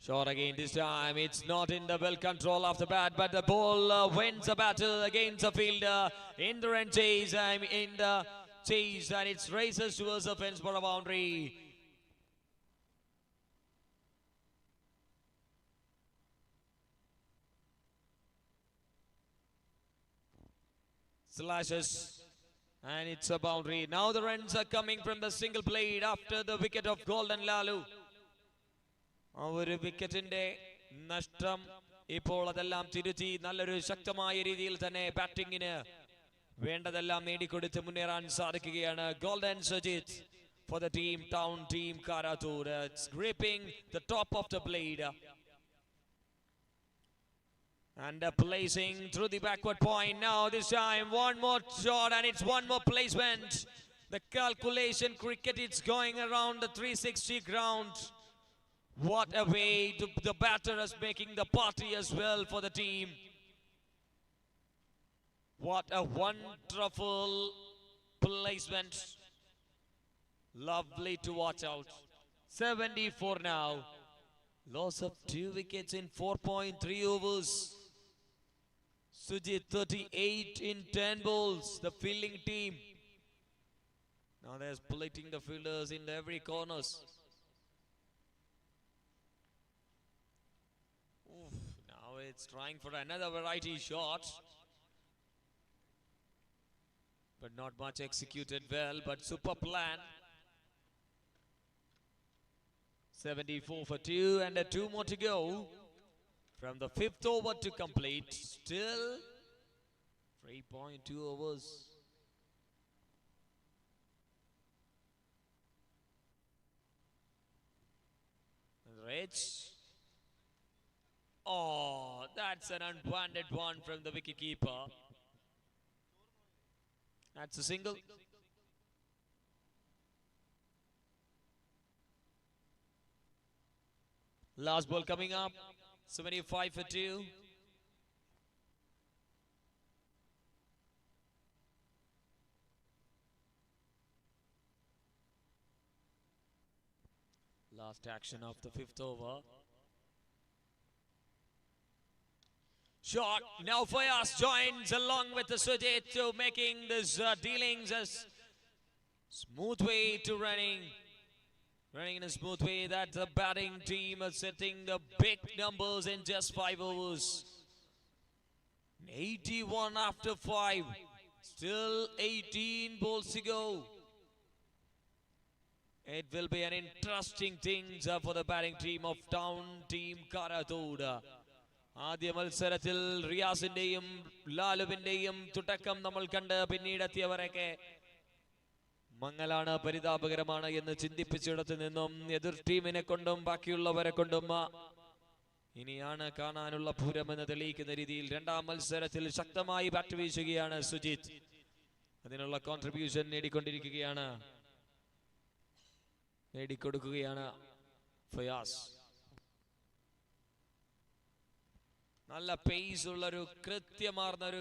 Shot again this time. It's not in the well control of the bat, but the ball wins the battle against the fielder in the run chase. In the chase, and it races towards the fence for a boundary. Slashes. And it's a boundary. Now the runs are coming from the single blade after the wicket of Golden Lalu. ഒരു വിക്കറ്റിന്റെ നഷ്ടം. ഇപ്പോൾ അതെല്ലാം തിരുത്തി നല്ലൊരു ശക്തമായ രീതിയിൽ തന്നെ ബാറ്റിംഗിന് വേണ്ടതെല്ലാം നേടിക്കൊടുത്ത് മുന്നേറാൻ സാധിക്കുകയാണ് Golden Sujit for the team, town team Karathode. It's gripping the top of the blade. And placing through the backward point. Now this time one more shot and it's one more placement. The calculation cricket, it's going around the 360 ground. What a way the batter is making the party as well for the team. What a wonderful placement. Lovely to watch out. 74 now. Loss of 2 wickets in 4.3 overs. Sujit 38 in 10 balls, the fielding team. Now they're splitting the fielders in every corners. Oof, now it's trying for another variety shot. But not much executed well, but super plan. 74 for 2 and 2 more to go. From the 5th over to complete, still 3.2 overs. Rich. Oh, that's an unwanted one from the wicketkeeper. That's a single. Last ball coming up. 75 for 2. Last action of the 5th over. Shot. Now Fayaz joins along with the Sujit to making this dealings as smooth way to running. Running in a smooth way that the batting team is setting the big numbers in just 5 overs. 81 after 5. Still 18 balls to go. It will be an interesting things for the batting team of Town Team Karathode. ആദ്യ മത്സരത്തിൽ റിയാസിന്റെയും ലാലുവിന്റെയും തുടക്കം നമ്മൾ കണ്ട് പിന്നീടെത്തിയവരൊക്കെ മങ്ങലാണ്, പരിതാപകരമാണ് എന്ന് ചിന്തിപ്പിച്ചിടത്ത് നിന്നും എതിർ ടീമിനെ കൊണ്ടും ബാക്കിയുള്ളവരെ കൊണ്ടും ഇനിയാണ് കാണാനുള്ള പൂരമെന്ന് തെളിയിക്കുന്ന രീതിയിൽ രണ്ടാം മത്സരത്തിൽ ശക്തമായി ബാറ്റ് വീശുകയാണ് സുജിത്. അതിനുള്ള കോൺട്രിബ്യൂഷൻ നേടിക്കൊടുക്കുകയാണ് ഫയാസ്. നല്ല പേസ് ഉള്ളൊരു കൃത്യമാർന്ന ഒരു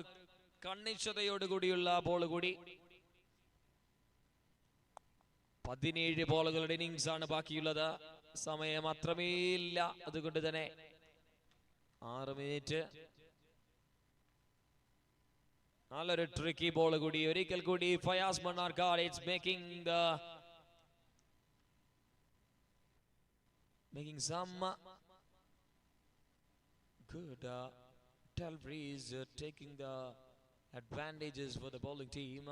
കണ്ണിച്ചതയോടുകൂടിയുള്ള ബോൾ കൂടി. 17 ബോളുകളുടെ ഇന്നിങ്സ് ആണ് ബാക്കിയുള്ളത്. സമയം അത്രമേയില്ല, അതുകൊണ്ട് തന്നെ 6 മിനിറ്റ്. നല്ലൊരു ട്രിക്കി ബോൾ കൂടി. ഒരിക്കൽ കൂടി Fayas Mannarkkad. It's making some good deliveries, taking the advantages for the bowling team.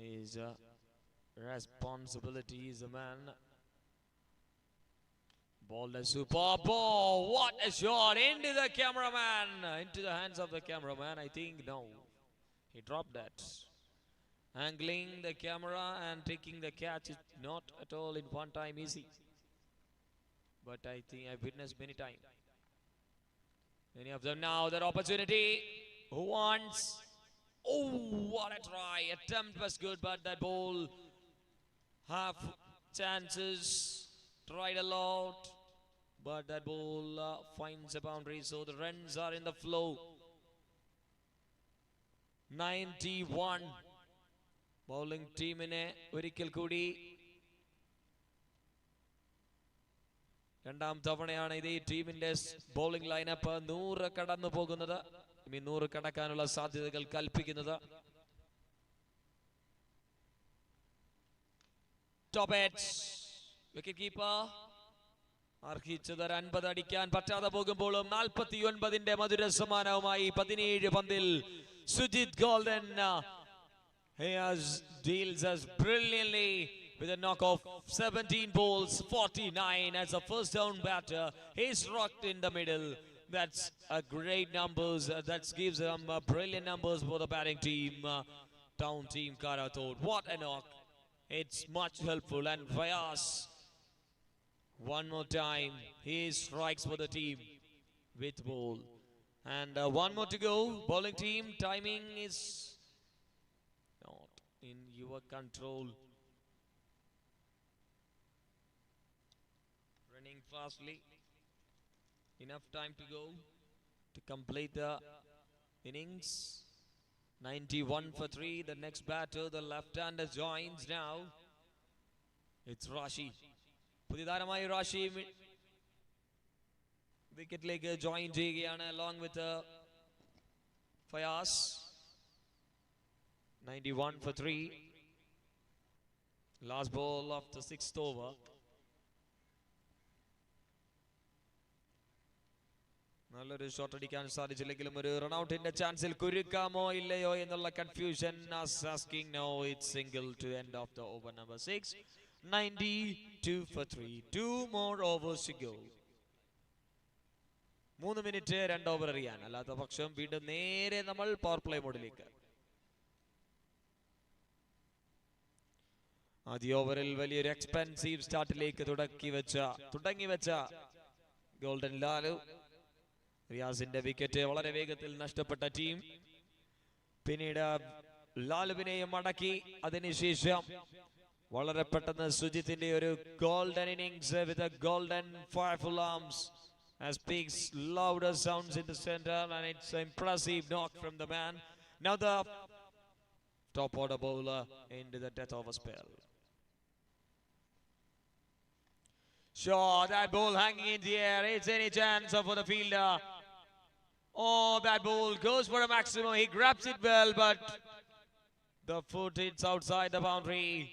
His responsibility is a man. Ball a super ball. What a shot into the cameraman, into the hands of the cameraman. I think no, he dropped that. Angling the camera and taking the catch is not at all in one time easy, but I think I've witnessed many times. Many of them now. That opportunity. Who wants? Oh, what a try! Attempt was good, but that ball half chances. Tried a lot, but that ball finds a boundary, so the runs are in the flow. 91. Bowling ടീമിനെ ഒരിക്കൽ കൂടി രണ്ടാം തവണയാണ് ഇതേ ടീമിന്റെ bowling lineup 100 കടന്നു പോകുന്നത്. 100 കടക്കാനുള്ള സാധ്യതകൾ കൽപ്പിക്കുന്നത്. ടോപ്പ് എഡ്ജ് വിക്കറ്റ് കീപ്പർ അർഹിച്ചത് 50 അടിക്കാൻ പറ്റാതെ പോകുമ്പോഴും 49ന്റെ മധുര സമ്മാനവുമായി 17 പന്തിൽ Sujith golden deals us brilliantly with a knock of 17 balls, 49 as a first down batter. He's rocked in the middle. That's a great numbers. That gives them brilliant numbers for the batting team. Town Team Karathode. What a knock. It's much helpful. And Fayaz, one more time, he strikes for the team with ball. And one more to go. Bowling team, timing is in your control. Running fastly. Enough time to go to complete the innings. 91 for 3. The next batter, the left-hander, joins now. It's Rashi. Pudhidaramai Rashi wicket-like join cheyukayana along with Fayaz. 91 for 3. Last ball of the 6th over. നല്ലൊരു shot അടിക്കാൻ സാധിച്ചില്ലെങ്കിലും ഒരു റൺഔട്ടിന്റെ ചാൻസിൽ കുരുക്കാമോ ഇല്ലയോ എന്നുള്ള confusion. asking no, it's single to end of the over number 6. 92 for 3. 2 more overs to go. 3 minute 2 over എറിയാൻ. അല്ലാത്ത പക്ഷം വീണ്ടും നേരെ നമ്മൾ പവർ പ്ലേ മോഡിലേക്ക്. ആദ്യ ഓവറിൽ വലിയൊരു എക്സ്പെൻസീവ് സ്റ്റാർട്ടിലേക്ക് തുടങ്ങി വെച്ച ഗോൾഡൻ ലാലു. റിയാസിന്റെ വിക്കറ്റ് വളരെ വേഗത്തിൽ നഷ്ടപ്പെട്ട ടീം പിന്നീട് ലാലുവിനെയും മടക്കി. അതിനുശേഷം വളരെ പെട്ടെന്ന് സുജിത്തിന്റെ ഒരു golden innings with a golden fireful arms as speaks louder sounds in the center, and it's an impressive knock from the man. Now the top order bowler into the death of a spell. Sure, that ball hanging in the air. It's any chance for the fielder. Oh, that ball goes for a maximum. He grabs it well, but the foot hits outside the boundary.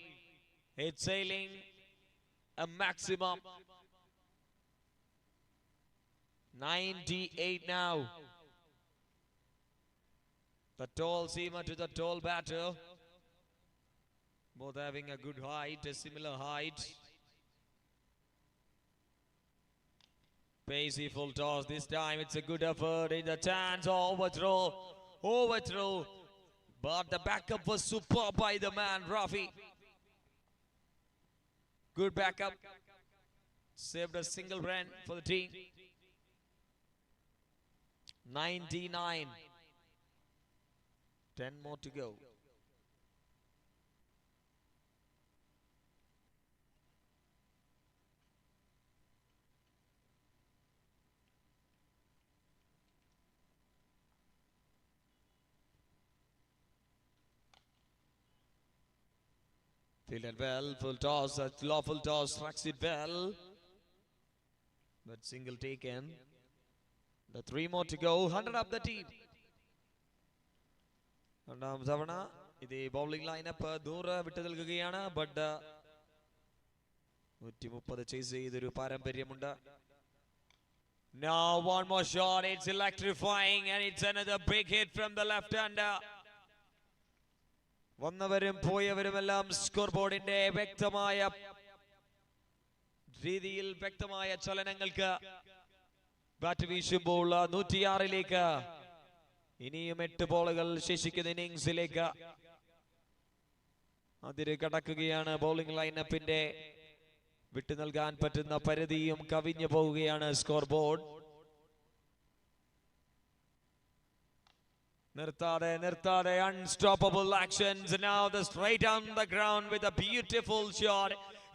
It's sailing a maximum. 98 now. The tall seamer to the tall batter. Both having a good height, a similar height. Pacey full toss. This time it's a good effort. In the chance. Overthrow. Overthrow. But the backup was superb by the man, Rafi. Good backup. Saved a single run for the team. 99. 10 more to go. Fielded well, full toss, a lawful toss, strikes it well. But single taken. The 3 more to go, 100 up the team. രണ്ടാം തവണ ഇത് bowling lineup ദൂരെ വിട്ടു നിൽക്കുകയാണ്. But 130 chase ചെയ്തൊരു പാരമ്പര്യമുണ്ട്. Now one more shot, it's electrifying and it's another big hit from the left-hander. വന്നവരും പോയവരുമെല്ലാം score ബോർഡിന്റെ വ്യക്തമായ രീതിയിൽ വ്യക്തമായ ചലനങ്ങൾക്ക് ബാറ്റ് വീശുമ്പോൾ 106ലേക്ക് ഇനിയും 8 ബോളുകൾ ശേഷിക്കുന്ന ഇന്നിംഗ്സിലേക്ക് അതിര് കടക്കുകയാണ്. ബൗളിംഗ് ലൈനപ്പിന്റെ വിട്ടു നൽകാൻ പറ്റുന്ന പരിധിയും കവിഞ്ഞു പോവുകയാണ് സ്കോർ ബോർഡ്. നിർത്താതെ unstoppable actions. Now the straight on the ground with a beautiful shot.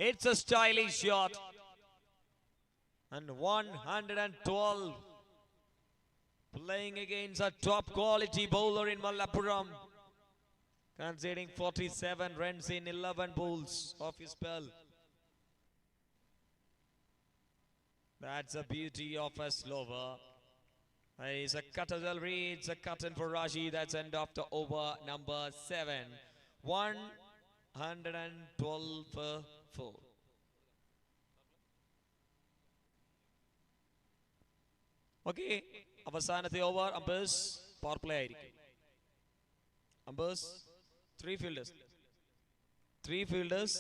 It's a stylish shot. And 112. Playing against a top quality bowler in Malappuram. Conceding 47 runs in 11 balls of his spell. That's the beauty of a slower. It's a cutter delivery, it's a cut in for Raji. That's end of the over number 7. 112 for 4. Okay, അവസാനത്തെ over umpires power play ആയിരിക്കും. Umpires 3 fielders. 3 fielders.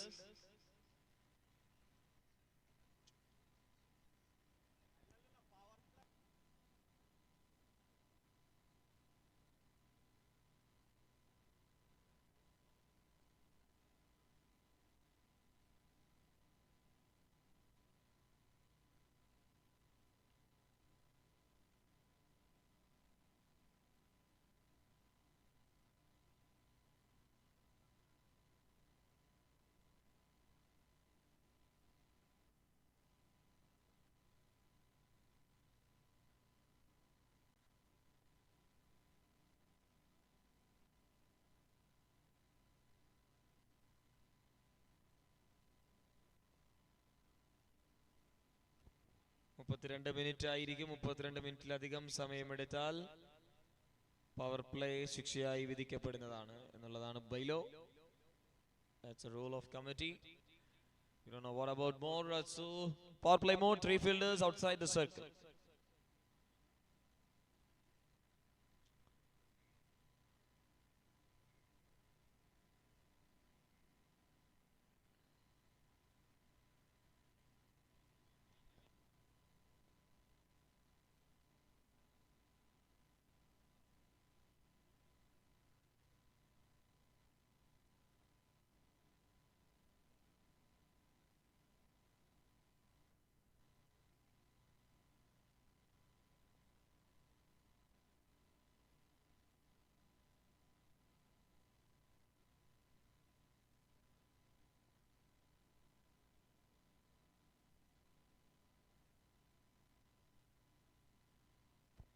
Minute ആയിരിക്കും. 32 മിനിറ്റിലധികം സമയമെടുത്താൽ power play ശിക്ഷയായി വിധിക്കപ്പെടുന്നതാണ് എന്നുള്ളതാണ് bylaw. That's a rule of committee. You don't know what about more. So power play mode, 3 fielders outside the circle.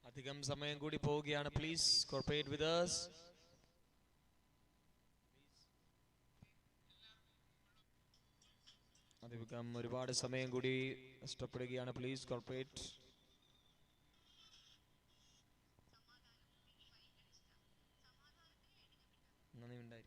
അധികം സമയം കൂടി പോവുകയാണ്. Please corporate with us. അധികം ഒരുപാട് സമയം കൂടി നഷ്ടപ്പെടുകയാണ്. Please corporate. നന്ദി ഉണ്ടായി.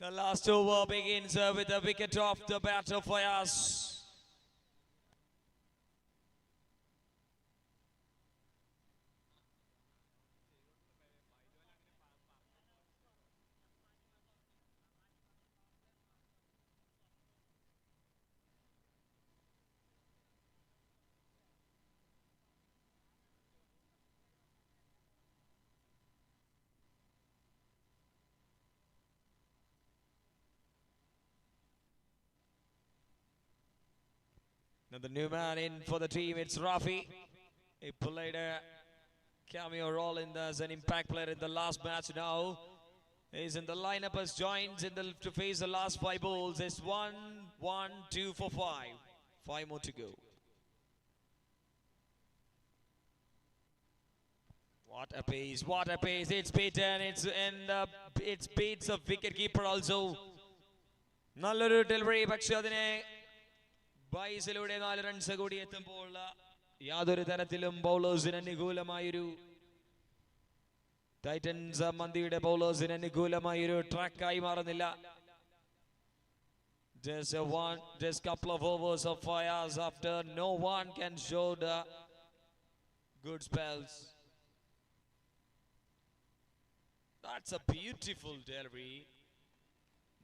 The last over begins with a wicket off the batter for us. Now the new man in for the team, it's Rafi. He played a cameo role as an impact player in the last match. Now he's in the lineup as joins to face the last 5 balls. It's 1, 1, 2 for 5. 5 more to go. What a pace, what a pace. It's beaten, it's beats a wicket keeper also. നല്ലൊരു delivery, പക്ഷെ അതിനെ ബൈസിലൂടെ 4 runs കൂടി എത്തുമ്പോൾ യാതൊരു തരത്തിലും ബൗളേഴ്സിന് അനുകൂലമായൊരു Titans മന്തിയുടെ ബൗളേഴ്സിന് അനുകൂലമായൊരു ട്രാക്കായി മാറുന്നില്ല. Just couple of overs of fires after no one can show the good spells. That's a beautiful delivery.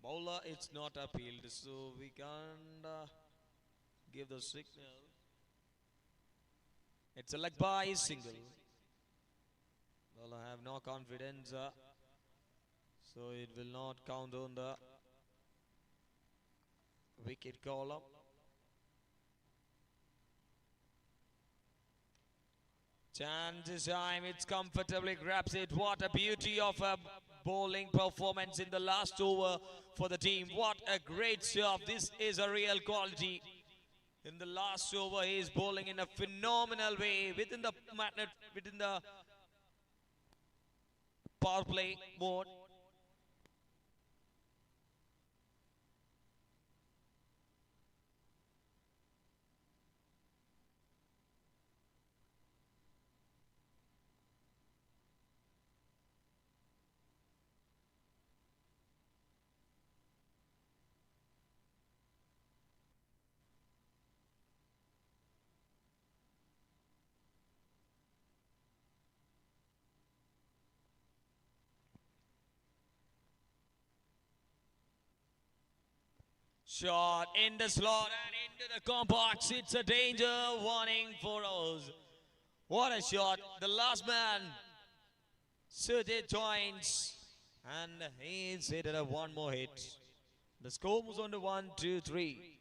Bowler, it's not appealed, so we can't give the signal. It's a leg by single. Bowler have no confidence, so it will not count on the wicket column. Chance time, it's comfortably grabs it. What a beauty of a bowling performance in the last over for the team. What a great shot. This is a real quality. In the last over, he is bowling in a phenomenal way within the power play mode. Shot in the slot and into the complex. It's a danger warning for us. What a shot. The last man, Sujit joins, and he's hit at one more hit. The score moves on to 1, 2, 3.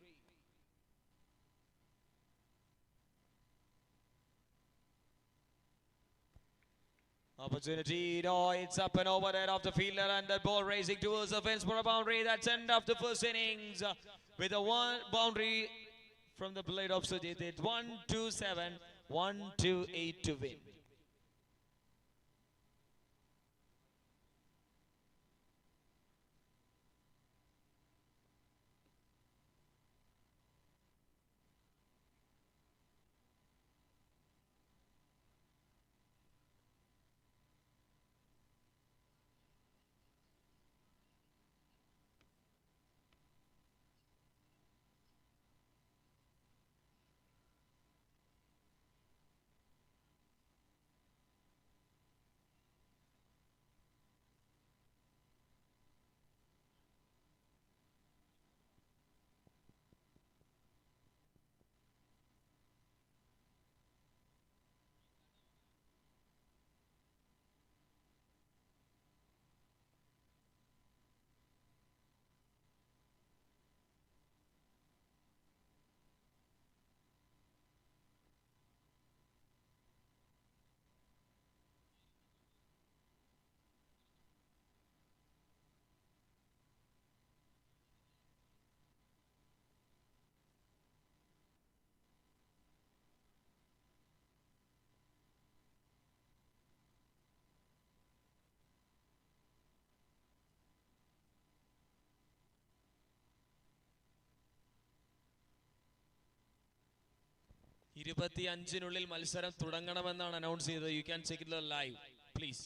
Opportunity, no, it's up and over there off the fielder, and the ball racing towards the fence for a boundary. That's end of the first innings with a 1 boundary from the blade of Sujit. It's 1-2-7, 1-2-8 to win. ഇരുപത്തിയഞ്ചിനുള്ളിൽ മത്സരം തുടങ്ങണമെന്നാണ് announce ചെയ്തത്. You can check it live please.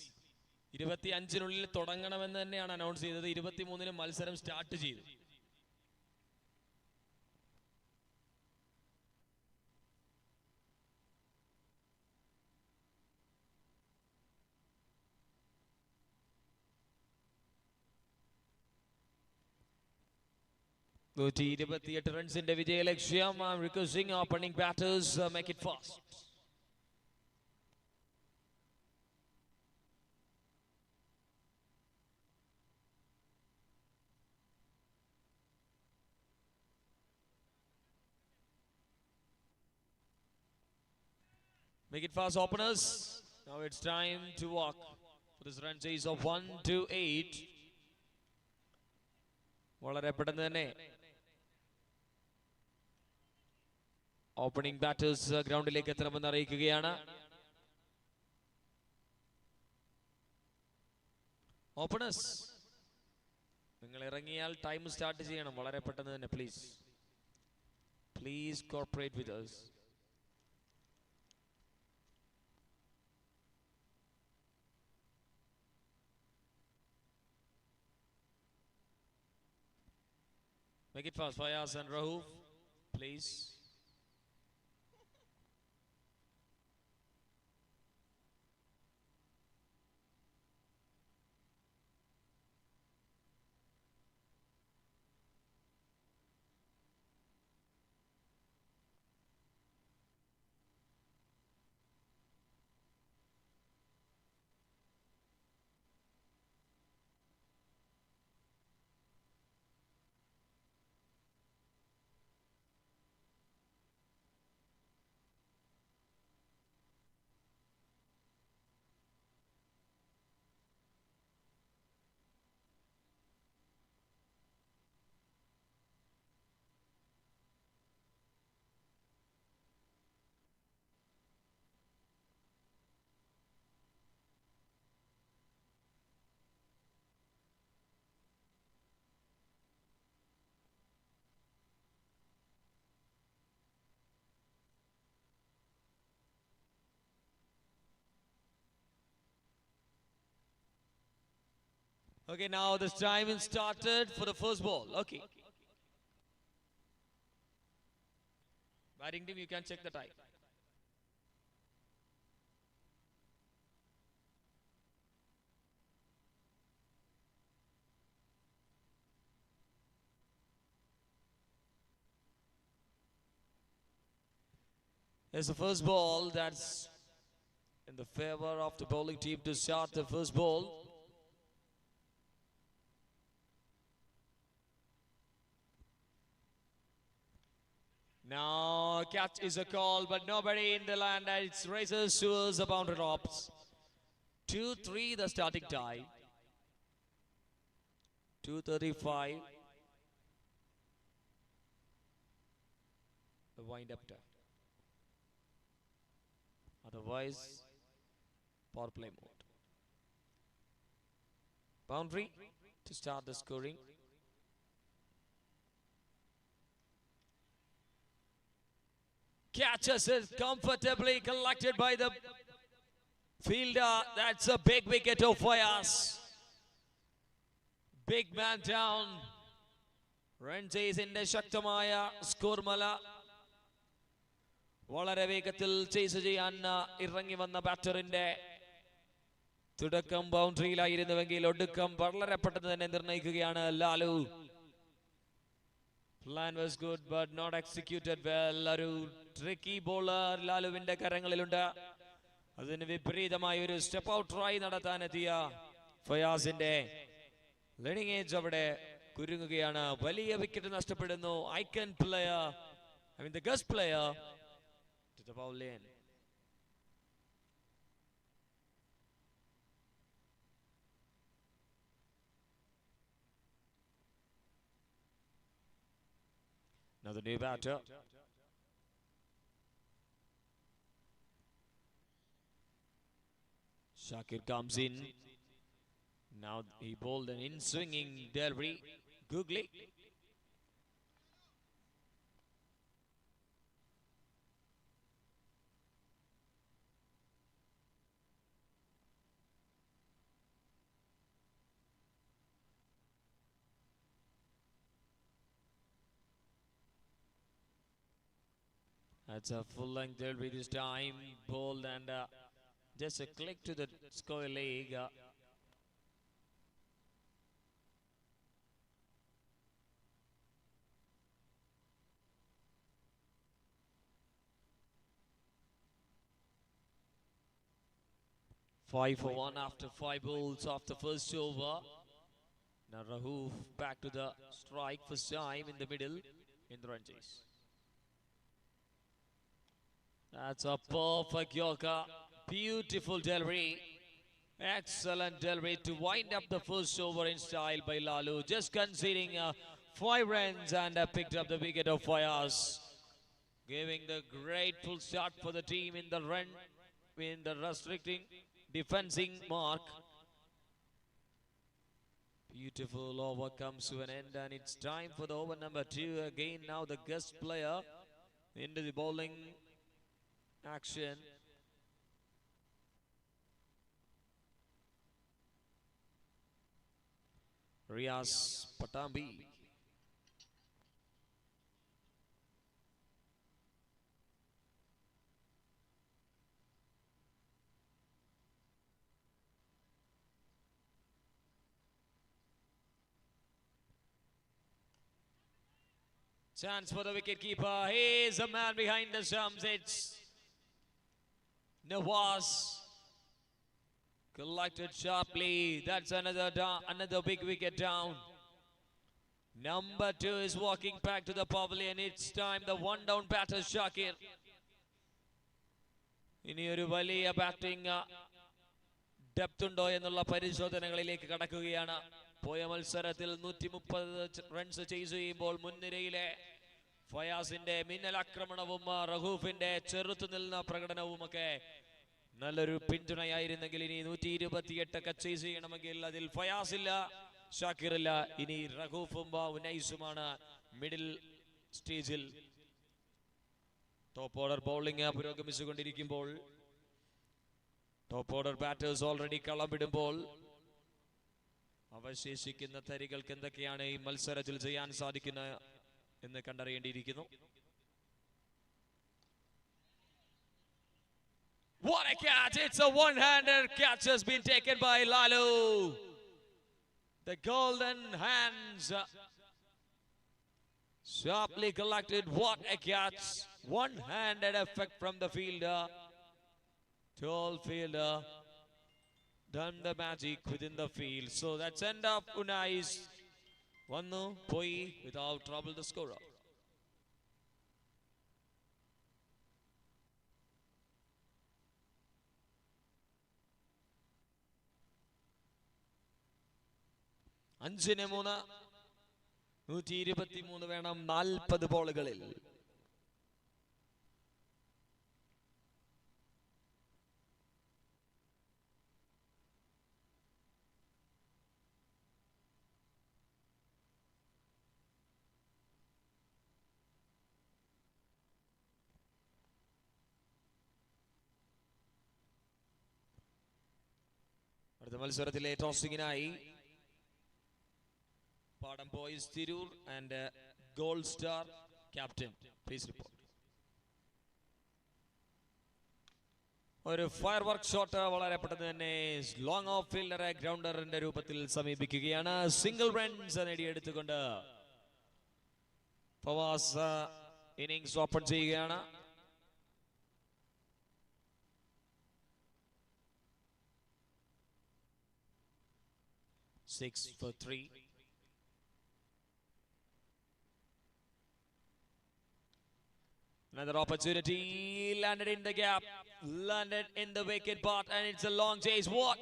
25-നുള്ളിൽ തുടങ്ങണമെന്ന് തന്നെയാണ് announce ചെയ്തത്. 23-ന് മത്സരം സ്റ്റാർട്ട് ചെയ്തു. റൺസിന്റെ വിജയലക്ഷ്യം. Requesting opening batters make it fast. Make it fast, openers. Now it's time to walk for this run chase of 1-8. വളരെ പെട്ടെന്ന് തന്നെ ഓപ്പണിംഗ് ബാറ്റേഴ്സ് ഗ്രൗണ്ടിലേക്ക് എത്തണമെന്ന് അറിയിക്കുകയാണ്. ഓപ്പണേഴ്സ്, നിങ്ങൾ ഇറങ്ങിയാൽ ടൈം സ്റ്റാർട്ട് ചെയ്യണം വളരെ പെട്ടെന്ന് തന്നെ. Please corporate with us. Make it fast, Fayaz and Rahuf, please. Okay, now this time is started for the first ball. Okay. Batting team, you can check the time. There's the first ball. That's in the favor of the bowling team to start the first ball. Now catch is a call, but nobody in the land. It's races towards the boundary ropes. 2-3 the starting time. 2:35 the wind up time. Otherwise, power play mode. Boundary to start the scoring. Catches it comfortably collected by the fielder. That's a big wicket of Fayaz. Big man down. Run chase in the Shaktamaya score mala. വളരെ വേഗത്തിൽ chase ചെയ്യാൻ ഇറങ്ങി വന്ന ബാറ്ററിന്റെ തുടക്കം ബൗണ്ടറിയിലായിരുന്നുവെങ്കിൽ ഒടുക്കം വളരെ പെട്ടെന്ന് തന്നെ നിർണയിക്കുകയാണ് Lalu. Plan was good but not executed well. ഒരു ട്രിക്കി ബോളർ ലാലുവിന്റെ കരങ്ങളിലുണ്ട്. അതിന് വിപരീതമായ ഒരു സ്റ്റെപ്പ് ഔട്ട് ട്രൈ നടത്താനെത്തിയ ഫയാസിന്റെ ലേണിംഗ് ഏജ് അവിടെ കുരുങ്ങുകയാണ്. വലിയ വിക്കറ്റ് നഷ്ടപ്പെടുന്നു. Icon player, the guest player to the foul lane. Now the new batter. Shakir comes in. Now he bowled an in-swinging delivery. Googly. That's a full length delivery this time. Bold and just a click to the square leg. 5 for 1 after 5 balls of the first over. Now Rahuf back to the strike first time in the middle in the run chase. That's a perfect Yorker. Beautiful delivery. Excellent delivery to wind up the first over in style by Lalu. Just conceding 5 runs and picked up the wicket of Fayaz. Giving the great full start for the team in the run, in the restricting defending mark. Beautiful over comes to an end and it's time for the over number 2. Again now the guest player into the bowling action. Riaz Patambi. Chance for the wicketkeeper. He is a man behind the stumps. It's Nawaz. Collected sharply. That's another big wicket down. Number 2 is walking back to the pavilion. It's time the one down batter Shakir. ഇനി ഒരു വലിയ batting depth ഉണ്ടോ എന്നുള്ള പരിശോധനകളിലേക്ക് കടക്കുകയാണ്. പോയ മത്സരത്തിൽ 130 runs chase ചെയ്യുമ്പോൾ മുൻനിരയിലെ ഫയാസിന്റെ മിന്നലാക്രമണവും റഹൂഫിന്റെ ചെറുത്തുനിന്ന പ്രകടനവുമൊക്കെ നല്ലൊരു പിന്തുണയായിരുന്നെങ്കിൽ ഇനി 128 ഒക്കെ ചേസ് ചെയ്യണമെങ്കിൽ അതിൽ ഫയാസില്ല, ഷാക്കിറില്ല. ഇനി റഹൂഫും ഉനൈസുമാണ് മിഡിൽ സ്റ്റേജിൽ. ടോപ്പ് ഓർഡർ ബൗളിംഗ് പുരോഗമിച്ചുകൊണ്ടിരിക്കുമ്പോൾ ടോപ്പ് ഓർഡർ ബാറ്റേഴ്സ് ഓൾറെഡി കളം വിടുമ്പോൾ അവശേഷിക്കുന്ന തരികൾക്ക് എന്തൊക്കെയാണ് ഈ മത്സരത്തിൽ ചെയ്യാൻ സാധിക്കുന്നത് എന്ന് കണ്ടറിയേണ്ടിയിരിക്കുന്നു. What a catch! It's a one-hander catch has been taken by Lalu. The golden hands sharply collected. What a catch! One-handed effect from the fielder. Tall fielder. Done the magic within the field. So that's end up Unai's Vannu Poi without trouble the scorer. അഞ്ചിന് 3 123 വേണം 40 ബോളുകളിൽ. അടുത്ത മത്സരത്തിലെ ടോസിങ്ങിനായി Padam boys Tirur and gold star captain please report. ഒരു fire work shot വളരെ പെട്ടെന്ന് തന്നെ long off ഫീൽഡറെ ഗ്രൗണ്ടറിന്റെ രൂപത്തിൽ സമീപിക്കുകയാണ്. സിംഗിൾ റൺസ് നേടിയെടുത്തുകൊണ്ട് ഫവാസ് ഇന്നിംഗ്സ് ഓപ്പൺ ചെയ്യുകയാണ്. Six for 3. Another opportunity, landed in the gap, landed in the wicket part, and it's a long chase. What?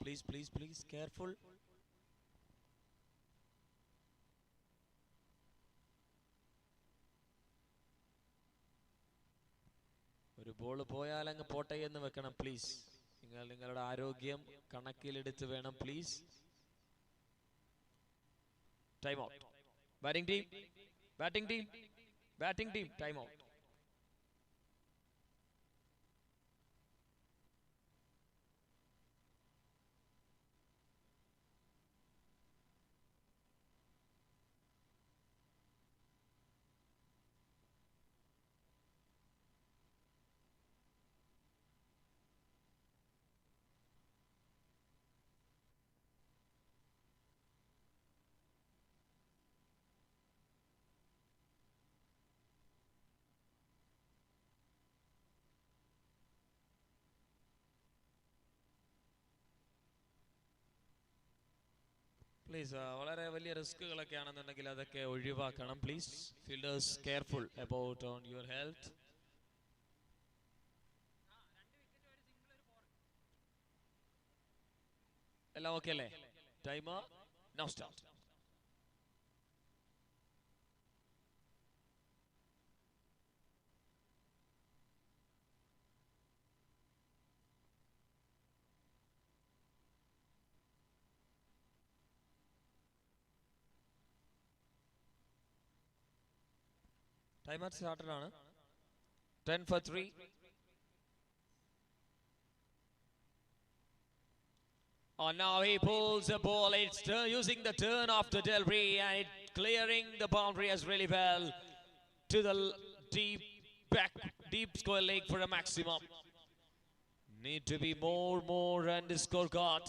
Please, please, please, careful. ഒരു ബോൾ പോയാൽ അങ്ങ് പോട്ടെ എന്ന് വെക്കണം പ്ലീസ്. നിങ്ങൾ നിങ്ങളുടെ ആരോഗ്യം കണക്കിലെടുത്ത് വേണം please. Time out. Batting team, batting team, batting team, time out. Please, വളരെ വലിയ റിസ്കുകളൊക്കെ ആണെന്നുണ്ടെങ്കിൽ അതൊക്കെ ഒഴിവാക്കണം. Please, fielders careful about on your health. എല്ലാം ഓക്കെ അല്ലേ? Timer now start. Timer started on 10 for 3. Oh, now he pulls the ball. It's using the turn of the Delbury and it clearing the boundary as really well to the deep square leg for a maximum. Need to be more and the scorecard.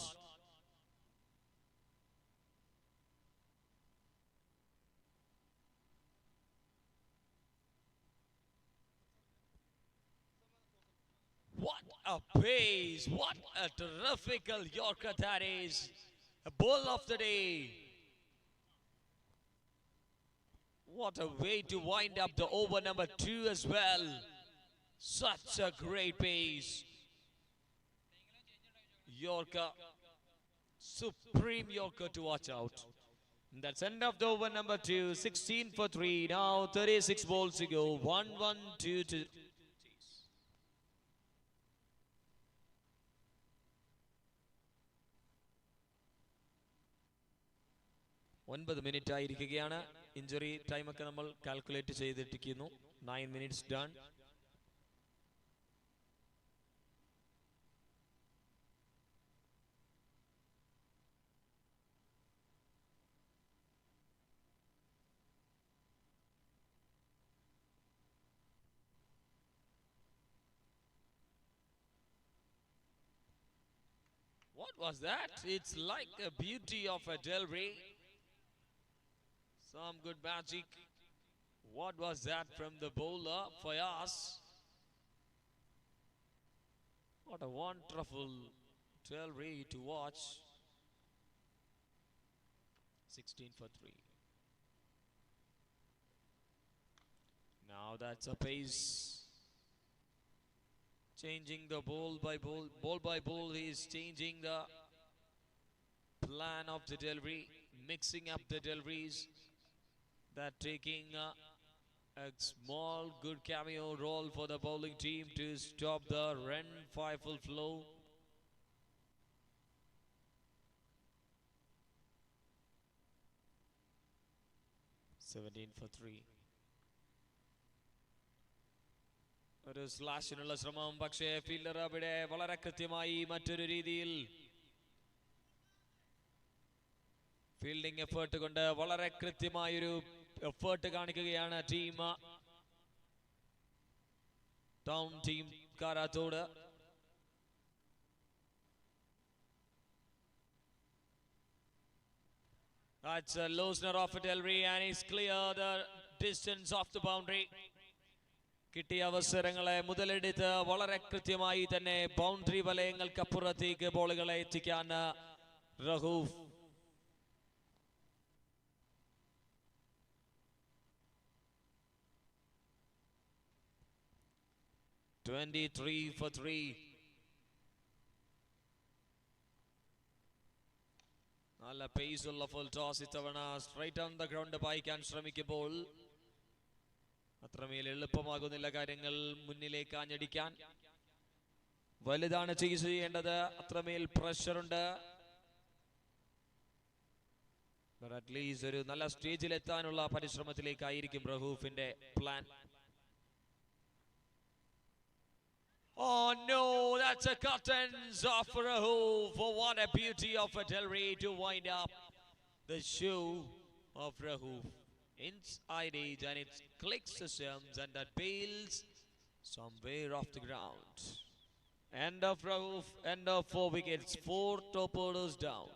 What a pace! What a terrific Yorker that is! A ball of the day. What a way to wind up the over number 2 as well. Such a great pace. Yorker, supreme Yorker to watch out. That's end of the over number 2. 16 for 3. Now 36 balls to go. 1-1-2. 9 minute ആയിരിക്കുകയാണ്. Injury ടൈമൊക്കെ നമ്മൾ calculate ചെയ്തിട്ടിരിക്കുന്നു. 9 minutes done. What was that? It's like a beauty of a Delbury. Some good magic. What was that from the bowler for us? What a wonderful Delbury to watch. 16 for 3. Now that's a pace. Changing the ball by ball. He is changing the plan of the Delbury, mixing up the Delburys. That taking a small good cameo role for the bowling team to stop the run five-full flow. for 3. ഒരു സ്ലാഷിനുള്ള ശ്രമം, പക്ഷേ fielder അവിടെ വളരെ കൃത്യമായി മറ്റൊരു രീതിയിൽ fielding effort കൊണ്ട് വളരെ കൃത്യമായൊരു എഫേർട്ട് കാണിക്കുകയാണ് team Karathode. That's a loosener of a Delbury and he's clear the distance of the boundary. കിട്ടിയ അവസരങ്ങളെ മുതലെടുത്ത് വളരെ കൃത്യമായി തന്നെ ബൗണ്ടറി വലയങ്ങൾക്കപ്പുറത്തേക്ക് ബോളുകളെ എത്തിക്കാൻ റഹൂഫ്. for 3. നല്ല പേസ് ഉള്ള ഫുൾ ടോസ് ഇത്തവണ സ്ട്രൈറ്റ് ഓൺ ദ ഗ്രൗണ്ട് പായിക്കാൻ ശ്രമിക്കുമ്പോൾ അത്രമേൽ എളുപ്പമാകുന്നില്ല കാര്യങ്ങൾ. മുന്നിലേക്ക് ആഞ്ഞടിക്കാൻ വലുതാണ് ചെയ്യേണ്ടത്. അത്രമേൽ പ്രഷറുണ്ട്. അറ്റ്ലീസ്റ്റ് ഒരു നല്ല സ്റ്റേജിൽ എത്താനുള്ള പരിശ്രമത്തിലേക്കായിരിക്കും റഹൂഫിന്റെ plan. Oh no, that's a curtains of Rahoof. Oh, what a beauty of a Delbury to wind up the show of Rahoof. Inside it and it clicks the stems and that bails somewhere off the ground. End of Rahoof, end of 4 wickets, 4 top orders down.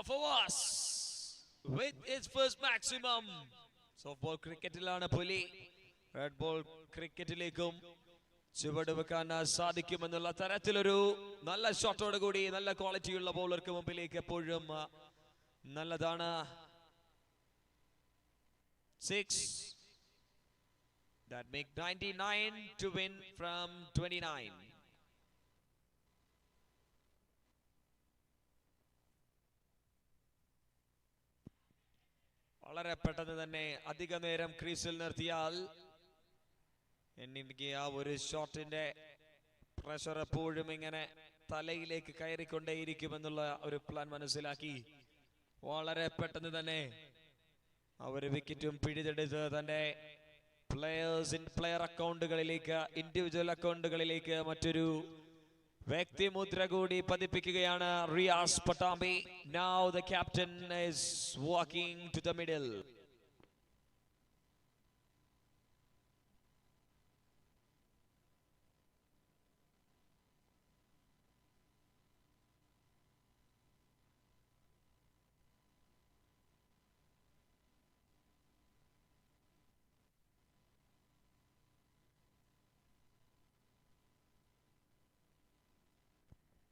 Fawaz with his first maximum. Softball cricket-ilana Puli. Red ball cricket-ilekum ചുവട് വെക്കാൻ സാധിക്കുമെന്നുള്ള തരത്തിലൊരു നല്ല ഷോട്ടോട് കൂടി നല്ല ക്വാളിറ്റിയുള്ള ബൗളർക്ക് മുമ്പിലേക്ക് എപ്പോഴും നല്ലതാണ്. 6 that make 99 to win from 29. വളരെ പെട്ടെന്ന് തന്നെ അധിക നേരം ക്രീസിൽ നിർത്തിയാൽ എനിക്ക് ആ ഒരു ഷോട്ടിന്റെ പ്രഷർ എപ്പോഴും ഇങ്ങനെ തലയിലേക്ക് കയറിക്കൊണ്ടേയിരിക്കുമെന്നുള്ള ഒരു പ്ലാൻ മനസ്സിലാക്കി വളരെ പെട്ടെന്ന് തന്നെ ആ ഒരു വിക്കറ്റും പിഴുതെടുത്ത് തന്റെ പ്ലെയർ അക്കൗണ്ടുകളിലേക്ക് ഇൻഡിവിജ്വൽ അക്കൗണ്ടുകളിലേക്ക് മറ്റൊരു വ്യക്തിമുദ്ര കൂടി പതിപ്പിക്കുകയാണ് Riyas Pattambi. Now the captain is walking to the middle.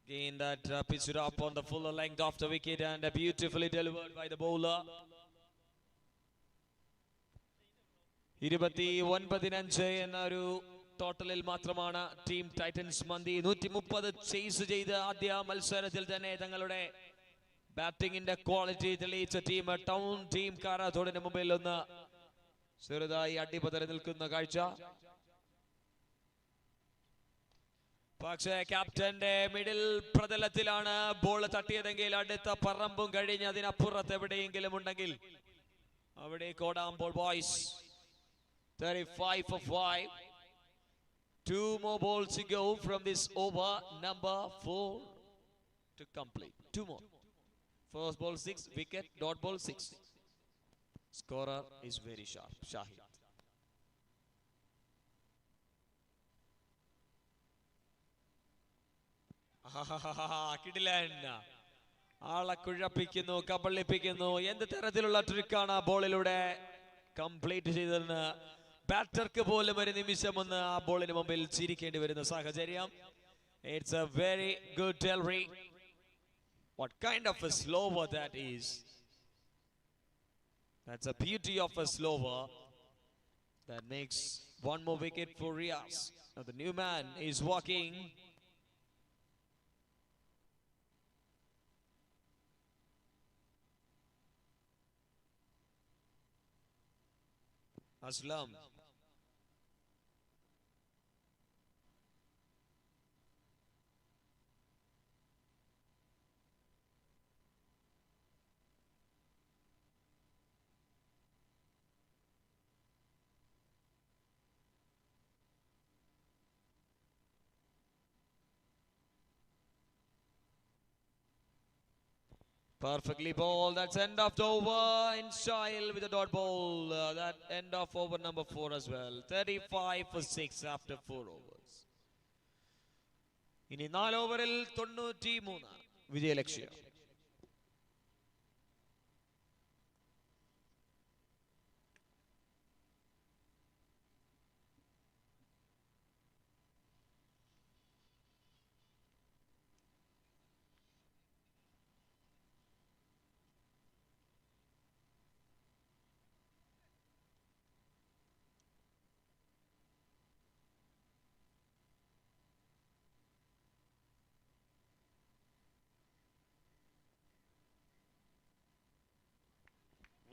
Again that pitch up on the fuller length of the wicket and beautifully delivered by the bowler. 29 എന്ന ഒരു ടോട്ടലിൽ മാത്രമാണ് ടീം ടൈറ്റൻസ് മന്തി 130 ചേസ് ചെയ്ത് ആദ്യ മത്സരത്തിൽ തന്നെ തങ്ങളുടെ ബാറ്റിംഗിന്റെ ക്വാളിറ്റി തെളിയിച്ച ടീം ടൗൺ ടീം കാരാഥോഡിന് മുമ്പിൽ ഒന്ന് ചെറുതായി അടിപതറി നിൽക്കുന്ന കാഴ്ച. പക്ഷേ ക്യാപ്റ്റന്റെ മിഡിൽ പ്രതലത്തിലാണ് ബോൾ തട്ടിയതെങ്കിൽ അടുത്ത പറമ്പും കഴിഞ്ഞ് അതിനപ്പുറത്ത് എവിടെയെങ്കിലും ഉണ്ടെങ്കിൽ അവിടെ കോടാമ്പോൾ boys. 35 for 5. 2 more balls to go from this over number 4 to complete. 2 more. First ball 6, wicket, dot ball 6. Scorer is very sharp, Shahid. കിടിലൻ ആളെ കുഴപ്പിക്കുന്നു, കബളിപ്പിക്കുന്നു. എന്ത് തരത്തിലുള്ള ട്രിക്കാണ് ആ ബോളിലൂടെ കംപ്ലീറ്റ് ചെയ്തതെന്ന് ബാറ്റർക്ക് പോലും ഒരു നിമിഷം ഒന്ന് ആ ബോളിന് മുമ്പിൽ ചിരിക്കേണ്ടി വരുന്ന സാഹചര്യം. It's a very good delivery. What kind of a slower that is. That's a beauty of a slower that makes one more wicket for Riaz. Now the new man is walking. Aslam. Perfectly bowled. That's end of the over in style with a dot ball. That end of over number 4 as well. 35 for 6 after 4 overs. ഇനി 4 ഓവറിൽ 93 വിജയലക്ഷ്യം.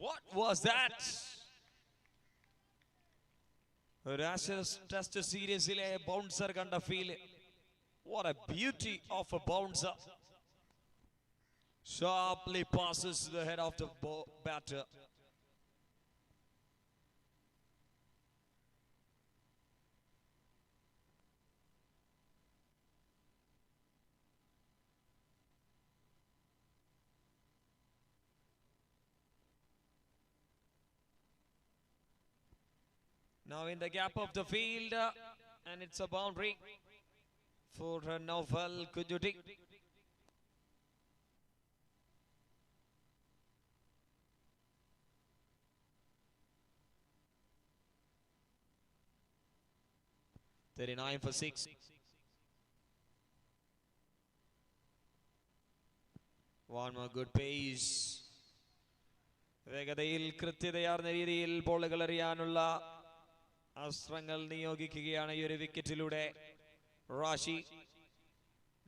What was that? Rashes test series ile bouncer kanda feel. What a beauty of a bouncer. Sharply passes to the head of the batter. Now in the gap of the field, and it's a boundary for Naufal Kujuti. 39 for 6. One more good pace. വേഗതയിൽ കൃത്യതയാർന്ന രീതിയിൽ ബോളുകൾ എറിയാനുള്ള അസ്ത്രങ്ങൾ നിയോഗിക്കുകയാണ് ഈ ഒരു വിക്കറ്റിലൂടെ റാഷി.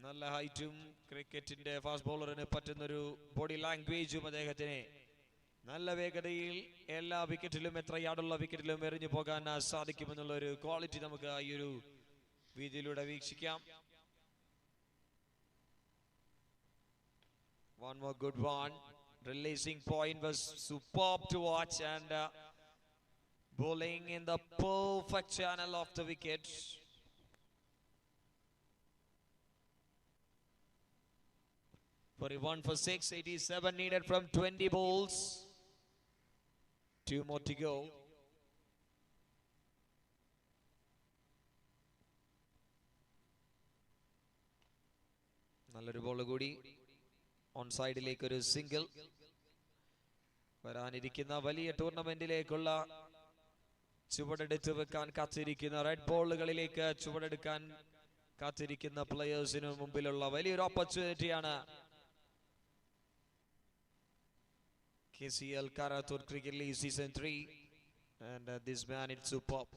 നല്ല ഹൈറ്റും ക്രിക്കറ്റിന്റെ fast ബോളറിന് പറ്റുന്നൊരു body ലാംഗ്വേജും അദ്ദേഹത്തിന്. നല്ല വേഗതയിൽ എല്ലാ വിക്കറ്റിലും എത്ര യാർഡുള്ള വിക്കറ്റിലും എറിഞ്ഞു പോകാൻ സാധിക്കുമെന്നുള്ള ഒരു ക്വാളിറ്റി നമുക്ക് ഈ ഒരു വീതിയിലൂടെ വീക്ഷിക്കാം. One more good one. Releasing point was superb to watch, and bowling in the perfect channel of the wicket. For 1 for 6, 87 needed from 20 balls. 2 more to go. നല്ലൊരു ബോൾ കൂടി. ഓൺ സൈഡിലേക്ക് ഒരു സിംഗിൾ. വരാനിരിക്കുന്ന വലിയ ടൂർണമെന്റിലേക്കുള്ള ചുവടെടുത്ത് വെക്കാൻ കാത്തിരിക്കുന്ന റെഡ് ബോളുകളിലേക്ക് ചുവടെടുക്കാൻ കാത്തിരിക്കുന്ന പ്ലേയേഴ്സിന് മുമ്പിലുള്ള വലിയൊരു ഓപ്പർച്യൂണിറ്റിയാണ് KCL Karathode Cricket League Season 3, and this man is superb.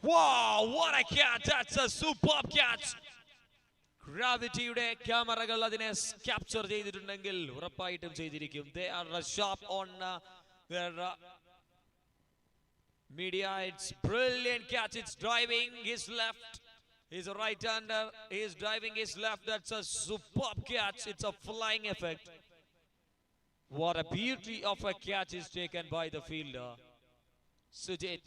Wow, what a catch! That's a superb catch. ഗ്രാവിറ്റിയുടെ ക്യാമറകൾ അതിനെ ക്യാപ്ചർ ചെയ്തിട്ടുണ്ടെങ്കിൽ ഉറപ്പായിട്ടും ചെയ്തിരിക്കും. They are sharp on their media. It's brilliant catch. It's driving his left. He's a right-hander. He's driving his left. That's a superb catch. It's a flying effect. What a beauty of a catch is taken by the fielder. Sujit.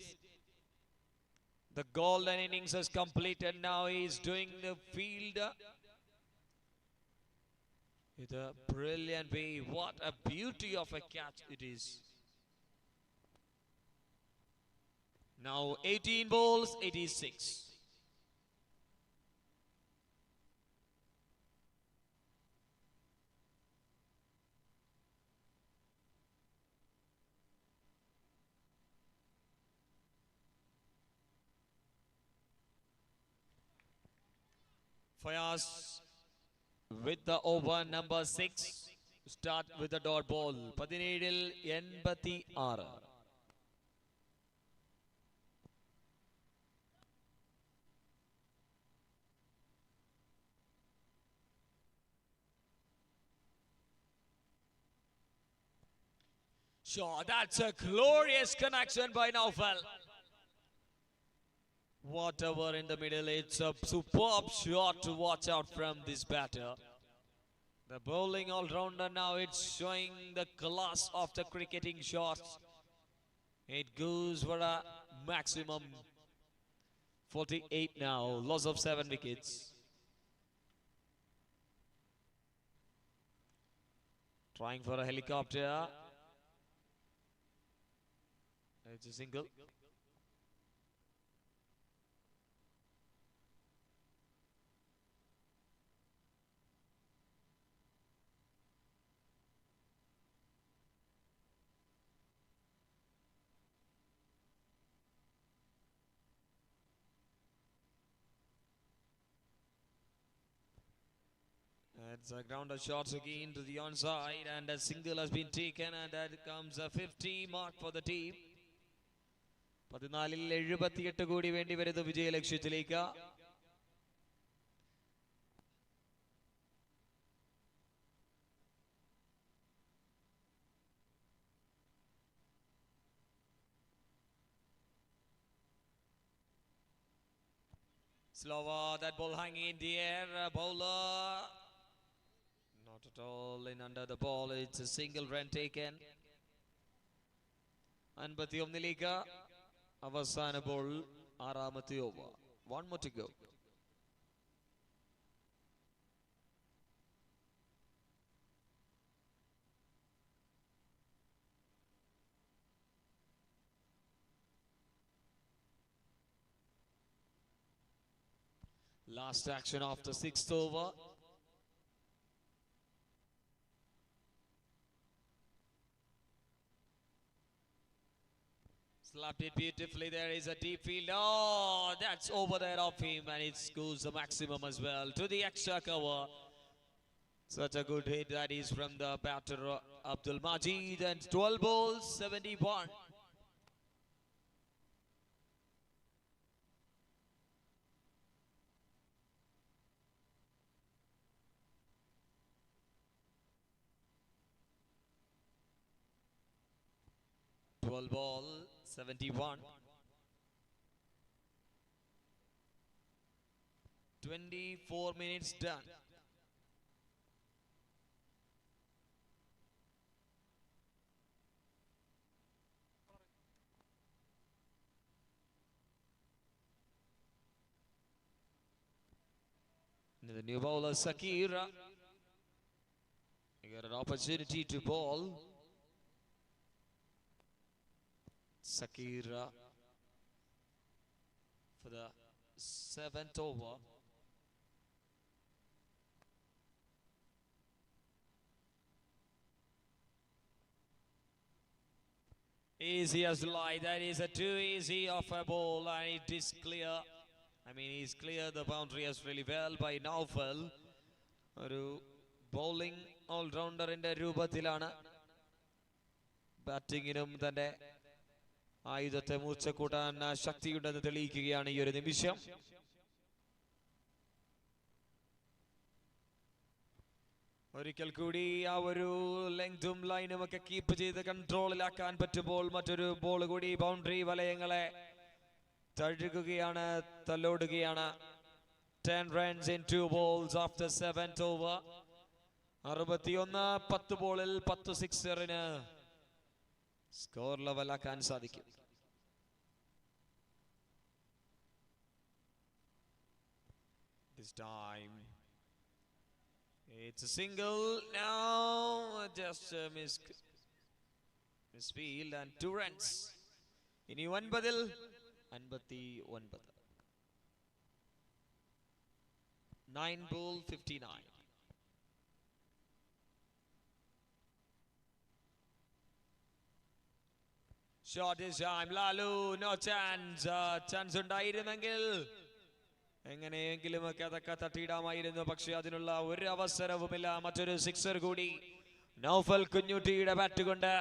The golden innings is completed. Now he's doing the field with a brilliant way. What a beauty of a catch it is. Now 18 balls, 86. Fayaz with the over number 6. Start with the dot ball. 17-ൽ 86. Sure, that's a glorious connection by Naufal. Whatever in the middle, it's a superb shot to watch out from this batter. The bowling all-rounder now, it's showing the class of the cricketing shots. It goes for a maximum 48 now, loss of 7 wickets. Trying for a helicopter. It's a single. It's a grounder shots again to the onside, and a single has been taken, and that comes a 50 mark for the team. 14-ൽ 78 കൂടി വേണ്ടി വരുന്ന വിജയ ലക്ഷ്യത്തിലേക്ക്. Slower, that ball hanging in the air. Bowler not at all in under the ball. It's a single run taken. 51-ലേക്ക് അവസാന ball, 6ാമത്തെ over. 1 more to go. Last action of the 6th over. Slapped it beautifully. There is a deep field. Oh, that's over there off him, and it goes the maximum as well to the extra cover. Such a good hit that is from the batter Abdul Majid, and 12 balls, 71. Ball, 71. 24 minutes done. The new bowler Sakira. He got an opportunity to bowl. Sakira for the 7th over. Easy as light. That is a too easy off a ball, and it is clear. I mean, he's cleared the boundary as really well by Naufal. ഒരു bowling ഓൾറൗണ്ടറിന്റെ രൂപത്തിലാണ് ബാറ്റിങ്ങിനും തന്റെ ആയുധത്തെ മൂർച്ച കൂട്ടാൻ ശക്തിയുണ്ടെന്ന് തെളിയിക്കുകയാണ് ഈ ഒരു നിമിഷം. ഒരിക്കൽ കൂടി ആ ഒരു ലെങ്തും ലൈനും ഒക്കെ കീപ്പ് ചെയ്ത് കൺട്രോളിലാക്കാൻ പറ്റുമ്പോൾ മറ്റൊരു ബോൾ കൂടി boundary വലയങ്ങളെ തഴുകുകയാണ്, തലോടുകയാണ്. 10 runs in 2 balls after 7th over. 61 10 ബോളിൽ 10 സിക്സറിന് സ്കോർ ലെവലാക്കാൻ സാധിക്കും. This time it's a single. Now just misfield and 2 runs. ഇനി 9-ൽ 59. 9 ball 59. Shot is time. Lalu no chance. Chance ഉണ്ടായിരുന്നെങ്കിൽ എങ്ങനെയെങ്കിലുമൊക്കെ അതൊക്കെ തട്ടിയിടാമായിരുന്നു. പക്ഷെ അതിനുള്ള ഒരു അവസരവുമില്ല. മറ്റൊരു സിക്സർ കൂടി നൗഫൽ കുഞ്ഞുട്ടിയുടെ ബാറ്റ് കൊണ്ട്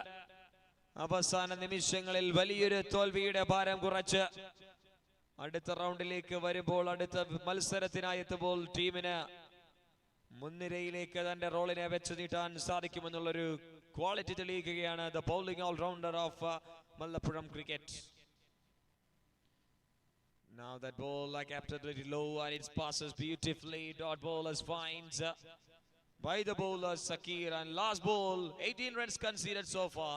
അവസാന നിമിഷങ്ങളിൽ വലിയൊരു തോൽവിയുടെ ഭാരം കുറച്ച് അടുത്ത റൗണ്ടിലേക്ക് വരുമ്പോൾ, അടുത്ത മത്സരത്തിനായി എത്തുമ്പോൾ ടീമിന് മുൻനിരയിലേക്ക് തന്റെ റോളിനെ വെച്ച് നീട്ടാൻ സാധിക്കുമെന്നുള്ളൊരു ക്വാളിറ്റി തെളിയിക്കുകയാണ് the bowling allrounder of Malappuram cricket. Now that ball like absolutely low, and it passes beautifully. Dot bowlers finds by the bowler Sakir, and last ball 18 runs conceded so far.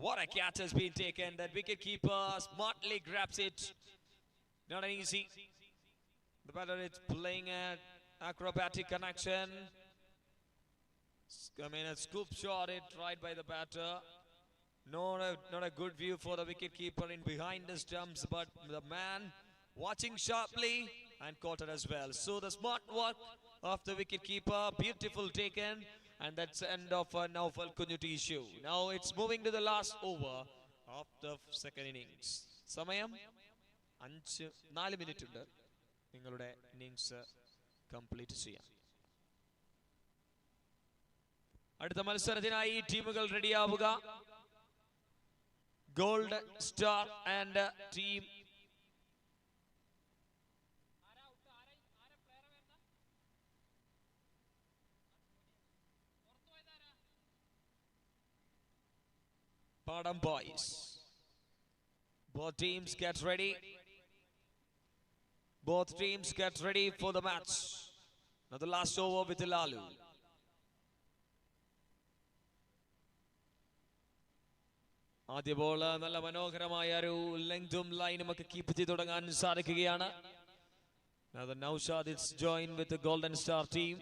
What a catch has been taken. That wicketkeeper smartly grabs it. Not an easy. The batter is playing an acrobatic connection. I mean, a scoop shot it right by the batter. Not a good view for the wicketkeeper in behind the stumps, but the man watching sharply and caught it as well. So the smart work of the wicketkeeper, beautiful taken, and that's the end of Naufal Kunyuti issue. Now it's moving to the last over of the second innings. Samayam 4 minutes ഉണ്ട് നിങ്ങളുടെ innings complete ചെയ്യാം. അടുത്ത മത്സരത്തിനായി ടീമുകൾ റെഡിയാവുക. Gold star and team Padam boys. Both teams get ready. Both teams get ready for the match. Now the last over with Lalu. ആദ്യ ball നല്ല മനോഹരമായ ഒരു ലെങ്തും ലൈനും ഒക്കെ കീപ്പ് ചെയ്ത് തുടങ്ങാൻ സാധിക്കുകയാണ്. Now the Naushad is joined with the Golden Star team.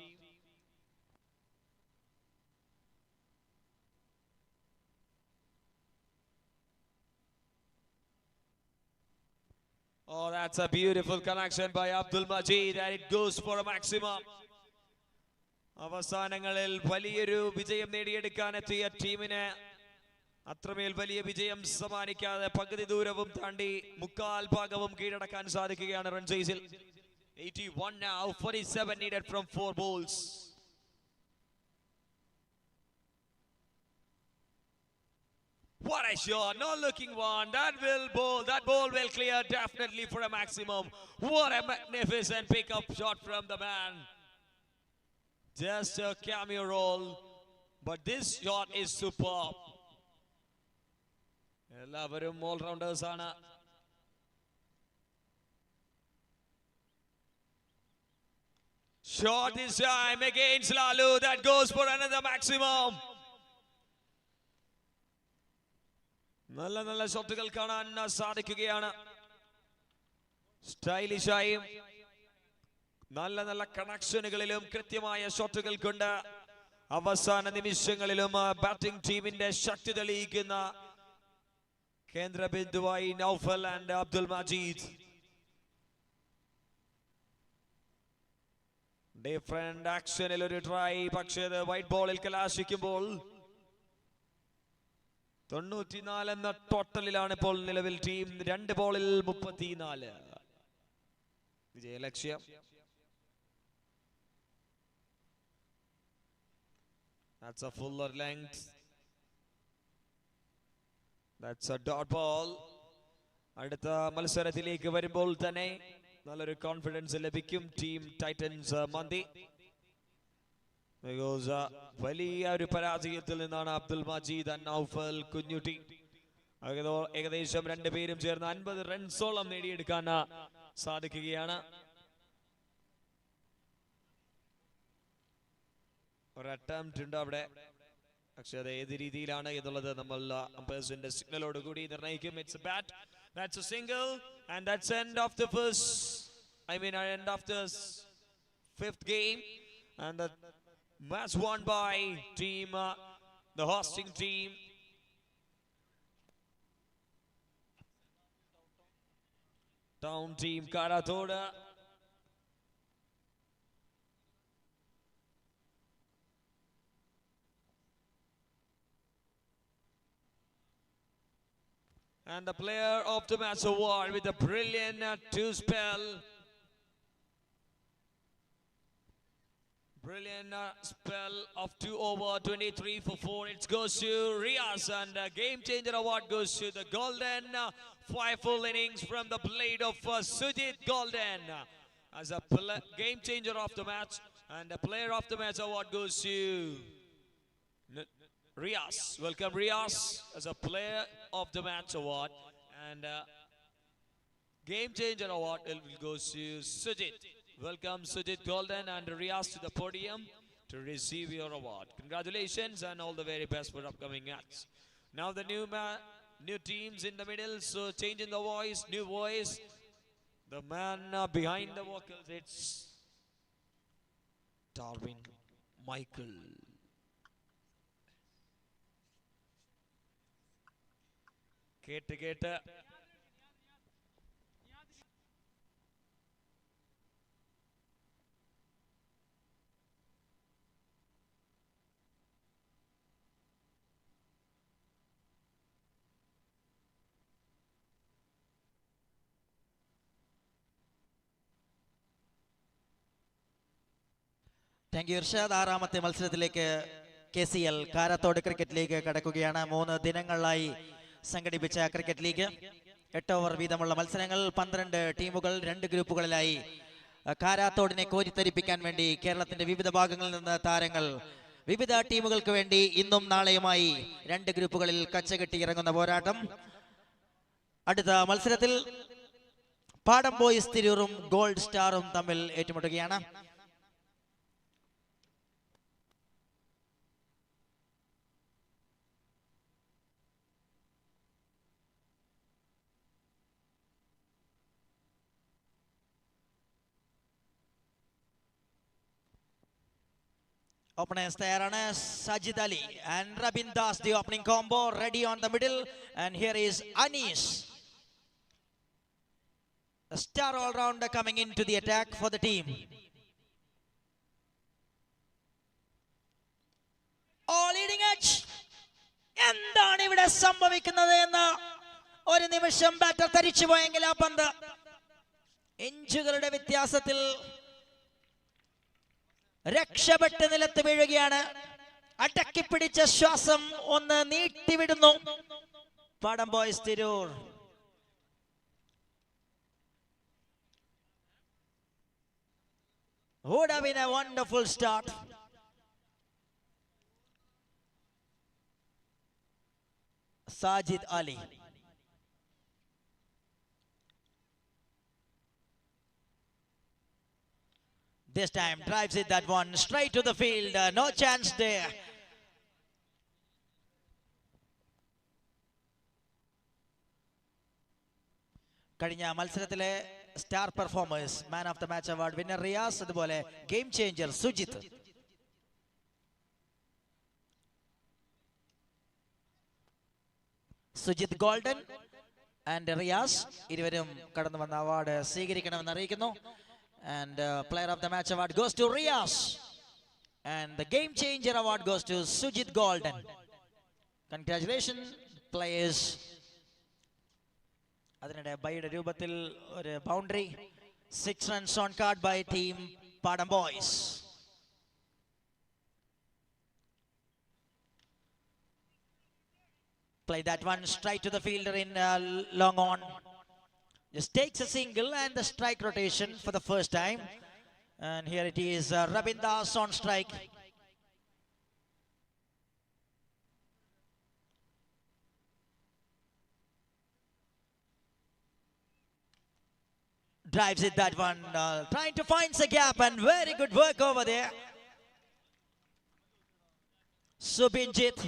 Oh, that's a beautiful connection by Abdul Majid, and it goes for a maximum. അവസാനങ്ങളിൽ വലിയൊരു വിജയം നേടിയെടുക്കാനെത്തിയ ടീമിന് അത്രമേൽ വലിയ വിജയം സമ്മാനിക്കാതെ പകുതി ദൂരവും താണ്ടി മുക്കാൽ ഭാഗവും കീഴടക്കാൻ സാധിക്കുകയാണ് run ചേസിൽ. 81 now, 47 needed from 4 balls. What a shot, not looking one. That ball will clear definitely for a maximum. What a magnificent pickup shot from the man. Just a cameo roll, but this shot is superb. എല്ലാവരും all-rounders ആണ്. Shot this time against Lalu. That goes for another maximum. നല്ല ഷോട്ടുകൾ കാണാൻ സാധിക്കുകയാണ്. സ്റ്റൈലിഷായും നല്ല കണക്ഷനുകളിലും കൃത്യമായ ഷോട്ടുകൾ കൊണ്ട് അവസാന നിമിഷങ്ങളിലും batting ടീമിന്റെ ശക്തി തെളിയിക്കുന്ന കേന്ദ്ര ബിന്ദുവായി നൗഫൽ ആൻഡ് അബ്ദുൽ മജീദ്. ഡിഫറന്റ് ആക്ഷനിൽ ഒരു ട്രൈ, പക്ഷേ അത് വൈറ്റ് ബോളിൽ കലാശിക്കുമ്പോൾ 94 എന്ന ടോട്ടലിലാണ് ഇപ്പോൾ നിലവിൽ ടീം. 2 ബോളിൽ 34 വിജയലക്ഷ്യം. That's a fuller length. That's a dot ball. അടുത്ത മത്സരത്തിലേക്ക് വരുമ്പോൾ തന്നെ നല്ലൊരു കോൺഫിഡൻസ് ലഭിക്കും ടീം ടൈറ്റൻസ് മന്തി. വലിയ ഒരു പരാജയത്തിൽ നിന്നാണ് അബ്ദുൽ മജീദ് ആൻഡ് നൗഫൽ കുഞ്ഞുട്ടി ഏകദേശം 2 പേരും ചേർന്ന് 50 റൺസോളം നേടിയെടുക്കാൻ സാധിക്കുകയാണ്. ഒരു അറ്റംപ്റ്റ് ഉണ്ട് അവിടെ, പക്ഷെ അത് ഏത് രീതിയിലാണ് എന്നുള്ളത് നമ്മൾ അമ്പയർസിന്റെ സിഗ്നലോട് കൂടി നിർണ്ണയിക്കും. It's a bat, that's a single, and that's end of the end of the 5th game, and the match won by team the hosting team. Town team Karathode. And the player of the match award with a brilliant 2 spell. Brilliant spell of 2 over 23 for 4. It goes to Riaz, and the game changer award goes to the golden 5 full innings from the blade of Sujit Golden as a game changer of the match, and the player of the match award goes to Riaz. Welcome Riaz as a player of the match award, and game changer award will go to Sujit. Welcome Sujit Golden and Riaz to the podium to receive your award. Congratulations and all the very best for upcoming acts. Now the new teams in the middle, so changing the voice, new voice. The man behind the vocals, it's Darwin Michael. കേട്ട് thank you Irshad. 6ാമത്തെ മത്സരത്തിലേക്ക് KCL Karathode cricket league കടക്കുകയാണ്. 3 ദിനങ്ങളിലായി സംഘടിപ്പിച്ച cricket league 8 over വീതമുള്ള മത്സരങ്ങൾ, 12 ടീമുകൾ 2 ഗ്രൂപ്പുകളിലായി. കാരാത്തോടിനെ കോരിത്തരിപ്പിക്കാൻ വേണ്ടി കേരളത്തിന്റെ വിവിധ ഭാഗങ്ങളിൽ നിന്ന് താരങ്ങൾ വിവിധ ടീമുകൾക്ക് വേണ്ടി ഇന്നും നാളെയുമായി 2 ഗ്രൂപ്പുകളിൽ കച്ചകെട്ടി ഇറങ്ങുന്ന പോരാട്ടം. അടുത്ത മത്സരത്തിൽ പാടം ബോയ്സ് തിരൂറും ഗോൾഡ് സ്റ്റാറും തമ്മിൽ ഏറ്റുമുട്ടുകയാണ്. Openers tayarana. Sajid Ali and Rabin Das, the opening combo ready on the middle, and here is Anish. A star all-rounder coming into the attack for the team. All leading edge. എന്താണ് ഇവിടെ സംഭവിക്കുന്നത് എന്ന് ഒരു നിമിഷം batter തരിച്ചു പോയെങ്കിൽ ആ പന്ത് ഇഞ്ചുകളുടെ വ്യത്യാസത്തിൽ രക്ഷപ്പെട്ട് നിലത്ത് വീഴുകയാണ്. അടക്കിപ്പിടിച്ച ശ്വാസം ഒന്ന് നീട്ടിവിടുന്നു പാടം boys Tirur. Would have been a wonderful start. Sajid Ali. This time drives it that one straight to the field. No chance there. കഴിഞ്ഞ മത്സരത്തിലെ star performers man of the match award winner Riyas, അതുപോലെ game changer Sujith. Sujith golden and Riyas ഇരുവരും കടന്നു വന്ന award സ്വീകരിക്കണമെന്ന് അറിയിക്കുന്നു. And player of the match award goes to Riyas, and the game changer award goes to Sujit Golden. Congratulations players. അതിനിടെ ബൈയുടെ രൂപത്തിൽ ഒരു boundary, 6 runs on card by team Padam Boys. Play that one straight to the fielder in long on. Just takes a single and the strike rotation for the first time. And here it is, Rabindas on strike. Drives it that one, trying to find a gap, and very good work over there. Subinjit.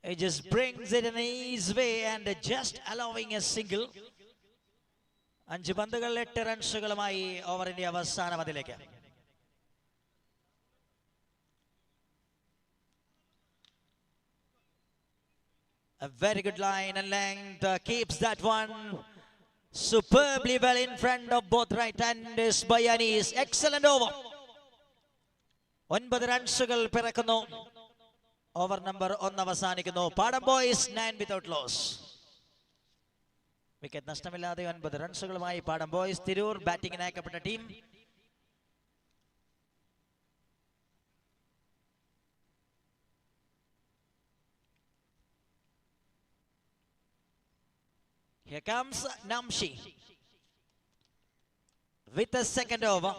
He just brings it in his way and just allowing a single. 5 പന്തുകൾ 8 റൺസുകളുമായി ഓവറിന്റെ അവസാന പന്തിലേക്ക്. A very good line and length, keeps that one superbly well in front of both right-handers by Anis. Excellent over. 9 റൺസുകൾ പിറക്കുന്നു. Over number 1 അവസാനിക്കുന്നു. പാടം boys 9 without loss. Wicket നഷ്ടമില്ലാതെ 9 റൺസുകളുമായി പാടം boys Tirur ബാറ്റിംഗിന് അയക്കപ്പെട്ട team. Here comes Namshi with the second over.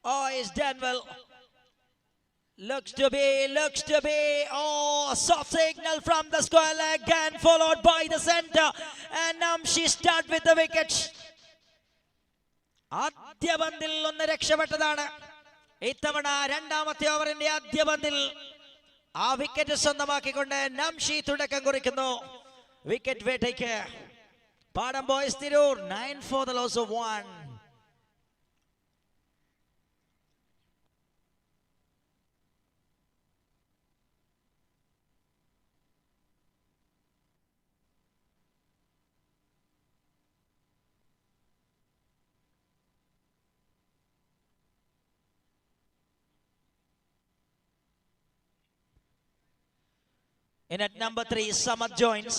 Oh, he's done well. Looks to be. Oh, soft signal from the square leg and followed by the center. And Namshi start with the wickets. ആദ്യ പന്തിൽ ഒന്ന് രക്ഷപ്പെട്ടതാണ്. ഇത്തവണ രണ്ടാമത്തെ ഓവറിന്റെ ആദ്യ പന്തിൽ ആ wicket സ്വന്തമാക്കിക്കൊണ്ട് നംഷി തുടക്കം കുറിക്കുന്നു. വിക്കറ്റ് വേട്ടയ്ക്ക് പാടം boys Tirur 9 for the loss of 1. In at number 3, Samad joins.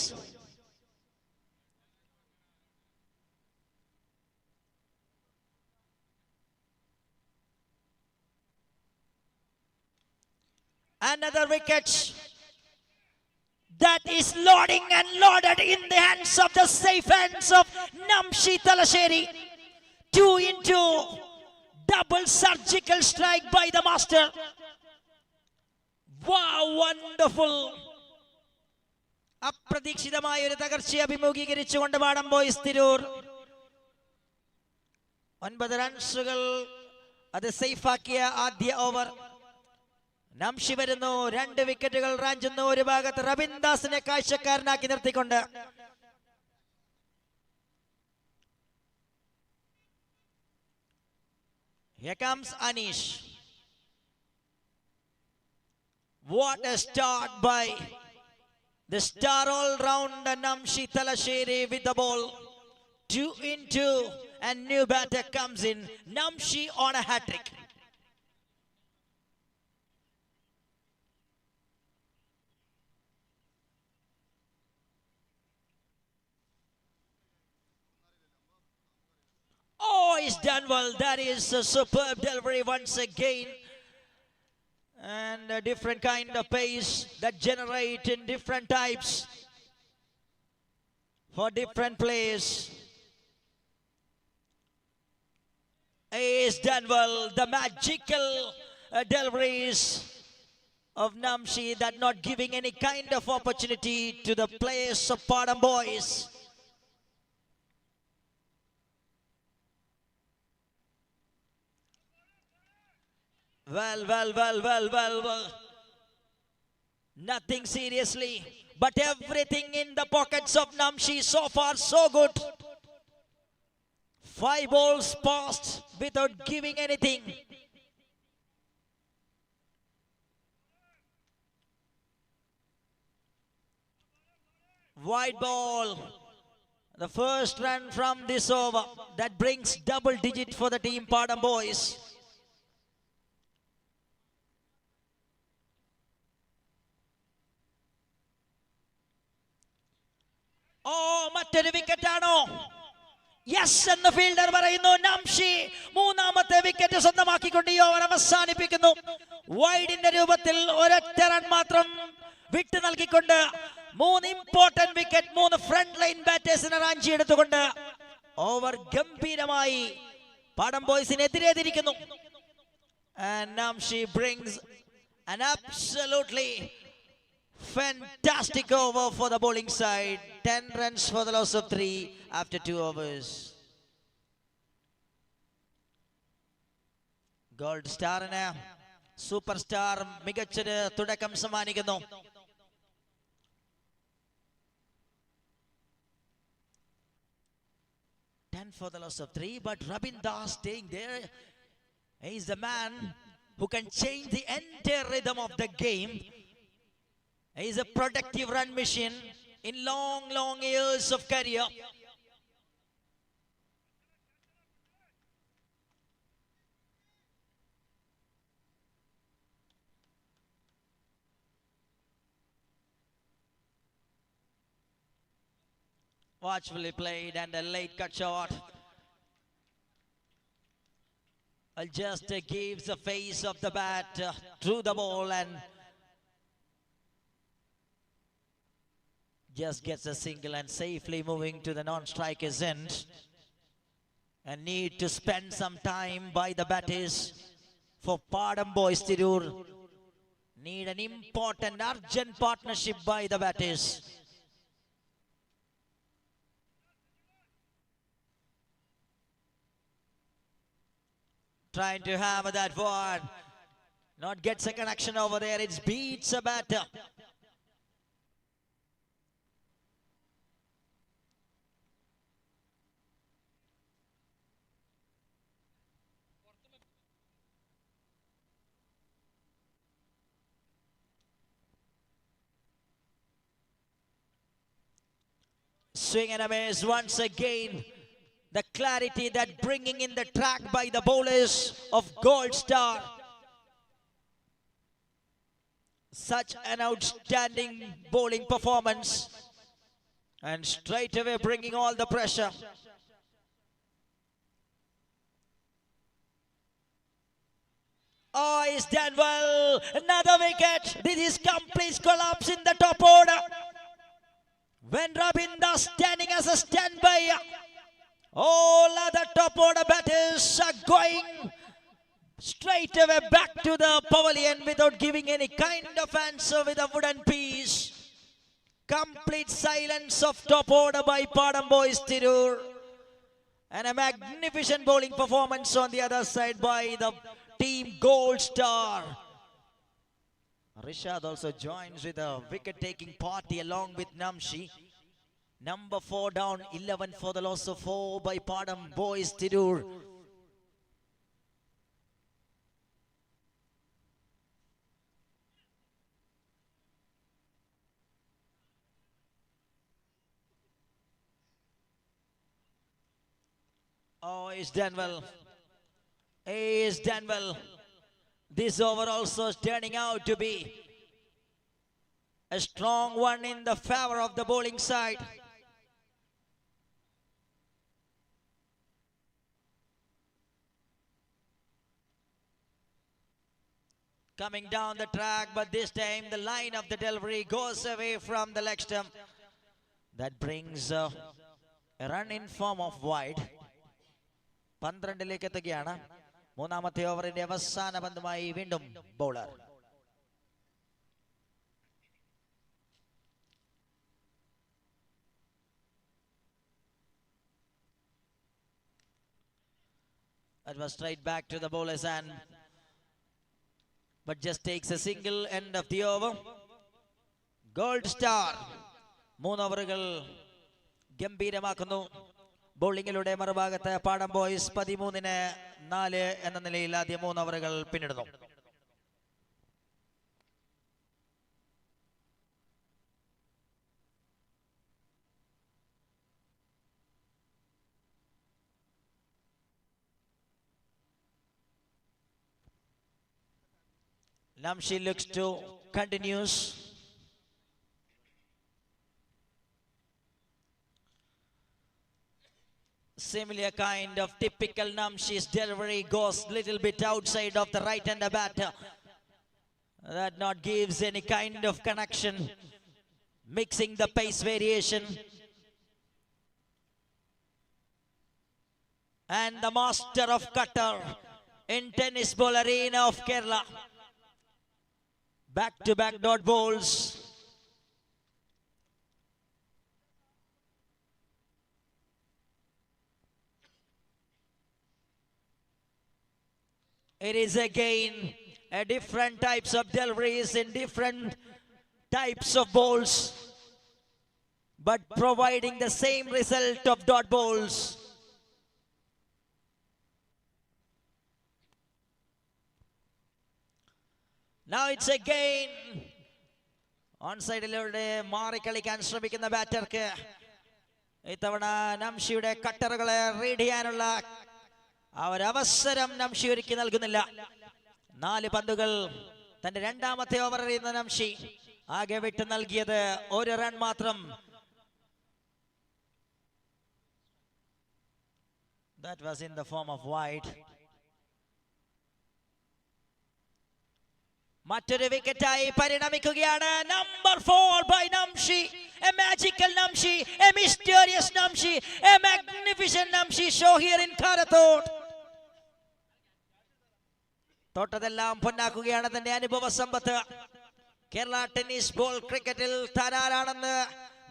Another wicket. That is loading and loaded in the hands of the safe hands of Namshi Talasheri. 2 into double surgical strike by the master. Wow, wonderful. അപ്രതീക്ഷിതമായ ഒരു തകർച്ചയെ അഭിമുഖീകരിച്ചുകൊണ്ട് പാടം boys Tirur 9 റൺസുകൾ അത് സേഫാക്കിയ ആദ്യ over. Namshi വരുന്നു 2 വിക്കറ്റുകൾ റാഞ്ചുന്നു ഒരു ഭാഗത്ത് റബിൻദാസിനെ കാഴ്ചക്കാരനാക്കി നിർത്തിക്കൊണ്ട് Here comes Anish. What a start by the star all-rounder Namshi Talasheri with the ball. 2 into and new batter comes in. Namshi on a hat-trick. Oh, he's done well. That is a superb delivery once again. And a different kind of pace that generate in different types for different plays. He's done well. The magical deliveries of Namshi that not giving any kind of opportunity to the players of Padam boys. Well. Nothing seriously, but everything in the pockets of Namshi. So far, so good. 5 balls passed without giving anything. Wide ball. The first run from this over. That brings double digit for the team Padam boys. Oh, മറ്റൊരു wicket ആണോ? Yes എന്ന് fielder പറയുന്നു. Namshi മൂന്നാമത്തെ wicket സ്വന്തമാക്കിക്കൊണ്ട് ഈ over അവസാനിപ്പിക്കുന്നു. വൈഡിന്റെ രൂപത്തിൽ ഒരൊറ്റ run മാത്രം വിട്ടു നൽകിക്കൊണ്ട് 3 ഇമ്പോർട്ടന്റ് വിക്കറ്റ് 3 ഫ്രണ്ട് ലൈൻ ബാറ്റേഴ്സിനെ റാഞ്ചി എടുത്തുകൊണ്ട് ഓവർ ഗംഭീരമായി പാടം ബോയ്സിനെതിരെ തിരിക്കുന്നു. And Namshi brings an absolutely fantastic over for the bowling side. 10 runs for the loss of 3 after 2 overs. Gold star and a superstar മികച്ചൊരു തുടക്കം സമ്മാനിക്കുന്നു. For the loss of 3, but Rabin Das staying there. He is the man who can change the entire rhythm of the game. He is a productive run machine in long years of career. Watchfully played and a late cut shot. Just gives the face of the bat through the ball and just gets a single and safely moving to the non-striker's end. And need to spend some time by the batters for Padam boys Tirur. Need an important urgent partnership by the batters. Trying to hammer that one. Not gets a connection over there. It beats a batter. Swing and a miss once again. The clarity that bringing in the track by the bowlers of Gold Star. Such an outstanding bowling performance. And straight away bringing all the pressure. Oh, he's done well. Another wicket. This is complete collapse in the top order. When Rabinda standing as a standby. All other top order batters are going straight away back to the pavilion without giving any kind of answer with a wooden piece. Complete silence of top order by Padam boys Tirur. And a magnificent bowling performance on the other side by the team Gold Star. Rishad also joins with a wicket-taking party along with Namshi. Number 4 down, 11 for the loss of 4 by Padam Boys Tidur. Oh, he's done well. He's done well. This over also is turning out to be a strong one in the favor of the bowling side. Coming down the track, but this time the line of the delivery goes away from the leg stump. That brings a run in form of wide. 12-ലേക്ക് എത്തുകയാണ്. മൂന്നാമത്തെ ഓവറിന്റെ അവസാന പന്തുമായി വീണ്ടും bowler. That was straight back to the bowler's hand, but just takes a single end of the over. Gold star. 3 ഓവറുകൾ ഗംഭീരമാക്കുന്നു. ബോളിങ്ങിലൂടെ മറുഭാഗത്ത് പാടം boys 13-4 എന്ന നിലയിൽ ആദ്യ 3 ഓവറുകൾ പിന്നിടുന്നു. Namshi looks to continues. Similar kind of typical Namshi's delivery goes little bit outside of the right-hander batter. That not gives any kind of connection, mixing the pace variation. And the master of cutter in tennis ball arena of Kerala. Back-to-back dot balls. It is again a different types of deliveries in different types of balls, but providing the same result of dot balls. Now it's again on-side-ലൂടെ മാറിക്കളിക്കാൻ ശ്രമിക്കുന്ന ബാറ്റർക്ക് ഇത്തവണ നംഷിയുടെ കട്ടറുകളെ read ചെയ്യാനുള്ള ആ ഒരു അവസരം നംഷി ഒരുക്കി നൽകുന്നില്ല. 4 പന്തുകൾ തന്റെ രണ്ടാമത്തെ ഓവർ എറിയുന്ന നംഷി ആകെ വിട്ട് നൽകിയത് 1 റൺ മാത്രം. That was in the form of wide. മറ്റൊരു വിക്കറ്റായി പരിണമിക്കുകയാണ്. Number 4 by Namshi. A magical Namshi, a mysterious Namshi, a magnificent Namshi show here in Karathode. തോട്ടതെല്ലാം പൊന്നാക്കുകയാണ് തന്റെ അനുഭവ സമ്പത്ത്. കേരള ടെന്നീസ് ബോൾ ക്രിക്കറ്റിൽ താരാരാണെന്ന്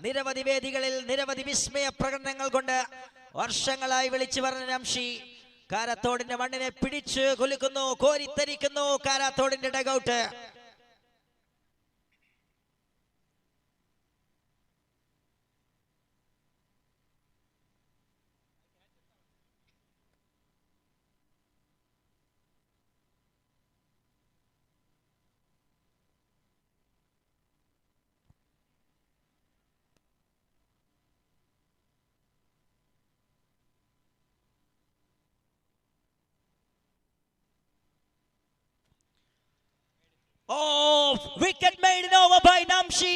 നിരവധി വേദികളിൽ നിരവധി വിസ്മയ പ്രകടനങ്ങൾ കൊണ്ട് വർഷങ്ങളായി വിളിച്ചു പറഞ്ഞ നംഷി കാരാത്തോടിന്റെ മണ്ണിനെ പിടിച്ച് കുലുക്കുന്നു, കോരിത്തരിക്കുന്നു കാരാത്തോടിന്റെ ഡഗൌട്ട്. Oh, wicket made it over by Namshi.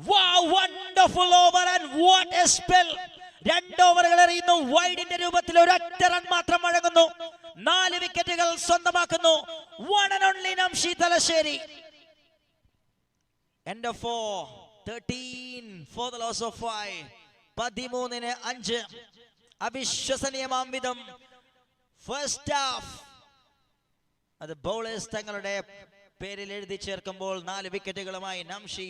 Wow, wonderful over and what a spell. 2 ഓവറുകൾ എറിയുന്നു. വൈഡിന്റെ രൂപത്തിൽ ഒരൊറ്റ റൺ മാത്രം വഴങ്ങുന്നു. 4 വിക്കറ്റുകൾ സ്വന്തമാക്കുന്നു. One and only Namshi Talaseri. End of 4. 13 for the loss of 5. 13-5. അവിശ്വസനീയമാം വിധം ഫസ്റ്റ് ഹാഫ് അത് ബൗളേഴ്സ് തങ്ങളുടെ പേരിൽ എഴുതി ചേർക്കുമ്പോൾ 4 വിക്കറ്റുകളുമായി നംഷി.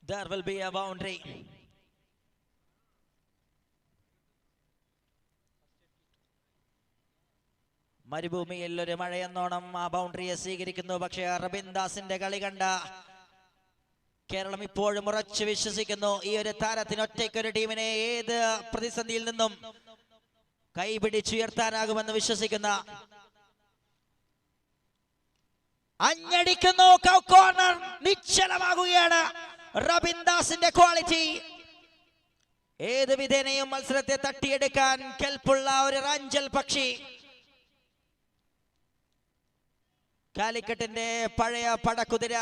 There will be a boundary. മരുഭൂമിയിൽ ഒരു മഴയെന്നോണം ആ ബൗണ്ടറിയെ സ്വീകരിക്കുന്നു. പക്ഷേ റബിൻദാസിന്റെ കളി കണ്ട കേരളം ഇപ്പോഴും ഉറച്ചു വിശ്വസിക്കുന്നു ഈ ഒരു താരത്തിന് ഒറ്റയ്ക്കൊരു ടീമിനെ ഏത് പ്രതിസന്ധിയിൽ നിന്നും കൈപിടിച്ചുയർത്താനാകുമെന്ന് വിശ്വസിക്കുന്ന അഞ്ഞടിക്കുന്നു. കോർണർ നിശ്ചലമാകുകയാണ്. റബിൻദാസിന്റെ ക്വാളിറ്റി ഏത് വിധേനയും മത്സരത്തെ തട്ടിയെടുക്കാൻ കെൽപ്പുള്ള ഒരു റഞ്ചൽ പക്ഷി. കാലിക്കറ്റിന്റെ പഴയ പടക്കുതിര.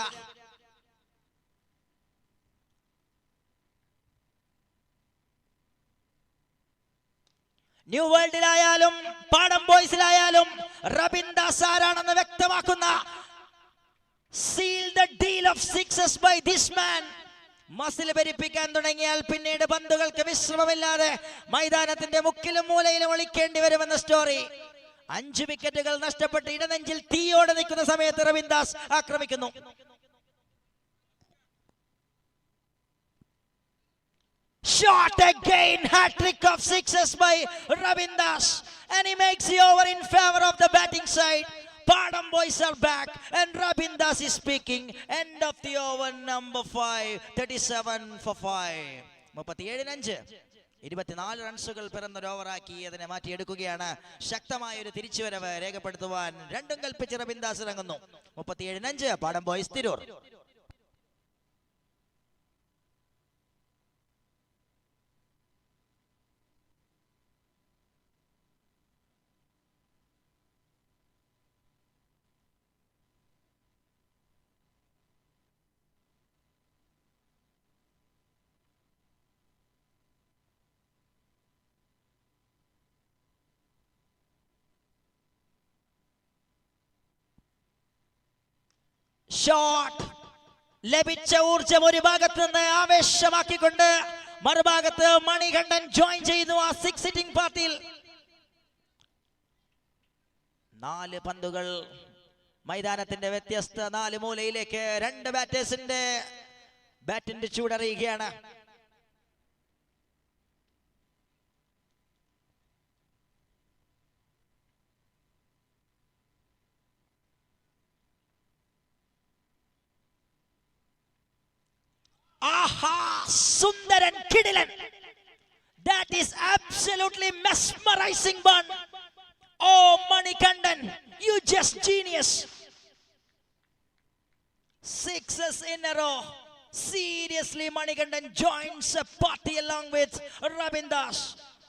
ന്യൂ വേൾഡിലായാലും പാടം ബോയ്സിലായാലും റബിൻദാസ് ആരാണെന്ന് വ്യക്തമാക്കുന്ന seal the deal of sixes by this man. Muscle ഭരിപ്പിക്കാൻ തുടങ്ങിയാൽ പിന്നീട് പന്തുകൾക്ക് വിശ്രമമില്ലാതെ മൈതാനത്തിന്റെ മുക്കിലും മൂലയിലും ഒളിക്കേണ്ടി വരുമെന്ന സ്റ്റോറി. 5 വിക്കറ്റുകൾ നഷ്ടപ്പെട്ട് ഇടനെഞ്ചിൽ തീയോടെ നിൽക്കുന്ന സമയത്ത് റബിൻദാസ് ആക്രമിക്കുന്നു. Shot again, hat-trick of sixes by Rabindas, and he makes the over in favor of the batting side. Padam boys are back and Rabindas is speaking. End of the over number 5, 37 for 5. 37 24 റൺസുകൾ പിറന്നൊരു ഓവറാക്കി അതിനെ മാറ്റിയെടുക്കുകയാണ്. ശക്തമായ ഒരു തിരിച്ചുവരവ് രേഖപ്പെടുത്തുവാൻ രണ്ടും കൽപ്പിച്ച് റബിൻദാസ് ഇറങ്ങുന്നു. 37 പാടം boys Tirur. Shot ലഭിച്ച ഊർജം ഒരു ഭാഗത്ത് നിന്ന് ആവേശമാക്കിക്കൊണ്ട് മറുഭാഗത്ത് മണികണ്ഠൻ ജോയിൻ ചെയ്യുന്നു ആ 6 സിറ്റിംഗ് പാർട്ടിയിൽ. 4 പന്തുകൾ മൈതാനത്തിന്റെ വ്യത്യസ്ത 4 മൂലയിലേക്ക് 2 ബാറ്റേഴ്സിന്റെ ബാറ്റിന്റെ ചൂടറിയുകയാണ്. Aha! Sundaran Kidilan. That is absolutely mesmerizing one. Oh, Manikandan, you just genius. 6s in a row. Seriously, Manikandan joins a party along with Rabindas.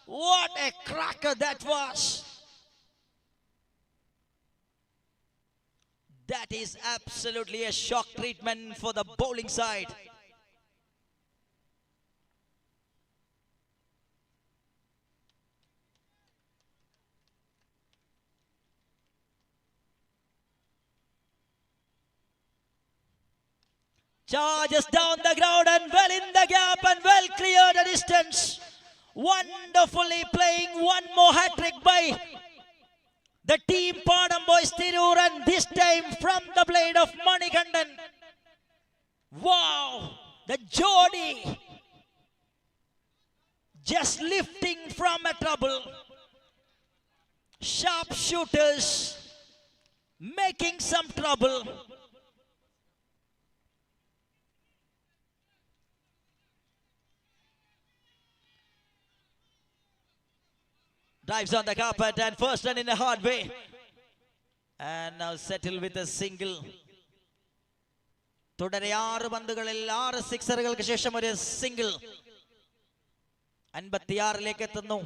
What a cracker that was. That is absolutely a shock treatment for the bowling side. Charges down the ground and well in the gap and well cleared a distance. Wonderfully playing one more hat-trick by the team Padam Boys Tirur, and this time from the blade of Manikandan. Wow! The Jodi just lifting from a trouble. Sharp shooters making some trouble. Drives on the carpet and first run in a hard way. And now settle with a single. തുടരെ 6 പന്തുകളിൽ 6 സിക്സറുകൾക്ക് ശേഷം ഒരു single. 56 എത്തുന്നു.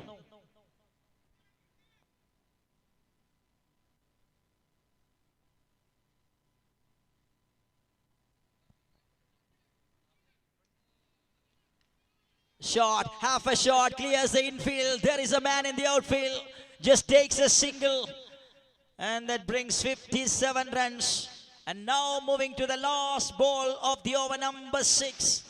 Shot, half a shot, clears the infield. There is a man in the outfield. Just takes a single. And that brings 57 runs. And now moving to the last ball of the over number 6.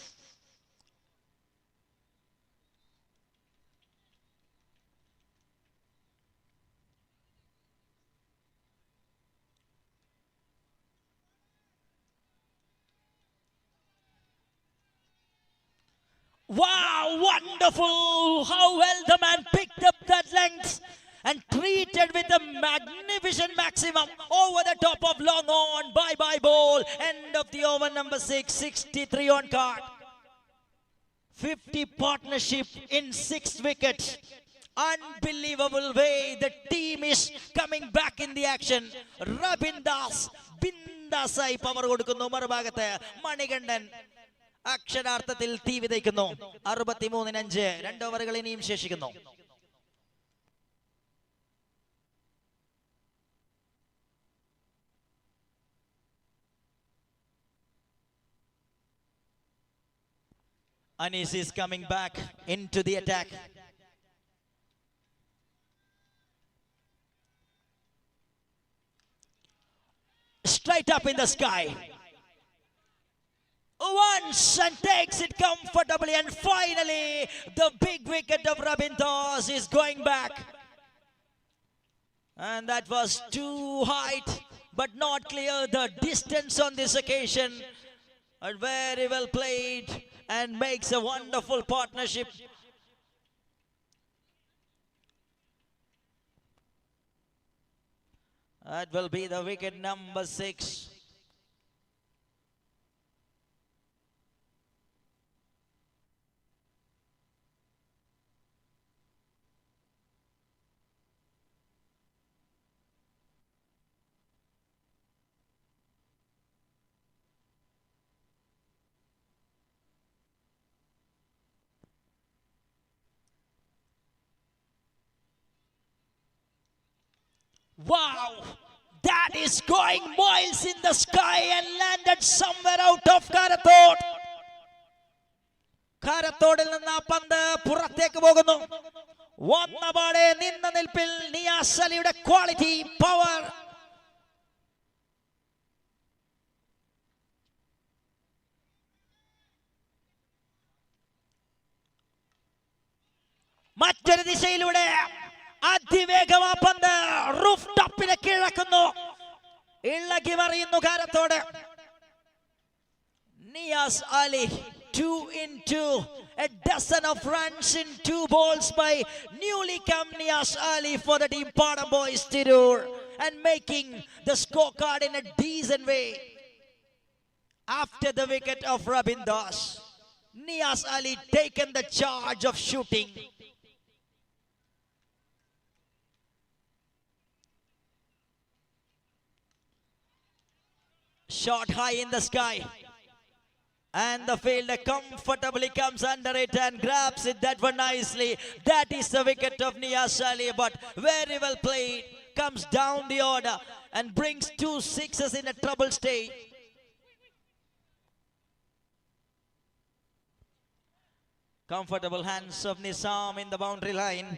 Wow, wonderful! How well the man picked up that length and treated with a magnificent maximum over the top of long on. Bye-bye ball. End of the over number 6, 63 on card. 50 partnership in 6 wickets. Unbelievable way the team is coming back in the action. Rabin Das, Bindasai power കൊടുക്കുന്നു മറുഭാഗത്ത് മണികണ്ഠൻ അക്ഷരാർത്ഥത്തിൽ തീ വിതയ്ക്കുന്നു. 63-5 2 ഓവറുകൾ ഇനിയും ശേഷിക്കുന്നു. Anis is coming back into the attack. Straight up in the sky. Once and takes it comfortably, and finally the big wicket of Rabin Das is going back. And that was too high, but not clear the distance on this occasion. And very well played and makes a wonderful partnership. That will be the wicket number 6. Wow! That is going miles in the sky and landed somewhere out of Karathode. Karathode നിന്ന് ആ പന്ത് പുറത്തേക്ക് പോകുന്നു. വന്നപാടെ നിന്ന നിൽപ്പിൽ നിയാസ് അലിയുടെ quality, power. മറ്റൊരു ദിശയിലൂടെ അതിവേഗം ആ പന്ത് റൂഫ് ടോപ്പിലേക്ക് ഇളക്കുന്നു. ഇളകി മറിയുന്നു കാരത്തോട്. Niyas Ali 2 into a dozen of runs in 2 balls by newly come Nias Ali for the team Padam Boys Tirur, and making the scorecard in a decent way. After the wicket of Rabin Das, Nias Ali taken the charge of shooting. Shot high in the sky, and the fielder comfortably comes under it and grabs it that one nicely. That is the wicket of Nias Ali, but very well played. Comes down the order and brings 2 sixes in a trouble state. Comfortable hands of Nizam in the boundary line.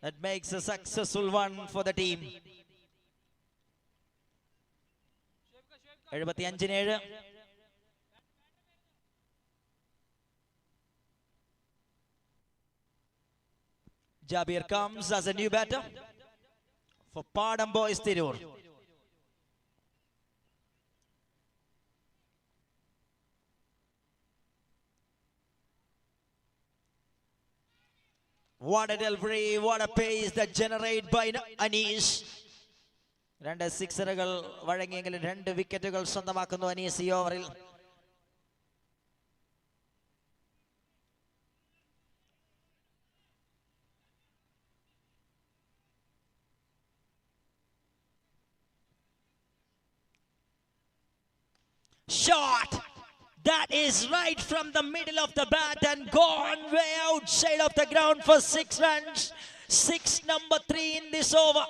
That makes a successful one for the team. 75-7. Jabir comes as a new batter for Padam Boys Tirur. What a delivery, what a pace that generated by Anis. 2 സിക്സറുകൾ വഴങ്ങിയെങ്കിലും 2 വിക്കറ്റുകൾ സ്വന്തമാക്കുന്നു അനീസ് ഈ ഓവറിൽ. Shot that is right from the middle of the bat and gone way outside of the ground for 6 runs. 6 number 3 in this over.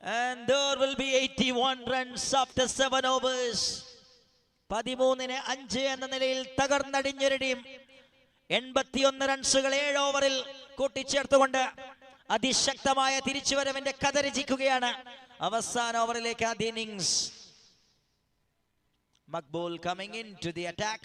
And there will be 81 runs after 7 overs. 13-5 എന്ന നിലയിൽ തകർന്നടിഞ്ഞൊരു team 81 റൺസുകൾ 7 ഓവറിൽ കൂട്ടിച്ചേർത്തുകൊണ്ട് അതിശക്തമായ തിരിച്ചുവരവിന്റെ കഥ രചിക്കുകയാണ്. അവസാന ഓവറിലേക്ക് ആദ്യ innings. Makbul coming into the attack.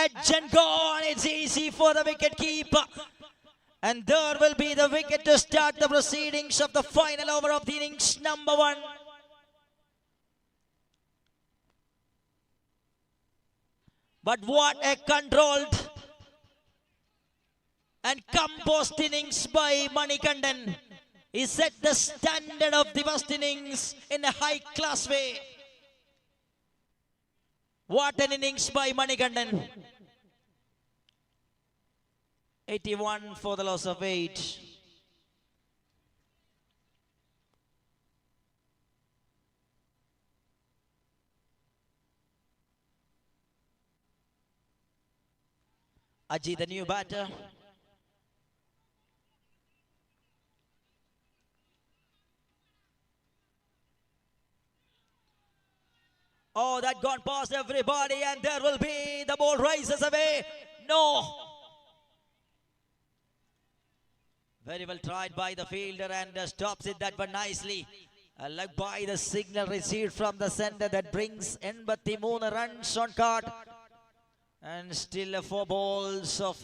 Edge and gone. It's easy for the wicket keeper. And there will be the wicket to start the proceedings of the final over of the innings number 1. But what a controlled and composed innings by Manikandan. He set the standard of the first innings in a high-class way. What an innings by Manikandan. 81 for the loss of 8. Aji, the new batter. Oh, that gone past everybody, and there will be the ball rises away. No. Very well tried by the fielder and stops it that one nicely. Like by the signal received from the center that brings 83 runs on card. And still 4 balls of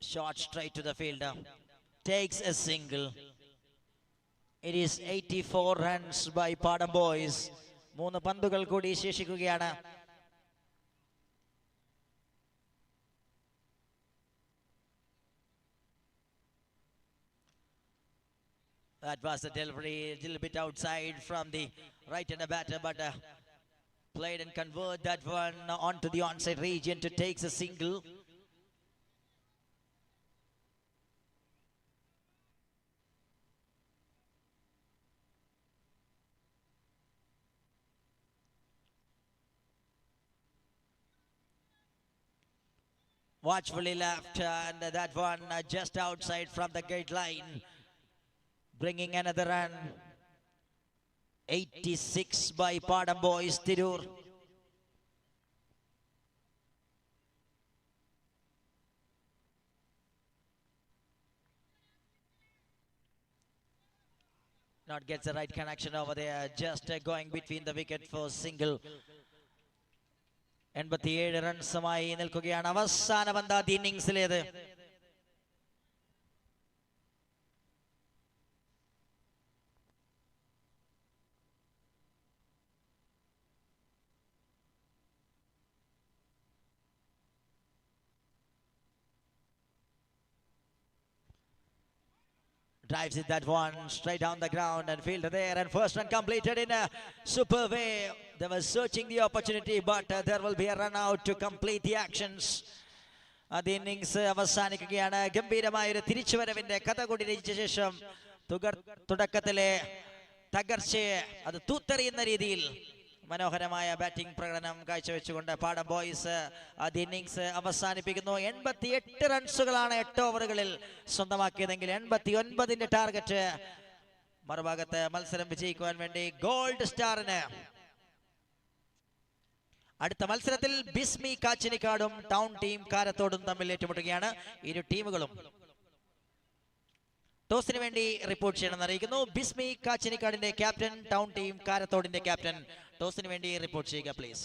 shot straight to the fielder. Takes a single. It is 84 runs by Padam boys. 3 പന്തുകൾ കൂടി ശേഷിക്കുകയാണ്. That was a delivery a little bit outside from the right-hander batter, but played and convert that one onto the onside region to take a single. Watchfully left, and that one just outside from the gate line, bringing another run. 86 by Padam boys, Tirur. Not gets the right connection over there, just going between the wicket for single. 87 റൺസുമായി നിൽക്കുകയാണ് അവസാന പന്ത് ആദ്യ ഇന്നിംഗ്സിലേത്. Drives it that one straight down the ground and fielder there, and first run completed in a super way. They were searching the opportunity, but there will be a run out to complete the actions. The innings അവസാനിക്കുകയാണ്. ഗംഭീരമായ ഒരു തിരിച്ചുവരവിന്റെ കഥ കൂടി രചിച്ച ശേഷം തുടക്കത്തിലെ തകർച്ചയെ അത് തൂത്തെറിയുന്ന രീതിയിൽ മനോഹരമായ ബാറ്റിംഗ് പ്രകടനം കാഴ്ചവെച്ചുകൊണ്ട് പാടം ബോയ്സ് ആദ്യ ഇന്നിംഗ്സ് അവസാനിപ്പിക്കുന്നു. 88 റൺസുകളാണ് 8 ഓവറുകളിൽ സ്വന്തമാക്കിയതെങ്കിൽ 89ന്റെ ടാർഗറ്റ്. മറുഭാഗത്ത് മത്സരം വിജയിക്കുവാൻ വേണ്ടി ഗോൾഡ് സ്റ്റാറിന് അടുത്ത മത്സരത്തിൽ ബിസ്മി കാച്ചിനിക്കാടും ടൗൺ ടീം കാരത്തോടും തമ്മിൽ ഏറ്റുമുട്ടുകയാണ്. ഇരു ടീമുകളും ടോസിന് വേണ്ടി റിപ്പോർട്ട് ചെയ്യണമെന്ന് അറിയിക്കുന്നു. ബിസ്മി കാച്ചിനിക്കാടിന്റെ ക്യാപ്റ്റൻ, ടൗൺ ടീം കാരത്തോടിന്റെ ക്യാപ്റ്റൻ ടോസിന് വേണ്ടി റിപ്പോർട്ട് ചെയ്യുക പ്ലീസ്.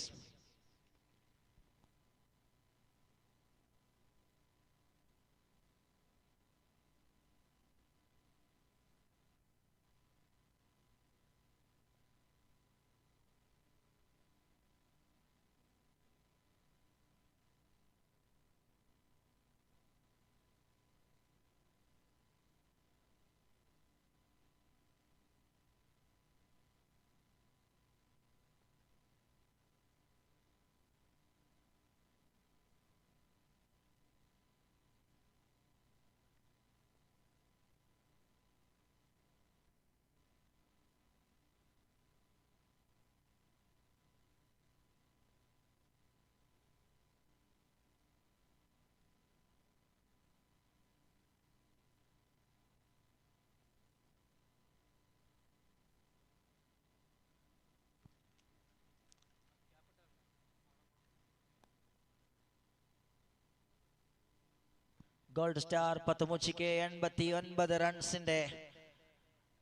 ഗോൾഡ് സ്റ്റാർ പത്തുമുച്ചിക്ക് 89 റൺസിന്റെ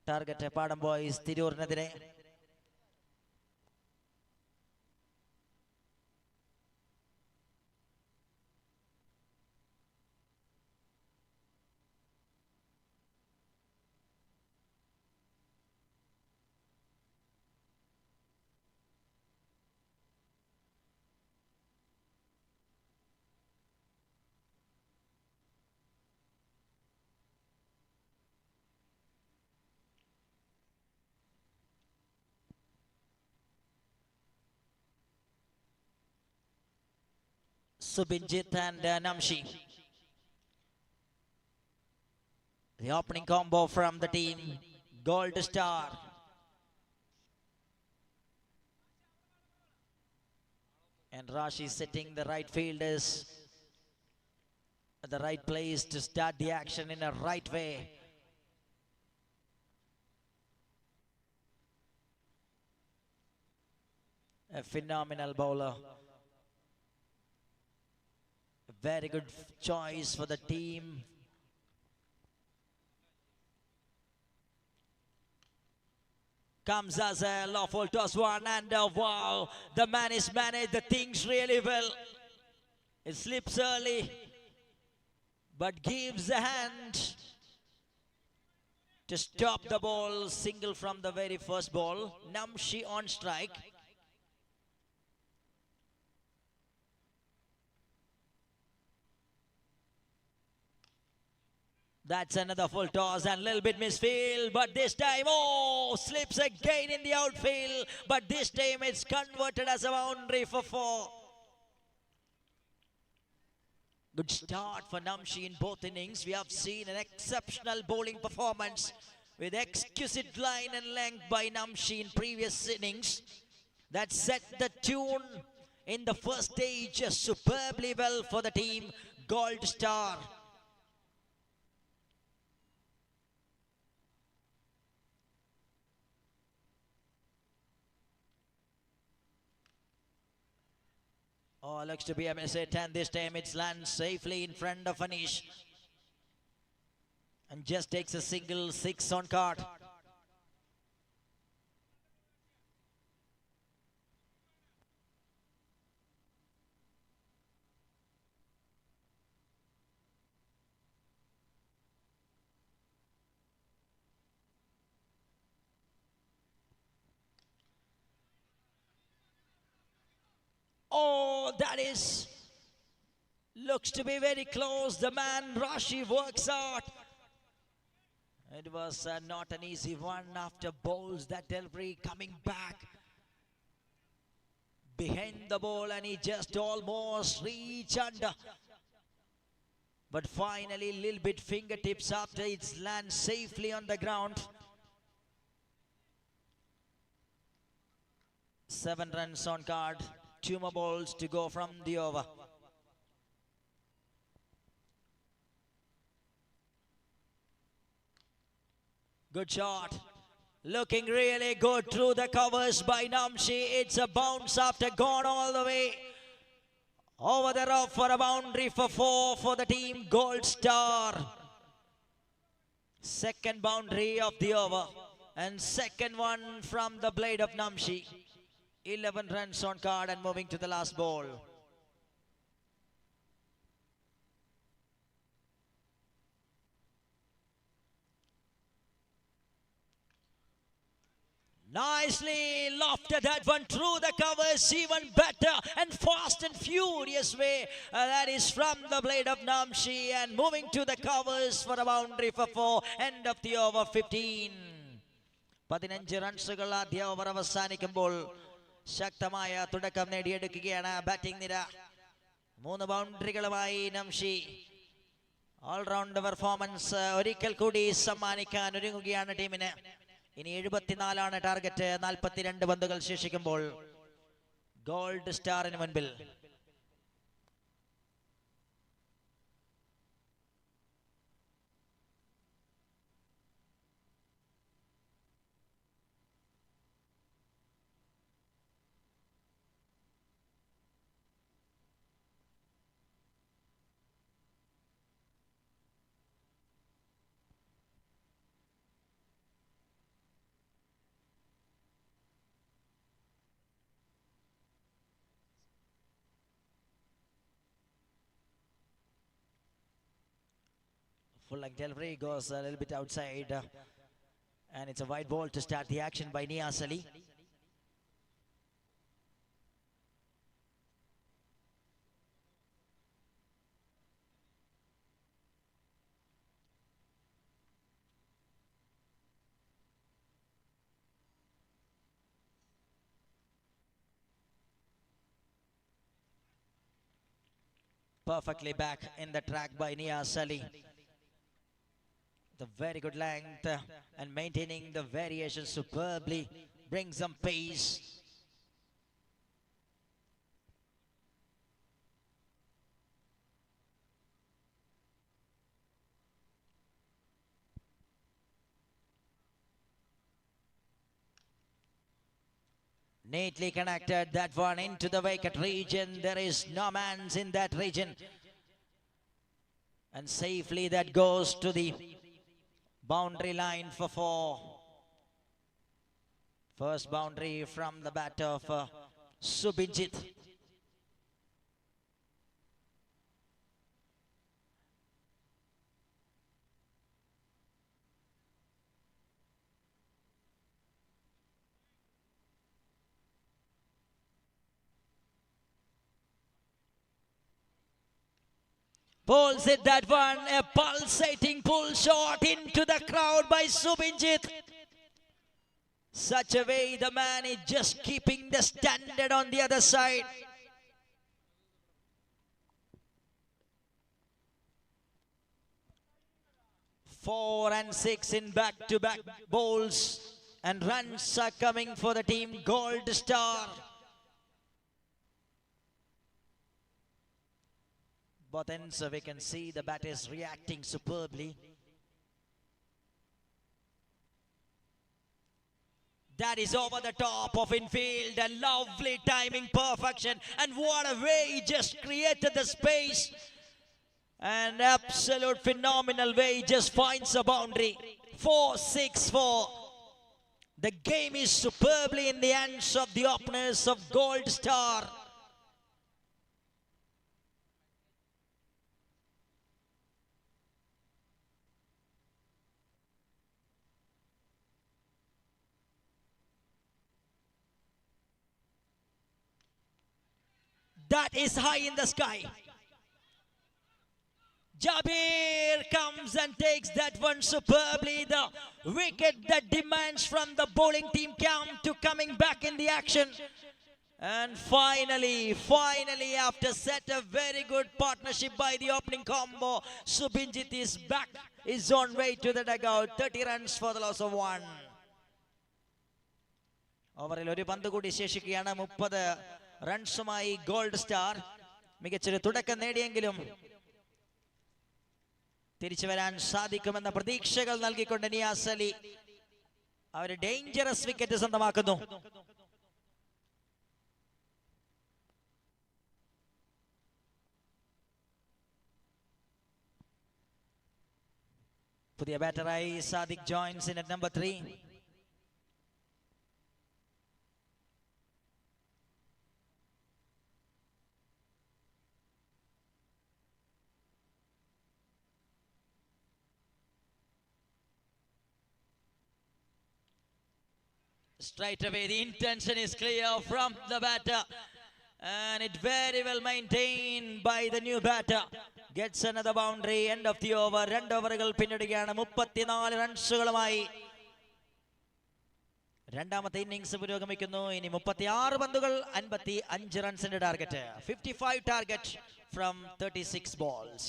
ടാർഗറ്റ് പാടം boys തിരൂരിനെതിരെ. Subinjit and Namshi. The opening combo from the team Gold Star. And Rashi setting the right fielders at the right place to start the action in a right way. A phenomenal bowler. A very good choice for the team. Comes as a lawful toss one, and wow, the man is managed the things really well. It slips early, but gives a hand to stop the ball. Single from the very first ball. Namshi on strike. That's another full toss and a little bit misfield, but this time, oh, slips again in the outfield, but this time it's converted as a boundary for 4. Good start for Namshi in both innings. We have seen an exceptional bowling performance with exquisite line and length by Namshi in previous innings. That set the tune in the first stage superbly well for the team Gold Star. Oh, looks to be a miss hit, and this time it's lands safely in front of Anish. And just takes a single 6 on card. Oh, that is, looks to be very close. The man Rashi works out. It was not an easy one after bowls that delivery coming back behind the ball, and he just almost reached under. But finally, a little bit fingertips after it's lands safely on the ground. 7 runs on card. 2 more balls to go from the over. Good shot. Looking really good through the covers by Namshi. It's a bounce after gone all the way over the rough for a boundary for 4 for the team Gold Star. Second boundary of the over and second one from the blade of Namshi. 11 runs on card and moving to the last ball. Nicely lofted that one through the covers, even better and fast and furious way. That is from the blade of Namshi, and moving to the covers for a boundary for 4. End of the over 15. 15 റൺസുകൾ ആദ്യ over അവസാനിക്കുമ്പോൾ ശക്തമായ തുടക്കം നേടിയെടുക്കുകയാണ് batting നിര. 3 ബൗണ്ടറികളുമായി നംഷി all-round performance ഒരിക്കൽ കൂടി സമ്മാനിക്കാൻ ഒരുങ്ങുകയാണ് ടീമിന്. ഇനി 74 ടാർഗറ്റ്. 42 പന്തുകൾ ശേഷിക്കുമ്പോൾ ഗോൾഡ് സ്റ്റാറിന് മുൻപിൽ. Full length delivery goes a little bit outside. And it's a wide ball to start the action by Niaz Ali. Perfectly back in the track by Niaz Ali. The very good length and maintaining the variation superbly, brings some pace. Neatly connected, that one into the wicket region. There is no man's in that region. And safely that goes to the boundary line for 4. First boundary from the bat of Subinjit. Pulls it, that one, a pulsating pull shot into the crowd by Subinjit. Such a way the man is just keeping the standard on the other side. Four and 6 in back-to-back bowls, and runs are coming for the team Gold Star. Both ends, we can see the bat is reacting superbly. That is over the top of infield, and lovely timing, perfection, and what a way he just created the space. An absolute phenomenal way, he just finds a boundary. 4-6-4. The game is superbly in the hands of the openers of Gold Star. That is high in the sky. Jabir comes and takes that one superbly. The wicket that demands from the bowling team camp to coming back in the action. And finally, after set a very good partnership by the opening combo, Subinjit is back, is on way to the dugout. 30 runs for the loss of 1. ഓവറിൽ ഒരു പന്ത് കൂടി ശേഷിക്കുകയാണ്. 30 റൺസുമായി gold star. മികച്ചൊരു തുടക്കം നേടിയെങ്കിലും തിരിച്ചു വരാൻ സാധിക്കുമെന്ന പ്രതീക്ഷകൾ നൽകിക്കൊണ്ട് നിയാസ് അലി അവർ ഡേഞ്ചറസ് വിക്കറ്റ് സ്വന്തമാക്കുന്നു. പുതിയ ബാറ്ററായി Sadiq joins in at number 3. Straight away, the intention is clear from the batter, and it very well maintained by the new batter. Gets another boundary. End of the over. 2 ഓവറുകൾ പിന്നിടുകയാണ്. 34 റൺസുകളുമായി രണ്ടാമത്തെ innings പുരോഗമിക്കുന്നു. ഇനി 36 പന്തുകൾ, 55 റൺസിന്റെ target. 55 target from 36 balls.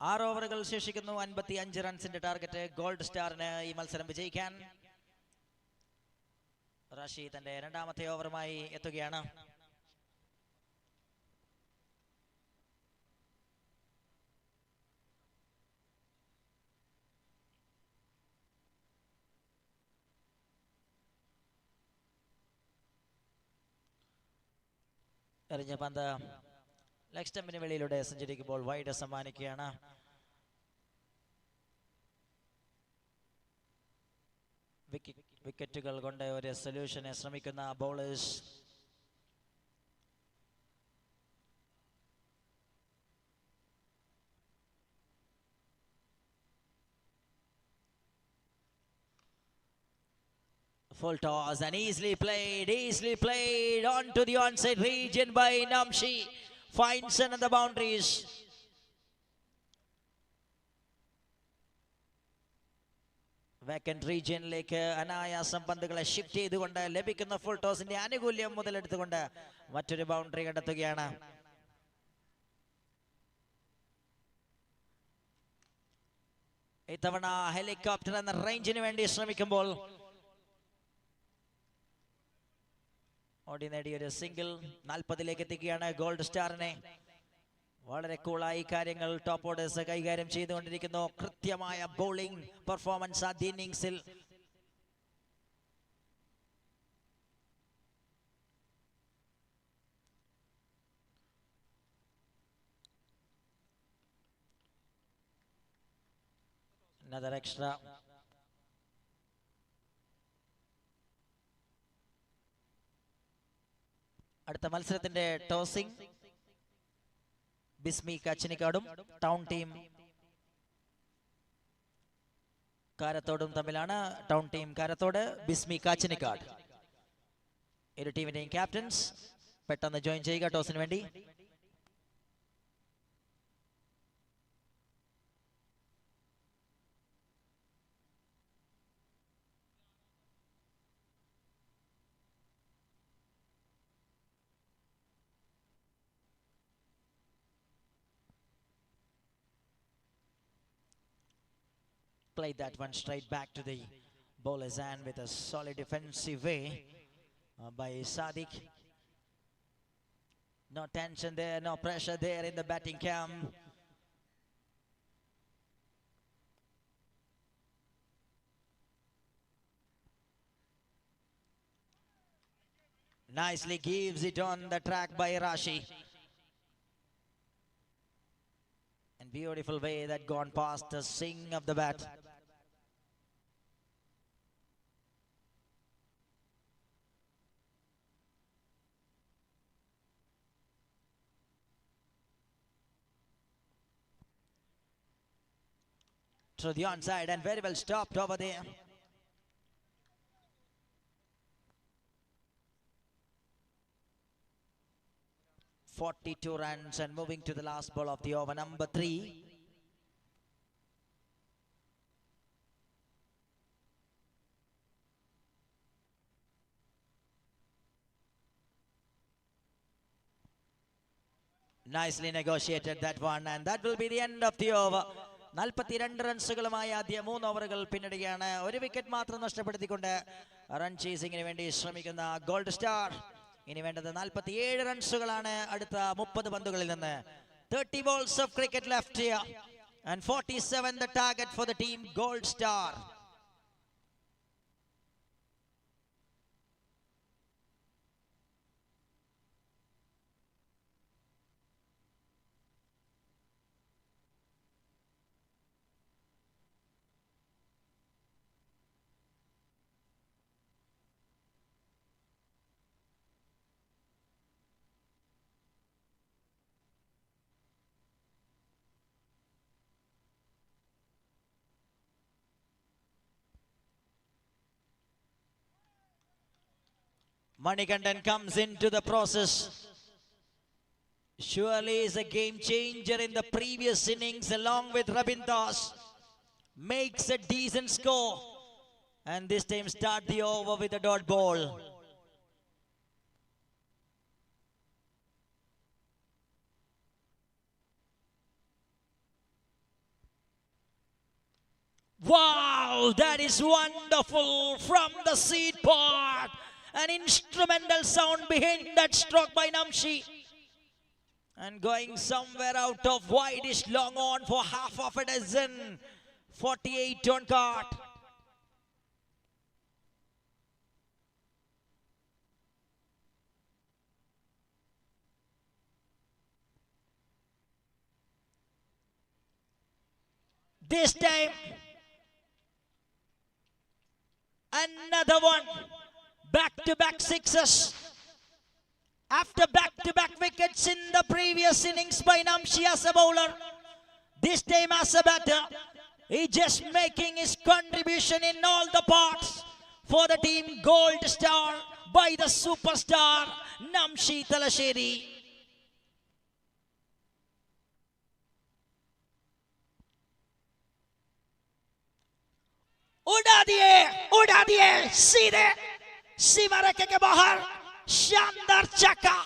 ആറ് ഓവറുകൾ ശേഷിക്കുന്നു. 55 റൺസിന്റെ target gold സ്റ്റാറിന് ഈ മത്സരം വിജയിക്കാൻ. റാഷി തന്റെ രണ്ടാമത്തെ ഓവറുമായി എത്തുകയാണ്. എറിഞ്ഞ പന്ത് ലെഗ് സ്റ്റമ്പിന് വെളിയിലൂടെ സഞ്ചരിക്ക് ബോൾ വൈഡ് സമ്മാനിക്കുകയാണ്. വിക്കറ്റുകൾ കൊണ്ട് ഒരു സൊല്യൂഷനെ ശ്രമിക്കുന്ന bowlers. Full toss and easily played onto the onside region by Namshi. Finds another boundaries. Vacant regionിലേക്ക് അനായാസം പന്തുകളെ ഷിഫ്റ്റ് ചെയ്തുകൊണ്ട് ലഭിക്കുന്ന ഫുൾ ടോസിന്റെ ആനുകൂല്യം മുതലെടുത്തുകൊണ്ട് മറ്റൊരു ബൗണ്ടറി കണ്ടെത്തുകയാണ്. ഇത്തവണ ഹെലികോപ്റ്റർ എന്ന റേഞ്ചിന് വേണ്ടി ശ്രമിക്കുമ്പോൾ ഓടി നേടിയൊരു സിംഗിൾ 40ലേക്ക് എത്തിക്കുകയാണ് ഗോൾഡ് സ്റ്റാറിനെ. വളരെ കൂളായി കാര്യങ്ങൾ ടോപ്പ് ഓർഡേഴ്സ് കൈകാര്യം ചെയ്തുകൊണ്ടിരിക്കുന്നു. കൃത്യമായ ബോളിംഗ് പെർഫോമൻസ് ആദ്യ ഇന്നിംഗ്സിൽ. Another extra. അടുത്ത മത്സരത്തിന്റെ ടോസിംഗ് ബിസ്മി കാച്ചിനിക്കാടും ടൗൺ ടീം കാരത്തോടും തമ്മിലാണ്. ടൗൺ ടീം കാരത്തോട്, ബിസ്മി കാച്ചിനിക്കാട്. ഇരു ടീമിന്റെയും ക്യാപ്റ്റൻസ് പെട്ടെന്ന് ജോയിൻ ചെയ്യുക ടോസിന് വേണ്ടി. Played that one straight back to the bowler's hand with a solid defensive way by Sadiq. No tension there, no pressure there in the batting camp. Nicely gives it on the track by Rashi. And beautiful way that gone past the swing of the bat. To the onside and very well stopped over there. "42 runs and moving to the last ball of the over, number 3. Nicely negotiated that one, and that will be the end of the over. 42 റൺസുകളുമായി ആദ്യ 3 ഓവറുകൾ പിന്നിടുകയാണ്. ഒരു wicket മാത്രം നഷ്ടപ്പെടുത്തിക്കൊണ്ട് run ചേസിംഗിന് വേണ്ടി ശ്രമിക്കുന്ന gold star. ഇനി വേണ്ടത് 47 റൺസുകളാണ് അടുത്ത 30 പന്തുകളിൽ നിന്ന്. 30 balls of cricket left here and 47 the target for the team Gold Star. Manikandan comes into the process. Surely is a game changer in the previous innings along with Rabindas. Makes a decent score. And this time start the over with a dot ball. Wow, that is wonderful from the seat part. An instrumental sound behind that stroke by Namshi. And going somewhere out of wideish long on for half of a dozen. 48 on card. This time, another one. Back-to-back sixes. After back-to-back wickets in the previous innings by Namshi as a bowler, this time as a batter, he just making his contribution in all the parts for the team Gold Star by the superstar Namshi Talasheri. उड़ा दिए सीधे सीमा रेखे के बाहर शानदार चक्का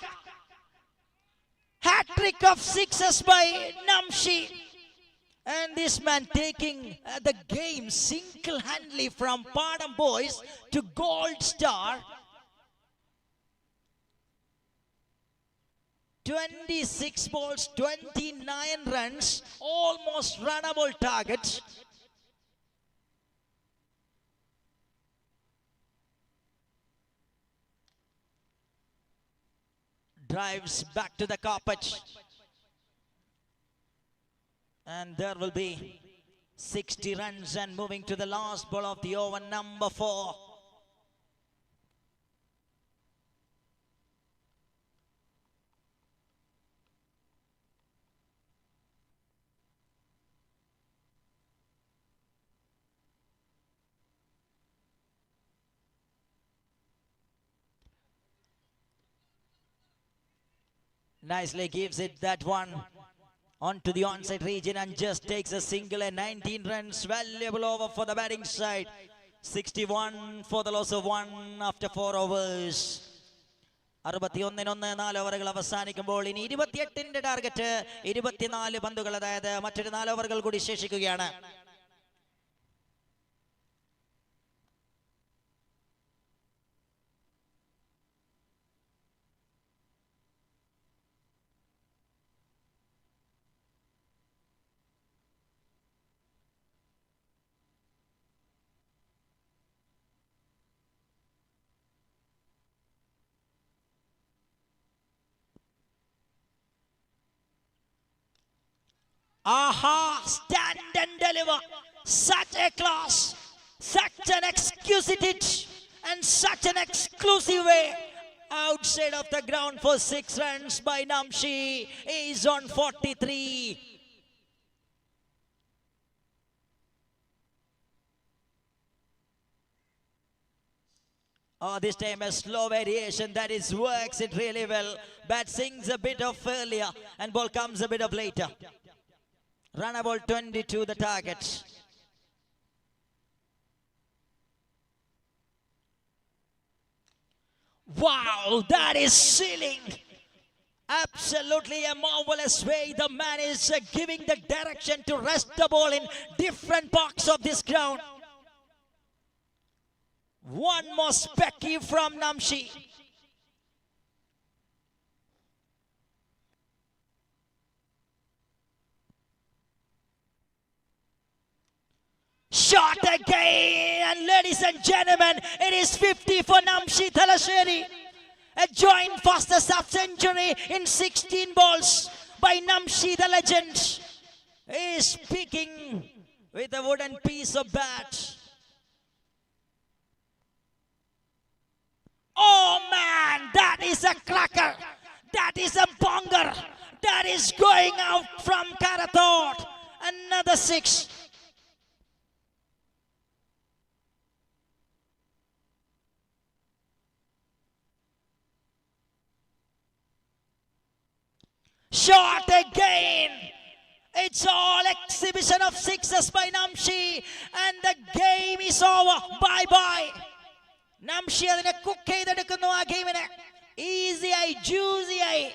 hat trick of sixes by Namshi, and this man taking the game single-handedly from Padam Boys to Gold Star. 26 balls, 29 runs, almost runnable targets. Drives back to the carpet. And there will be 60 runs and moving to the last ball of the over, number 4. Nicely gives it that one onto the onside region and just takes a single and 19 runs. Valuable over for the batting side. 61 for the loss of 1 after 4 overs. 61-4 ഓവറുകൾ അവസാനിക്കുമ്പോൾ ഇനി 28ന്റെ target 24 പന്തുകൾ, അതായത് മറ്റൊരു 4 ഓവറുകൾ കൂടി ശേഷിക്കുകയാണ്. Aha, stand and deliver. Such a class, such an exquisite and such an exclusive way. Outside of the ground for 6 runs by Namshi. Is on 43. Oh, this time a slow variation, that is works it really well. Bat sings a bit of earlier and ball comes a bit of later. Run about 22 the target. Wow, that is ceiling. Absolutely a marvelous way. The man is giving the direction to rest the ball in different parts of this ground. One more specky from Namshi. Shot again, and ladies and gentlemen, it is 50 for Namshi Talasheri. A joint fastest half-century in 16 balls by Namshi the legend. He is speaking with a wooden piece of bat. Oh man, that is a cracker. That is a bonger. That is going out from Karathode. Another 6. Shot again. It's all exhibition of 6s by Namshi, and the game is over. Bye-bye. Namshi adine cook cheyededukkunnu aa game ne. Easy ayi, juicy ayi,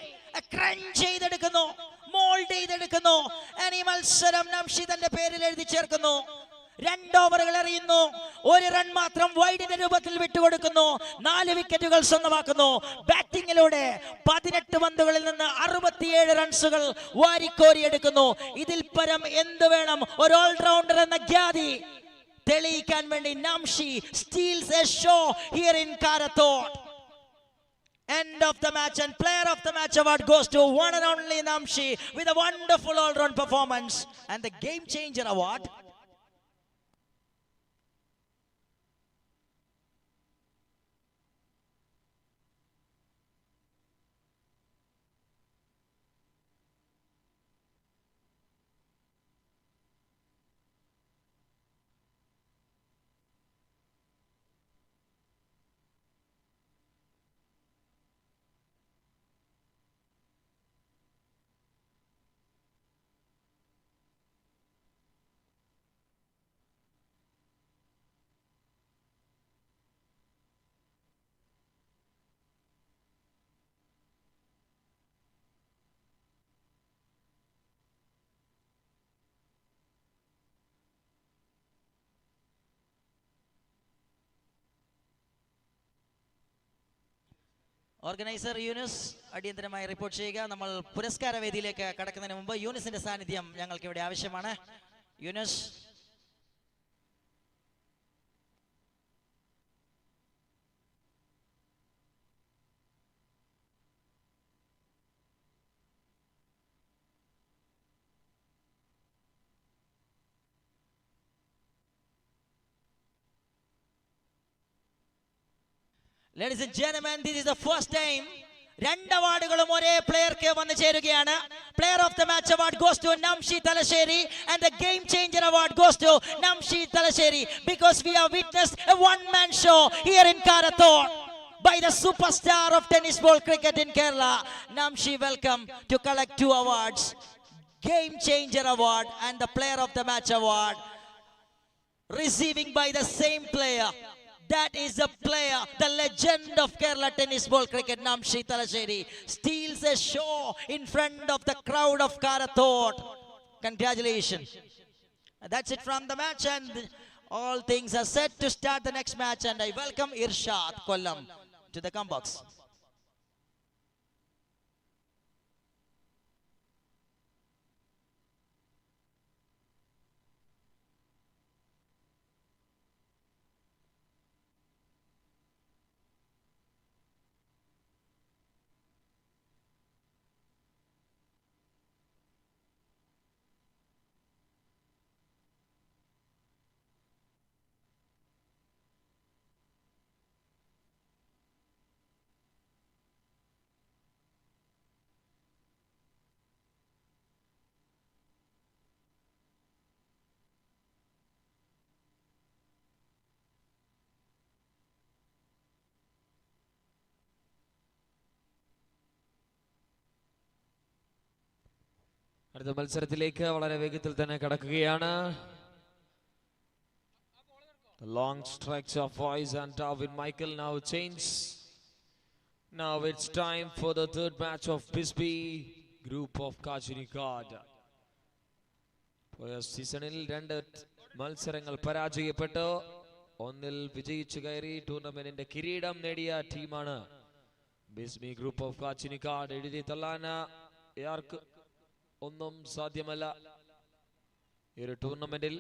crunch cheyededukkunnu, mold cheyededukkunnu. And ee malsaram Namshi tante peril ezhuthi cherkkunnu. 2 ഓവറുകൾ എറിയുന്നു, 1 run മാത്രം വൈഡിന്റെ രൂപത്തിൽ വിട്ടുകൊടുക്കുന്നു, 4 വിക്കറ്റുകൾ സ്വന്തമാക്കുന്നു. ബാറ്റിംഗിലൂടെ 18 പന്തുകളിൽ നിന്ന് 67 റൺസുകൾ വാരിക്കോരിയെടുക്കുന്നു. ഇതിൽ പരം എന്ത് വേണം ഒരു ഓൾറൗണ്ടർ എന്ന ഖ്യാതി തെളിയിക്കാൻ വേണ്ടി Namshi steals a show here in Karathode. End of the match, and player of the match award goes to one and only Namshi with a wonderful all-round performance, and the game changer award organiser Younis അടിയന്തരമായി report ചെയ്യുക. നമ്മൾ പുരസ്കാര വേദിയിലേക്ക് കടക്കുന്നതിന് മുമ്പ് യൂനിസിന്റെ സാന്നിധ്യം ഞങ്ങൾക്ക് ഇവിടെ ആവശ്യമാണ്. Younis. Ladies and gentlemen, this is the first time രണ്ട് അവാർഡുകളും ഒരേ പ്ലെയർക്ക് വന്നു ചേരുകയാണ്. Player of the match award goes to Namshi Talasheri and the game changer award goes to Namshi Talasheri because we have witnessed a one-man show here in Karathode by the superstar of tennis ball cricket in Kerala. Namshi, welcome to collect 2 awards, game changer award and the player of the match award, receiving by the same player. That is the player, the legend of Kerala tennis ball cricket, Namshi Talasheri, steals a show in front of the crowd of Karathode. Congratulations. That's it from the match, and all things are set to start the next match, and I welcome Irshad Kollam to the come box. അടുത്ത മത്സരത്തിലേക്ക് വളരെ വേഗത്തിൽ തന്നെ കടക്കുകയാണ്. The long stretch of voice and Darwin Michael now change. Now it's time for the third match of Bisbee group of Kachinikad. പോയ സീസണിൽ 2 മത്സരങ്ങൾ പരാജയപ്പെട്ടു, ഒന്നിൽ വിജയിച്ചു കയറി ടൂർണമെന്റിന്റെ കിരീടം നേടിയ ടീമാണ് ബിസ്ബി ഗ്രൂപ്പ് ഓഫ് കാച്ചിനിക്കാട്. എഴുതി തള്ളാൻ ആർക്ക് ഒന്നും സാധ്യമല്ല. ഈ ഒരു ടൂർണമെന്റിൽ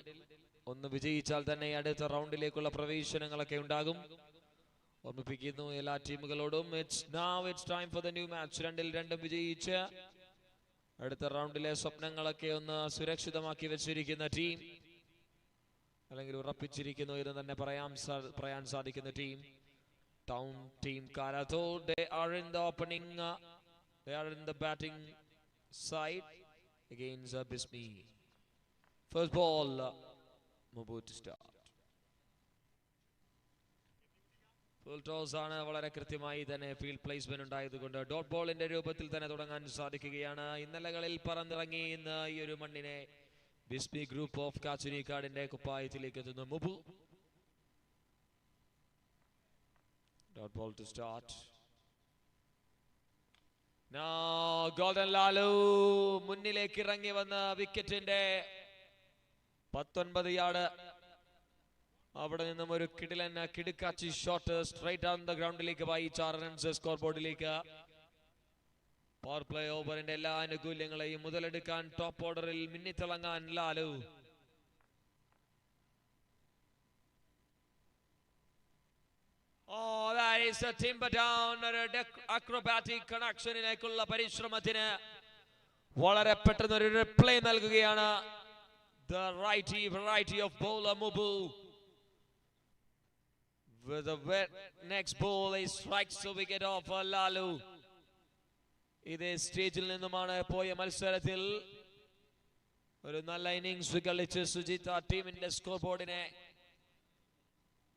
ഒന്ന് വിജയിച്ചാൽ തന്നെ അടുത്ത റൗണ്ടിലേക്കുള്ള പ്രവേശനങ്ങളൊക്കെ ഉണ്ടാകും. ഓർമ്മിപ്പിക്കുന്നു എല്ലാ ടീമുകളോടും. It's time for the new match. 2-2 വിജയിച്ച് അടുത്ത റൗണ്ടിലെ സ്വപ്നങ്ങളൊക്കെ ഒന്ന് സുരക്ഷിതമാക്കി വെച്ചിരിക്കുന്ന ടീം, അല്ലെങ്കിൽ ഉറപ്പിച്ചിരിക്കുന്നു എന്ന് തന്നെ പറയാൻ സാധിക്കുന്ന team, town team Karathode. They are in the opening, they are in the batting side against Bisbee. First ball, Mubu to start. Full toss ആണ്. വളരെ കൃത്യമായി തന്നെ ഫീൽഡ് പ്ലേസ്മെന്റ് ഉണ്ടായതുകൊണ്ട് ഡോട്ട് ബോളിന്റെ രൂപത്തിൽ തന്നെ തുടങ്ങാൻ സാധിക്കുകയാണ്. ഇന്നലകളിൽ പറന്നിറങ്ങി ഇന്ന് ഈ ഒരു മണ്ണിനെ ബിസ്ബി ഗ്രൂപ്പ് ഓഫ് കാച്ചിനിക്കാടിന്റെ കുപ്പായത്തിലേക്ക് എത്തുന്ന Mubu. Dot ball to start. Golden Lalu മുന്നിലേക്ക് ഇറങ്ങി വന്ന വിക്കറ്റിന്റെ 19 യാർഡ്. അവിടെ നിന്നും ഒരു കിടുക്കാച്ചി ഷോട്ട് സ്ട്രൈറ്റ് ഓൺ ദ ഗ്രൗണ്ടിലേക്ക് വായി 4 റൺസ് സ്കോർ ബോർഡിലേക്ക്. പവർ പ്ലേ ഓവറിന്റെ എല്ലാ ആനുകൂല്യങ്ങളെയും മുതലെടുക്കാൻ ടോപ്പ് ഓർഡറിൽ മിന്നിത്തിളങ്ങാൻ Lalu. Oh, that is a timber down, acrobatic കണക്ഷനിലേക്കുള്ള പരിശ്രമത്തിന് വളരെ പെട്ടെന്ന് ഒരു റിപ്ലൈ നൽകുകയാണ് the variety of bowler Mubu. With the next ball he strikes the wicket of Lalu. ഇതേ സ്റ്റേജിൽ നിന്നുമാണ് പോയ മത്സരത്തിൽ ഒരു നല്ല ഇന്നിംഗ്സ് കളിച്ച് സുജിത്ത് ആ ടീമിന്റെ സ്കോർ ബോർഡിനെ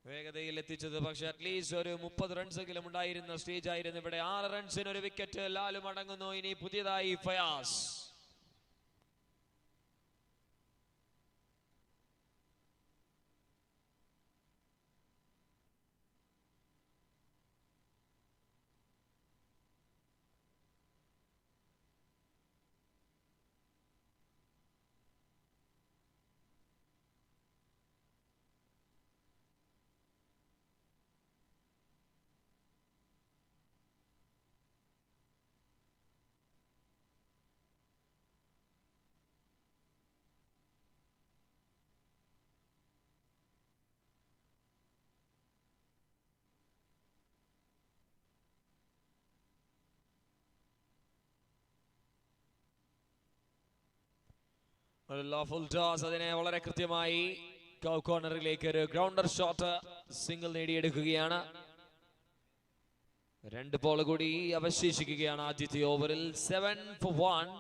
വേഗതയിൽ എത്തിച്ചത്. പക്ഷെ അറ്റ്ലീസ്റ്റ് ഒരു 30 റൺസെങ്കിലും ഉണ്ടായിരുന്ന സ്റ്റേജ് ആയിരുന്നു ഇവിടെ. 6 റൺസിന് ഒരു വിക്കറ്റ്. ലാലു മടങ്ങുന്നു. ഇനി പുതിയതായി ഫയാസ്. ഒരു ലോഫുൾ ടോസ്, അതിനെ വളരെ കൃത്യമായി കോർണറിലേക്ക് ഒരു ഗ്രൗണ്ടർ ഷോട്ട് സിംഗിൾ നേടിയെടുക്കുകയാണ്. 2 ബോൾ കൂടി അവശേഷിക്കുകയാണ് ആദ്യത്തെ ഓവറിൽ. 7 for 1.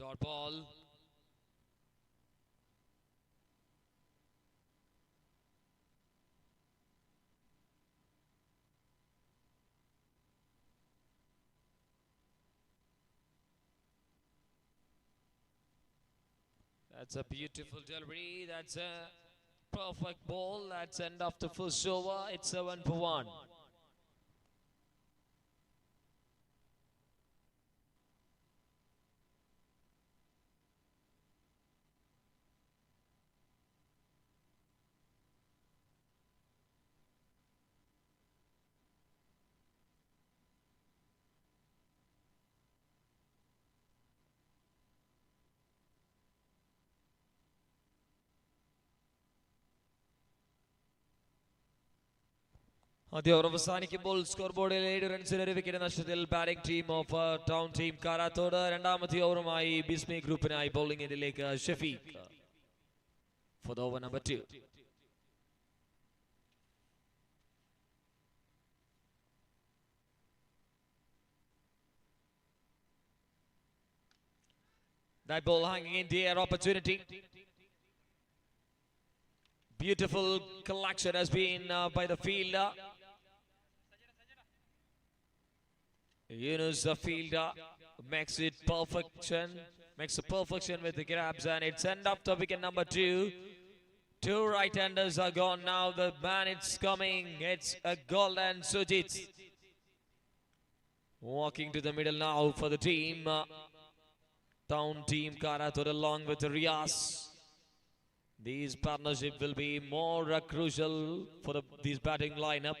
Dot ball. That's a beautiful delivery. That's a perfect ball. That's end of the first over. It's 7 for 1. ആദ്യ ഓവർ അവസാനിക്കുമ്പോൾ സ്കോർ ബോർഡിൽ 7 റൺസിന് ഒരു വിക്കറ്റ് നഷ്ടത്തിൽ batting team of town team Karathode. രണ്ടാമത്തെ ഓവറുമായി ബിസ്മി ഗ്രൂപ്പിനായി ബൗളിംഗ് എൻഡിലേക്ക് Shafeeq for the over number 2. That ball hanging in the air, opportunity. Beautiful collection has been by the fielder. Yunus, the fielder, makes a perfection with the grabs, and it's end up to wicket number 2. 2 right-handers are gone now. The man it's coming. It's a golden Sujit. Walking to the middle now for the team. Town team Karathode along with Riaz. These partnership will be more crucial for this batting lineup.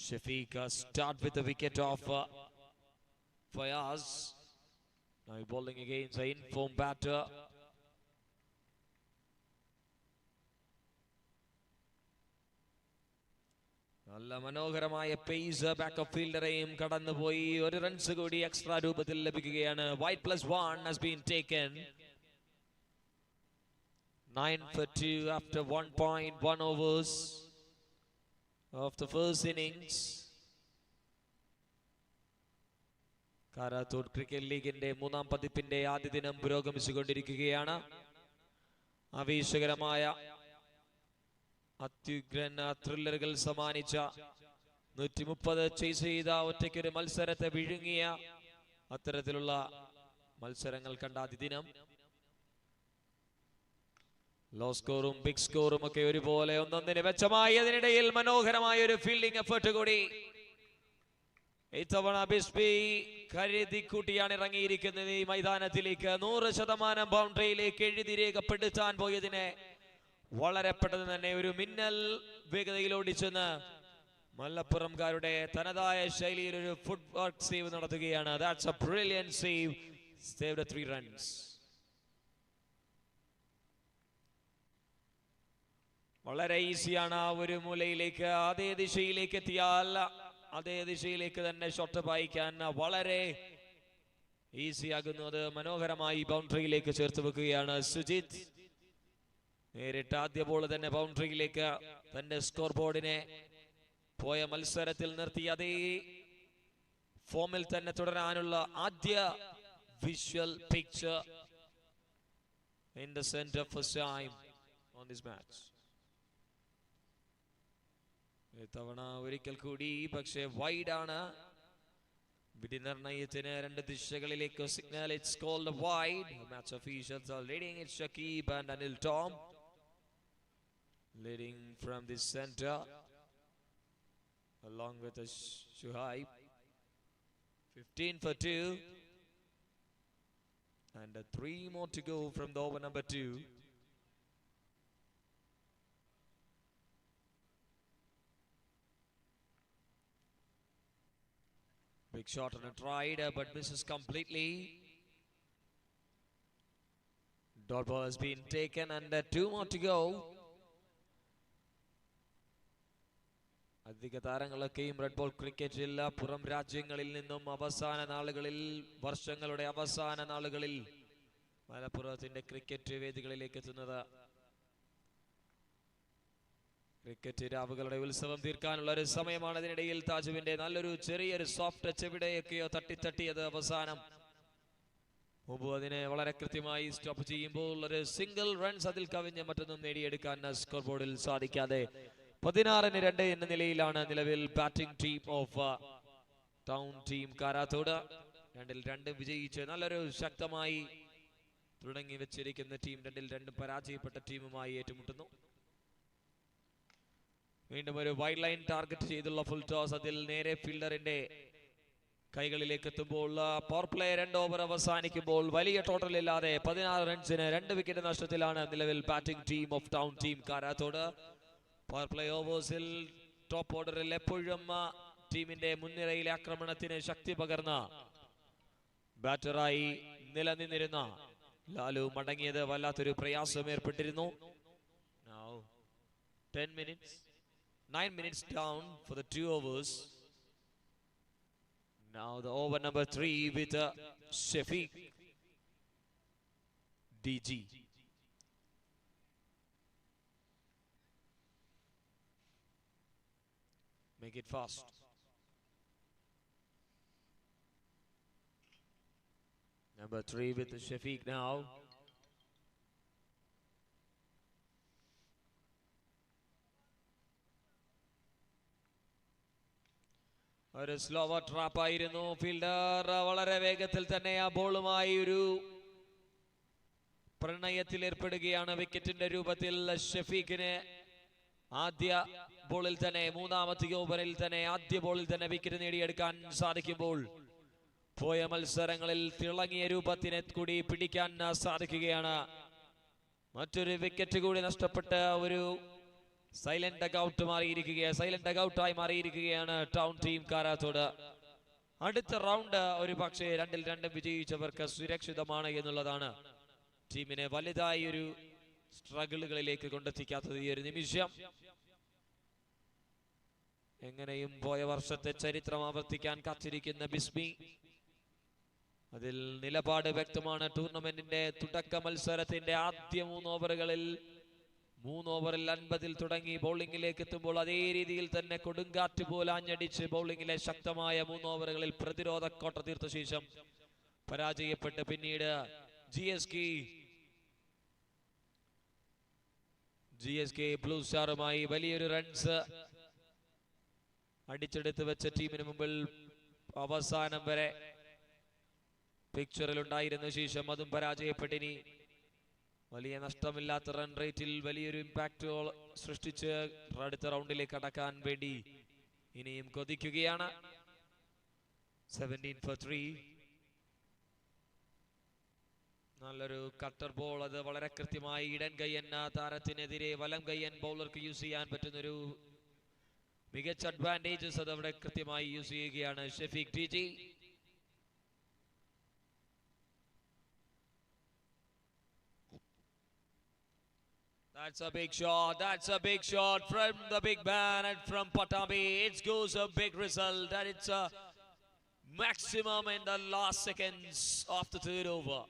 Shafiq start with the wicket of Fayaz. Now bowling against the in-form batter. നല്ല മനോഹരമായ pace backup ഫീൽഡറെയും കടന്നുപോയി. 1 runs കൂടി extra രൂപത്തിൽ ലഭിക്കുകയാണ്. White +1 has been taken. 9 for 2 after 1.1 overs of the first innings. Karathode cricket ലീഗിന്റെ 3ാം പതിപ്പിന്റെ ആദ്യ ദിനം പുരോഗമിച്ചുകൊണ്ടിരിക്കുകയാണ്. ആവേശകരമായ അത്യുഗ്രൻ ത്രില്ലറുകൾ സമ്മാനിച്ച 130 ചേസ് ചെയ്ത ഒറ്റയ്ക്കൊരു മത്സരത്തെ വിഴുങ്ങിയ അത്തരത്തിലുള്ള മത്സരങ്ങൾ കണ്ട ആദ്യ ദിനം. ലോ സ്കോറും ബിഗ് സ്കോറും ഒക്കെ ഒരുപോലെ ഒന്നൊന്നിന് മെച്ചമായി. അതിനിടയിൽ മനോഹരമായ ഒരു ഫീൽഡിംഗ് എഫേർട്ട് കൂടി ഇത്തവണ ബിസ്ബി കരുതിക്കൂട്ടിയാണ് ഇറങ്ങിയിരിക്കുന്നത് ഈ മൈതാനത്തിലേക്ക്. 100% ബൗണ്ടറിയിലേക്ക് എഴുതി രേഖപ്പെടുത്താൻ പോയതിനെ വളരെ പെട്ടെന്ന് തന്നെ ഒരു മിന്നൽ വേഗതയിൽ ഓടിച്ചെന്ന് മലപ്പുറംകാരുടെ തനതായ ശൈലിയിൽ ഒരു ഫുട് വർക്ക് സേവ് നടത്തുകയാണ്. That's a brilliant save. Saved 3 runs. വളരെ ഈസിയാണ് ആ ഒരു മൂലയിലേക്ക് അതേ ദിശയിലേക്ക് എത്തിയാൽ അതേ ദിശയിലേക്ക് തന്നെ ഷോട്ട് പായിക്കാൻ വളരെ ഈസിയാകുന്നു. അത് മനോഹരമായി ബൗണ്ടറിയിലേക്ക് ചേർത്ത് വെക്കുകയാണ് സുജിത്. നേരിട്ട് ആദ്യ ബോൾ തന്നെ ബൗണ്ടറിയിലേക്ക് തന്റെ സ്കോർ ബോർഡിനെ പോയ മത്സരത്തിൽ നിർത്തി അതേ ഫോമിൽ തന്നെ തുടരാനുള്ള ആദ്യ visual picture in the center first time on this match. ഇത്തവണ ഒരിക്കൽ കൂടി പക്ഷേ വൈഡ് ആണ് വിധിനിർണയത്തിന് രണ്ട് ദിശകളിലേക്ക് signal. It's called a wide. Match officials are leading. It's Shakib and Anil Tom leading from the center along with Shuhaib. 15 for 2 and 3 more to go from the over number 2. Big shot on a tried, but misses completely. Dot ball has been taken and 2 more to go. അധിക താരങ്ങളൊക്കെയും red ball ക്രിക്കറ്റിൽ പുറം രാജ്യങ്ങളിൽ നിന്നും അവസാന നാളുകളിൽ, വർഷങ്ങളുടെ അവസാന നാളുകളിൽ മലപ്പുറത്തിന്റെ ക്രിക്കറ്റ് വേദികളിലേക്ക് എത്തുന്നത്. ക്രിക്കറ്റ് രാവുകളുടെ ഉത്സവം തീർക്കാനുള്ള ഒരു സമയമാണ്. അതിനിടയിൽ താജുവിന്റെ നല്ലൊരു ചെറിയൊരു സോഫ്റ്റ് ടച്ച് എവിടെയൊക്കെയോ തട്ടിത്തട്ടിയത് അവസാനം. മുമ്പ് അതിനെ വളരെ കൃത്യമായി സ്റ്റോപ്പ് ചെയ്യുമ്പോൾ ഒരു സിംഗിൾ റൺസ് അതിൽ കവിഞ്ഞ് മറ്റൊന്നും നേടിയെടുക്കാൻ സ്കോർ ബോർഡിൽ സാധിക്കാതെ 16-2 എന്ന നിലയിലാണ് നിലവിൽ batting team of town team Karathode. 2-2 വിജയിച്ച് നല്ലൊരു ശക്തമായി തുടങ്ങി വെച്ചിരിക്കുന്ന ടീം 2-2 പരാജയപ്പെട്ട ടീമുമായി ഏറ്റുമുട്ടുന്നു. വീണ്ടും ഒരു വൈഡ് ലൈൻ ടാർഗറ്റ് ചെയ്തുള്ള ഫുൾ ടോസ്. അതിൽ നേരെ ഫീൽഡറിന്റെ കൈകളിലേക്ക് എത്തുമ്പോൾ പവർ പ്ലേ 2 ഓവർ അവസാനിക്കുമ്പോൾ വലിയ ടോട്ടൽ ഇല്ലാതെ 16 റൺസിന് 2 വിക്കറ്റ് നഷ്ടത്തിലാണ് നിലവിൽ batting team of town team Karathode. Power play ഓവേഴ്സിൽ ടോപ്പ് ഓർഡറിൽ എപ്പോഴും ടീമിന്റെ മുൻനിരയിലെ ആക്രമണത്തിന് ശക്തി പകർന്ന ബാറ്ററായി നിലനിന്നിരുന്ന ലാലു മടങ്ങിയത് വല്ലാത്തൊരു പ്രയാസം ഏർപ്പെട്ടിരുന്നു. 9 minutes down for the 2 overs. Now the over number 3 with Shafiq DG. Make it fast. Number 3 with Shafiq now. ഒരു സ്ലോവർ ട്രാപ്പ് ആയിരുന്നു. ഫീൽഡർ വളരെ വേഗത്തിൽ തന്നെ ആ ബോളുമായി ഒരു പ്രണയത്തിൽ ഏർപ്പെടുകയാണ്. വിക്കറ്റിന്റെ രൂപത്തിൽ ഷഫീഖിന് ആദ്യ ബോളിൽ തന്നെ, മൂന്നാമത്തെ ഓവറിൽ തന്നെ, ആദ്യ ബോളിൽ തന്നെ വിക്കറ്റ് നേടിയെടുക്കാൻ സാധിക്കുമ്പോൾ പോയ മത്സരങ്ങളിൽ തിളങ്ങിയ രൂപത്തിനെ കൂടി പിടിക്കാൻ സാധിക്കുകയാണ്. മറ്റൊരു വിക്കറ്റ് കൂടി നഷ്ടപ്പെട്ട ഒരു സൈലന്റ് ഡഗൌട്ടായി മാറിയിരിക്കുകയാണ് ടൗൺ ടീം കാരാത്തോട്. അടുത്ത റൗണ്ട് ഒരു പക്ഷേ 2-2 വിജയിച്ചവർക്ക് സുരക്ഷിതമാണ് എന്നുള്ളതാണ് ടീമിനെ വലുതായി ഒരു സ്ട്രഗിളുകളിലേക്ക് കൊണ്ടെത്തിക്കാത്തത് ഈ ഒരു നിമിഷം. എങ്ങനെയും പോയ വർഷത്തെ ചരിത്രം ആവർത്തിക്കാൻ കാത്തിരിക്കുന്ന ബിസ്മി, അതിൽ നിലപാട് വ്യക്തമാണ്. ടൂർണമെന്റിന്റെ തുടക്ക മത്സരത്തിന്റെ ആദ്യ 3 ഓവറുകളിൽ 3 ഓവറിൽ 50 തുടങ്ങി ബൗളിംഗിലേക്ക് എത്തുമ്പോൾ അതേ രീതിയിൽ തന്നെ കൊടുങ്കാറ്റ് പോലെ ആഞ്ഞടിച്ച് ബൗളിംഗിലെ ശക്തമായ 3 ഓവറുകളിൽ പ്രതിരോധ കോട്ട തീർത്ത ശേഷം പരാജയപ്പെട്ട് പിന്നീട് GSK ബ്ലൂ സ്റ്റാറുമായി വലിയൊരു റൺസ് അടിച്ചെടുത്ത് വെച്ച ടീമിന് മുമ്പിൽ അവസാനം വരെ പിക്ചറിൽ ഉണ്ടായിരുന്ന ശേഷം അതും പരാജയപ്പെട്ടിനി വലിയ നഷ്ടമില്ലാത്ത റൺ റേറ്റിൽ വലിയൊരു ഇമ്പാക്ട് സൃഷ്ടിച്ച് അടുത്ത റൗണ്ടിലേക്ക് കടക്കാൻ വേണ്ടി ഇനിയും കൊതിക്കുകയാണ്. 17 for 3. നല്ലൊരു കട്ടർ ബോൾ. അത് വളരെ കൃത്യമായി ഇടൻ കയ്യൻ താരത്തിനെതിരെ വലം കയ്യൻ ബൗളർക്ക് യൂസ് ചെയ്യാൻ പറ്റുന്നൊരു മികച്ച അഡ്വാൻറ്റേജസ് അത് അവിടെ കൃത്യമായി യൂസ് ചെയ്യുകയാണ് Shafeeq DG. That's a big shot. That's a big shot from the big man and from Patambi. It goes a big result and it's a maximum in the last seconds of the third over.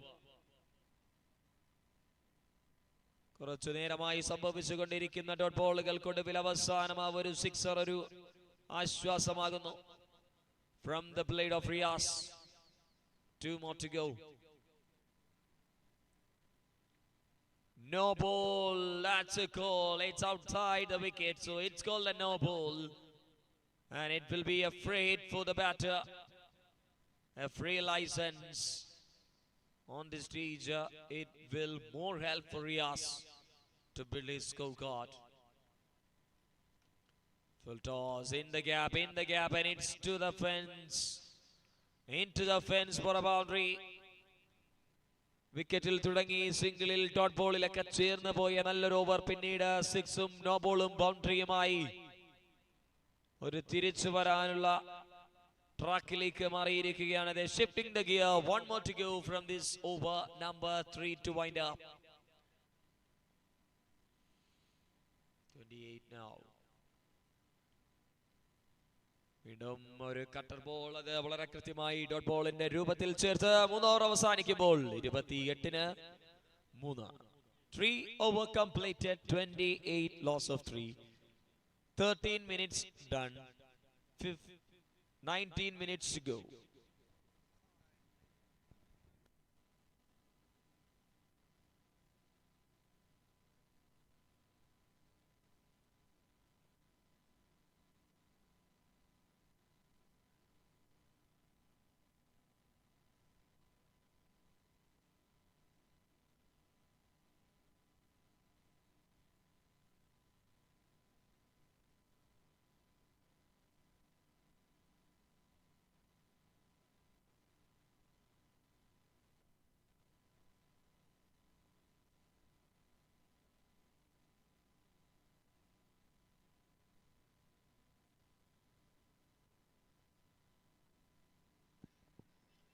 കുറച്ചു നേരമായി സംഭവിച്ചുകൊണ്ടിരിക്കുന്ന dot ബോളുകൾക്കൊടുവിൽ അവസാനം ആ ഒരു sixer ഒരു ആശ്വാസമാകുന്നു. From the blade of Riyas. 2 more to go. No ball, that's a call. It's outside the wicket, so it's called a no ball. And it will be a frayed for the batter. a free license on this stage, it will more help for Riaz to build his scorecard. Full toss in the gap, and it's to the fence. Into the fence for a boundary. വിക്കറ്റിൽ തുടങ്ങി സിംഗിളിൽ dot ബോളിലൊക്കെ ചേർന്ന് പോയ നല്ലൊരു over, പിന്നീട് സിക്സും no ബോളും ബൗണ്ടറിയുമായി ഒരു തിരിച്ചു വരാനുള്ള ട്രാക്കിലേക്ക് മാറിയിരിക്കുകയാണ്. Shifting the gear, one more to go from this over number 3 to wind up. 28 now. വീണ്ടും ഒരു കട്ടർ ബോൾ, അത് വളരെ കൃത്യമായി ഡോട്ട് ബോളിന്റെ രൂപത്തിൽ ചേർത്ത് 3 ഓവർ അവസാനിക്കുമ്പോൾ 28-ന് 3. 3 over completed, 28 loss of 3. 13 minutes done. 19 minutes to go.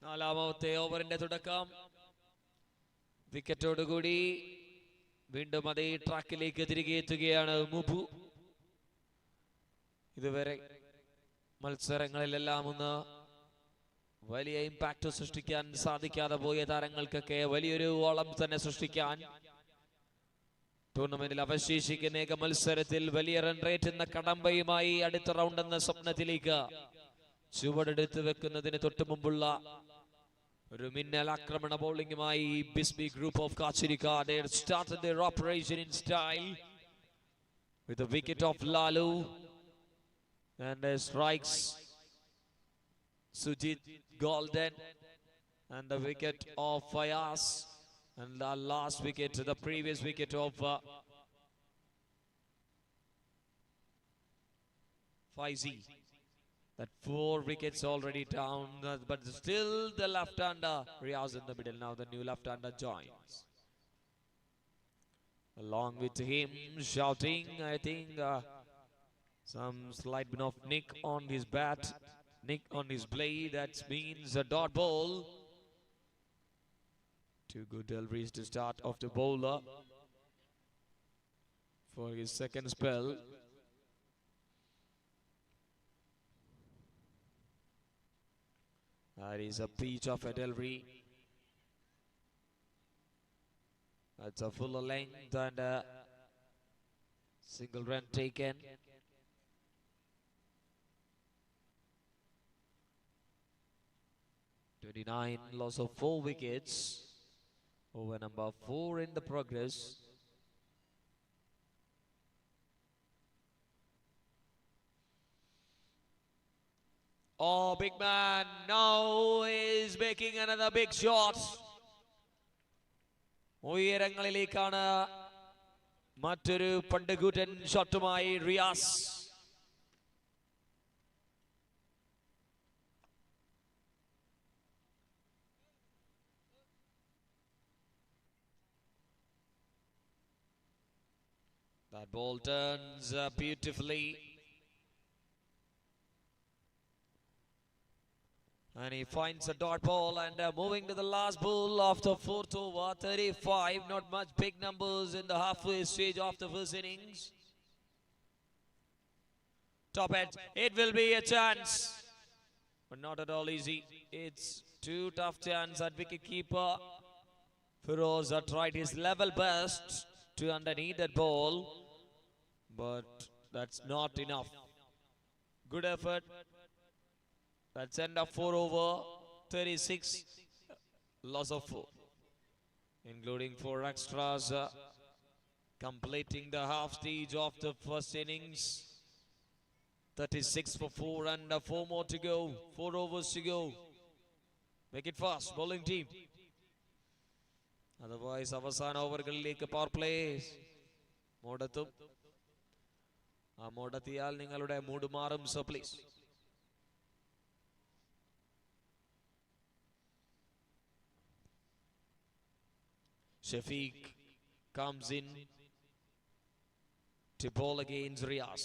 നാലാമത്തെ ഓവറിന്റെ തുടക്കം. വിക്കറ്റോടുകൂടി വീണ്ടും അതേ ട്രാക്കിലേക്ക് തിരികെ എത്തുകയാണ് മുബു. ഇതുവരെ മത്സരങ്ങളിലെല്ലാം ഒന്ന് വലിയ ഇമ്പാക്ട് സൃഷ്ടിക്കാൻ സാധിക്കാതെ പോയ താരങ്ങൾക്കൊക്കെ വലിയൊരു ഓളം തന്നെ സൃഷ്ടിക്കാൻ ടൂർണമെന്റിൽ അവശേഷിക്കുന്ന ഏക മത്സരത്തിൽ വലിയ റൺ റേറ്റ് എന്ന കടമ്പയുമായി അടുത്ത റൗണ്ട് എന്ന സ്വപ്നത്തിലേക്ക് ചുവടെടുത്ത് വെക്കുന്നതിന് തൊട്ടു മുമ്പുള്ള ഒരു മിന്നൽ ആക്രമണ ബൗളിംഗുമായി Bismi group of Kachirikka. They started their operation in style with the wicket of Lalu and strikes Sujit Golden and the wicket of Fayaz and the last wicket, the previous wicket of Faizi. That 4 wickets already down, but still the left-hander Riaz in the middle. Now the new left-hander joins. Along with him shouting, I think some slight bit of nick on his bat, nick on his blade. That means a dot ball. 2 good deliveries to start off the bowler for his second spell. That is a peach of a delivery. That's a fuller length and a single run taken. (29) loss of 4 wickets. Over number 4 in the progress. Oh, big man now is making another big shot. ഉയരങ്ങളിലേക്കാണ് മറ്റൊരു പണ്ടുകൂറ്റൻ ഷോട്ടുമായി Riyas. That ball turns beautifully. And he finds a dot ball and moving to the last ball of the 4th over, 35. Not much big numbers in the halfway stage of the first innings. Top edge, it will be a chance, but not at all easy. It's too tough chance at wicket keeper. Feroz tried his level best to underneath that ball, but that's not enough. Good effort. That's end of 4 over, 36, loss of 4, including 4 extras, completing the half stage of the first innings. 36 for 4 and 4 more to go, 4 overs to go. Make it fast, bowling team. Otherwise, അവസാന ഓവറുകളിലേക്ക് power play മോഡെത്തും. ആ മോഡെത്തിയാൽ നിങ്ങളുടെ mood മാറും. So please. Shafiq comes in to bowl against Riaz.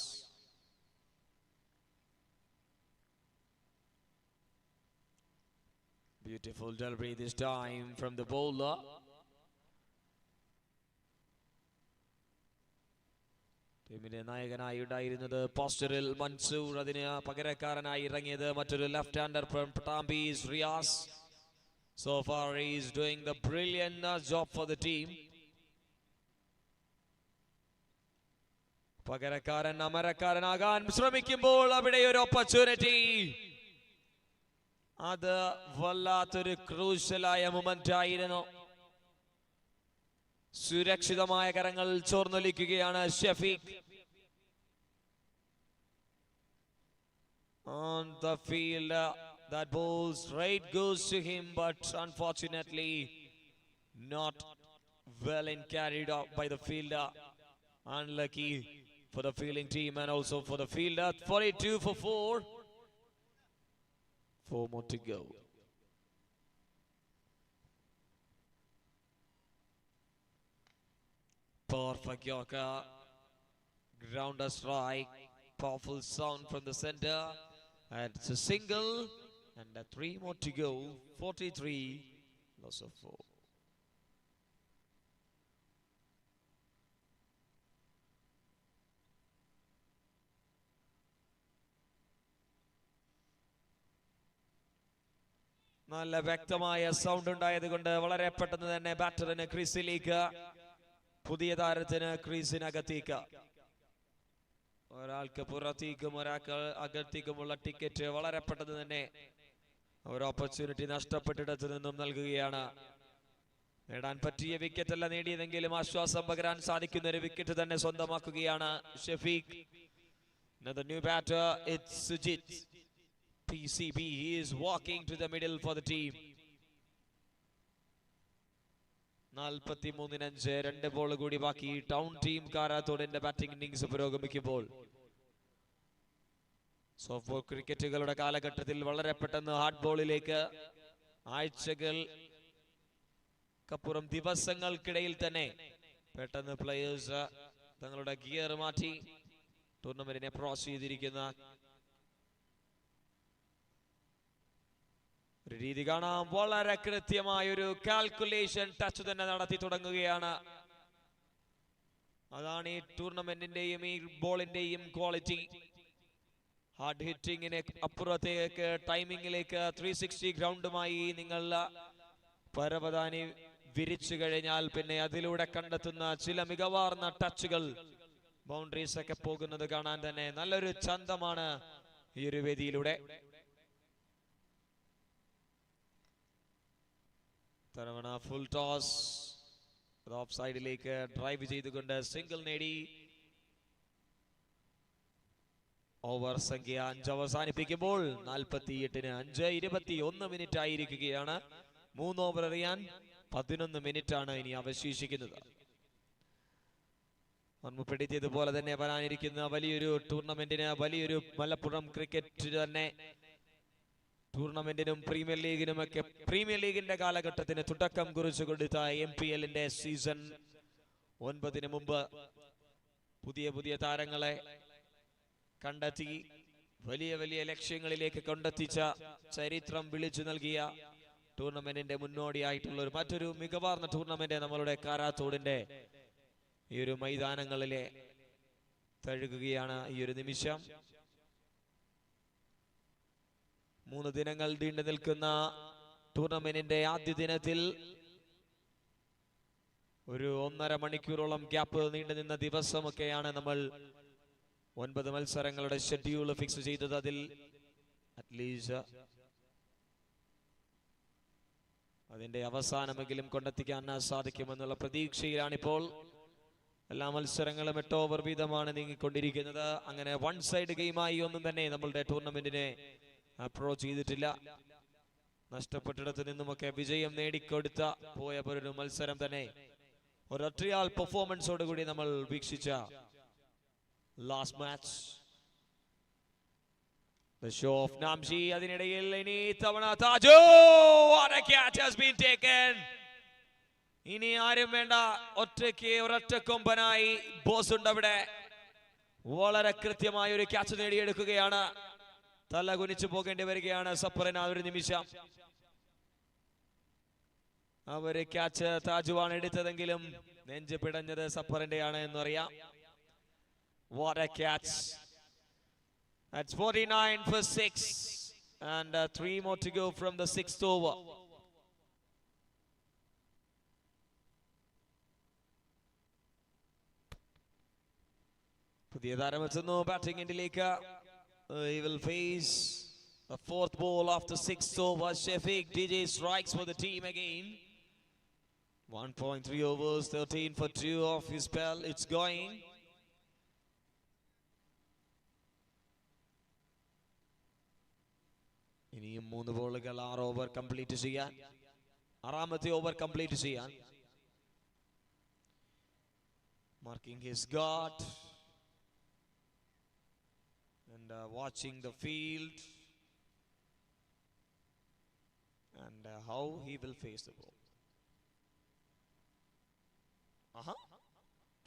Beautiful delivery this time from the bowler. ടീമിന്റെ നായകനായി ഉണ്ടായിരുന്നത് പോസ്റ്ററിൽ മൻസൂർ, അതിന് പകരക്കാരനായി ഇറങ്ങിയത് മറ്റൊരു left hander from Pattambis Riyas. So far he is doing the brilliant job for the team. പകരക്കാരൻ അമരക്കാരനാകാൻ ശ്രമിക്കുമ്പോൾ അവിടെ ഒരു ഓപ്പർച്യൂണിറ്റി. അത് വല്ലാത്തൊരു ക്രൂഷ്യലായ മൊമെന്റ് ആയിരുന്നു. സുരക്ഷിതമായ കരങ്ങൾ ചോർന്നൊലിക്കുകയാണ് Shafeeq. On the field, that ball straight goes to him, but unfortunately not well and carried out by the fielder. Unlucky for the fielding team and also for the fielder. 42 for 4. 4 more to go. Perfect Yorker. Grounder strike. Powerful sound from the center. And it's a single. And 3 more to go. 43. Loss of 4. നല്ല വ്യക്തമായ sound ഉണ്ടായതുകൊണ്ട് വളരെ പെട്ടെന്ന് തന്നെ ബാറ്ററിന് ക്രീസിലേക്ക്, പുതിയ താരത്തിന് ക്രീസിനകത്തേക്ക്, ഒരാൾക്ക് പുറത്തേക്കും ഒരാൾക്ക് അകത്തേക്കുമുള്ള ടിക്കറ്റ് വളരെ പെട്ടെന്ന് തന്നെ ഒരു ഓപ്പർച്യൂണിറ്റി നഷ്ടപ്പെട്ടിടത്തു നിന്നും നൽകുകയാണ്. നേടാൻ പറ്റിയ വിക്കറ്റ് അല്ല നേടിയതെങ്കിലും ആശ്വാസം പകരാൻ സാധിക്കുന്ന ഒരു വിക്കറ്റ് തന്നെ സ്വന്തമാക്കുകയാണ് Shafeeq. Another new batter, it's Sujit. PCB, he is walking to the middle for the team. 43-5 2 ball കൂടി ബാക്കി. ടൗൺ ടീം കാരാത്തോടിന്റെ ബാറ്റിംഗ് ഇന്നിംഗ്സ് പുരോഗമിക്കുമ്പോൾ സോഫ്റ്റ് ബോൾ ക്രിക്കറ്റുകളുടെ കാലഘട്ടത്തിൽ വളരെ പെട്ടെന്ന് ഹാർഡ് ബോളിലേക്ക് ആഴ്ചകൾക്കപ്പുറം ദിവസങ്ങൾക്കിടയിൽ തന്നെ പെട്ടെന്ന് പ്ലേയേഴ്സ് തങ്ങളുടെ ഗിയർ മാറ്റി ടൂർണമെന്റിനെ അപ്രോച്ച് ചെയ്തിരിക്കുന്ന ഒരു രീതി കാണാം. വളരെ കൃത്യമായ ഒരു കാൽക്കുലേഷൻ ടച്ച് തന്നെ നടത്തി തുടങ്ങുകയാണ്. അതാണ് ഈ ടൂർണമെന്റിന്റെയും ഈ ബോളിന്റെയും ക്വാളിറ്റി. ഹാർഡ് ഹിറ്റിങ്ങിന് അപ്പുറത്തേക്ക് ടൈമിങ്ങിലേക്ക് 360 ഗ്രൗണ്ടുമായി നിങ്ങൾ പരവതാനി വിരിച്ചു കഴിഞ്ഞാൽ പിന്നെ അതിലൂടെ കണ്ടെത്തുന്ന ചില മികവാർന്ന ടച്ചുകൾ, ബൗണ്ടറീസ് ഒക്കെ പോകുന്നത് കാണാൻ തന്നെ നല്ലൊരു ചന്തമാണ് ഈ ഒരു വേദിയിലൂടെ. തവണ ഫുൾ ടോസ് ഓഫ് സൈഡിലേക്ക് ഡ്രൈവ് ചെയ്തുകൊണ്ട് സിംഗിൾ നേടി. ഓവർ സംഖ്യ 5 അവസാനിപ്പിക്കുമ്പോൾ 48-5 21 മിനിറ്റ് ആയിരിക്കുകയാണ്. 3 ഓവർ എറിയാൻ 11 മിനിറ്റ് ആണ് ഇനി അവശേഷിക്കുന്നത്. മുൻപെടുത്തിയതുപോലെ തന്നെ വരാനിരിക്കുന്ന വലിയൊരു ടൂർണമെന്റിന്, വലിയൊരു മലപ്പുറം ക്രിക്കറ്റ് തന്നെ ടൂർണമെന്റിനും പ്രീമിയർ ലീഗിനുമൊക്കെ, പ്രീമിയർ ലീഗിന്റെ കാലഘട്ടത്തിന് തുടക്കം കുറിച്ചു കൊടുത്ത MPLന്റെ സീസൺ 9 മുമ്പ് പുതിയ പുതിയ താരങ്ങളെ കണ്ടെത്തി വലിയ വലിയ ലക്ഷ്യങ്ങളിലേക്ക് കൊണ്ടെത്തിച്ച ചരിത്രം വിളിച്ചു നൽകിയ ടൂർണമെന്റിന്റെ മുന്നോടിയായിട്ടുള്ള മറ്റൊരു മികവാർന്ന ടൂർണമെന്റ് നമ്മളുടെ കാരാത്തോടിന്റെ ഈ ഒരു മൈതാനങ്ങളിലെ തഴുകുകയാണ് ഈ ഒരു നിമിഷം. 3 ദിനങ്ങൾ നീണ്ടു നിൽക്കുന്ന ടൂർണമെന്റിന്റെ ആദ്യ ദിനത്തിൽ ഒരു 1.5 മണിക്കൂറോളം ഗ്യാപ്പ് നീണ്ടു നിന്ന ദിവസമൊക്കെയാണ് നമ്മൾ 9 മത്സരങ്ങളുടെ ഷെഡ്യൂൾ ഫിക്സ് ചെയ്തത്. അതിൽ അറ്റ്ലീസ്റ്റ് അതിന്റെ അവസാനമെങ്കിലും കൊണ്ടെത്തിക്കാൻ സാധിക്കുമെന്നുള്ള പ്രതീക്ഷയിലാണിപ്പോൾ. എല്ലാ മത്സരങ്ങളും 8 ഓവർ വീതമാണ് നീങ്ങിക്കൊണ്ടിരിക്കുന്നത്. അങ്ങനെ വൺ സൈഡ് ഗെയിമായി ഒന്നും തന്നെ നമ്മളുടെ ടൂർണമെന്റിനെ അപ്രോച്ച് ചെയ്തിട്ടില്ല. നഷ്ടപ്പെട്ടിടത്ത് നിന്നുമൊക്കെ വിജയം നേടിക്കൊടുത്ത പോയ ഒരു മത്സരം തന്നെ ഒരൊറ്റയാൾ പെർഫോമൻസോടുകൂടി നമ്മൾ വീക്ഷിച്ച last match. The show of Namji. അതിനിടയിൽ ഇനി തവണ താജു. What a catch has been taken. ഇനി ആരും വേണ്ട, ഒരൊറ്റ കൊമ്പനായി ബോസ് ഉണ്ട് അവിടെ. വളരെ കൃത്യമായ ഒരു ക്യാച്ച് നേടിയെടുക്കുകയാണ്. തല കുനിച്ചു പോകേണ്ടി വരികയാണ് സപ്പറിന് ആ ഒരു നിമിഷം. അവര് ക്യാച്ച് താജുവാണ് എടുത്തതെങ്കിലും നെഞ്ച് പിടഞ്ഞത് സപ്പറിന്റെയാണ് എന്നറിയാം. What a catch. That's 49 for 6 and 3 more to go from the 6th over. പുതിയ താരമെത്തുന്നു batting എൻഡിലേക്ക്. He will face a 4th ball after 6th over. Shafiq DJ strikes for the team again. 1.3 overs, 13 for 2 off his spell. It's going. ഇനിയും 3 ബോളുകൾ 6 over complete ചെയ്യാൻ. 6ാമത്തെ over complete ചെയ്യാൻ. Marking his guard and watching the field and how he will face the ball.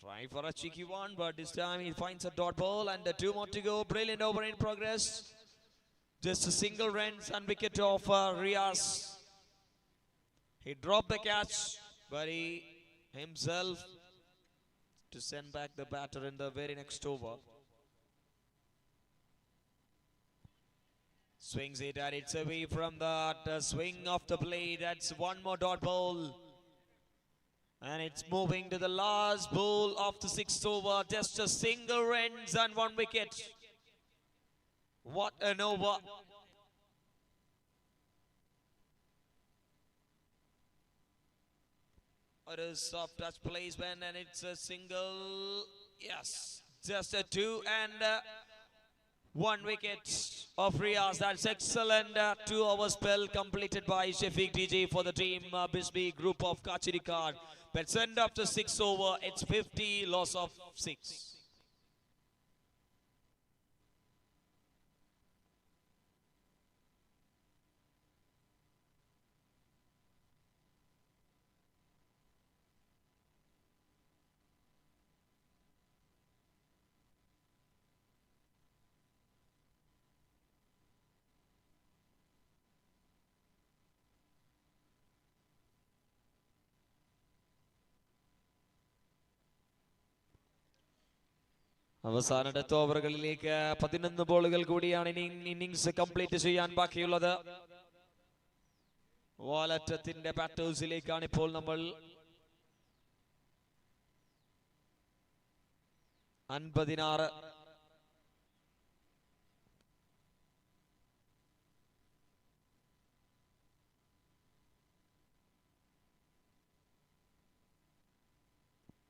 Try for a cheeky one, but this time he finds a dot ball and 2 more to go. Brilliant over in progress. Just a single runs and wicket of Riaz. He dropped the catch, but he himself to send back the batter in the very next over. Swings it and it's away from that swing of the blade. That's 1 more dot ball. And it's moving to the last ball of the 6th over. Just a single runs and 1 wicket. What an over. It is soft touch placement and it's a single. Yes, just a 2 and 1 wicket of Riaz. That's excellent 2 over spell completed by Shafiq DJ for the team Bisbee group of Kachirikar. But send up to 6 over. It's 50, loss of 6. അവസാന death ഓവറുകളിലേക്ക് 11 ബോളുകൾ കൂടിയാണ് innings complete ചെയ്യാൻ ബാക്കിയുള്ളത്. വാലറ്റത്തിന്റെ ബാറ്റേഴ്സിലേക്കാണ് ഇപ്പോൾ നമ്മൾ 56.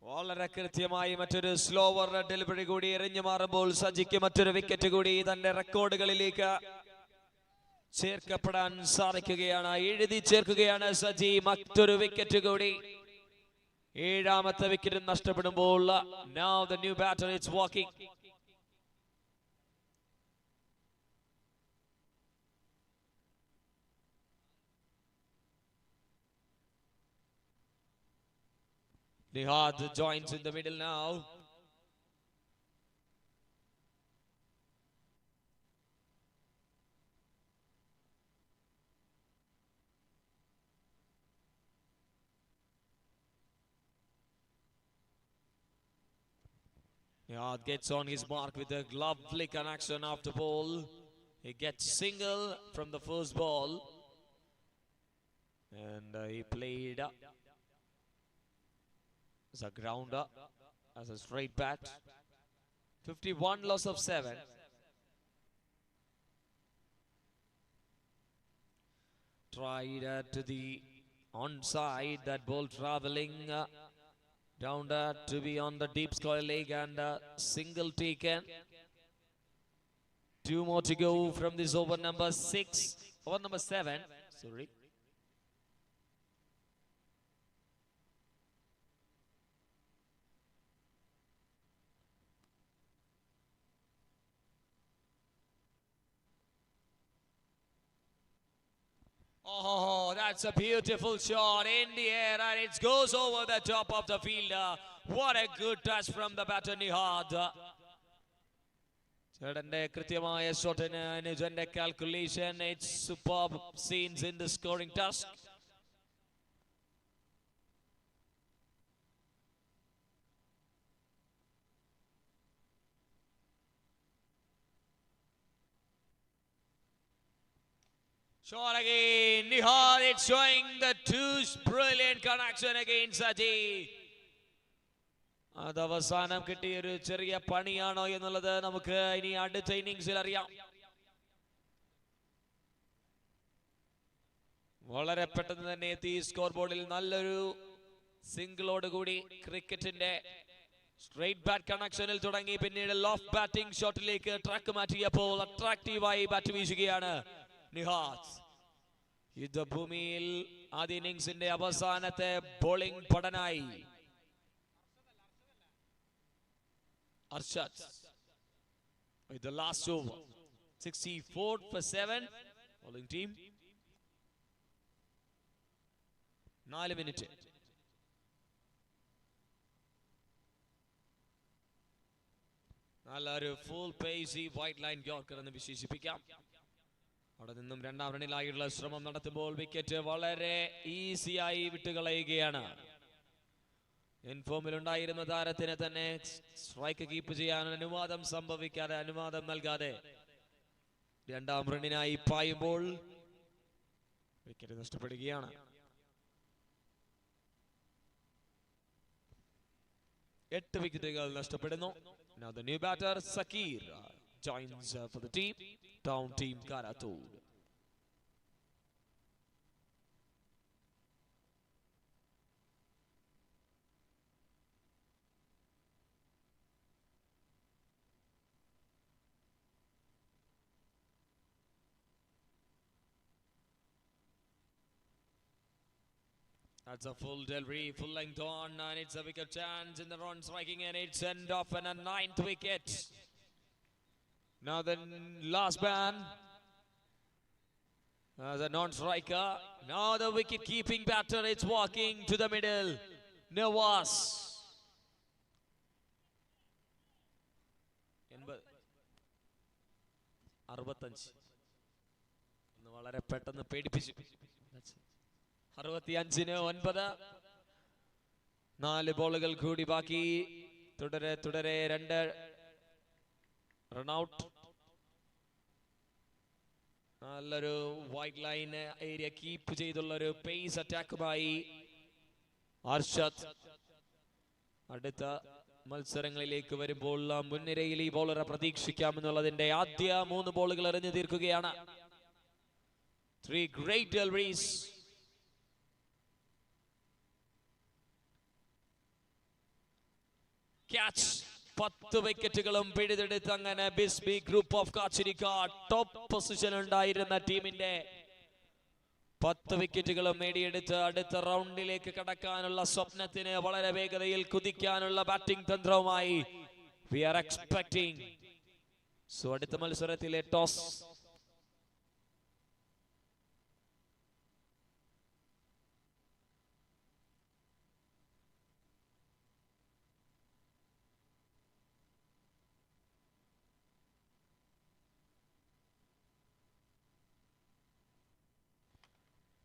വളരെ കൃത്യമായി മറ്റൊരു slower delivery കൂടി എറിഞ്ഞു മാറുമ്പോൾ സജിക്ക് മറ്റൊരു വിക്കറ്റ് കൂടി തന്റെ റെക്കോർഡുകളിലേക്ക് ചേർക്കപ്പെടാൻ സാധിക്കുകയാണ്. എഴുതി ചേർക്കുകയാണ് സജി. മറ്റൊരു വിക്കറ്റ് കൂടി. 7ാമത്തെ വിക്കറ്റ് നഷ്ടപ്പെടുമ്പോൾ now the new batter is walking. Nihad joins in the middle now. Nihad gets on his mark with a lovely connection of the ball. He gets single from the first ball. And he played as a grounder, as a straight bat. 51, loss of 7. Tried to the onside, that ball traveling down there to be on the deep square leg and single taken. 2 more to go from this over number 6, over number 7. Sorry. Oh, that's a beautiful shot in the air and it goes over the top of the fielder. What a good touch from the batter Nihad. ചേട്ടന്റെ കൃത്യമായ ഷോട്ടിന് അനുജന്റെ calculation. It's superb scenes in the scoring task. Shot again, Nihal, it's showing the two brilliant connection against Saji. അത് അവസാനം കിട്ടിയൊരു ചെറിയ പണിയാണോ എന്നുള്ളത് നമുക്ക് ഇനി അടുത്ത ഇന്നിംഗ്സിൽ അറിയാം. വളരെ പെട്ടെന്ന് തന്നെ എത്തി സ്കോർ ബോർഡിൽ. നല്ലൊരു സിംഗിളോട് കൂടി ക്രിക്കറ്റിന്റെ സ്ട്രേറ്റ് ബാറ്റ് കണക്ഷനിൽ തുടങ്ങി പിന്നീട് ലോഫ് ബാറ്റിംഗ് ഷോട്ടിലേക്ക് ട്രാക്ക് മാറ്റിയപ്പോൾ അട്രാക്റ്റീവായി ബാറ്റ് വീശുകയാണ് നിഹാസ്. യുദ്ധഭൂമിയിൽ ആദ്യ ഇന്നിംഗ്സിന്റെ അവസാനത്തെ ബോളിംഗ് പടനായി Arshad with the last over. 64 for 7. Bowling team. 4 minutes. നല്ലൊരു full pacy white line yorker എന്ന് വിശേഷിപ്പിക്കാം. അവിടെ നിന്നും രണ്ടാം റണ്ണിലായുള്ള ശ്രമം നടത്തുമ്പോൾ വിക്കറ്റ് വളരെ ഈസിയായി വിട്ടുകളയുകയാണ്. ഇൻഫോമിൽ ഉണ്ടായിരുന്ന താരത്തിന് തന്നെ സ്ട്രൈക്ക് കീപ്പ് ചെയ്യാൻ അനുവാദം നൽകാതെ രണ്ടാം റണ്ണിനായി പായുമ്പോൾ വിക്കറ്റ് നഷ്ടപ്പെടുകയാണ്. 8 വിക്കറ്റുകൾ നഷ്ടപ്പെടുന്നു. Now the new batter Sakir joins for the team, down team Karathode. That's a full delivery, full length on, and it's a wicket chance in the run striking, and it's end off and a 9th wicket. Now the last man as a non-striker. Now the wicket-keeping batter, it's walking to the middle. Nawaz. 65. വളരെ പെട്ടെന്ന് പേടിപ്പിച്ചു. 65-ന് 9. 4 ബോളുകൾ കൂടി ബാക്കി. തുടരെ 2 run out. നല്ലൊരു white line area keep ചെയ്തുള്ള ഒരു pace അറ്റാക്കുമായി Arshad അടുത്ത മത്സരങ്ങളിലേക്ക് വരുമ്പോൾ മുൻനിരയിൽ ഈ ബോളറെ പ്രതീക്ഷിക്കാമെന്നുള്ളതിന്റെ ആദ്യ 3 ബോളുകൾ എറിഞ്ഞു തീർക്കുകയാണ്. 3 great deliveries. Catch 10 വിക്കറ്റുകളും പിടിതെടുത്ത് അങ്ങനെ ബിസ്ബി ഗ്രൂപ്പ് ഓഫ് കാച്ചിരിക്കാട് ടോപ്പ് പൊസിഷൻ ഉണ്ടായിരുന്ന ടീമിന്റെ 10 വിക്കറ്റുകളും നേടിയെടുത്ത് അടുത്ത റൗണ്ടിലേക്ക് കടക്കാനുള്ള സ്വപ്നത്തിന് വളരെ വേഗതയിൽ കുതിക്കാനുള്ള ബാറ്റിംഗ് തന്ത്രവുമായി we are expecting. സോ അടുത്ത മത്സരത്തിലെ ടോസ്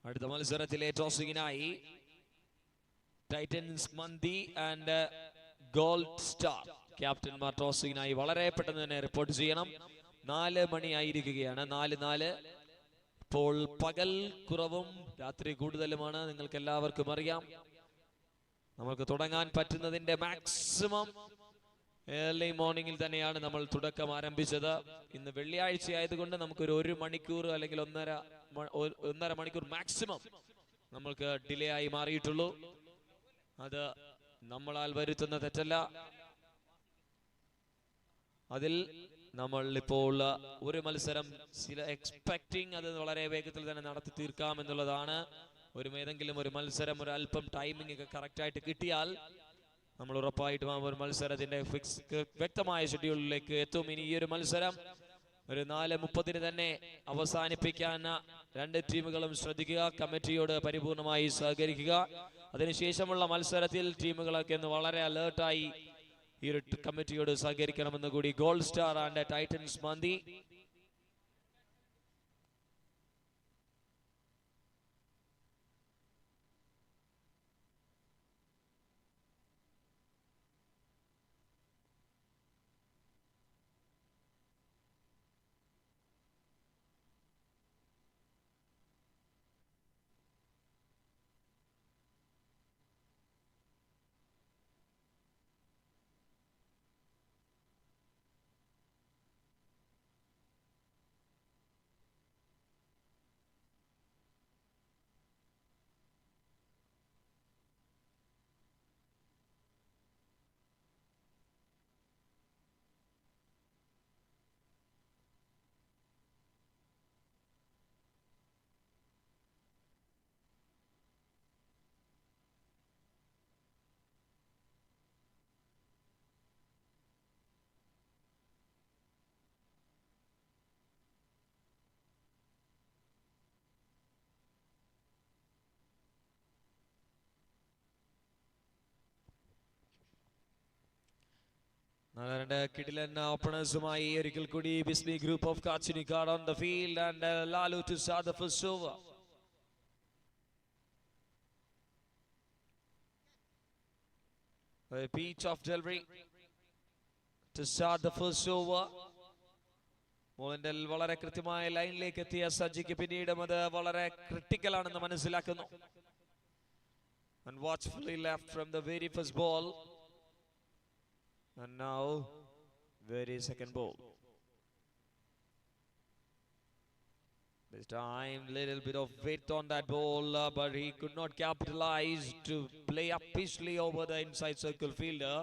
അടുത്ത മത്സരത്തിലെ ടോസിങ്ങിനായി titans Mandi and gold star ക്യാപ്റ്റന്മാർ ടോസിങ്ങിനായി വളരെ പെട്ടെന്ന് തന്നെ റിപ്പോർട്ട് ചെയ്യണം. 4 മണിയായിരിക്കുകയാണ്. 4:04. ഇപ്പോൾ പകൽ കുറവും രാത്രി കൂടുതലുമാണ്. നിങ്ങൾക്ക് എല്ലാവർക്കും അറിയാം. നമുക്ക് തുടങ്ങാൻ പറ്റുന്നതിന്റെ മാക്സിമം ഏർലി മോർണിംഗിൽ തന്നെയാണ് നമ്മൾ തുടക്കം ആരംഭിച്ചത്. ഇന്ന് വെള്ളിയാഴ്ച ആയതുകൊണ്ട് നമുക്കൊരു 1 മണിക്കൂർ അല്ലെങ്കിൽ 1.5 മണിക്കൂർ മാക്സിമം നമ്മൾക്ക് ഡിലേ ആയി മാറിയിട്ടുള്ളൂ. അത് നമ്മളാൽ വരുത്തുന്ന തെറ്റല്ല. അതിൽ നമ്മൾ ഇപ്പോൾ ഒരു മത്സരം എക്സ്പെക്ടിങ് അത് വളരെ വേഗത്തിൽ തന്നെ നടത്തി തീർക്കാം എന്നുള്ളതാണ്. ഏതെങ്കിലും ഒരു മത്സരം ഒരു അല്പം ടൈമിംഗ് ഒക്കെ കറക്റ്റ് ആയിട്ട് കിട്ടിയാൽ നമ്മൾ ഉറപ്പായിട്ടും ആ ഒരു മത്സരത്തിന്റെ വ്യക്തമായ ഷെഡ്യൂളിലേക്ക് എത്തും. ഇനി ഈ ഒരു മത്സരം ഒരു 4:30 തന്നെ അവസാനിപ്പിക്കാൻ രണ്ട് ടീമുകളും ശ്രദ്ധിക്കുക, കമ്മിറ്റിയോട് പരിപൂർണമായി സഹകരിക്കുക. അതിനുശേഷമുള്ള മത്സരത്തിൽ ടീമുകളൊക്കെ ഒന്ന് വളരെ അലേർട്ടായി ഈ ഒരു കമ്മിറ്റിയോട് സഹകരിക്കണമെന്ന് കൂടി gold star and titans Mandi. കിടിലൻ ഓപ്പണേഴ്സുമായി ഒരിക്കൽ കൂടി Bismi group of Kachinikkad on the field and Lalu to start the first over. A pitch of delivery to start the first over. മോളിന്റെ വളരെ കൃത്യമായ ലൈനിലേക്ക് എത്തിയ സജിക്ക് പിന്നീടും അത് വളരെ ക്രിട്ടിക്കൽ ആണെന്ന് മനസ്സിലാക്കുന്നു. And watchfully left from the very first ball. And now very second ball. This time little bit of weight on that ball, but he could not capitalize to play up peacefully over the inside circle fielder.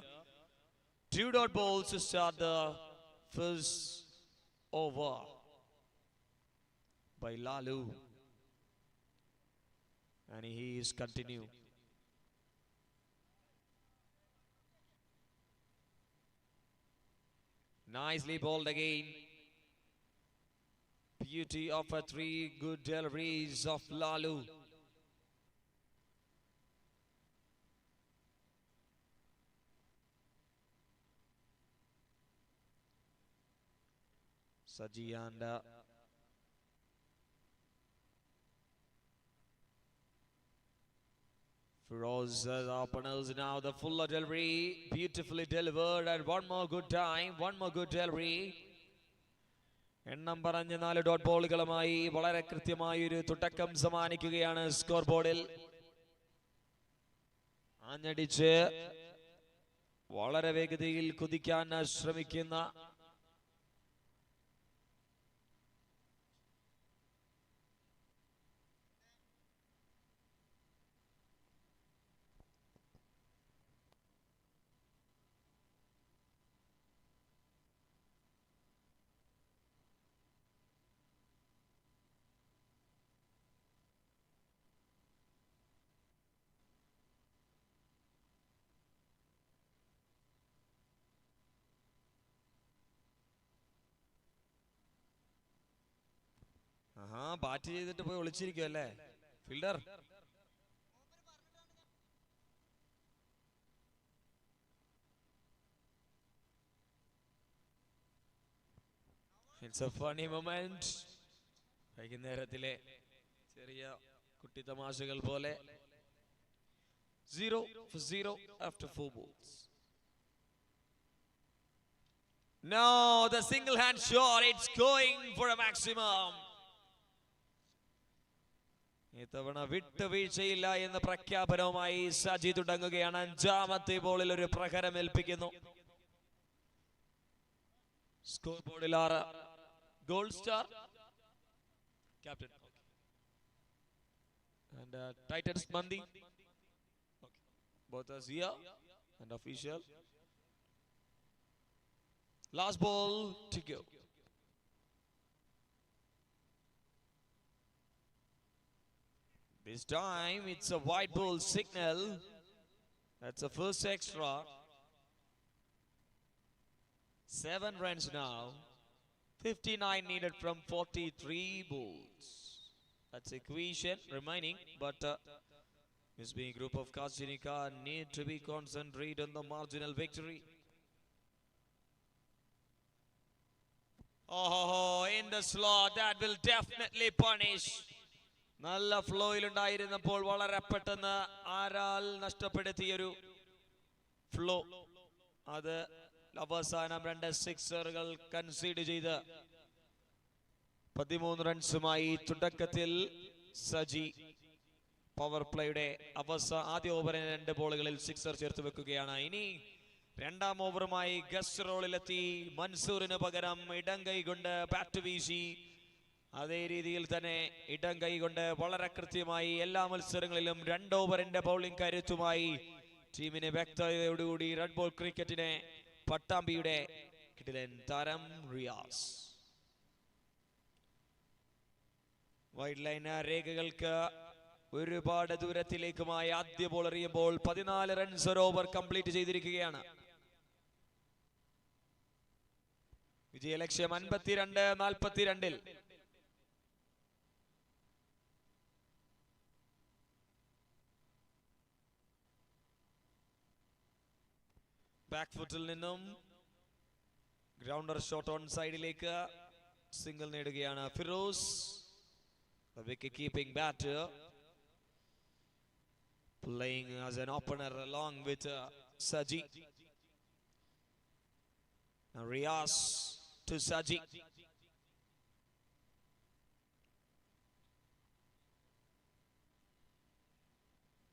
2 dot balls to start the first over by Lalu, and he is continue. Nicely bowled again. Beauty of 3 good deliveries of Lalu. Saji and Feroz openers now. The full delivery, beautifully delivered, and one more good time, one more good delivery. എണ്ണം പറഞ്ഞ 4 dot ബോളുകളുമായി വളരെ കൃത്യമായി ഒരു തുടക്കം സമ്മാനിക്കുകയാണ് score ബോർഡിൽ. ആഞ്ഞടിച്ച് വളരെ വേഗതയിൽ കുതിക്കാൻ ശ്രമിക്കുന്ന ബാറ്റ് ചെയ്തിട്ട് പോയി ഒളിച്ചിരിക്കും അല്ലേ fielder. It's a funny moment. വൈകുന്നേരത്തിലെ ചെറിയ കുട്ടി തമാശകൾ പോലെ. 0 for 0 after 4 balls. No, the single hand shot, it's going for a maximum. ഇത്തവണ വിട്ടുവീഴ്ചയില്ല എന്ന പ്രഖ്യാപനവുമായി സജി തുടങ്ങുകയാണ്. 5ാമത്തെ ബോളിൽ ഒരു പ്രഹരം ഏൽപ്പിക്കുന്നു. സ്കോർ ബോർഡിൽ 6. Gold star captain and titans mandi. Both are here and official. Last ball to go. This time it's a white ball signal. That's the first extra. 7 runs now. 59 needed from 43 balls. That's equation remaining, but this being group of Kachinika need to be concentrated on the marginal victory. Oh, in the slot, that will definitely punish. നല്ല ഫ്ലോയിൽ ഉണ്ടായിരുന്നപ്പോൾ വളരെ പെട്ടെന്ന് ആരാൽ നഷ്ടപ്പെടുത്തിയൊരു flow, അത് അവസാനം 2 സിക്സറുകൾ concede ചെയ്ത് 13 റൺസുമായി തുടക്കത്തിൽ Saji power പ്ലേയുടെ ആദ്യ ഓവറിന് 2 ബോളുകളിൽ സിക്സർ ചേർത്ത് വെക്കുകയാണ്. ഇനി രണ്ടാം ഓവറുമായി ഗസ്റ്റ് റോളിലെത്തി മൻസൂറിന് പകരം ഇടം കൈ കൊണ്ട് ബാറ്റ് വീശി, അതേ രീതിയിൽ തന്നെ ഇടം കൈ കൊണ്ട് വളരെ കൃത്യമായി എല്ലാ മത്സരങ്ങളിലും 2 ഓവറിന്റെ ബൗളിംഗ് കരുത്തുമായി ടീമിന് വ്യക്തതയോടുകൂടി റെഡ് ബോൾ ക്രിക്കറ്റിനെ പട്ടാമ്പിയുടെ കിടിലൻ താരം റിയാസ്. വൈഡ് ലൈൻ രേഖകൾക്ക് ഒരുപാട് ദൂരത്തിലേക്കുമായി ആദ്യ ബോൾ എറിയുമ്പോൾ 14 റൺസ് ഒരു ഓവർ കംപ്ലീറ്റ് ചെയ്തിരിക്കുകയാണ്. വിജയലക്ഷ്യം 52-42. ബാക്ക് ഫുട്ടിൽ നിന്നും ഗ്രൗണ്ടർ ഷോട്ട് ഓൺ സൈഡിലേക്ക് സിംഗിൾ നേടുകയാണ് Firoz. Wicket keeping batter playing as an opener along with Saji. Now Riyas to Saji.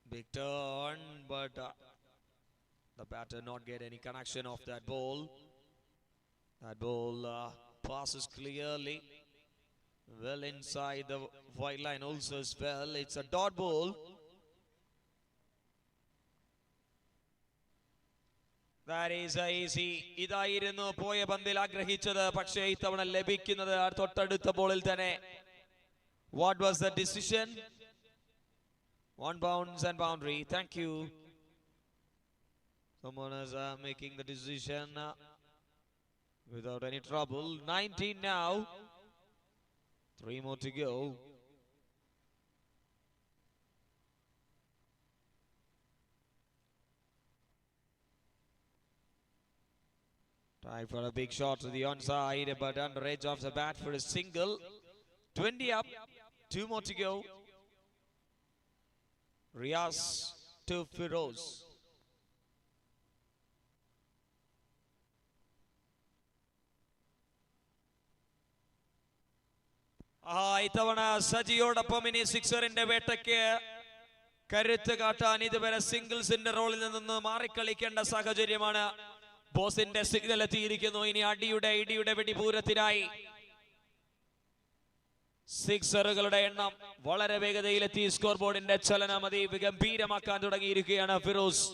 Big turn, but the batter not get any connection of that ball. That ball passes clearly well inside the white line also as well. It's a dot ball. That is easy. ഇതായിരുന്നു പോയ പന്തിൽ ആഗ്രഹിച്ചത്, പക്ഷേ ഇത്തവണ ലഭിക്കുന്നത് തൊട്ടടുത്ത ബോളിൽ തന്നെ. What was the decision? 1 bounce and boundary. Thank you. Someone is making the decision without any trouble. 19 now. 3 more to go. Try for a big shot to the onside, but under edge of the bat for a single. 20 up, 2 more to go. Riyas to Firoz. ഇത്തവണ സജിയോടൊപ്പം ഇനി സിക്സറിന്റെ വേട്ടയ്ക്ക് കരുത്ത് കാട്ടാൻ ഇതുവരെ സിംഗിൾസിന്റെ റോളിൽ നിന്ന് മാറിക്കളിക്കേണ്ട സാഹചര്യമാണ്. ബോസിന്റെ signal എത്തിയിരിക്കുന്നു. ഇനി ഇടിയുടെ വെടിപൂരത്തിനായി സിക്സറുകളുടെ എണ്ണം വളരെ വേഗതയിലെത്തി. സ്കോർ ബോർഡിന്റെ ചലനം ഗംഭീരമാക്കാൻ തുടങ്ങിയിരിക്കുകയാണ് Firoz.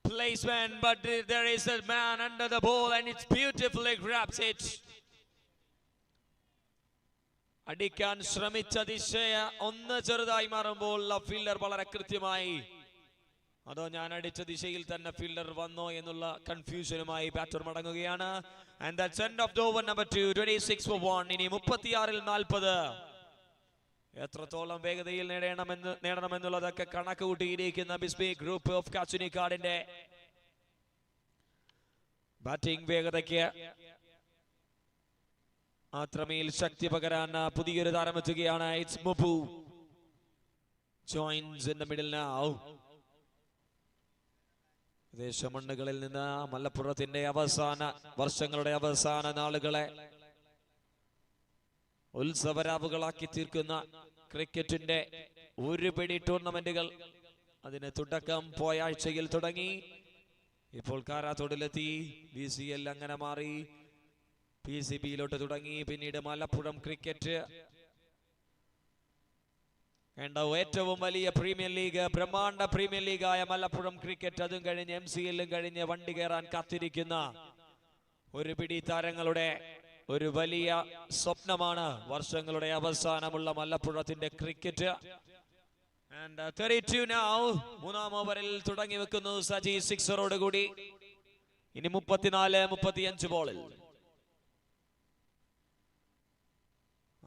Placement, but there is a man under the ball and it's beautifully grabs it. അടിക്കാൻ ശ്രമിച്ച ദിശ ഒന്ന് ചെറുതായി മാറുമ്പോൾ ഫീൽഡർ വളരെ കൃത്യമായി, അതോ ഞാൻ അടിച്ച ദിശയിൽ തന്നെ ഫീൽഡർ വന്നോ എന്നുള്ള കൺഫ്യൂഷനുമായി batter മടങ്ങുകയാണ്. And that's end of the over number 2. 26 for 1. ഇനി 36-40. എത്രത്തോളം വേഗതയിൽ നേടണമെന്നുള്ളതൊക്കെ കണക്ക് കൂട്ടിയിരിക്കുന്ന ബിസ്ബി ഗ്രൂപ്പ് ഓഫ് കാച്ചുനിക്കാടിന്റെ ബാറ്റിംഗ് വേഗതയ്ക്ക് അത്രമേൽ ശക്തി പകരാൻ പുതിയൊരു താരമെത്തുകയാണ്. It's Mupu joins in the middle now. ദേശമണ്ണുകളിൽ നിന്ന് മലപ്പുറത്തിന്റെ വർഷങ്ങളുടെ അവസാന നാളുകളെ ഉത്സവരാവുകളാക്കി തീർക്കുന്ന ക്രിക്കറ്റിന്റെ ഒരു പിടി ടൂർണമെന്റുകൾ അതിന് തുടക്കം പോയ ആഴ്ചയിൽ തുടങ്ങി. ഇപ്പോൾ കാരാത്തോടിലെത്തി. BCL അങ്ങനെ മാറി, PCBയിലോട്ട് തുടങ്ങി, പിന്നീട് മലപ്പുറം ക്രിക്കറ്റ്, കണ്ട ഏറ്റവും വലിയ പ്രീമിയർ ലീഗ്, ബ്രഹ്മാണ്ഡ പ്രീമിയർ ലീഗായ മലപ്പുറം ക്രിക്കറ്റ്, അതും കഴിഞ്ഞ് MCLലും കഴിഞ്ഞ് വണ്ടി കയറാൻ കാത്തിരിക്കുന്ന ഒരു പിടി താരങ്ങളുടെ ഒരു വലിയ സ്വപ്നമാണ് വർഷങ്ങളുടെ അവസാനമുള്ള മലപ്പുറത്തിന്റെ ക്രിക്കറ്റ്. And 32 now. മൂന്നാം ഓവറിൽ തുടങ്ങി വെക്കുന്നു സജി സിക്സറോട് കൂടി. ഇനി 34-35 ബോളിൽ.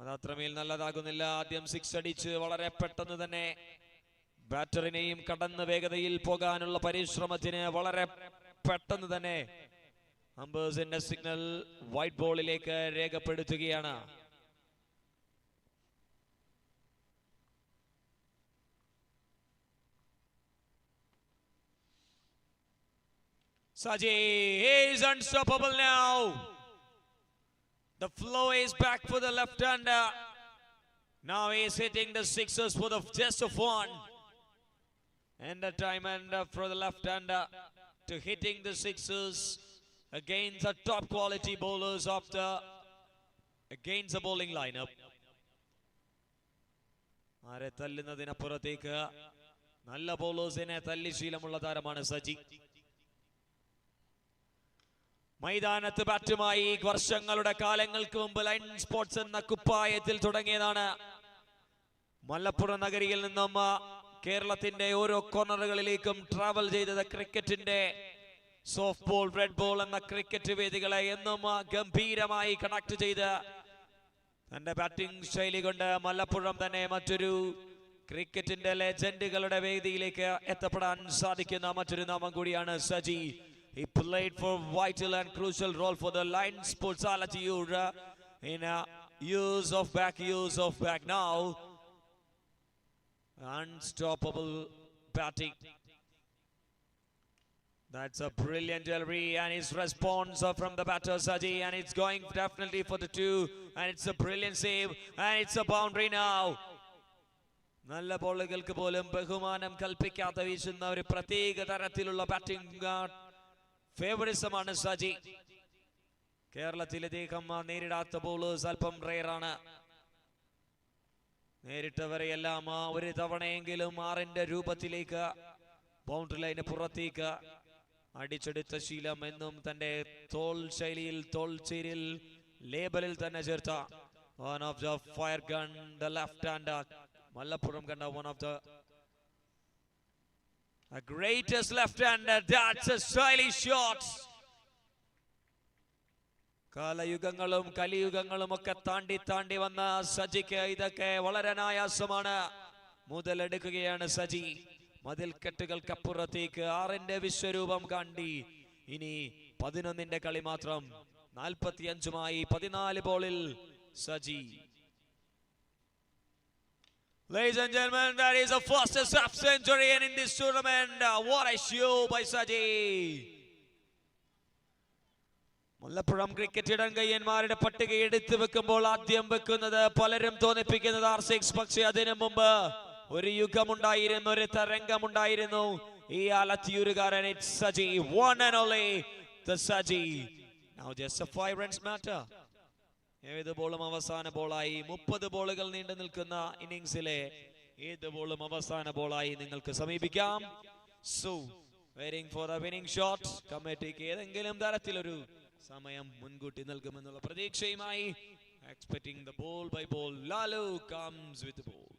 അത് അത്രമേൽ നല്ലതാകുന്നില്ല. ആദ്യം സിക്സ് അടിച്ച് വളരെ പെട്ടെന്ന് തന്നെ ബാറ്ററിനെയും കടന്ന് വേഗതയിൽ പോകാനുള്ള പരിശ്രമത്തിന് വളരെ പെട്ടെന്ന് തന്നെ അമ്പേഴ്സിന്റെ സിഗ്നൽ വൈറ്റ് ബോളിലേക്ക് രേഖപ്പെടുത്തുകയാണ്. Saji is unstoppable now. The flow is back for the left-hander. Now he is hitting the sixes for the just of one. And the time and for the left-hander to hitting the sixes against the top quality bowlers against the bowling lineup. ആരെ തല്ലുന്നതിനപ്പുറത്തേക്ക് നല്ല ബോളേഴ്സിനെ തല്ലി ശീലമുള്ള താരമാണ് സജി. മൈതാനത്ത് ബാറ്റുമായി വർഷങ്ങളുടെ കാലങ്ങൾക്ക് മുമ്പ് line sports എന്ന കുപ്പായത്തിൽ തുടങ്ങിയതാണ്. മലപ്പുറം നഗരിയിൽ നിന്നും കേരളത്തിന്റെ ഓരോ കോർണറുകളിലേക്കും ട്രാവൽ ചെയ്തത് ക്രിക്കറ്റിന്റെ സോഫ്റ്റ് ബോൾ, റെഡ് ബോൾ എന്ന ക്രിക്കറ്റ് വേദികളെ എന്നും ഗംഭീരമായി കണക്ട് ചെയ്ത് തന്റെ ബാറ്റിംഗ് ശൈലി കൊണ്ട് മലപ്പുറം തന്നെ മറ്റൊരു ക്രിക്കറ്റിന്റെ ലെജൻഡുകളുടെ വേദിയിലേക്ക് എത്തപ്പെടാൻ സാധിക്കുന്ന മറ്റൊരു നാമം കൂടിയാണ് Saji. He played for vital and crucial role for the line sports in use of back now. Unstoppable batting. That's a brilliant delivery and his response from the batter Saji, and it's going definitely for the two, and it's a brilliant save and it's a boundary now. നല്ല ബോളുകൾക്ക് പോലും ബഹുമാനം കൽപ്പിക്കാതെ വീശുന്ന ഒരു പ്രത്യേക തരത്തിലുള്ള batting ഫേവറിസമാണ് Saji. കേരളത്തിൽ ഇദ്ദേഹം നേരിടാത്ത bowlers അല്പം റെയറാണ്. നേരിട്ടവരെയെല്ലാം ഒരു തവണയെങ്കിലും 6ന്റെ രൂപത്തിലേക്ക് ബൗണ്ടറി ലൈന് പുറത്തേക്ക് അടിച്ചെടുത്ത ശീലം എന്നും തന്റെ തോൾ ശൈലിയിൽ, തോൾ ചേരിൽ, ലേബലിൽ തന്നെ ചേർത്ത one of the fire gun, the left hander. Malappuram കണ്ട one of the greatest left-hander. That's a stylish shot. കാലയുഗങ്ങളും കലിയുഗങ്ങളും ഒക്കെ താണ്ടി വന്ന സജിക്ക് ഇതൊക്കെ വളരെ അനായാസമാണ്. മുതലെടുക്കുകയാണ് സജി. മതിൽക്കെട്ടുകൾക്കപ്പുറത്തേക്ക് 6ന്റെ വിശ്വരൂപം കണ്ടി. ഇനി 11ന്റെ കളി മാത്രം. 45മായി 14 ബോളിൽ Saji. Ladies and gentlemen, that is the fastest half century in this tournament. What a show by Saji. Malappuram cricket ഇടങ്കയ്യന്മാരുടെ പട്ടിക എടുത്തു വെക്കുമ്പോൾ ആദ്യം വെക്കുന്നത് പലരും തോന്നിപ്പിക്കുന്നത് R6, പക്ഷേ അതിനു മുമ്പ് ഒരു യുഗമുണ്ടായിരുന്നു, ഒരു തരംഗമുണ്ടായിരുന്നു. ഈ ആലത്തിയൂരുകാരൻ it's Saji, one and only the Saji. Now just a 5 runs matter. ഏത് ബോളും അവസാന ബോളായി. 30 ബോളുകൾ നീണ്ടു നിൽക്കുന്ന ഇന്നിംഗ്സിലെ ഏത് ബോളും അവസാന ബോളായി നിങ്ങൾക്ക് സമീപിക്കാം. So waiting for the winning shot. കമ്മിറ്റിക്ക് ഏതെങ്കിലും തരത്തിലൊരു സമയം മുൻകൂട്ടി നൽകുമെന്നുള്ള പ്രതീക്ഷയുമായി expecting the ball by ball. Lalu comes with the ball.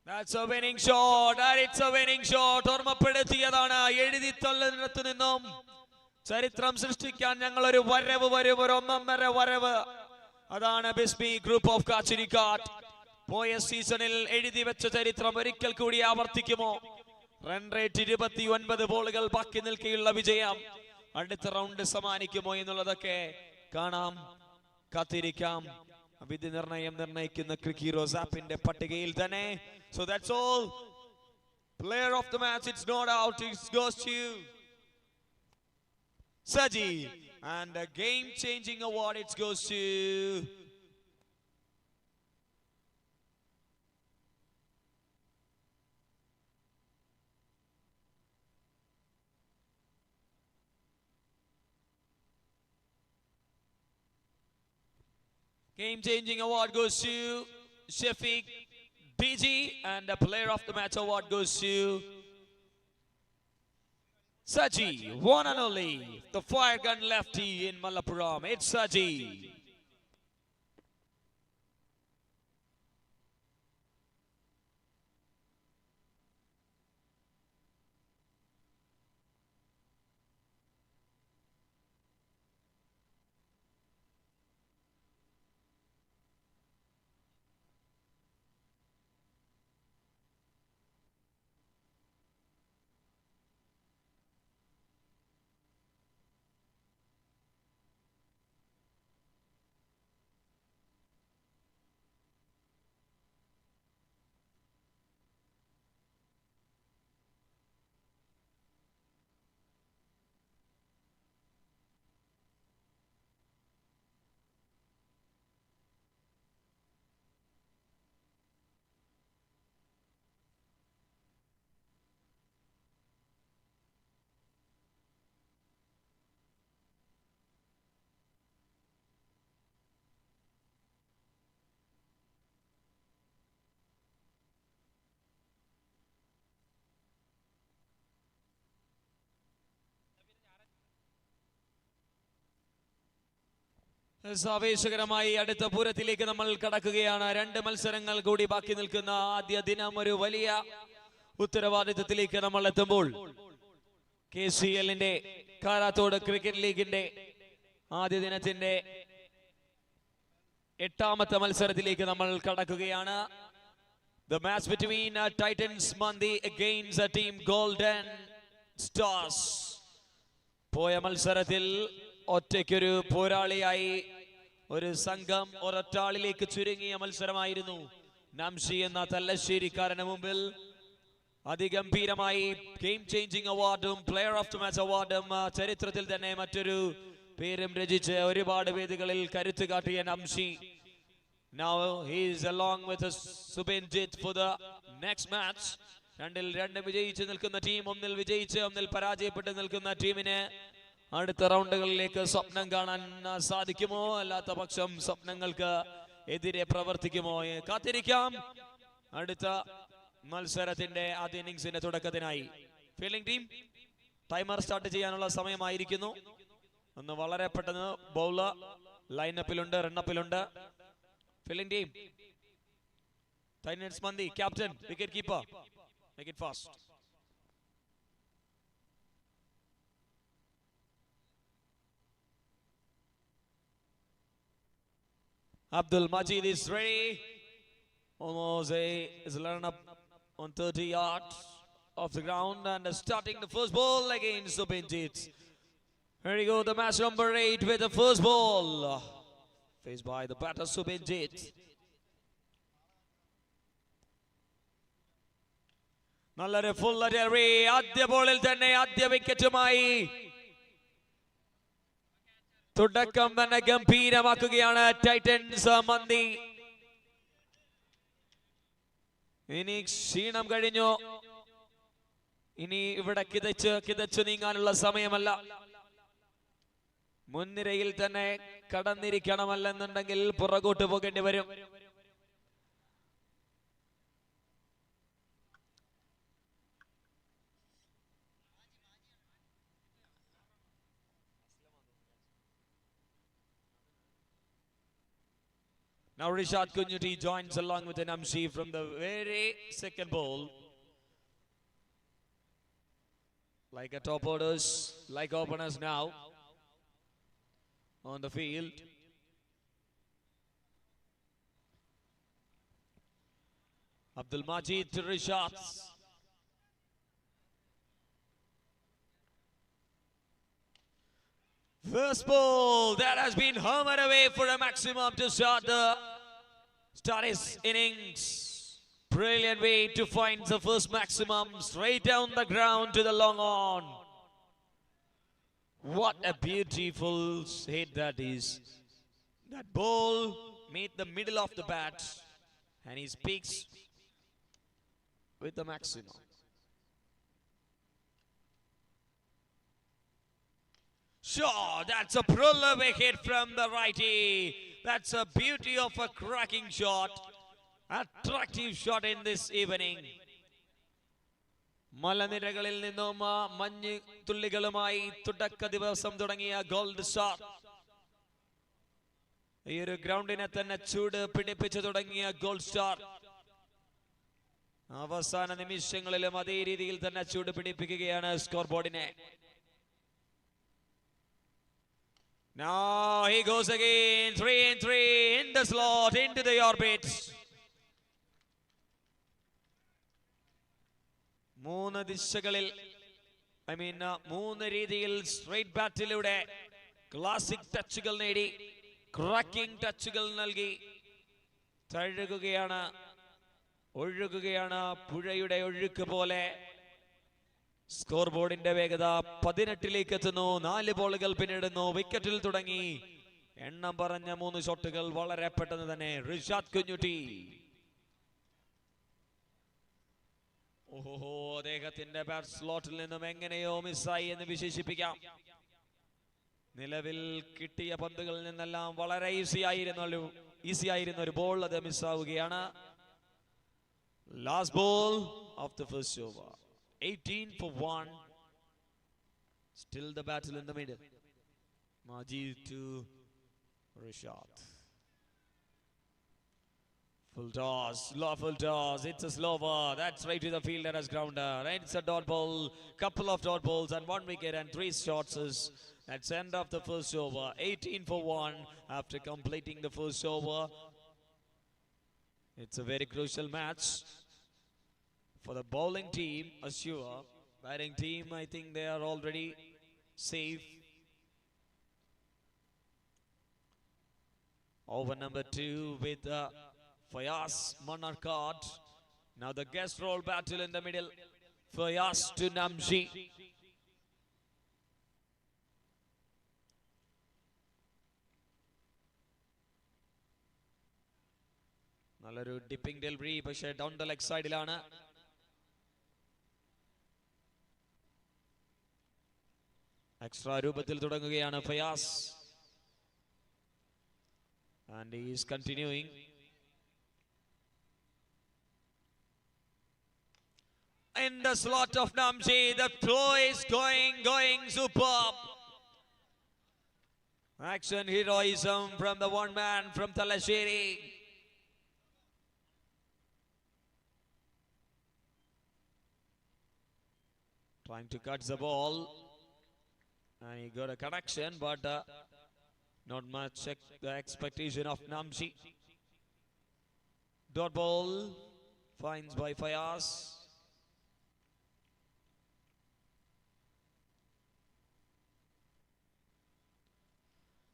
That's a winning shot. And it's a winning shot. ഓർമ്മപ്പെടുത്തിയതാണ്. എഴുതി തള്ളുന്നിടത്തു നിന്നും ചരിത്രം സൃഷ്ടിക്കാൻ ഞങ്ങൾ ഒരു വരവ് വരും, ഒരു 1.5 വരവ്. അതാണ് ബിസ്മി ഗ്രൂപ്പ് ഓഫ് കാച്ചിരിക്കാട്. പോയ സീസണിൽ എഴുതി വെച്ച ചരിത്രം ഒരിക്കൽ കൂടി ആവർത്തിക്കുമോ? റൺ റേറ്റ് 29 ബോളുകൾ ബാക്കി നിൽക്കെയുള്ള വിജയം അടുത്ത റൗണ്ട് സമ്മാനിക്കുമോ എന്നുള്ളതൊക്കെ കാണാം, കാത്തിരിക്കാം. വിധി നിർണയം നിർണയിക്കുന്ന ക്രിക്ക് ഹീറോസ് ആപ്പിന്റെ പട്ടികയിൽ തന്നെ. So that's all. Player of the match, it's not out, it goes to Saji, and a game-changing award, it goes to Game-changing award goes to Shafiq BG, and the player of the match award goes to Saji, one and only, the fire gun lefty in Malappuram. It's Saji. ആവേശകരമായി അടുത്ത പൂരത്തിലേക്ക് നമ്മൾ കടക്കുകയാണ്. 2 മത്സരങ്ങൾ കൂടി ബാക്കി നിൽക്കുന്ന ആദ്യ ദിനം ഒരു വലിയ ഉത്തരവാദിത്തത്തിലേക്ക് നമ്മൾ എത്തുമ്പോൾ KCLന്റെ കാരാത്തോട് ക്രിക്കറ്റ് ലീഗിന്റെ ആദ്യ ദിനത്തിന്റെ 8ാമത്തെ മത്സരത്തിലേക്ക് നമ്മൾ കടക്കുകയാണ്. The match between Titans Mandi against team Golden Stars. പോയ മത്സരത്തിൽ ഒറ്റയ്ക്കൊരു പോരാളിയായി ഒരു സംഘം ഒരൊറ്റാളിലേക്ക് ചുരുങ്ങിയ മത്സരമായിരുന്നു. നംഷി എന്ന തല്ലശ്ശേരിക്കാരന് മുമ്പിൽ അതിഗംഭീരമായി ഗെയിം ചേഞ്ചിങ് അവാർഡും പ്ലെയർ ഓഫ് ദി മാച്ച് അവാർഡും ചരിത്രത്തിൽ തന്നെ മറ്റൊരു പേരും രചിച്ച് ഒരുപാട് വേദികളിൽ കരുത്ത് കാട്ടിയ നംഷി. Now he is along with Subinjit for the next match. 2 വിജയിച്ച് നിൽക്കുന്ന ടീം, 1 വിജയിച്ച് 1 പരാജയപ്പെട്ട് നിൽക്കുന്ന ടീമിന് അടുത്ത റൗണ്ടുകളിലേക്ക് സ്വപ്നം കാണാൻ സാധിക്കുമോ? അല്ലാത്ത പക്ഷം സ്വപ്നങ്ങൾക്ക് എതിരെ പ്രവർത്തിക്കുമോ? കാത്തിരിക്കാം അടുത്ത മത്സരത്തിന്റെ ആദ്യ ഇന്നിംഗ്സിന്റെ തുടക്കത്തിനായി. ഫീൽഡിംഗ് ടീം ടൈമർ സ്റ്റാർട്ട് ചെയ്യാനുള്ള സമയമായിരിക്കുന്നു. ഒന്ന് വളരെ പെട്ടെന്ന് ബൗളർ ലൈനപ്പിലുണ്ട്, റണ്ണപ്പിലുണ്ട്. Fielding team Titans Mandi, captain, wicket keeper, make it fast. Abdul Majid is ready. Almost is a run up on 30 yards off the ground and starting the first ball against Subinjit. Here we go, the match number 8 with the first ball. Faced by the batter Subinjit. നല്ലൊരു full delivery. ആദ്യ ബോളിൽ തന്നെ ആദ്യ വിക്കറ്റുമായി തുടക്കം തന്നെ ഗംഭീരമാക്കുകയാണ് Titans മന്തി. ഇനി ക്ഷീണം കഴിഞ്ഞു. ഇനി ഇവിടെ കിതച്ചു നീങ്ങാനുള്ള സമയമല്ല. മുൻനിരയിൽ തന്നെ കടന്നിരിക്കണമല്ലെന്നുണ്ടെങ്കിൽ പുറകോട്ട് പോകേണ്ടി വരും. Now Rishad Kunyuti joins along with an Namshi from the very second ball. Like a top orders, like openers now on the field. Abdul Majid to Rishad. First ball that has been hammered away for a maximum to start his innings. Brilliant way to find the first maximum straight down the ground to the long on. What a beautiful hit that is. That ball made the middle of the bat and he speaks with the maximum. Sure, that's a prolific hit from the righty. That's a beauty of a cracking shot. Attractive shot in this evening. മലനിരകളിൽ നിന്നും മഞ്ഞ് തുള്ളികളുമായി തുടക്ക ദിവസം തുടങ്ങിയ gold star ഈ ഒരു ഗ്രൗണ്ടിനെ തന്നെ ചൂട് പിടിപ്പിച്ചു തുടങ്ങിയ ഗോൾഡ് സ്റ്റാർ അവസാന നിമിഷങ്ങളിലും അതേ രീതിയിൽ തന്നെ ചൂട് പിടിപ്പിക്കുകയാണ് score ബോർഡിനെ. Now he goes again, 3 and 3 in the slot, into the orbit. മൂന്ന് ദിശകളിൽ മൂന്ന് രീതിയിൽ സ്ട്രൈറ്റ് ബാറ്റിലൂടെ ക്ലാസിക് ടച്ചുകൾ നേടി, ക്രാക്കിംഗ് ടച്ചുകൾ നൽകി ഒഴുകുകയാണ് പുഴയുടെ ഒഴുക്ക് പോലെ. സ്കോർ ബോർഡിന്റെ വേഗത 18ലേക്ക് എത്തുന്നു. 4 ബോളുകൾ പിന്നിടുന്നു. വിക്കറ്റിൽ തുടങ്ങി എണ്ണം പറഞ്ഞ 3 ഷോട്ടുകൾ വളരെ പെട്ടെന്ന് തന്നെ. റിഷാദ് കുഞ്ഞുട്ടി, ഓഹോ, അദ്ദേഹത്തിന്റെ ബാറ്റ് സ്ലോട്ടിൽ നിന്നും എങ്ങനെയോ മിസ്സായി എന്ന് വിശേഷിപ്പിക്കാം. നിലവിൽ കിട്ടിയ പന്തുകളിൽ നിന്നെല്ലാം വളരെ ഈസി ആയിരുന്ന ഒരു ബോൾ അത് മിസ്സാവുകയാണ്. Last ball of the first over. 18 for 1. Still the battle in the middle. Majid to Rishad. Full toss, full toss. It's a slower. That's right to the fielder as grounder. It's a dot ball. Couple of dot balls and 1 wicket and 3 shots. That's end of the first over. 18 for 1 after completing the first over. It's a very crucial match for the bowling team, assure. Batting team, I think they are already safe. Over number 2 with Fayaz Manarkat. Now the guest roll battle in the middle. Fayaz to Namji. നല്ലൊരു dipping delivery, പക്ഷേ down the leg സൈഡിലാണ്. Extra രൂപത്തിൽ തുടങ്ങുകയാണ് Fayaz. And he is continuing. In the slot of Namji, the throw is going superb. Action heroism from the one man from Talasheri. Trying to cut the ball. And he got a connection, but not much the expectation of Namji. Dot ball, finds by Fayaz.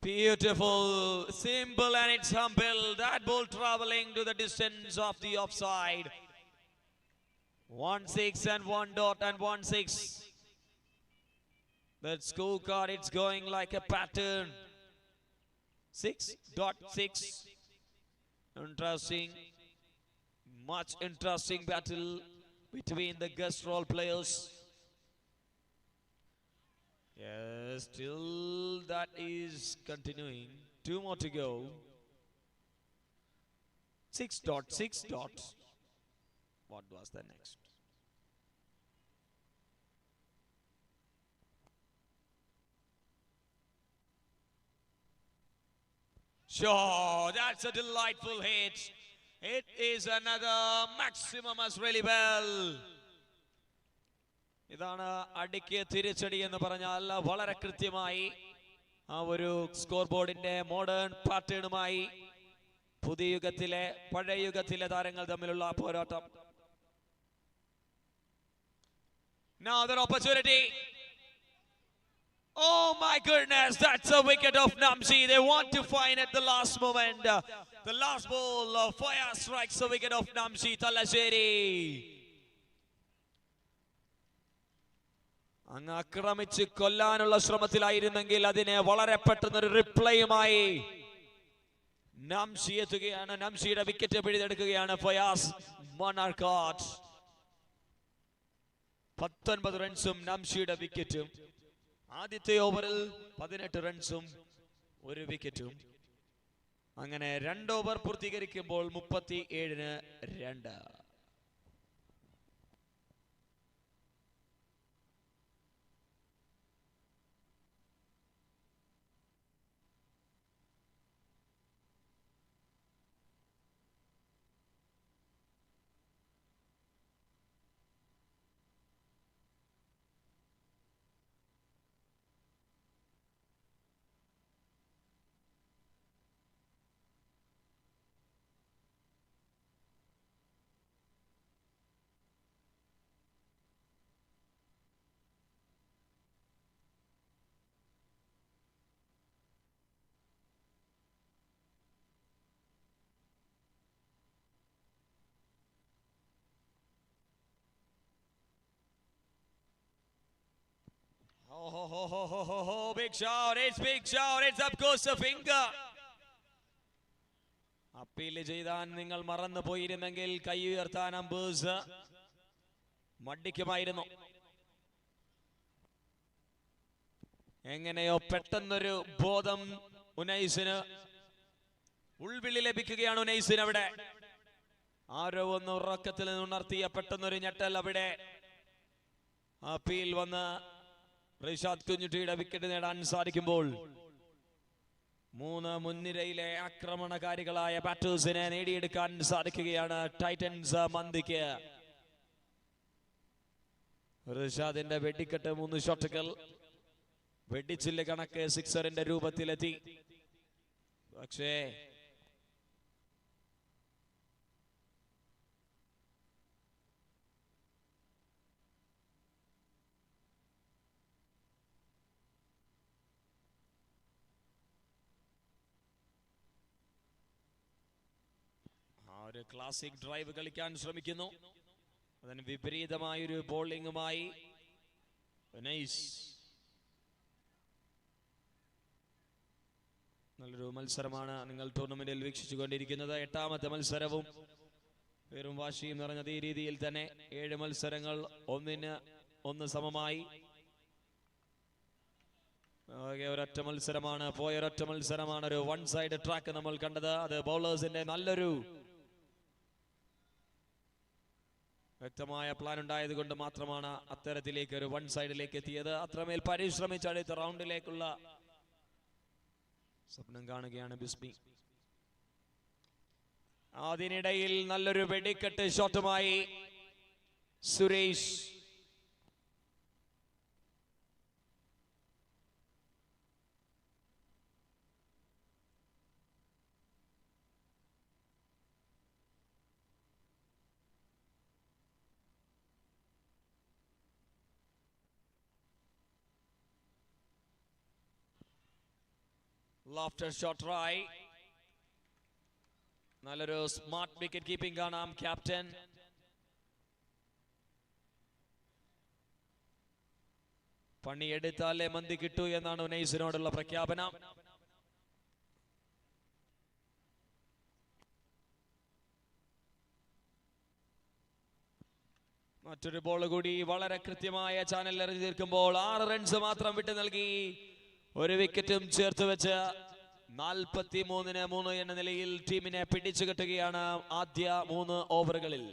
Beautiful, simple, and it's humble. That ball traveling to the distance of the offside. 1-6 and 1 dot and 1-6. That scorecard, it's going like a pattern. 6.6. Interesting. Much interesting battle between the guest role players. Yes, still that is continuing. 2 more to go. 6.6 dot. What was the next? Sure, that's a delightful hit. It is another maximum as really well. ഇതാണ് അടിക്ക് തിരിച്ചടി എന്ന് പറഞ്ഞാൽ വളരെ കൃത്യമായി ആ ഒരു score ബോർഡിന്റെ മോഡേൺ പാറ്റേണുമായി പുതിയ യുഗത്തിലെ പഴയ യുഗത്തിലെ താരങ്ങൾ തമ്മിലുള്ള പോരാട്ടം. Now the opportunity. Oh my goodness, that's a wicket of Namji. They want to find at the last moment. The last ball of Fire strikes a wicket of Namji Talasheri. അങ്ങ് ആക്രമിച്ച് കൊല്ലാനുള്ള ശ്രമത്തിലായിരുന്നെങ്കിൽ അതിനെ വളരെ പെട്ടെന്നൊരു റിപ്ലൈയുമായി നംഷി എത്തുകയാണ്. നംഷിയുടെ വിക്കറ്റ് പിടിച്ചെടുക്കുകയാണ് ഫയാസ് മനാർക്കാട്ട്. 19 റൺസും നംഷിയുടെ വിക്കറ്റും ആദ്യത്തെ ഓവറിൽ 18 റൺസും 1 വിക്കറ്റും. അങ്ങനെ 2 over പൂർത്തീകരിക്കുമ്പോൾ 37-ന് 2. Oh, big shot, it's big shot, it's up goes the finger. Appeal ചെയ്താൻ നിങ്ങൾ മറന്നു പോയിരുന്നെങ്കിൽ കൈ ഉയർത്താൻ അമ്പേഴ്സ് മടിക്കുമായിരുന്നു. എങ്ങനെയോ പെട്ടെന്നൊരു ബോധം ഉനൈസിന് ഉൾവിളി ലഭിക്കുകയാണ്. ഉനൈസിന് അവിടെ ആരോ ഒന്ന് ഉറക്കത്തിൽ നിന്ന് ഉണർത്തിയ പെട്ടെന്നൊരു ഞെട്ടൽ അവിടെ. അപ്പീൽ വന്ന് റിഷാദ് കുഞ്ഞുട്ടിയുടെ വിക്കറ്റ് നേടാൻ സാധിക്കുമ്പോൾ 3 മുൻനിരയിലെ ആക്രമണകാരികളായ ബാറ്റേഴ്സിനെ നേടിയെടുക്കാൻ സാധിക്കുകയാണ് ടൈറ്റൻസ് മന്തിക്ക്. റിഷാദിന്റെ വെടിക്കെട്ട് 3 ഷോട്ടുകൾ വെടിച്ചില്ല കണക്ക് സിക്സറിന്റെ രൂപത്തിലെത്തി. പക്ഷേ ഒരു ക്ലാസിക് ഡ്രൈവ് കളിക്കാൻ ശ്രമിക്കുന്നു. അതിന് വിപരീതമായൊരു ബോളിംഗുമായി നല്ലൊരു മത്സരമാണ് നിങ്ങൾ ടൂർണമെന്റിൽ വീക്ഷിച്ചുകൊണ്ടിരിക്കുന്നത്. 8ാമത്തെ മത്സരവും വെറും വാശിയും നിറഞ്ഞത് ഈ രീതിയിൽ തന്നെ 7 മത്സരങ്ങൾ 1-1 സമമായി. ഒരൊറ്റ മത്സരമാണ് ഒരൊറ്റ മത്സരമാണ് ഒരു 1 സൈഡ് ട്രാക്ക് നമ്മൾ കണ്ടത്. അത് ബൗളേഴ്സിന്റെ നല്ലൊരു വ്യക്തമായ പ്ലാൻ ഉണ്ടായത് കൊണ്ട് മാത്രമാണ് അത്തരത്തിലേക്ക് ഒരു 1 സൈഡിലേക്ക് എത്തിയത്. അത്രമേൽ പരിശ്രമിച്ച് അടുത്ത റൗണ്ടിലേക്കുള്ള സ്വപ്നം കാണുകയാണ് ബിസ്മി. അതിനിടയിൽ നല്ലൊരു വെടിക്കെട്ട് ഷോട്ടുമായി സുരേഷ്. Lofted shot try. നല്ലൊരു സ്മാർട്ട് വിക്കറ്റ് കീപ്പിംഗ് കാണാം ക്യാപ്റ്റൻ. പണിയെടുത്താലേ മന്തി കിട്ടൂ എന്നാണ് ഉനൈസിനോടുള്ള പ്രഖ്യാപനം. മറ്റൊരു ബോൾ കൂടി വളരെ കൃത്യമായ ചാനൽ എറിഞ്ഞു തീർക്കുമ്പോൾ 6 റൺസ് മാത്രം വിട്ടു നൽകി ഒരു വിക്കറ്റും ചേർത്ത് വെച്ച് 43-ന് 3 എന്ന നിലയിൽ ടീമിനെ പിടിച്ചു കെട്ടുകയാണ് ആദ്യ 3 ഓവറുകളിൽ.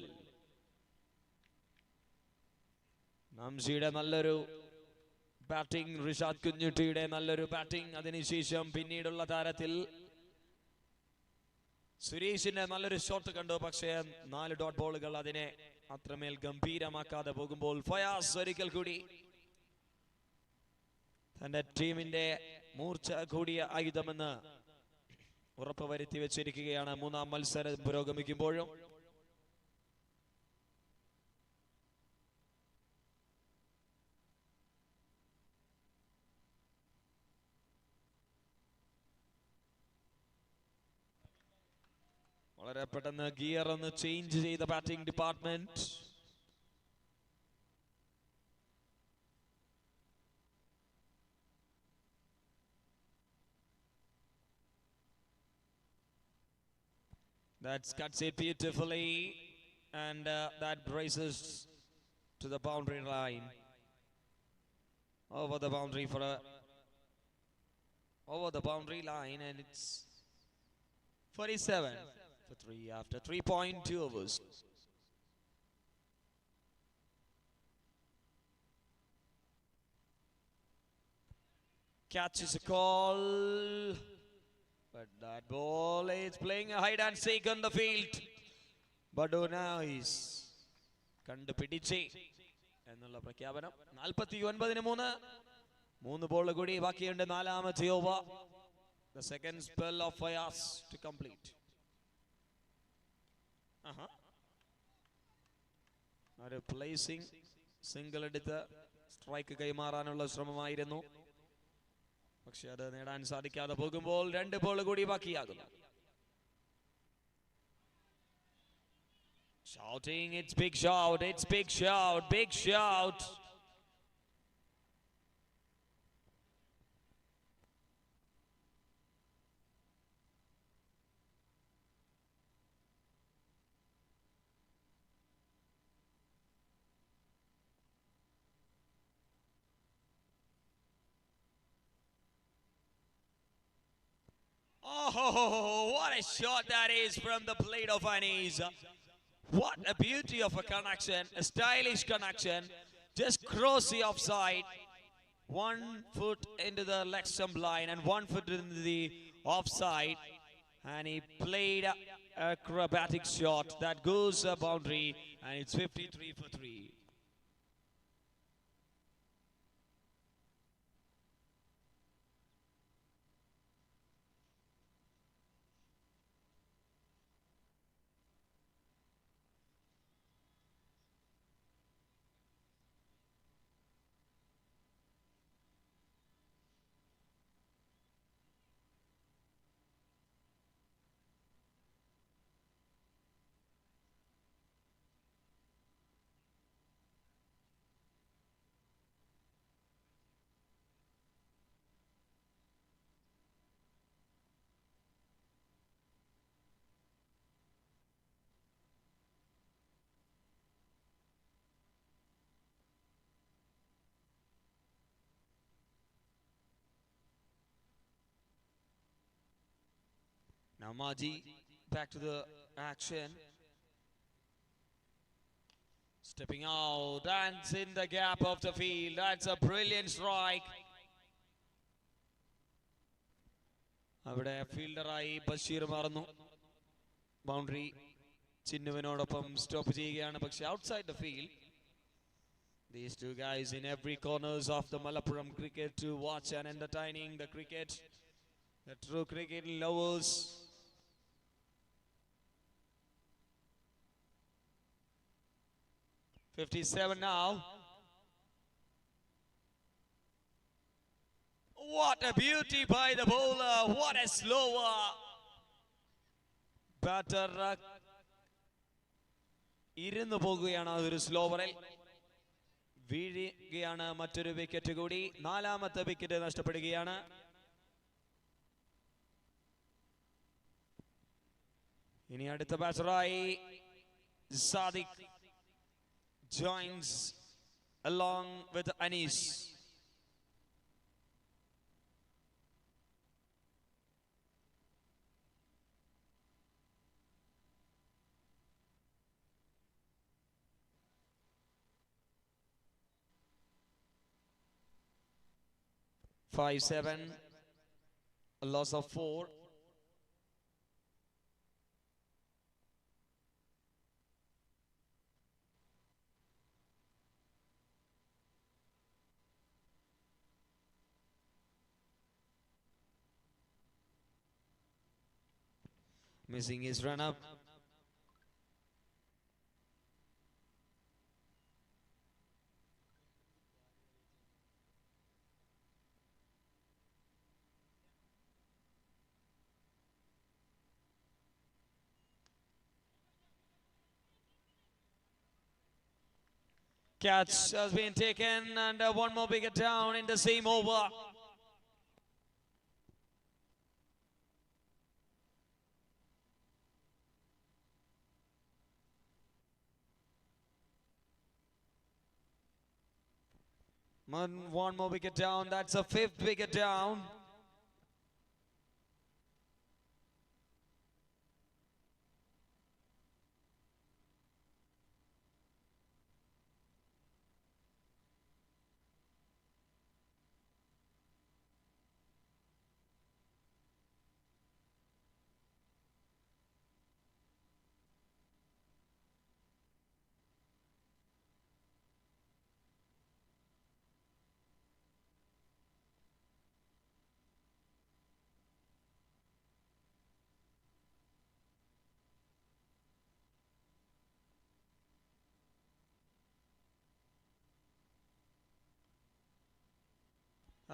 നംഷിയുടെ നല്ലൊരു ബാറ്റിംഗ്, റിഷാദ് കുഞ്ഞുട്ടിയുടെ നല്ലൊരു ബാറ്റിംഗ്, അതിനുശേഷം പിന്നീടുള്ള താരത്തിൽ സുരേഷിന്റെ നല്ലൊരു ഷോട്ട് കണ്ടു. പക്ഷേ 4 ഡോട്ട് ബോളുകൾ അതിനെ അത്രമേൽ ഗംഭീരമാക്കാതെ പോകുമ്പോൾ ഫയാസ് ഒരിക്കൽ കൂടി തന്റെ ടീമിന്റെ മൂർച്ച കൂടിയ ആയുധമെന്ന് ഉറപ്പുവരുത്തി വെച്ചിരിക്കുകയാണ് 3ാം മത്സരം പുരോഗമിക്കുമ്പോഴും. വളരെ പെട്ടെന്ന് ഗിയർ ഒന്ന് ചേഞ്ച് ചെയ്ത batting department. That cuts it beautifully and that braces to the boundary line. over the boundary for a over the boundary line, and it's 47 for 3 after 3.2 overs. Catch is a call, but that ball is playing a hide and seek on the field. Badona is കണ്ടുപിടിച്ചേ എന്നുള്ള പ്രഖ്യാപനം. 49-3 3 ball കൂടി ബാക്കിയുണ്ട്. നാലാമത്തെ over. The second spell of Fayaz to complete. ഒരു placing single എടുത്ത് strike കൈമാറാനുള്ള ശ്രമമായിരുന്നു. പക്ഷെ അത് നേടാൻ സാധിക്കാതെ പോകുമ്പോൾ 2 ബോൾ കൂടി ബാക്കിയാകുന്നു. Shouting, it's big shout, it's big shout, big shout. Oh, what a shot that is from the plate of Anis. What a beauty of a connection, a stylish connection. Just cross the offside. 1 foot into the leg stump line and 1 foot into the offside. And he played an acrobatic shot that goes a boundary, and it's 53 for 3. Now Maji back to the action. Stepping out, and in the gap of the field. That's a brilliant strike. അവിടെ ഫീൽഡറായി ബഷീർ മാറുന്നു. Boundary ചിന്നുവിനോടൊപ്പം stop ചെയ്യുകയാണ്. പക്ഷേ outside the field. These two guys in every corners of the Malappuram cricket to watch and entertaining the cricket. The true cricket lovers. .57 now. What a beauty by the bowler. What a slower batter. ഇരുന്നു പോകുകയാണ് ഒരു സ്ലോവറിൽ. വീഴുകയാണ് മറ്റൊരു wicket കൂടി. 4ാമത്തെ wicket നഷ്ടപ്പെടുകയാണ്. ഇനി അടുത്ത ബാറ്ററായി Sadiq joins along with Anis. .57, a loss of 4. Missing his run up. Catch has been taken, and one more wicket down in the same over. One more wicket down. That's a 5th wicket down.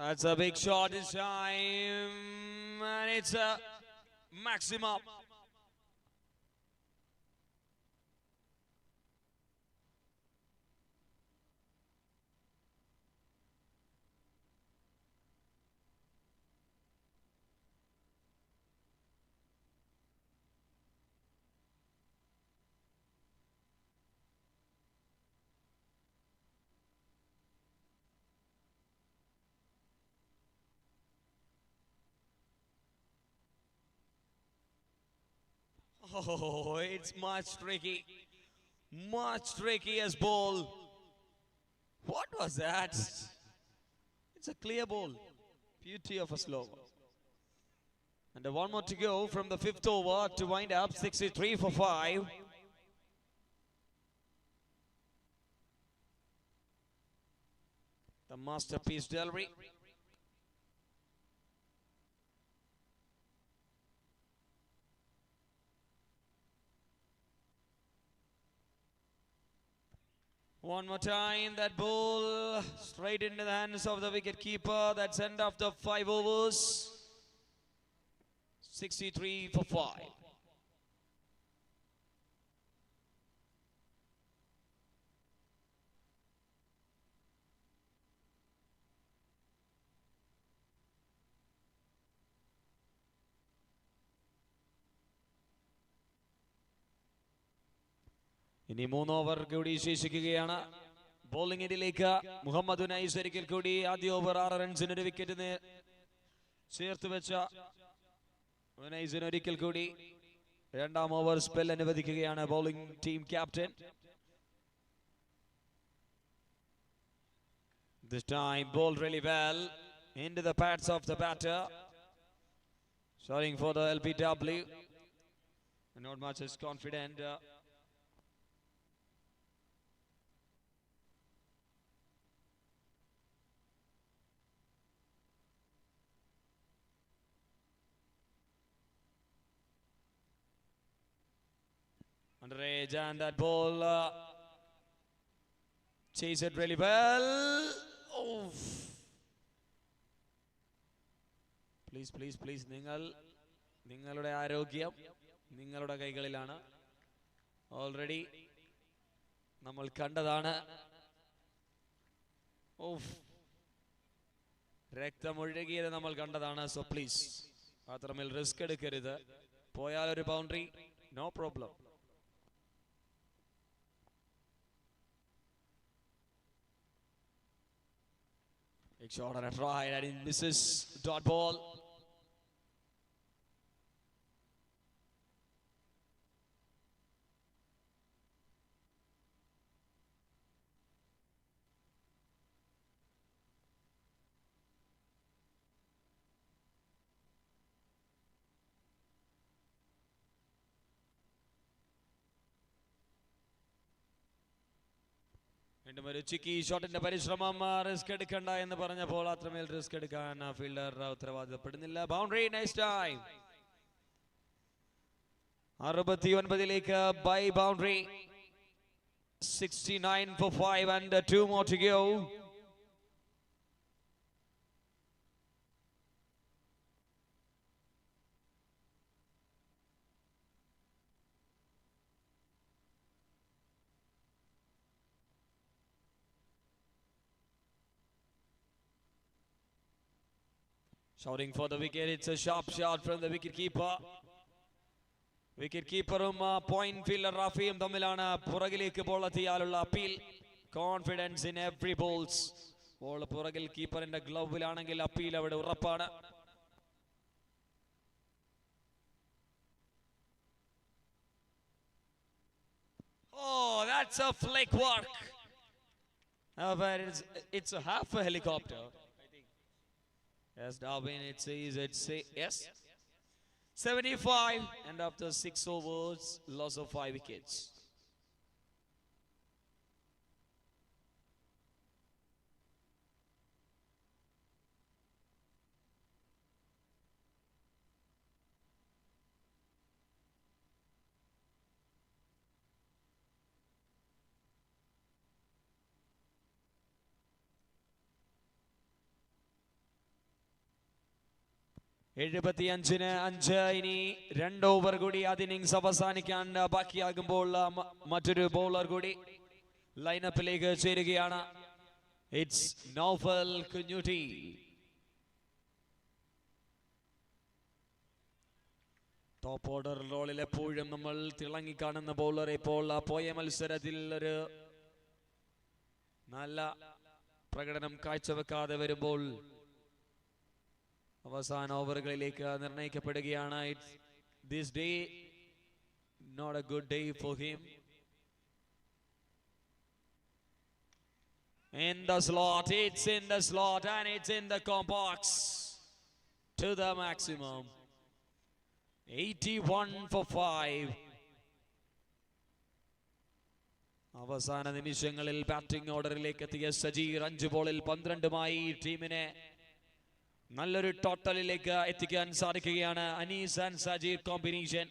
That's a big shot this time, and it's a maximum. Oh, it's much tricky as ball. What was that? It's a clear ball. Beauty of a slow. And one more to go from the 5th over to wind up 63 for 5. The masterpiece delivery. One more time, that ball straight into the hands of the wicket keeper. That's end of the 5 overs. 63 for 5. ഇനി 3 over കൂടി ശേഷിക്കുകയാണ്. Bowling ഇതിലേക്ക് മുഹമ്മദ് ഉനൈസ് ഒരിക്കൽ കൂടി ആദ്യ over 6 റൺസിന് ഒരു wicket ചേർത്ത് വെച്ച ഉനൈസിന് ഒരിക്കൽ കൂടി രണ്ടാം ഓവർ സ്പെൽ അനുവദിക്കുകയാണ് bowling team captain. This time bowled really well into the pads of the batter. Shouting for the LBW. Not much as confident. Under edge, and that ball chase it really well. Oh. Please നിങ്ങളുടെ ആരോഗ്യം നിങ്ങളുടെ കൈകളിലാണ്. Already നമ്മൾ കണ്ടതാണ്. രക്തമൊഴുകിയത് നമ്മൾ കണ്ടതാണ്. So please അത്രമേൽ risk എടുക്കരുത്. പോയാൽ ഒരു boundary, no problem. Big shot on a try and it misses. Dot ball. വീണ്ടും ഒരു ചിക്കി ഷോട്ടിന്റെ പരിശ്രമം. റിസ്ക് എടുക്കണ്ട എന്ന് പറഞ്ഞപ്പോൾ അത്രമേൽ റിസ്ക് എടുക്കാൻ ഫീൽഡർ ഉത്തരവാദിത്തപ്പെടുന്നില്ല. Boundary, nice time. 69ലേക്ക് bye boundary. 69 for 5 and 2 more to go. Shouting for the wicket. It's a sharp shot from the wicket keeper. Wicket keeperum point fielder Rafium തമ്മിലാണ് പുറകിലേക്ക് ബോൾ എത്തിയാലുള്ള appeal. Confidence in every balls ball പുറകിൽ കീപ്പറിന്റെ ഗ്ലൗവിലാണെങ്കിൽ appeal അവിടെ ഉറപ്പാണ്. Oh, that's a flick work. It's a half a helicopter, I think. Yes, Darwin, it says yes. 75, and after 6 overs, loss of 5 wickets. എഴുപത്തിയഞ്ചിന് 5 ഇനി 2 over കൂടി ആദ്യ innings അവസാനിക്കാൻ ബാക്കിയാകുമ്പോൾ മറ്റൊരു bowler കൂടി ലൈനപ്പിലേക്ക് ചേരുകയാണ്. It's Naufal Kunjutty. Top order റോളിൽ എപ്പോഴും നമ്മൾ തിളങ്ങിക്കാണുന്ന ബൗളർ ഇപ്പോൾ പോയ മത്സരത്തിൽ ഒരു നല്ല പ്രകടനം കാഴ്ചവെക്കാതെ വരുമ്പോൾ അവസാന ഓവറുകളിലേക്ക് നിർണയിക്കപ്പെടുകയാണ്. This day not a good day for him. In the slot, it's in the slot and it's in the combox to the maximum. 81 for 5. അവസാന നിമിഷങ്ങളിൽ ബാറ്റിംഗ് ഓർഡറിലേക്ക് എത്തിയ സജീർ 5 ബോളിൽ 12മായി ടീമിനെ നല്ലൊരു ടോട്ടലിലേക്ക് എത്തിക്കാൻ സാധിക്കുകയാണ്. Anees and Sajeer combination.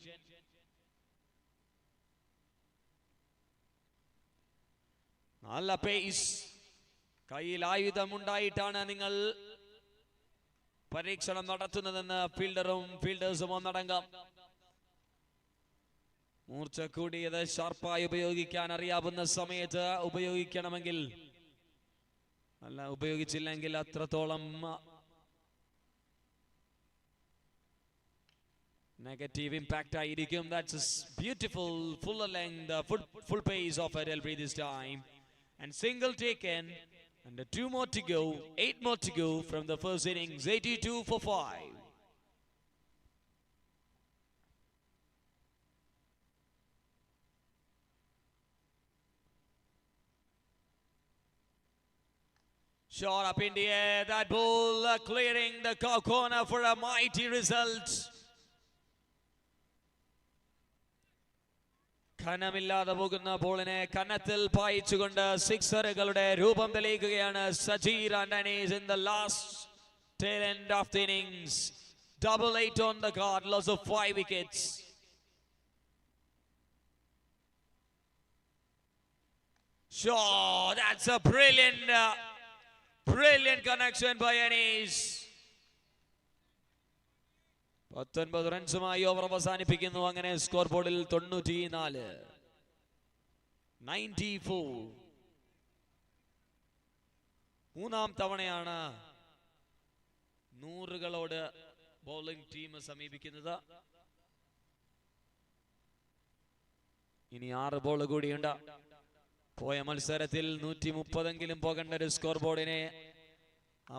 നല്ല പേസ്. കയ്യിൽ ആയുധമുണ്ടായിട്ടാണ് നിങ്ങൾ പരീക്ഷണം നടത്തുന്നതെന്ന് ഫീൽഡേഴ്സും ഒന്നടങ്കം. മൂർച്ച കൂടിയത് ഷാർപ്പായി ഉപയോഗിക്കാൻ അറിയാവുന്ന സമയത്ത് ഉപയോഗിക്കണമെങ്കിൽ, അല്ല ഉപയോഗിച്ചില്ലെങ്കിൽ അത്രത്തോളം negative impact ആയിരിക്കും. That's a beautiful full length full pace of Delbury this time, and single taken, and 2 more to go, 8 more to go from the first innings. 82 for 5. Shot up in the air, that ball clearing the corner for a mighty result. ഖനമില്ലാതെ പോകുന്ന ബോളിനെ കനത്തിൽ പായിച്ചുകൊണ്ട് സിക്സറുകളുടെ രൂപം തെളിയിക്കുകയാണ് Sajeer and Anees in the last tail end of the innings. Double 8 on the card, loss of 5 wickets. Sure, that's a brilliant connection by Anis. 19 റൺസുമായി over അവസാനിപ്പിക്കുന്നു. അങ്ങനെ score ബോർഡിൽ 94. 94. മൂന്നാം തവണയാണ് 100കളോട് ബൗളിംഗ് ടീം സമീപിക്കുന്നത്. ഇനി 6 ബോൾ കൂടിയുണ്ട്. പോയ മത്സരത്തിൽ 130എങ്കിലും പോകേണ്ട ഒരു സ്കോർ ബോർഡിനെ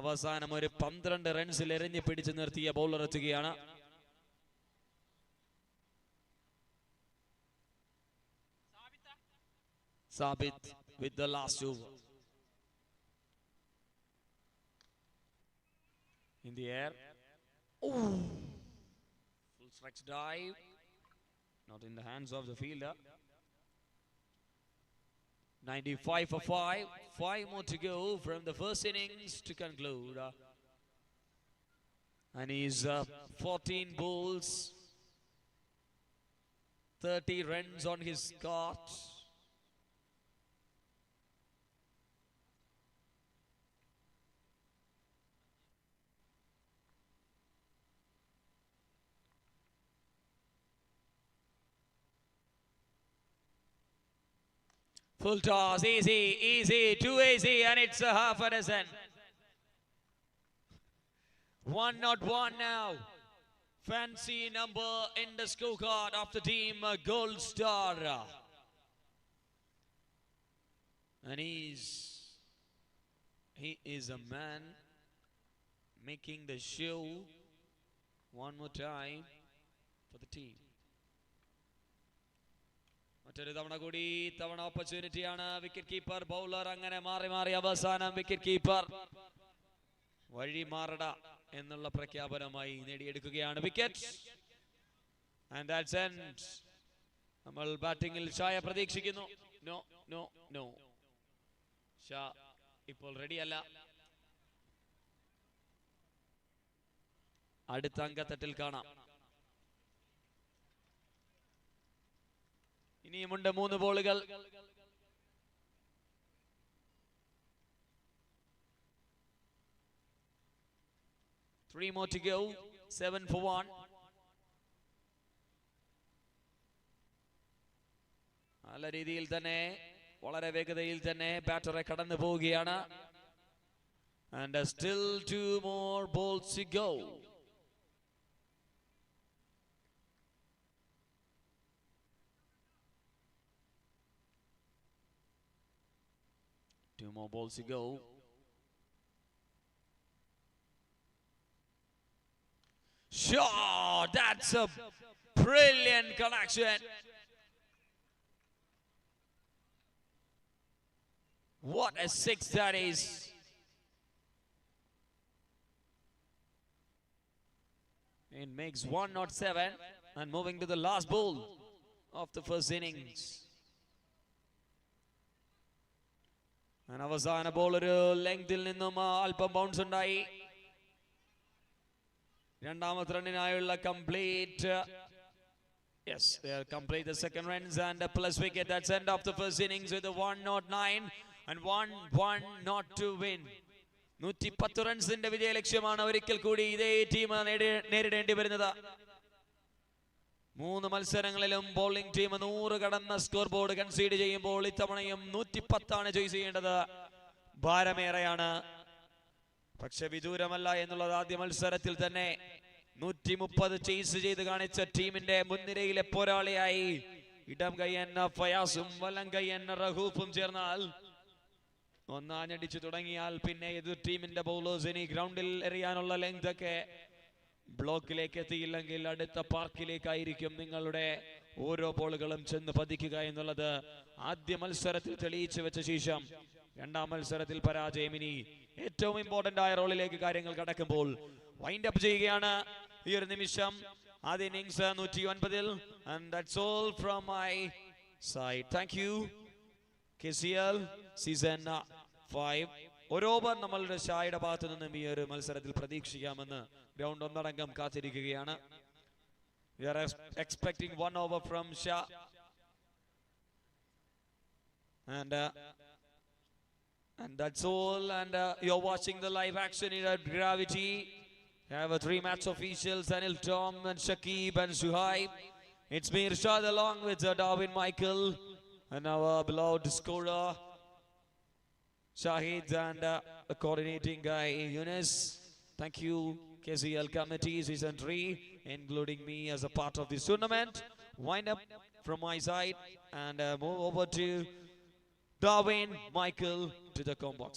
അവസാനം ഒരു 12 റൺസിൽ എറിഞ്ഞ് പിടിച്ചു നിർത്തിയ ബൗളർ എത്തുകയാണ്. Sabit with the last over. In the air. Oh! Full strikes dive. Not in the hands of the fielder. 95 for 5. 5 more to go from the first innings to conclude. And he's 14 balls. 30 runs on his cart. Full toss, easy, too easy, and it's a half a dozen. 101 now. Fancy number in the scorecard of the team Gold Star. And he's He is a man making the show one more time for the team. മറ്റൊരു തവണ കൂടി തവണ ഓപ്പർച്യൂണിറ്റിയാണ്. Wicket keeper bowler അങ്ങനെ മാറി മാറി അവസാനം wicket keeper വഴി മാറട എന്നുള്ള പ്രഖ്യാപനമായി നേടിയെടുക്കുകയാണ് വിക്കറ്റ്. And that's end. നമ്മൾ ബാറ്റിംഗിൽ ഷായ പ്രതീക്ഷിക്കുന്നു. നോ നോ നോ, ഷാ ഇപ്പോൾ റെഡിയല്ല. അടുത്ത അങ്കത്തട്ടിൽ കാണാം. ഇനിയുമുണ്ട് 3 ബോളുകൾ. Three more to go. 7 for 1. നല്ല രീതിയിൽ തന്നെ വളരെ വേഗതയിൽ തന്നെ ബാറ്ററെ കടന്നു പോവുകയാണ്. And still 2 more balls to go. Two more balls to go. Sure, that's a brilliant connection. What a six that is. It makes 107 and moving to the last ball of the first innings. And അവസാന ball ഒരു ലെങ്തിൽ നിന്നും അല്പം bounce ഉണ്ടായി. രണ്ടാമത്തെ റണ്ണിനായുള്ള complete. Yes, they are complete the second runs and a plus wicket. That's end of the first innings with a 109 and 1 not to win. 110 റൺസിന്റെ വിജയ ലക്ഷ്യമാണ് ഒരിക്കൽ കൂടി ഇതേ ടീം നേരിടേണ്ടി വരുന്നത്. 3 മത്സരങ്ങളിലും ബോളിംഗ് ടീം 100 കടന്ന സ്കോർ ബോർഡ് കൺസീഡ് ചെയ്യുമ്പോൾ ഇത്തവണയും 110 ചോയ്സ് ചെയ്യേണ്ടത് ഭാരമേറെയാണ്. പക്ഷെ വിദൂരമല്ല എന്നുള്ളത് ആദ്യ മത്സരത്തിൽ തന്നെ 130 ചേസ് ചെയ്ത് കാണിച്ച ടീമിന്റെ മുൻനിരയിലെ പോരാളിയായി ഇടം കയ്യൻ ഫയാസും വലം കയ്യൻ റഹൂഫും ചേർന്നാൽ ഒന്നാഞ്ഞടിച്ചു തുടങ്ങിയാൽ പിന്നെ എതിർ ടീമിന്റെ ബൗളേഴ്സ് ഇനി ഗ്രൗണ്ടിൽ എറിയാനുള്ള ലെങ്ത് ഒക്കെ ബ്ലോക്കിലേക്ക് എത്തിയില്ലെങ്കിൽ അടുത്ത പാർക്കിലേക്കായിരിക്കും നിങ്ങളുടെ ഓരോ ബോളുകളും ചെന്ന് പതിക്കുക എന്നുള്ളത് ആദ്യ മത്സരത്തിൽ തെളിയിച്ചു വെച്ച ശേഷം രണ്ടാം മത്സരത്തിൽ പരാജയം ഇനി ഏറ്റവും ഇമ്പോർട്ടന്റ് ആയ റോളിലേക്ക് കാര്യങ്ങൾ കടക്കുമ്പോൾ വൈൻഡ് അപ്പ് ചെയ്യുകയാണ് ഈ ഒരു നിമിഷം. ആദ്യ innings 109. and that's all from my side. Thank you KCL season 5. ഒരു ഓവർ നമ്മളുടെ ഷായുടെ ഭാഗത്തു നിന്നും ഈ ഒരു മത്സരത്തിൽ പ്രതീക്ഷിക്കാമെന്ന് ഗ്രൗണ്ട് ഒന്നടങ്കം കാത്തിരിക്കുകയാണ്. We are expecting 1 over from Shah. And that's all. And you're watching the live action here at Gravity. We have 3 match officials, Anil Tom and Shakib and Suhaib. It's me Irshad along with Darwin Michael and our beloved scorer Shahid and the coordinating guy Yunus. Thank you KCL committee season 3 including me as a part of this tournament. Wind up from my side and move over to Darwin Michael to the com box.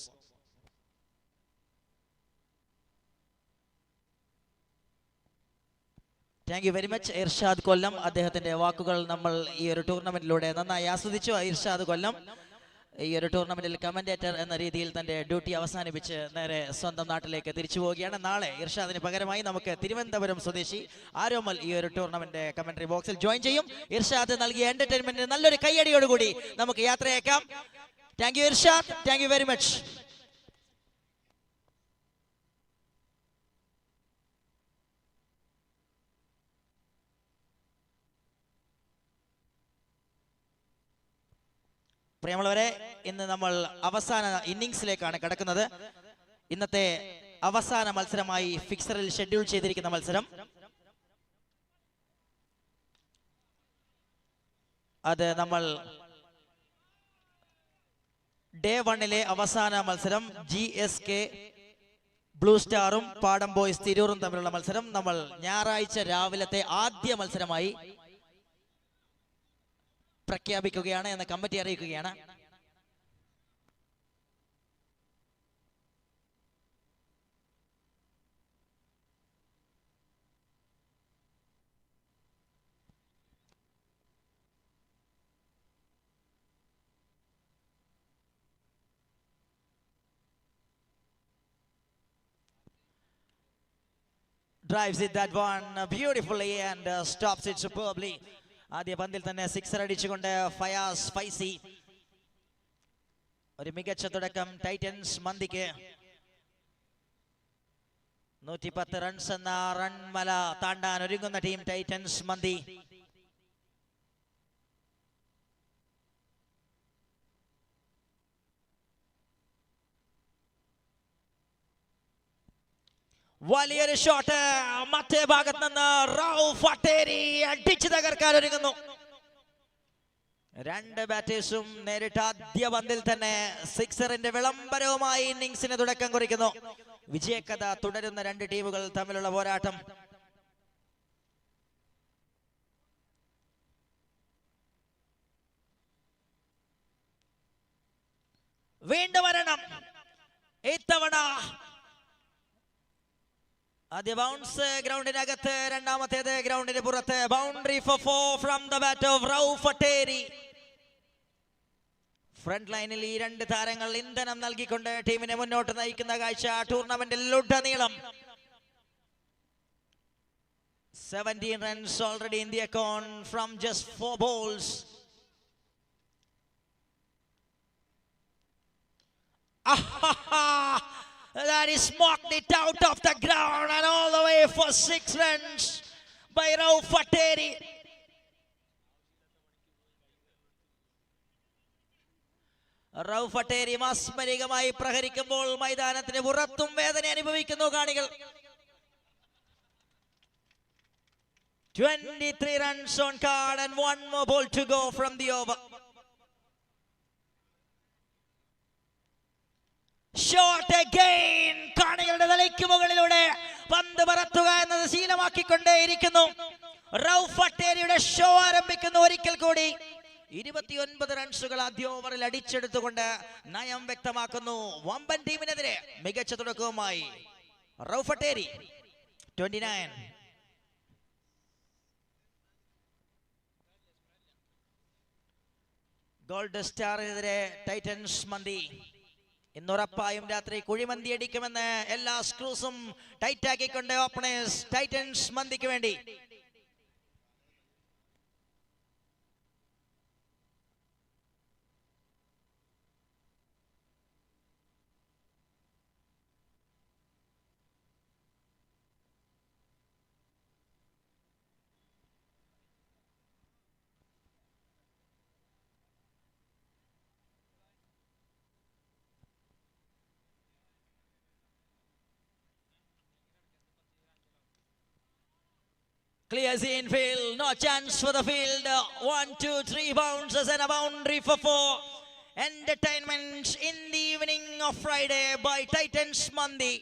Thank you very much Irshad Kollam. അദ്ദേഹത്തിന്റെ വാക്കുകൾ നമ്മൾ ഈ ഒരു ടൂർണമെന്റിലൂടെ നന്നായി ആസ്വദിച്ചു. ഇർഷാദ് കൊല്ലം ഈ ഒരു ടൂർണമെന്റിൽ കമന്റേറ്റർ എന്ന രീതിയിൽ തന്റെ ഡ്യൂട്ടി അവസാനിപ്പിച്ച് നേരെ സ്വന്തം നാട്ടിലേക്ക് തിരിച്ചു പോവുകയാണ്. നാളെ ഇർഷാദിന് പകരമായി നമുക്ക് തിരുവനന്തപുരം സ്വദേശി ആരോമൽ ഈ ഒരു ടൂർണമെന്റ് കമന്ററി ബോക്സിൽ ജോയിൻ ചെയ്യും. ഇർഷാദ് നൽകിയ എന്റർടൈൻമെന്റിന് നല്ലൊരു കയ്യടിയോടുകൂടി നമുക്ക് യാത്രയേക്കാം. Thank you Irshad, thank you very much. പ്രിയമുള്ളവരെ, ഇന്ന് നമ്മൾ അവസാന ഇന്നിംഗ്സിലേക്കാണ് കടക്കുന്നത്. ഇന്നത്തെ അവസാന മത്സരമായി ഫിക്സറിൽ ഷെഡ്യൂൾ ചെയ്തിരിക്കുന്ന മത്സരം അത് നമ്മൾ ഡേ 1-ലെ അവസാന മത്സരം GSK ബ്ലൂ സ്റ്റാറും പാടം ബോയ്സ് തിരൂറും തമ്മിലുള്ള മത്സരം നമ്മൾ ഞായറാഴ്ച രാവിലത്തെ ആദ്യ മത്സരമായി പ്രഖ്യാപിക്കുകയാണ് എന്ന് കമ്മിറ്റി അറിയിക്കുകയാണ്. drives it that one beautifully and stops it superbly. ആദ്യ പന്തിൽ തന്നെ സിക്സർ അടിച്ചുകൊണ്ട് ഫയാസ് ഫൈസി. ഒരു മികച്ച തുടക്കം ടൈറ്റൻസ് മന്തിക്ക്. 110 റൺസ് എന്ന റൺമല താണ്ടാൻ ഒരുങ്ങുന്ന ടീം ടൈറ്റൻസ് മന്തി. വലിയൊരു ഷോട്ട് മറ്റേ ഭാഗത്ത് നിന്ന് റൌഫ് അട്ടേരി അടിച്ചു തകർക്കാൻ ഒരുങ്ങുന്നു. രണ്ട് ബാറ്റേഴ്സും നേരിട്ട ആദ്യ പന്തിൽ തന്നെ സിക്സറിന്റെ വിളംബരവുമായി ഇന്നിംഗ്സിന് തുടക്കം കുറിക്കുന്നു. വിജയകഥ തുടരുന്ന രണ്ട് ടീമുകൾ തമ്മിലുള്ള പോരാട്ടം. വീണ്ടും വരണം ഇത്തവണ. ആദ്യ ബൗൺസ് ഗ്രൗണ്ടിനകത്ത്, രണ്ടാമത്തേത് ഗ്രൗണ്ടിന് പുറത്ത്. Boundary four 4 from the bat of Rauf Atteri. Front ലൈനിൽ ഈ രണ്ട് താരങ്ങൾ ഇന്ധനം നൽകിക്കൊണ്ട് ടീമിനെ മുന്നോട്ട് നയിക്കുന്ന കാഴ്ച ടൂർണമെന്റിൽ ഉടനീളം. 17 runs already in the account from just 4 balls. That is smocked it out of the ground and all the way for 6 runs by Rauf Atteri. Rauf അട്ടേരി മാസ്മരികമായി പ്രഹരിക്കുമ്പോൾ മൈതാനത്തിന് പുറത്തും വേദന അനുഭവിക്കുന്നു കാണികൾ. 23 runs on card and 1 more ball to go from the over. Shot again. കാണികളുടെ തലയ്ക്ക് മുകളിലൂടെ പന്ത് പറത്തുക എന്നത് ശീലമാക്കിക്കൊണ്ടേയിരിക്കുന്നു. Rauf അട്ടേരിയുടെ show ആരംഭിക്കുന്നു ഒരിക്കൽ കൂടി. 29 റൺസുകൾ ആദ്യ ഓവറിൽ അടിച്ചെടുത്തുകൊണ്ട് നയം വ്യക്തമാക്കുന്നു. വമ്പൻ ടീമിനെതിരെ മികച്ച തുടക്കവുമായി റൌഫ് അട്ടേരി. 29. ഗോൾഡ് സ്റ്റാറിനെതിരെ ടൈറ്റൻസ് മന്തി. ഇന്നുറപ്പായും രാത്രി കുഴിമന്തി അടിക്കുമെന്ന് എല്ലാ സ്ക്രൂസും ടൈറ്റാക്കിക്കൊണ്ട് ഓപ്പണേഴ്സ് ടൈറ്റൻസ് മന്തിക്ക് വേണ്ടി. Clears the infield, no chance for the field. 1, 2, 3 bounces and a boundary for 4. Entertainment in the evening of Friday by Titans Mandi.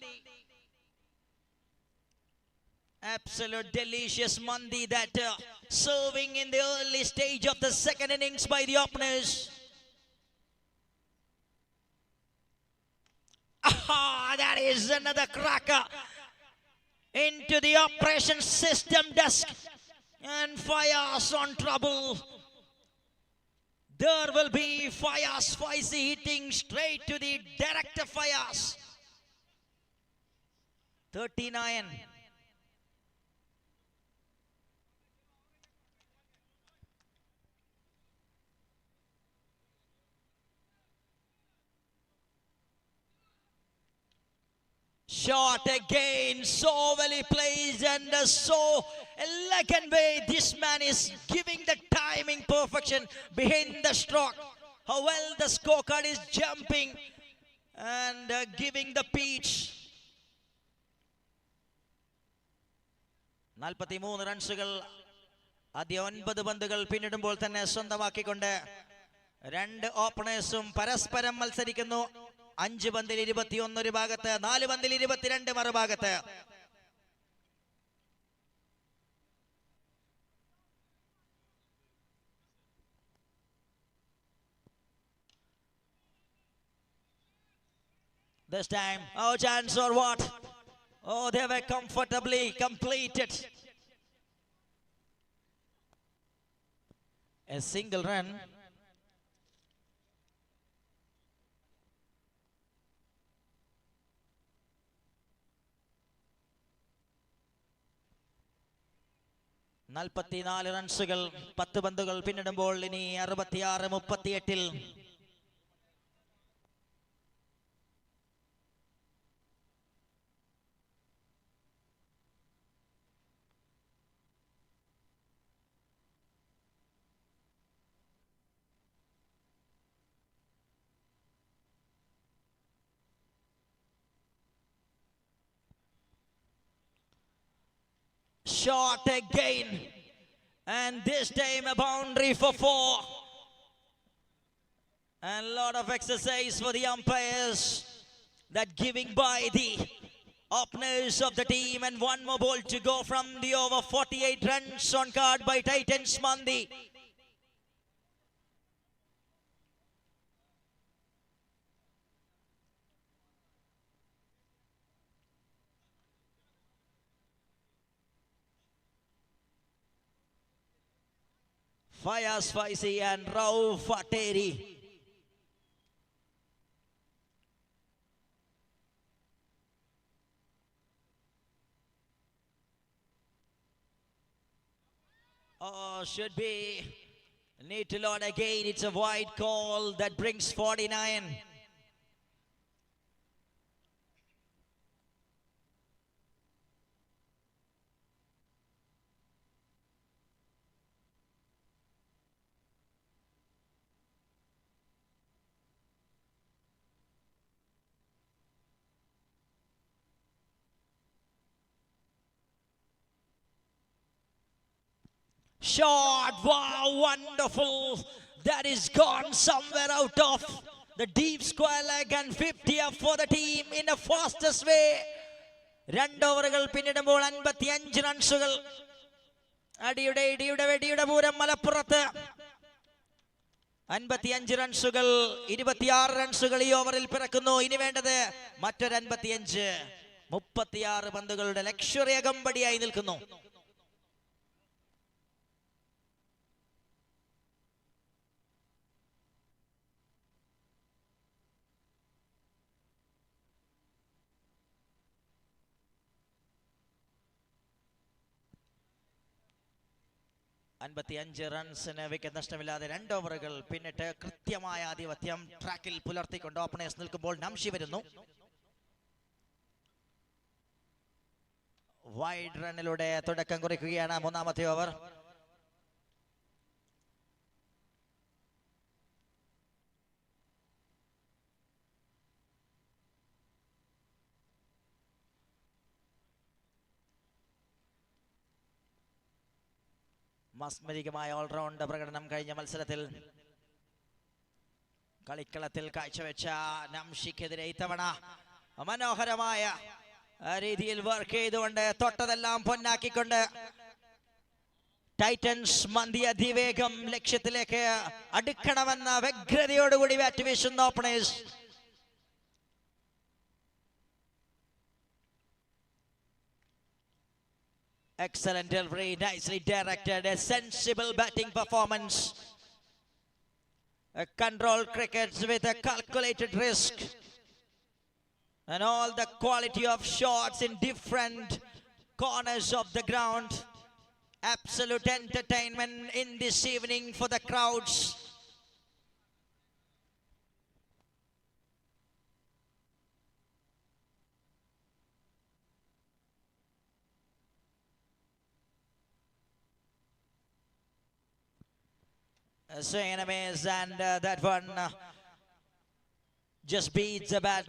Absolute delicious mandi that serving in the early stage of the second innings by the openers. That is another cracker into the operation system desk, and Fayas on trouble. There will be Fayas Faisi hitting straight to the director Fayas. 39. Shot again, so well placed and so elegant way. This man is giving the timing perfection behind the stroke. How well the scorecard is jumping and giving the pitch. 43 റൺസുകൾ ആദ്യ 9 പന്തുകൾ പിന്നിടുമ്പോൾ തന്നെ സ്വന്തമാക്കിക്കൊണ്ട് രണ്ട് ഓപ്പണേഴ്സും പരസ്പരം മത്സരിക്കുന്നു. 5 പന്തിൽ 21 ഒരു ഭാഗത്ത്, 4 പന്തിൽ 22 മറുഭാഗത്ത്. This time, oh, chance or what? Oh, they were comfortably completed. A single run. 44 റൺസുകൾ 10 പന്തുകൾ പിന്നിടുമ്പോൾ ഇനി 66-38. Shot again, and this time a boundary for 4, and a lot of exercise for the umpires, that giving by the openers of the team, and one more ball to go from the over. 48 runs on card by Titans Mandi. Fayaz Faisi and Rauf Ateri. Oh, should be need to load again. It's a wide call that brings 49. Shot, wow, wonderful. That is gone somewhere out of the deep square leg, and 50 up for the team in the fastest way. 2 ഓവറുകൾ പിന്നിടുമ്പോൾ 55 റൺസുകൾ. അടിയുടെ ഇടിയുടെ വെടിയുടെ പൂരം മലപ്പുറത്ത്. 55 റൺസുകൾ, 26 റൺസുകൾ ഈ ഓവറിൽ പിറക്കുന്നു. ഇനി വേണ്ടത് മറ്റൊരു 55. 36 പന്തുകളുടെ luxury അകമ്പടിയായി നിൽക്കുന്നു. റൺസിന് വിക്കറ്റ് നഷ്ടമില്ലാതെ 2 ഓവറുകൾ പിന്നിട്ട് കൃത്യമായ ആധിപത്യം ട്രാക്കിൽ പുലർത്തിക്കൊണ്ട് ഓപ്പണേഴ്സ് നിൽക്കുമ്പോൾ നംഷി വരുന്നു. വൈഡ് റണ്ണിലൂടെ തുടക്കം കുറിക്കുകയാണ് 3ാമത്തെ ഓവർ. മസ്മരികമായ ഓൾറൗണ്ട് പ്രകടനം കഴിഞ്ഞ മത്സരത്തിൽ കളിക്കളത്തിൽ കാഴ്ചവെച്ച നംഷിക്കെതിരെ ഇത്തവണ മനോഹരമായ രീതിയിൽ വർക്ക് ചെയ്തുകൊണ്ട് തൊട്ടതെല്ലാം പൊന്നാക്കിക്കൊണ്ട് ടൈറ്റൻസ് മന്തി അതിവേഗം ലക്ഷ്യത്തിലേക്ക് അടുക്കണമെന്ന വ്യഗ്രതയോടുകൂടി ബാറ്റ് വീശുന്ന openers. Excellent delivery, nicely directed, a sensible batting performance. A controlled cricket with a calculated risk. And all the quality of shots in different corners of the ground. Absolute entertainment in this evening for the crowds. Swing and a miss, and that one just beats the bat.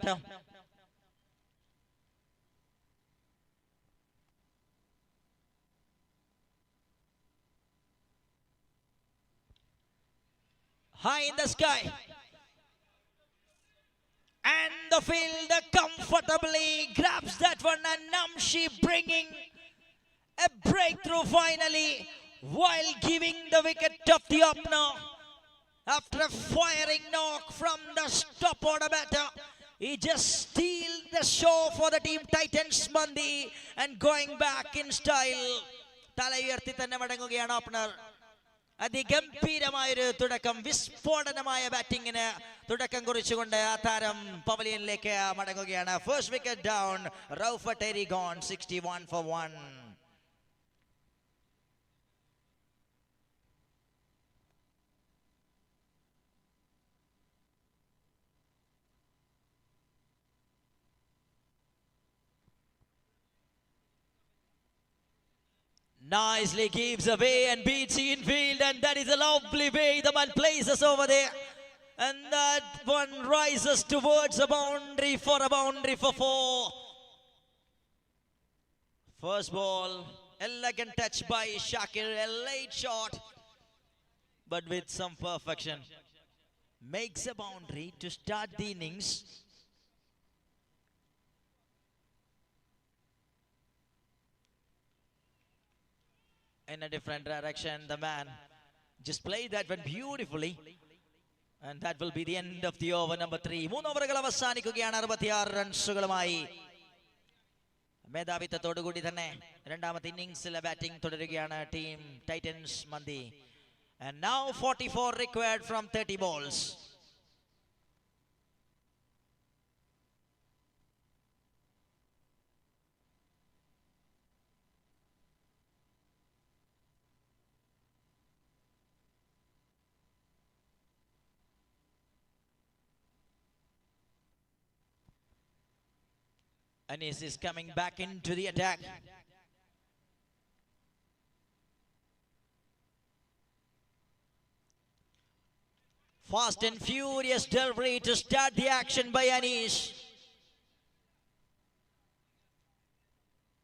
High in the sky, and the fielder comfortably grabs that one, and Namshi bringing a breakthrough finally, while giving the wicket of the opener. After a firing knock from the stop order batter, he just steals the show for the team Titans Mandi, and going back in style. തലയുയർത്തി തന്നെ മടങ്ങുകയാണ് opener. അതിഗംഭീരമായൊരു തുടക്കം, വിസ്ഫോടനമായ ബാറ്റിങ്ങിന് തുടക്കം കുറിച്ചുകൊണ്ട് ആ താരം പവലിയനിലേക്ക് മടങ്ങുകയാണ്. First wicket down, Rauf Atteri gone, 61 for 1. Nicely gives away and beats infield, and that is a lovely way the man places over there. And that one rises towards a boundary for 4. First ball, elegant touch by Shakir, a late shot, but with some perfection. Makes a boundary to start the innings. In a different direction, the man just played that one beautifully. And that will be the end of the over number 3. 3 ഓവറുകൾ അവസാനിക്കുകയാണ് 66 റൺസുകളുമായി. മേധാവിത്വത്തോടുകൂടി തന്നെ രണ്ടാമത്തെ ഇന്നിംഗ്സിലെ batting തുടരുകയാണ് team Titans mandi. And now 44 required from 30 balls. Anis is coming back into the attack. Fast and furious delivery to start the action by Anis.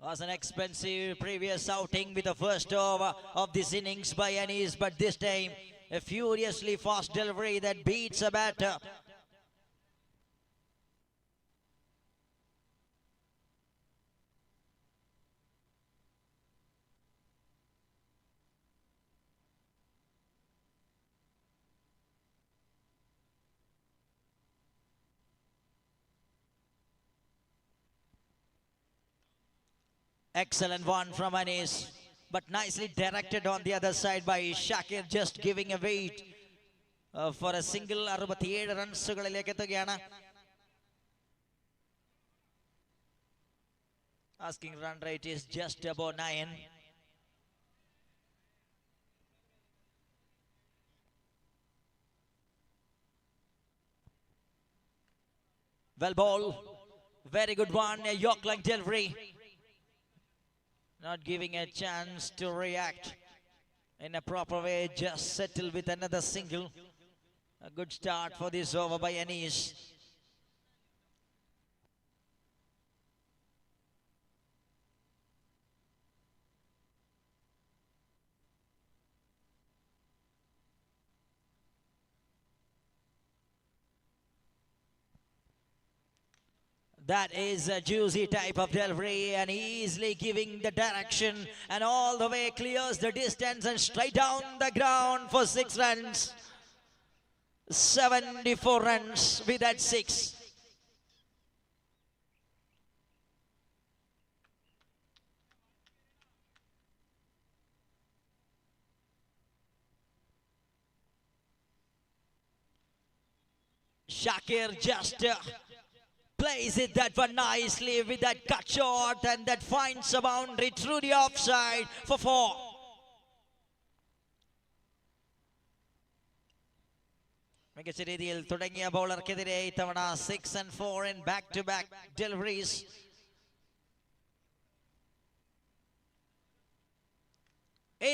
Was an expensive previous outing with the first over of this innings by Anis, but this time a furiously fast delivery that beats a batter. Excellent one from Anis, but nicely directed on the other side by Shakir, just giving a weight for a single. 67 റൺസുകളിലേക്ക് എത്തുകയാണ്. Asking run rate is just about 9. Well ball, very good one, a Yorkline delivery. Not giving a chance to react in a proper way, just settle with another single. A good start for this over by Anis. That is a juicy type of delivery, and easily giving the direction and all the way clears the distance and straight down the ground for 6 runs. 74 runs with that 6. Shakir just plays it that one nicely with that cut shot, and that finds a boundary through the offside for 4. മികച്ച രീതിയിൽ തുടങ്ങിയ ബൗളർക്കെതിരെ ഇത്തവണ 6 and 4 in back-to-back deliveries.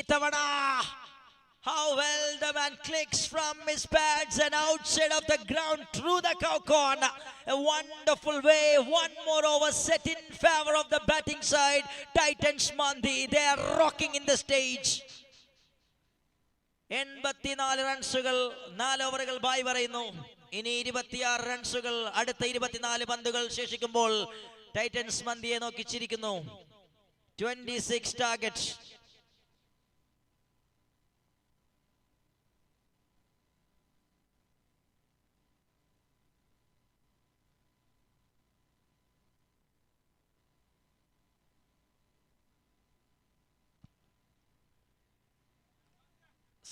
ഇത്തവണ how well the man clicks from his pads and outside of the ground through the cow corner. A wonderful way. One more over set in favor of the batting side. Titans Mandi, they are rocking in the stage. 84 റൺസുകൾ 4 ഓവറുകൾ bye പറയുന്നു. ഇനി 26 റൺസുകൾ അടുത്ത 24 പന്തുകൾ ശേഷിക്കുമ്പോൾ titans മന്തിയെ നോക്കിച്ചിരിക്കുന്നു. 26 targets.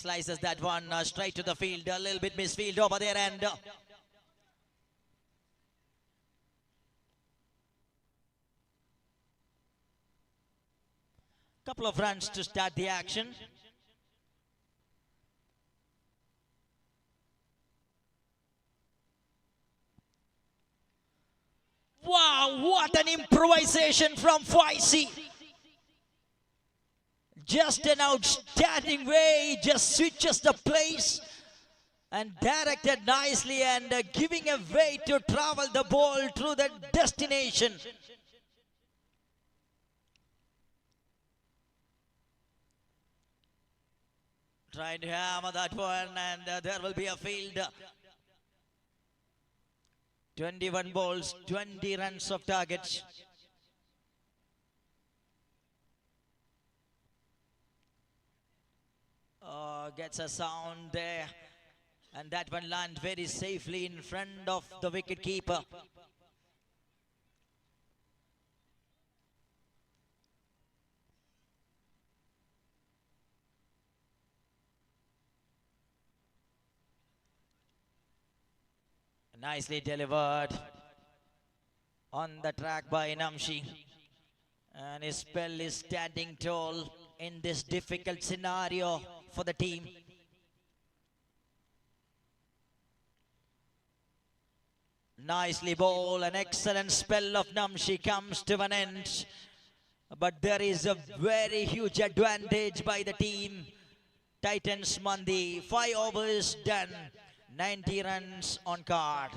Slices that one straight to the field, a little bit misfield over there, and couple of runs to start the action. Wow, what an improvisation from Faisi. Just an outstanding way, just switches the place and directed nicely and giving a way to travel the ball through the destination. Trying to hammer that one, and there will be a field. 21 balls, 20 runs of targets. Gets a sound there, and that one lands very safely in front of the wicket keeper. Nicely delivered on the track by Namshi, and his spell is standing tall in this difficult scenario for the team. Nicely bowled, an excellent spell of Namshi comes to an end, but there is a very huge advantage by the team. Titans Mandi, 5 overs done, 90 runs on card.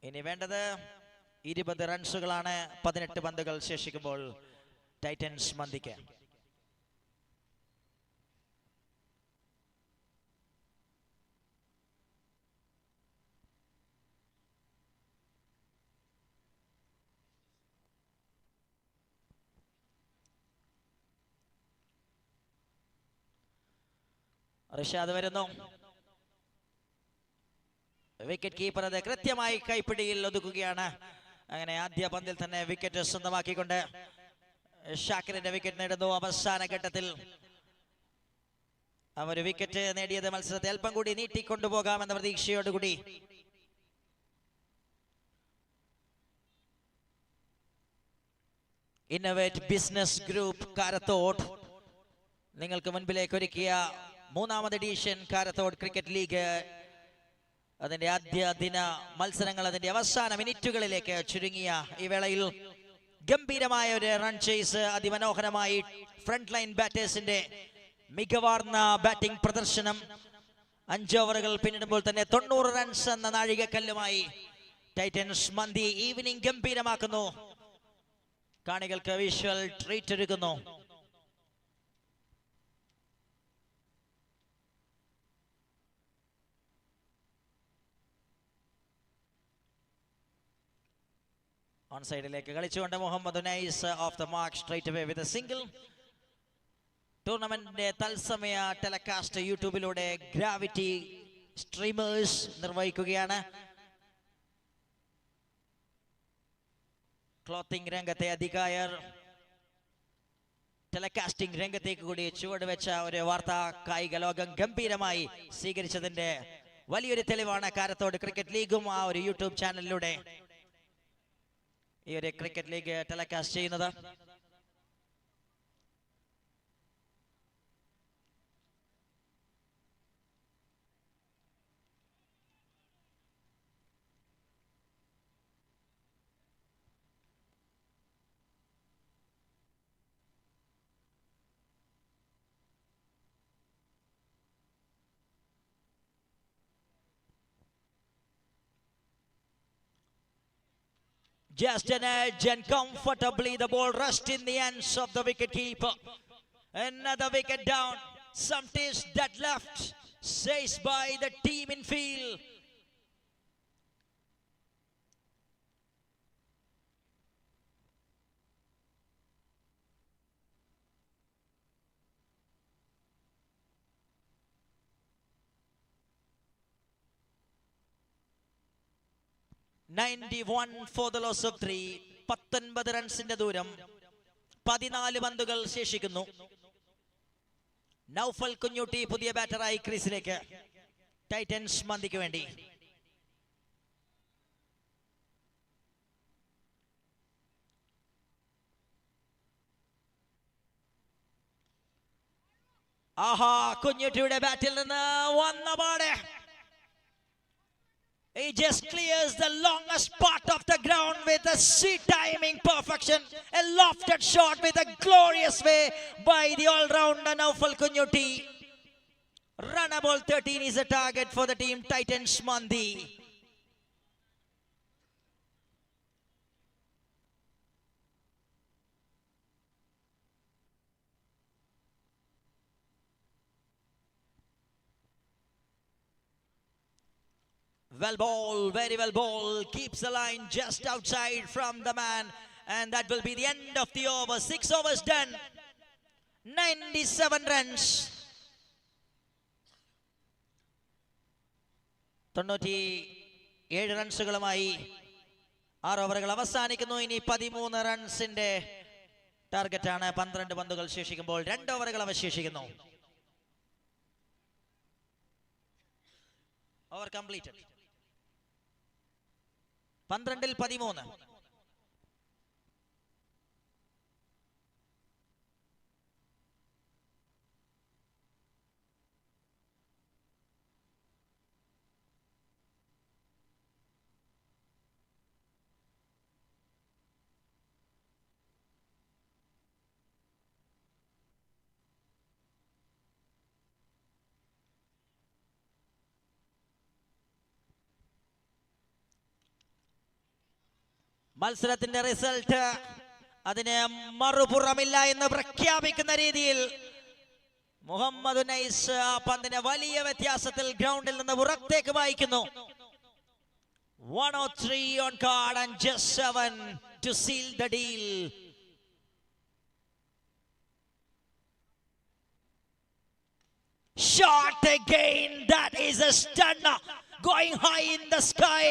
ഇനി വേണ്ടത് 20 റൺസുകളാണ് 18 പന്തുകൾ ശേഷിക്കുമ്പോൾ Titans മന്ദിക്ക്. Rishad വരുന്നു. Wicket keeper അത് കൃത്യമായി കൈപ്പിടിയിൽ ഒതുക്കുകയാണ്. അങ്ങനെ ആദ്യ പന്തിൽ തന്നെ വിക്കറ്റ് സ്വന്തമാക്കിക്കൊണ്ട് ഷാക്കിറിന്റെ വിക്കറ്റ് നേടുന്നു. അവസാന ഘട്ടത്തിൽ അവർ വിക്കറ്റ് നേടിയത് മത്സരത്തെ അല്പം കൂടി നീട്ടിക്കൊണ്ടുപോകാമെന്ന പ്രതീക്ഷയോടുകൂടി ഇന്നോവേറ്റ് ബിസിനസ് ഗ്രൂപ്പ് കാരത്തോട് നിങ്ങൾക്ക് മുൻപിലേക്ക് ഒരുക്കിയ 3ാമത് എഡിഷൻ കാരത്തോട് ക്രിക്കറ്റ് ലീഗ് അതിന്റെ ആദ്യ ദിന മത്സരങ്ങൾ അതിന്റെ അവസാന മിനിറ്റുകളിലേക്ക് ചുരുങ്ങിയ ഈ വേളയിൽ ഗംഭീരമായ ഒരു റൺ ചേസ്, അതിമനോഹരമായി ഫ്രണ്ട് ലൈൻ ബാറ്റേഴ്സിന്റെ മികവാർന്ന ബാറ്റിംഗ് പ്രദർശനം. 5 ഓവറുകൾ പിന്നിടുമ്പോൾ തന്നെ 90 റൺസ് എന്ന നാഴികക്കല്ലുമായി ടൈറ്റൻസ് മന്തി ഈവനിംഗ് ഗംഭീരമാക്കുന്നു. കാണികൾക്ക് വിഷ്വൽ ട്രീറ്റ് ഒരുക്കുന്നു. ഓൺ സൈഡിലേക്ക് കളിച്ചുകൊണ്ട് Muhammad Unais off the mark straight away with a single. ടൂർണമെന്റിന്റെ തത്സമയ ടെലികാസ്റ്റ് യൂട്യൂബിലൂടെ ഗ്രാവിറ്റി സ്ട്രീമേഴ്സ് നിർവഹിക്കുകയാണ്. ക്ലോത്തിംഗ് രംഗത്തെ അധികായർ ടെലികാസ്റ്റിംഗ് രംഗത്തേക്ക് കൂടി ചുവടുവെച്ച ഒരു വാർത്ത കായിക ലോകം ഗംഭീരമായി സ്വീകരിച്ചതിന്റെ വലിയൊരു തെളിവാണ് കാരത്തോട് ക്രിക്കറ്റ് ലീഗും ആ ഒരു യൂട്യൂബ് ചാനലിലൂടെ ഈ ഒരു ക്രിക്കറ്റ് ലീഗ് ടെലികാസ്റ്റ് ചെയ്യുന്നത്. Just an edge and comfortably the ball rushed in the hands of the wicket keeper. Another wicket down. Some taste that left. Says by the team in field. $91 for the loss of 3. 19 റൺസിന്റെ ദൂരം. 14 പന്തുകൾ ശേഷിക്കുന്നു. നൗഫൽ കുഞ്ഞുട്ടി പുതിയ ബാറ്ററായി ക്രീസിലേക്ക്. Titans മന്തിക്ക് വേണ്ടി. ആഹാ, കുഞ്ഞുട്ടിയുടെ ബാറ്റിൽ നിന്ന് വന്ന പാടെ He just clears the longest part of the ground with a seat timing perfection. A lofted shot with a glorious way by the all-rounder Naufal Kunyuti. Runnable 13 is a target for the team Titans Mandi. Well ball, very well ball. Keeps the line just outside from the man. And that will be the end of the over. 6 overs done. 97 runs. 97 റൺസുകളുമായി 6 ഓവറുകൾ അവസാനിക്കുന്നു. ഇനി 13 റൺസിന്റെ ടാർഗറ്റാണ്. 12 പന്തുകൾ ശേഷിക്കുമ്പോൾ 2 ഓവറുകൾ അവശേഷിക്കുന്നു. Over completed. 12-ൽ 13. മത്സരത്തിന്റെ result അതിന് മറുപുറമില്ല എന്ന് പ്രഖ്യാപിക്കുന്ന രീതിയിൽ മുഹമ്മദ് നൈസ് ആ പന്തിനെ വലിയ വ്യത്യാസത്തിൽ ഗ്രൗണ്ടിൽ നിന്ന് പുറത്തേക്ക് വായിക്കുന്നു. 103 on card and just 7 to seal the deal. Shot again, that is a stunner. Going high in the sky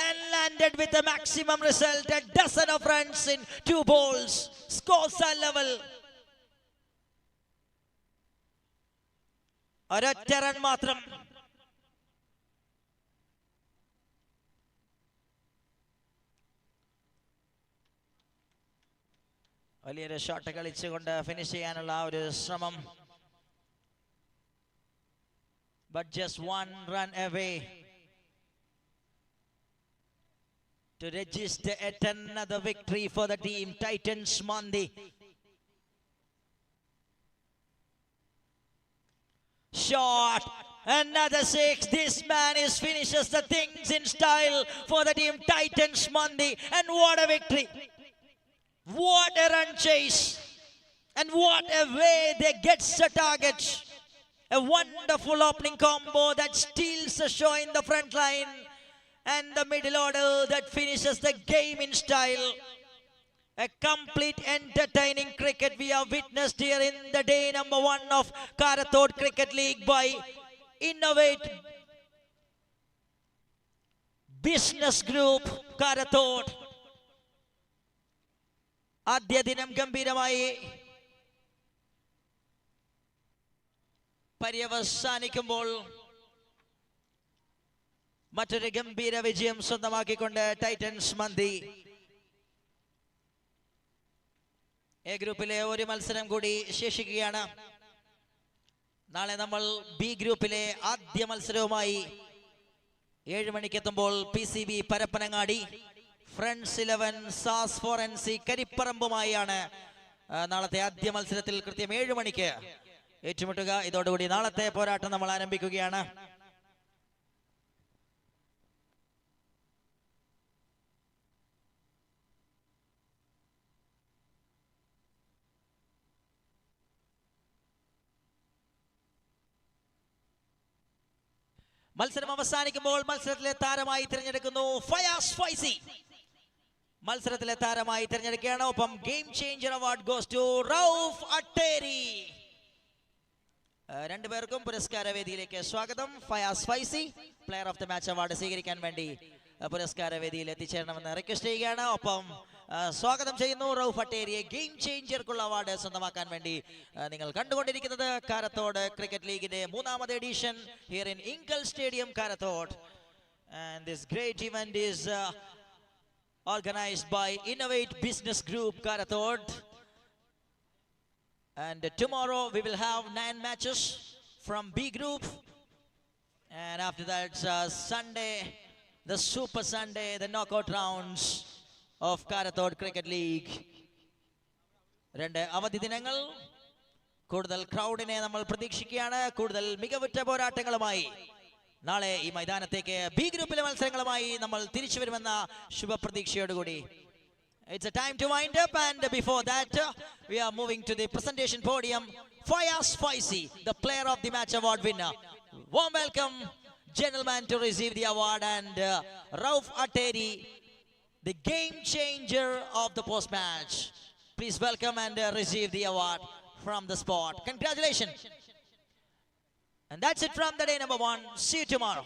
and landed with a maximum result. A dozen of runs in 2 balls. Scores are level. ഒരൊറ്റ run മാത്രം. വലിയൊരു shot കളിച്ചുകൊണ്ട് finish ചെയ്യാനുള്ള ഒരു ശ്രമം. But just 1 run away to register yet another victory for the team Titans Mandi. Shot, another 6. This man finishes the things in style for the team Titans Mandi. And what a victory. What a run chase. And what a way they get the target. A wonderful opening combo that steals the show in the front line. And the middle order that finishes the game in style. A complete entertaining cricket we have witnessed here in the day number 1 of Karathode Cricket League by Innovate Business Group Karathode. ആദ്യ ദിനം ഗംഭീരമായി പര്യവസാനിക്കുമ്പോൾ മറ്റൊരു ഗംഭീര വിജയം സ്വന്തമാക്കിക്കൊണ്ട് Titans mandi A ഗ്രൂപ്പിലെ ഒരു മത്സരം കൂടി ശേഷിക്കുകയാണ്. നാളെ നമ്മൾ ബി ഗ്രൂപ്പിലെ ആദ്യ മത്സരവുമായി 7 മണിക്കെത്തുമ്പോൾ PCB പരപ്പനങ്ങാടി ഫ്രണ്ട്സ് 11 സാസ് ഫോറൻസിക് കരിപ്പറമ്പുമായാണ് നാളത്തെ ആദ്യ മത്സരത്തിൽ കൃത്യം 7 മണിക്ക് ഏറ്റുമുട്ടുക. ഇതോടുകൂടി നാളത്തെ പോരാട്ടം നമ്മൾ ആരംഭിക്കുകയാണ്. മത്സരം അവസാനിക്കുമ്പോൾ മത്സരത്തിലെ താരമായി തിരഞ്ഞെടുക്കുന്നു ഫയാസ് ഫൈസി. മത്സരത്തിലെ താരമായി തിരഞ്ഞെടുക്കുകയാണ്. ഒപ്പം game changer award goes to Rauf Atteri. രണ്ടുപേർക്കും പുരസ്കാര വേദിയിലേക്ക് സ്വാഗതം. Fayas Faizy player of the match award സ്വീകരിക്കാൻ വേണ്ടി പുരസ്കാര വേദിയിൽ എത്തിച്ചേരണമെന്ന് റിക്വസ്റ്റ് ചെയ്യുകയാണ്. ഒപ്പം സ്വാഗതം ചെയ്യുന്നു റൌഫ് അട്ടേരിയെ ഗെയിം ചേഞ്ചർക്കുള്ള അവാർഡ് സ്വന്തമാക്കാൻ വേണ്ടി. നിങ്ങൾ കണ്ടുകൊണ്ടിരിക്കുന്നത് കാരത്തോട് ക്രിക്കറ്റ് ലീഗിന്റെ 3ാമത് edition here in Inkal stadium Karathode. And this great event is organized by Innovate Business Group Karathode. And tomorrow we will have 9 matches from B group. And after that Sunday the Super Sunday, the knockout rounds of Karathode Cricket League. രണ്ട് അവധി ദിനങ്ങൾ കൂടുതൽ ക്രൗഡിനെ നമ്മൾ പ്രതീക്ഷിക്കുകയാണ്. കൂടുതൽ മികവുറ്റ പോരാട്ടങ്ങളുമായി നാളെ ഈ മൈതാനത്തേക്ക് ബി ഗ്രൂപ്പിലെ മത്സരങ്ങളുമായി നമ്മൾ തിരിച്ചു വരുമെന്ന ശുഭപ്രതീക്ഷയോടുകൂടി. It's a time to wind up, and before that, we are moving to the presentation podium. Fayaz Faisi, the Player of the Match award winner. Warm welcome, gentlemen, to receive the award, and Rauf Atteri, the game changer of the post-match. Please welcome and receive the award from the spot. Congratulations. And that's it from the day number 1. See you tomorrow.